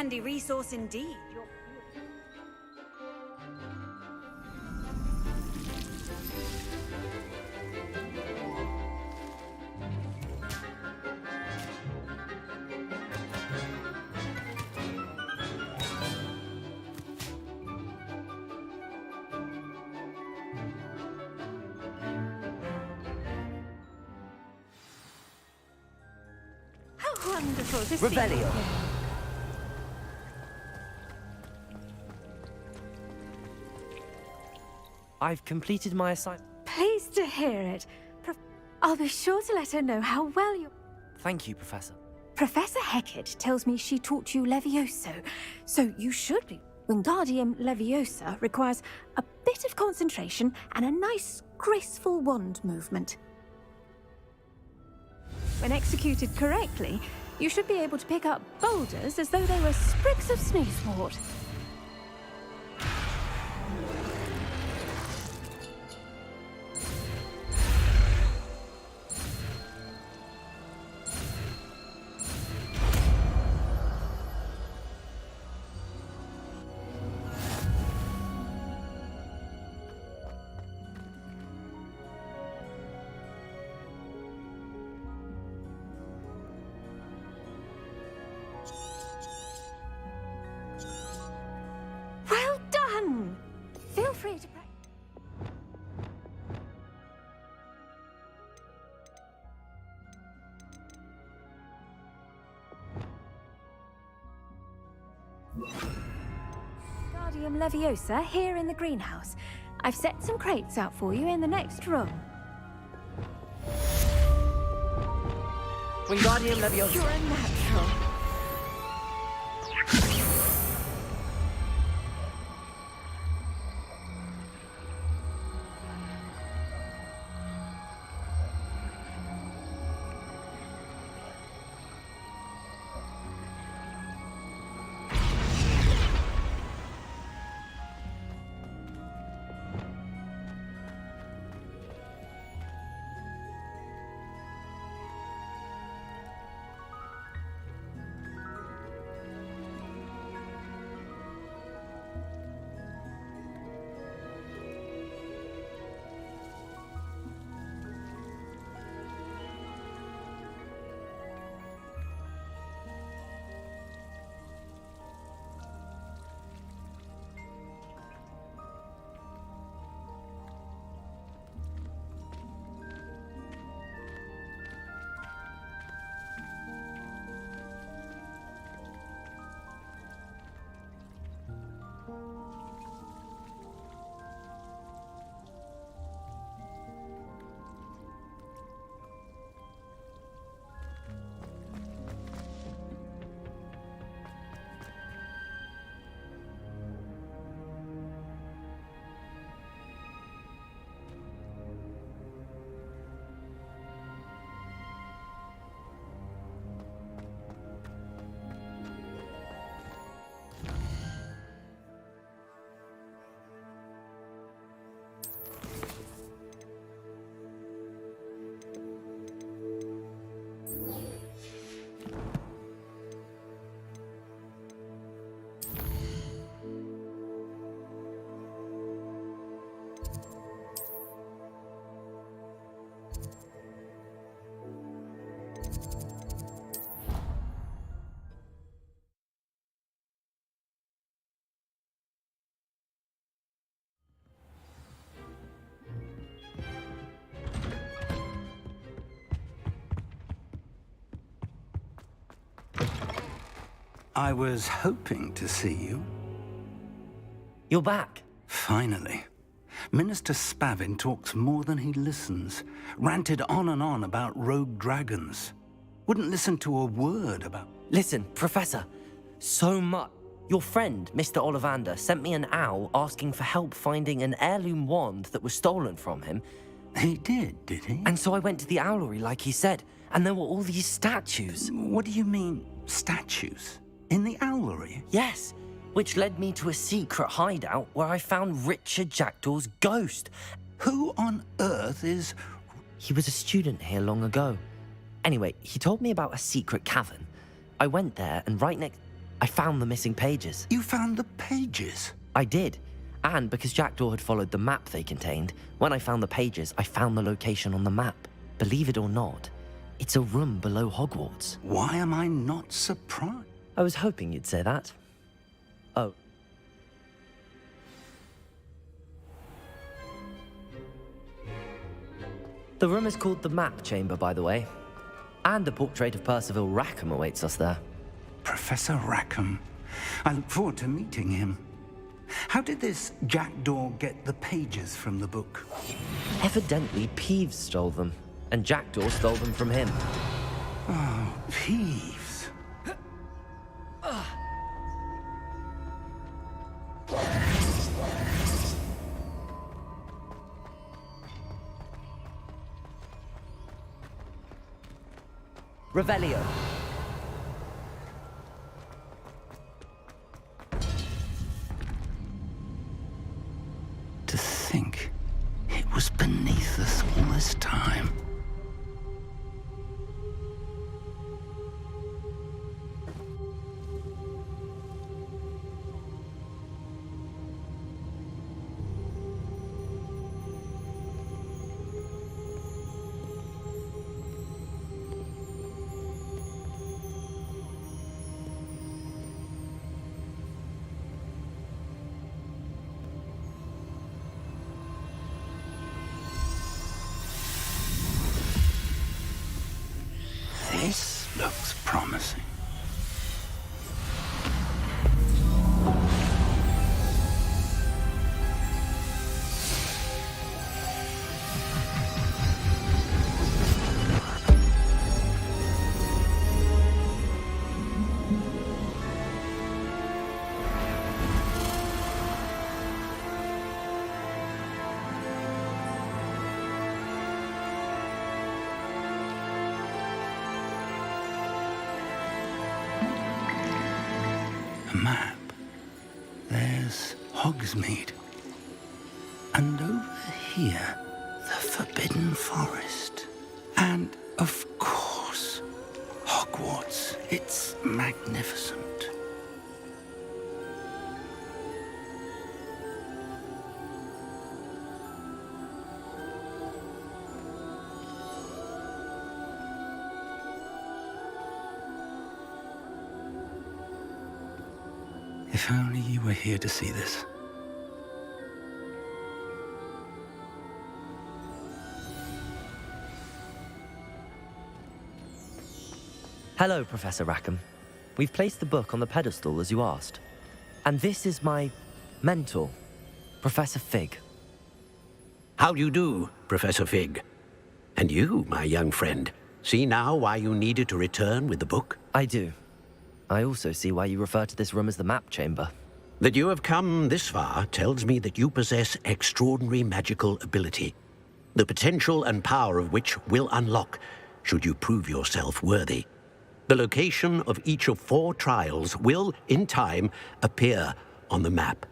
[SPEAKER 17] handy resource indeed.
[SPEAKER 9] How wonderful to see
[SPEAKER 23] Revelio.
[SPEAKER 9] you.
[SPEAKER 3] I've completed my assignment.
[SPEAKER 2] Pleased to hear it. I'll be sure to let her know how well you...
[SPEAKER 3] Thank you, Professor.
[SPEAKER 2] Professor Hecat tells me she taught you Levioso, so you should be. Wingardium Leviosa requires a bit of concentration and a nice, graceful wand movement. When executed correctly, you should be able to pick up boulders as though they were sprigs of sneezewort. Well done! Feel free to practice. Wingardium Leviosa here in the greenhouse. I've set some crates out for you in the next room.
[SPEAKER 23] Wingardium Leviosa.
[SPEAKER 2] You're a natural.
[SPEAKER 10] I was hoping to see you.
[SPEAKER 3] You're back.
[SPEAKER 10] Finally. Minister Spavin talks more than he listens. Ranted on and on about rogue dragons. Wouldn't listen to a word about...
[SPEAKER 3] Listen, Professor. So much. Your friend, Mr. Ollivander, sent me an owl asking for help finding an heirloom wand that was stolen from him.
[SPEAKER 10] He did he?
[SPEAKER 3] And so I went to the owlery like he said, and there were all these statues.
[SPEAKER 10] What do you mean, statues? In the owlery?
[SPEAKER 3] Yes, which led me to a secret hideout where I found Richard Jackdaw's ghost.
[SPEAKER 10] Who on earth is...
[SPEAKER 3] He was a student here long ago. Anyway, he told me about a secret cavern. I went there, and right next... I found the missing pages.
[SPEAKER 10] You found the pages?
[SPEAKER 3] I did. And because Jackdaw had followed the map they contained, when I found the pages, I found the location on the map. Believe it or not, it's a room below Hogwarts.
[SPEAKER 10] Why am I not surprised?
[SPEAKER 3] I was hoping you'd say that. Oh. The room is called the Map Chamber, by the way. And a portrait of Percival Rackham awaits us there.
[SPEAKER 10] Professor Rackham. I look forward to meeting him. How did this Jackdaw get the pages from the book?
[SPEAKER 3] Evidently, Peeves stole them, and Jackdaw stole them from him.
[SPEAKER 10] Oh, Peeves.
[SPEAKER 23] Revelio.
[SPEAKER 10] To think it was beneath us all this time. This looks promising. A map. There's Hogsmeade. And over here, the Forbidden Forest. And, of course, Hogwarts. It's magnificent. If only you were here to see this.
[SPEAKER 3] Hello, Professor Rackham. We've placed the book on the pedestal as you asked. And this is my mentor, Professor Fig.
[SPEAKER 16] How do you do, Professor Fig? And you, my young friend, see now why you needed to return with the book?
[SPEAKER 3] I do. I also see why you refer to this room as the Map Chamber.
[SPEAKER 16] That you have come this far tells me that you possess extraordinary magical ability, the potential and power of which will unlock should you prove yourself worthy. The location of each of 4 trials will, in time, appear on the map.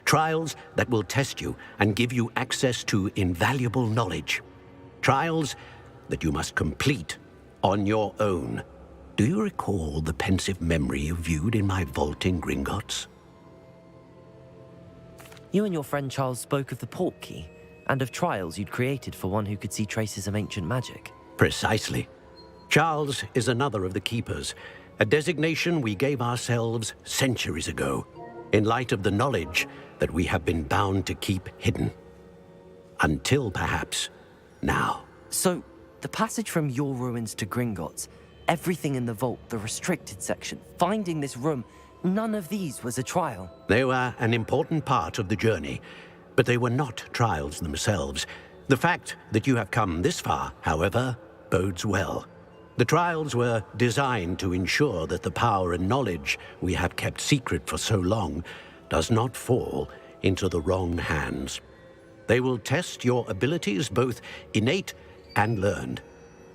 [SPEAKER 16] Trials that will test you and give you access to invaluable knowledge. Trials that you must complete on your own. Do you recall the pensive memory you viewed in my vault in Gringotts?
[SPEAKER 3] You and your friend Charles spoke of the Portkey, and of trials you'd created for one who could see traces of ancient magic.
[SPEAKER 16] Precisely. Charles is another of the Keepers, a designation we gave ourselves centuries ago, in light of the knowledge that we have been bound to keep hidden. Until, perhaps, now.
[SPEAKER 3] So, the passage from your ruins to Gringotts, everything in the vault, the restricted section, finding this room, none of these was a trial.
[SPEAKER 16] They were an important part of the journey, but they were not trials themselves. The fact that you have come this far, however, bodes well. The trials were designed to ensure that the power and knowledge we have kept secret for so long does not fall into the wrong hands. They will test your abilities, both innate and learned.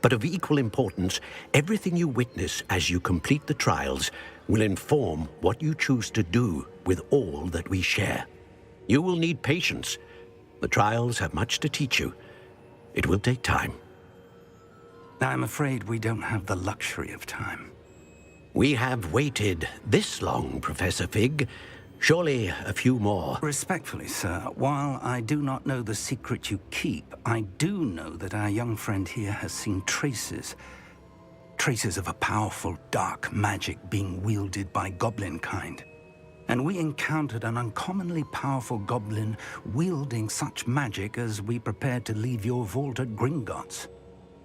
[SPEAKER 16] But of equal importance, everything you witness as you complete the trials will inform what you choose to do with all that we share. You will need patience. The trials have much to teach you. It will take time.
[SPEAKER 10] I'm afraid we don't have the luxury of time.
[SPEAKER 16] We have waited this long, Professor Fig. Surely a few more.
[SPEAKER 10] Respectfully, sir, while I do not know the secret you keep, I do know that our young friend here has seen traces. Traces of a powerful dark magic being wielded by goblin kind. And we encountered an uncommonly powerful goblin wielding such magic as we prepared to leave your vault at Gringotts.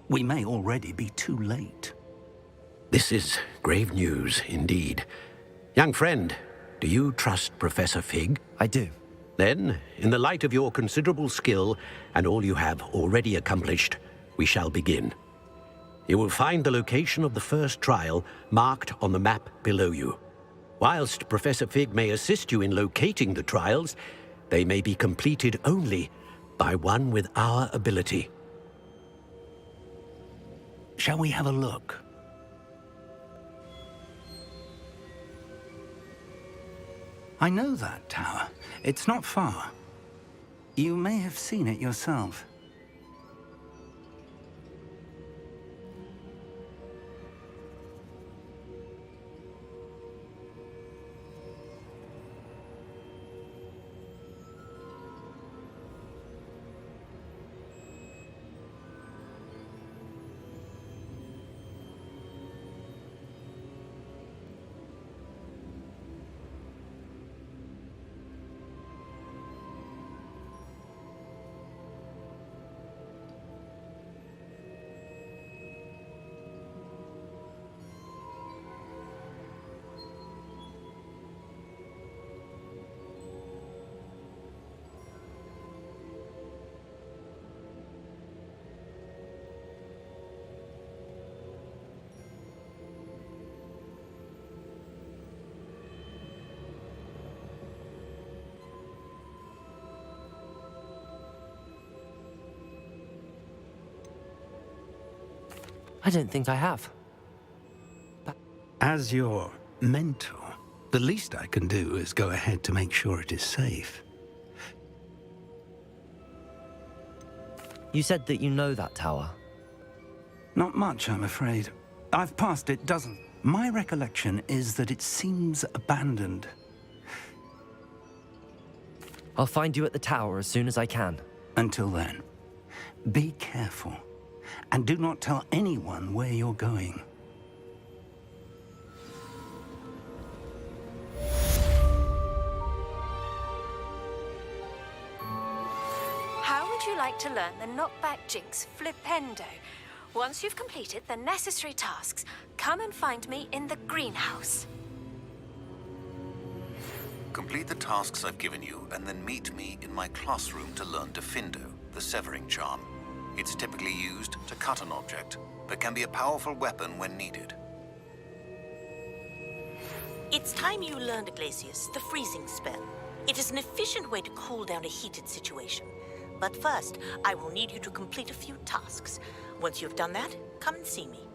[SPEAKER 10] We may already be too late.
[SPEAKER 16] This is grave news indeed. Young friend, do you trust Professor Fig?
[SPEAKER 1] I do.
[SPEAKER 16] Then, in the light of your considerable skill and all you have already accomplished, we shall begin. You will find the location of the first trial marked on the map below you. Whilst Professor Fig may assist you in locating the trials, they may be completed only by one with our ability.
[SPEAKER 10] Shall we have a look? I know that tower. It's not far. You may have seen it yourself.
[SPEAKER 1] I don't think I have.
[SPEAKER 10] As your mentor, the least I can do is go ahead to make sure it is safe.
[SPEAKER 1] You said that you know that tower.
[SPEAKER 10] Not much, I'm afraid. I've passed it dozens. My recollection is that it seems abandoned.
[SPEAKER 1] I'll find you at the tower as soon as I can.
[SPEAKER 10] Until then, be careful. And do not tell anyone where you're going.
[SPEAKER 11] How would you like to learn the knockback jinx flipendo? Once you've completed the necessary tasks, come and find me in the greenhouse.
[SPEAKER 15] Complete the tasks I've given you, and then meet me in my classroom to learn Defindo, the severing charm. It's typically used to cut an object, but can be a powerful weapon when needed.
[SPEAKER 5] It's time you learned, Glacius, the freezing spell. It is an efficient way to cool down a heated situation. But first, I will need you to complete a few tasks. Once you've done that, come and see me.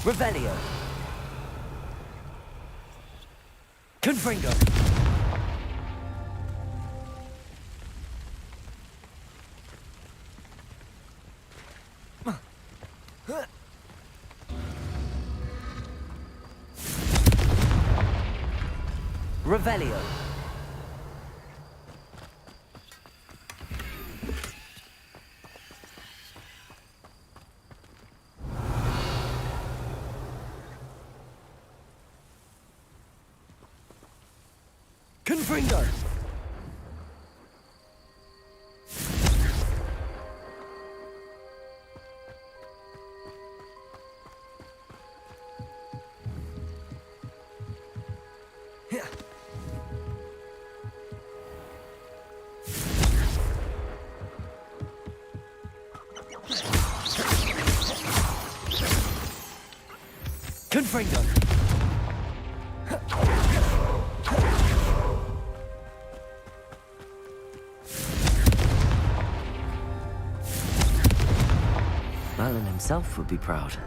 [SPEAKER 3] Revelio. Confringo. Revelio. Confringo. Confringo. Merlin himself would be proud.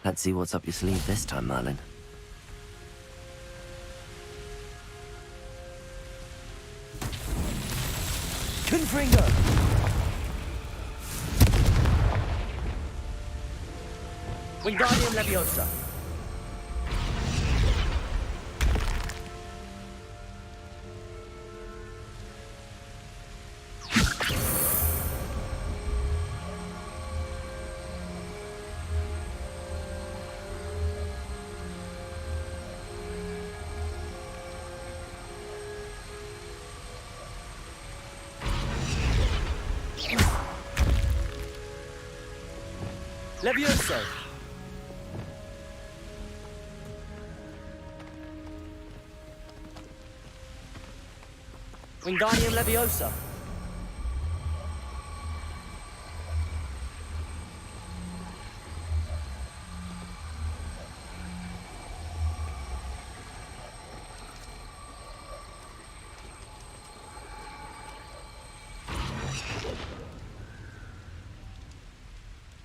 [SPEAKER 3] Let's see what's up your sleeve this time, Merlin. Confringo! Wingardium Leviosa. Levioso! Wingardium Leviosa!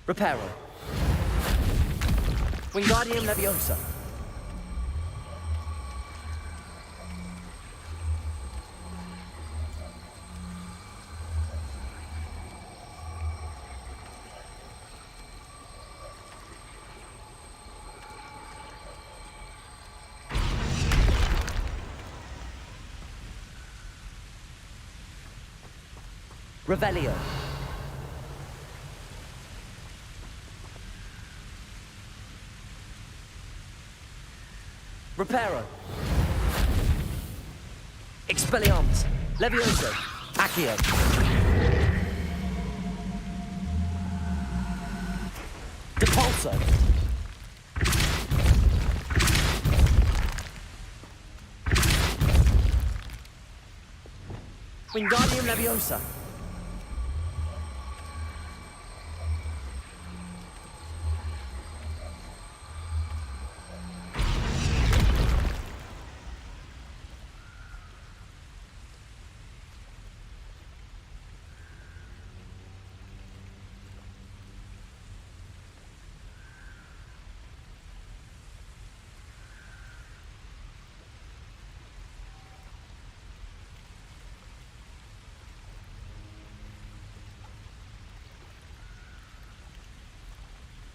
[SPEAKER 3] Reparo. Wingardium Leviosa. Revelio. Reparo. Expelliarmus. Levioso. Accio. Expulso! Wingardium Leviosa!